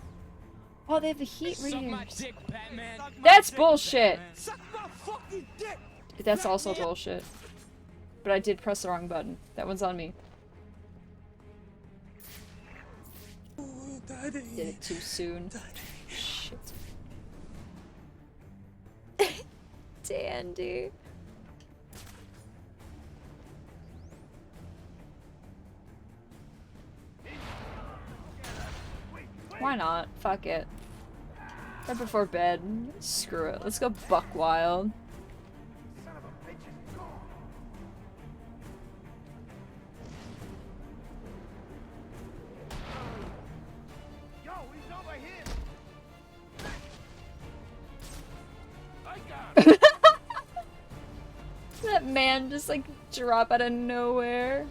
S1: Oh, they have a heat
S5: Suck
S1: reader.
S5: my dick, Batman.
S1: That's bullshit.
S5: Suck my fucking dick.
S1: That's also bullshit. But I did press the wrong button. That one's on me.
S4: Daddy.
S1: Did it too soon. Shit. Dandy. Why not? Fuck it. Right before bed. Screw it. Let's go buck wild.
S11: Son of a bitch is gone. Yo, he's over here. I got him.
S1: That man just like drop out of nowhere.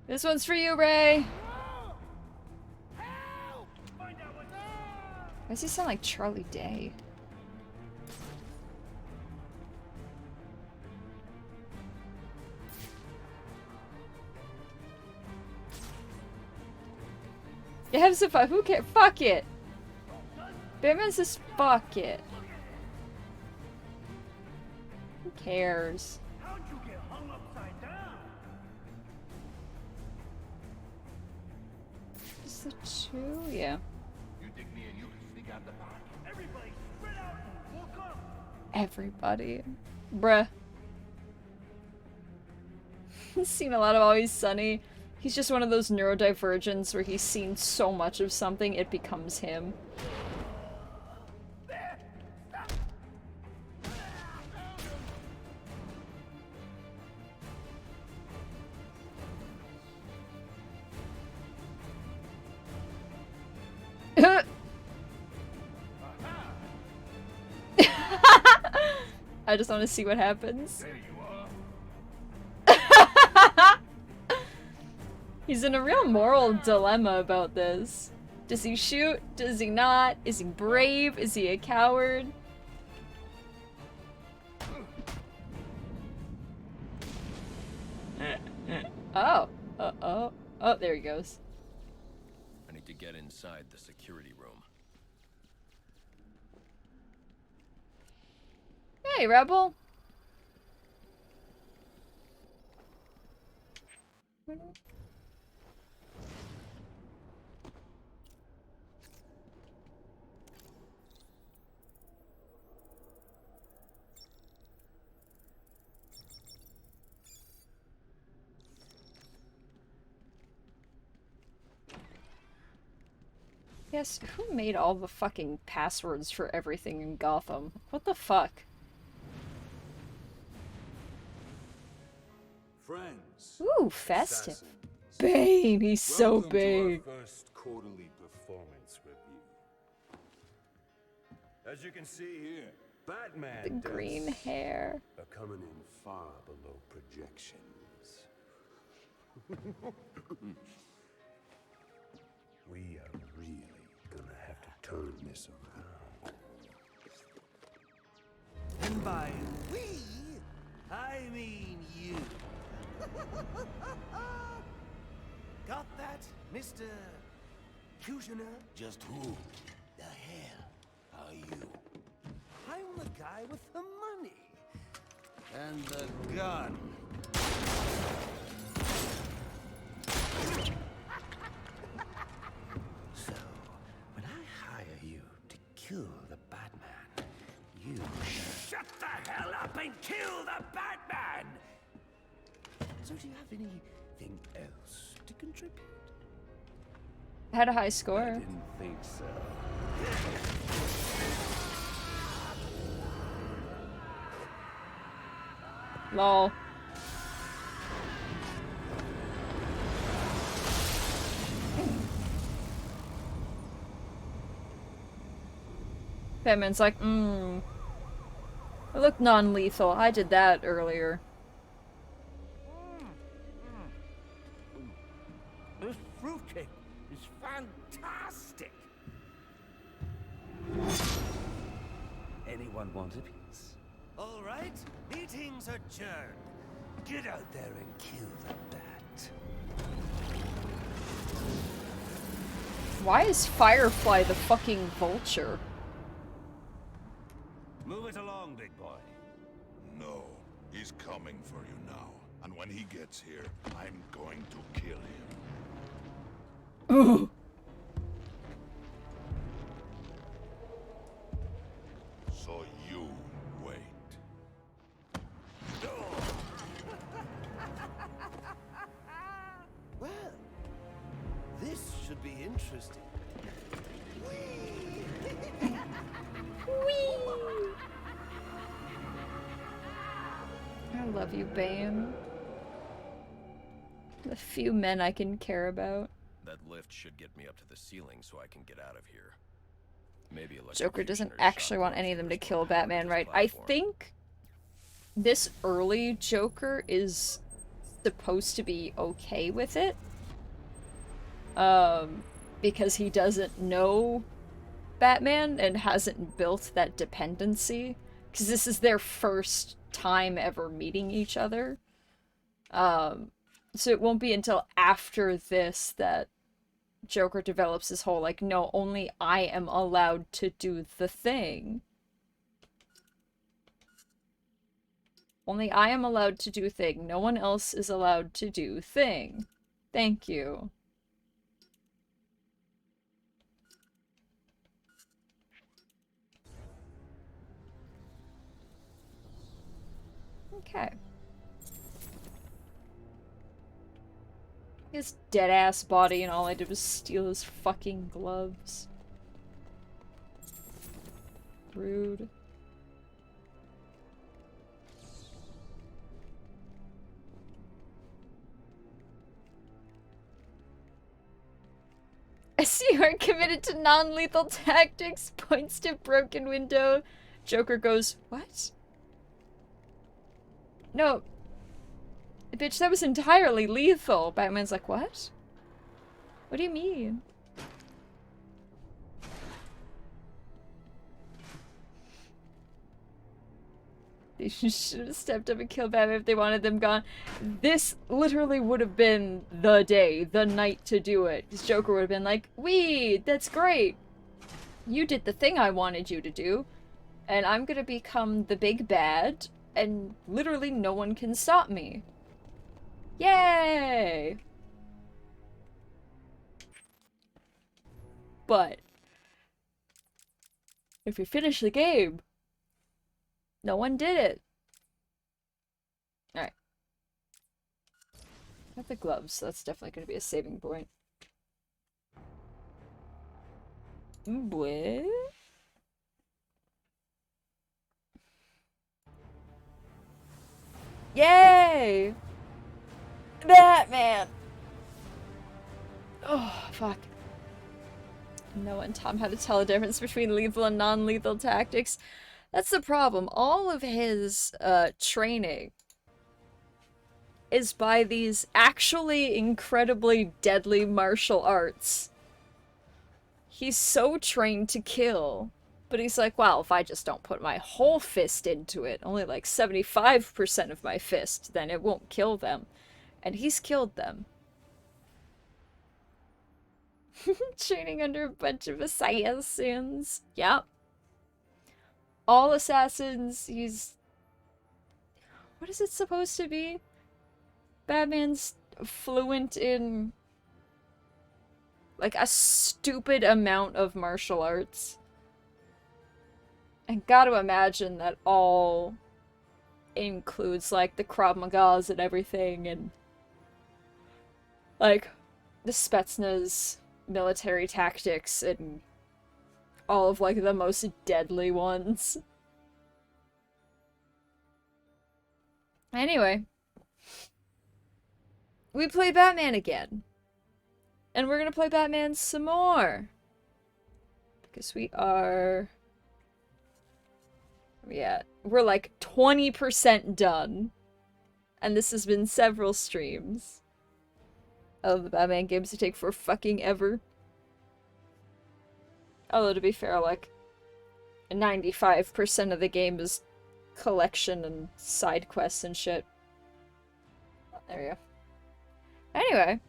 S1: This one's for you, Ray. Why does he sound like Charlie Day? You have some fun. Who cares? Fuck it. Batman says fuck it. Who cares?
S11: How'd you get hung upside down?
S1: Is the two? Yeah.
S11: You dig me and you can sneak out the back. Everybody spread out and walk up.
S1: Everybody. Bruh. He's seen a lot of Always Sunny. He's just one of those neurodivergents where he's seen so much of something it becomes him. I just want to see what happens.
S11: There you are.
S1: He's in a real moral dilemma about this. Does he shoot? Does he not? Is he brave? Is he a coward? Oh. Uh-oh. Oh, there he goes.
S8: I need to get inside the security room.
S1: Hey, Rebel. Yes, who made all the fucking passwords for everything in Gotham? What the fuck?
S18: Friends.
S1: Ooh, festive.
S18: Assassins.
S1: Bane, he's so
S18: Welcome
S1: big.
S18: to our first quarterly performance review. As you can see here, Batman
S1: The green
S18: deaths
S1: hair.
S18: are coming in far below projections. We are really gonna have to turn this around.
S9: And by we, I mean you. Got that, Mr. Kushner? Just who the hell are you? I'm the guy with the money. And the gun. So, when I hire you to kill the Batman, you shut the hell up and kill the Batman! So do you have anything else to contribute?
S1: Had a high score.
S9: I didn't think so.
S1: Lol. Batman's like, I look non-lethal. I did that earlier.
S9: This fruitcake is fantastic. Anyone want a piece? All right, meeting's adjourned. Get out there and kill the bat.
S1: Why is Firefly the fucking vulture?
S9: Move it along, big boy.
S19: No, he's coming for you now. And when he gets here, I'm going to kill him.
S1: Ooh.
S19: So you wait.
S9: Well, this should be interesting.
S1: I love you, Bane. The few men I can care about.
S8: That lift should get me up to the ceiling so I can get out of here. Maybe
S1: Joker doesn't actually want any of them to kill Batman, right? I think this early Joker is supposed to be okay with it. Because he doesn't know Batman and hasn't built that dependency. Because this is their first time ever meeting each other. So it won't be until after this that Joker develops his whole, like, no, only I am allowed to do the thing. Only I am allowed to do thing. No one else is allowed to do thing. Thank you. Okay. His dead-ass body and all I did was steal his fucking gloves. Rude. I see you are committed to non-lethal tactics, points to broken window. Joker goes, what? No. Bitch, that was entirely lethal. Batman's like, what? What do you mean? They should have stepped up and killed Batman if they wanted them gone. This literally would have been the day, the night to do it. This Joker would have been like, wee, that's great. You did the thing I wanted you to do. And I'm gonna become the big bad. And literally no one can stop me. Yay! But if we finish the game, no one did it. Alright. Got the gloves, so that's definitely going to be a saving point. What? Yay! Batman! Oh, fuck. No one taught him how to tell the difference between lethal and non-lethal tactics. That's the problem. All of his training is by these actually incredibly deadly martial arts. He's so trained to kill. But he's like, well, if I just don't put my whole fist into it, only like 75% of my fist, then it won't kill them. And he's killed them. Training under a bunch of assassins. Yep. All assassins, he's... What is it supposed to be? Batman's fluent in... like a stupid amount of martial arts. And gotta imagine that all includes, like, the Krav Magas and everything, and, like, the Spetsnaz military tactics, and all of, like, the most deadly ones. Anyway. We play Batman again. And we're gonna play Batman some more. Because we are... yeah, we're like 20% done. And this has been several streams. Oh, the Batman games that take for fucking ever. Although, to be fair, like, 95% of the game is collection and side quests and shit. Oh, there we go. Anyway.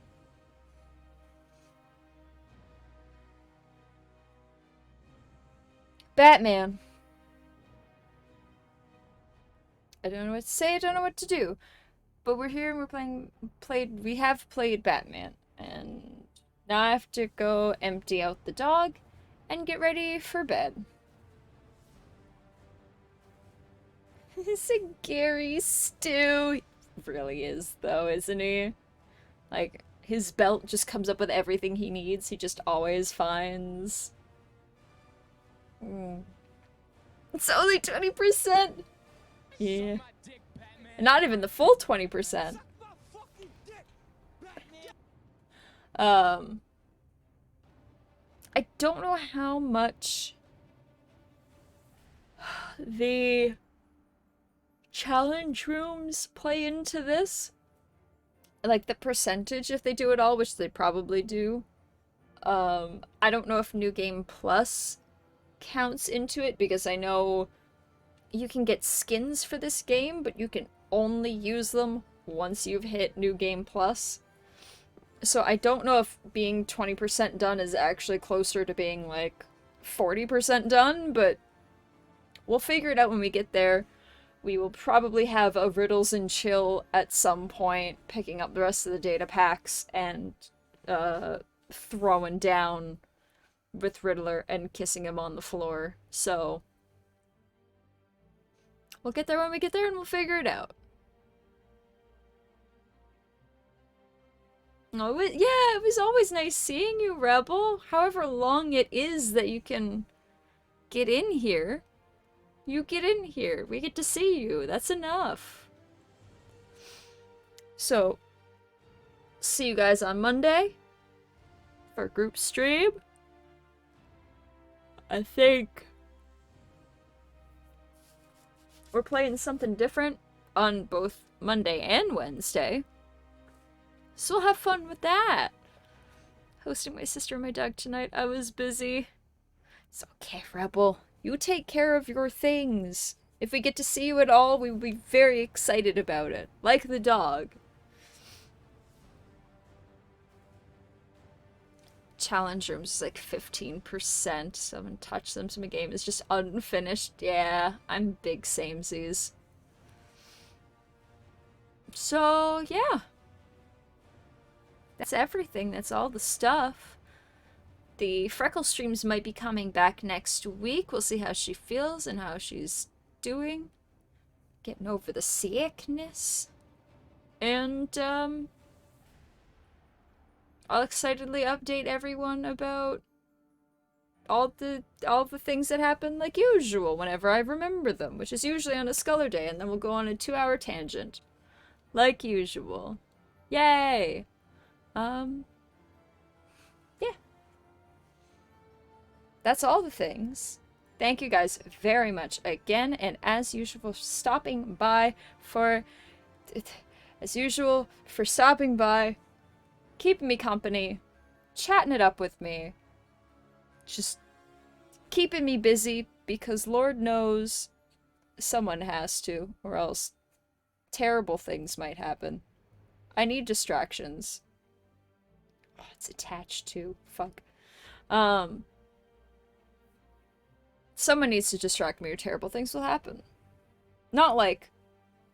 S1: Batman. I don't know what to say, I don't know what to do. But we're here and we have played Batman. And now I have to go empty out the dog and get ready for bed. He's a Gary Stew. He really is, though, isn't he? Like, his belt just comes up with everything he needs. He just always finds. It's only 20%! Yeah. Not even the full 20%. I don't know how much the challenge rooms play into this. Like the percentage if they do it all, which they probably do. I don't know if New Game Plus counts into it because I know you can get skins for this game, but you can only use them once you've hit New Game Plus. So I don't know if being 20% done is actually closer to being like 40% done, but we'll figure it out when we get there. We will probably have a Riddles and Chill at some point, picking up the rest of the data packs and throwing down with Riddler and kissing him on the floor. So we'll get there when we get there and we'll figure it out. Oh, yeah, it was always nice seeing you, Rebel. However long it is that you can get in here. You get in here. We get to see you. That's enough. So, see you guys on Monday for group stream. I think we're playing something different on both Monday and Wednesday. So we'll have fun with that. Hosting my sister and my dog tonight. I was busy. It's okay, Rebel. You take care of your things. If we get to see you at all, we will be very excited about it. Like the dog. Challenge rooms is like 15%. So I haven't touched them, so my game is just unfinished. Yeah, I'm big samesies. So, yeah. That's everything. That's all the stuff. The Freckle streams might be coming back next week. We'll see how she feels and how she's doing. Getting over the sickness. And, I'll excitedly update everyone about all the things that happen like usual whenever I remember them, which is usually on a Sculler Day, and then we'll go on a 2-hour tangent. Like usual. Yay! Yeah. That's all the things. Thank you guys very much again, and as usual, stopping by for... keeping me company, chatting it up with me, just keeping me busy, because Lord knows someone has to, or else terrible things might happen. I need distractions. Oh, it's attached to. Fuck. Someone needs to distract me or terrible things will happen. Not like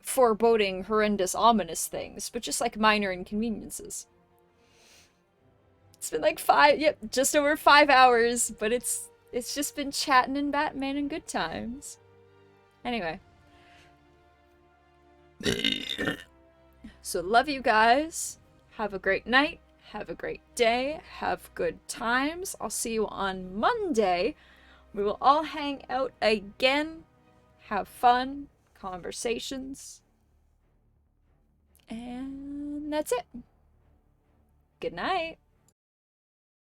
S1: foreboding, horrendous, ominous things, but just like minor inconveniences. It's been like just over 5 hours, but it's just been chatting and Batman and good times. Anyway. So love you guys. Have a great night. Have a great day. Have good times. I'll see you on Monday. We will all hang out again. Have fun. Conversations. And that's it. Good night.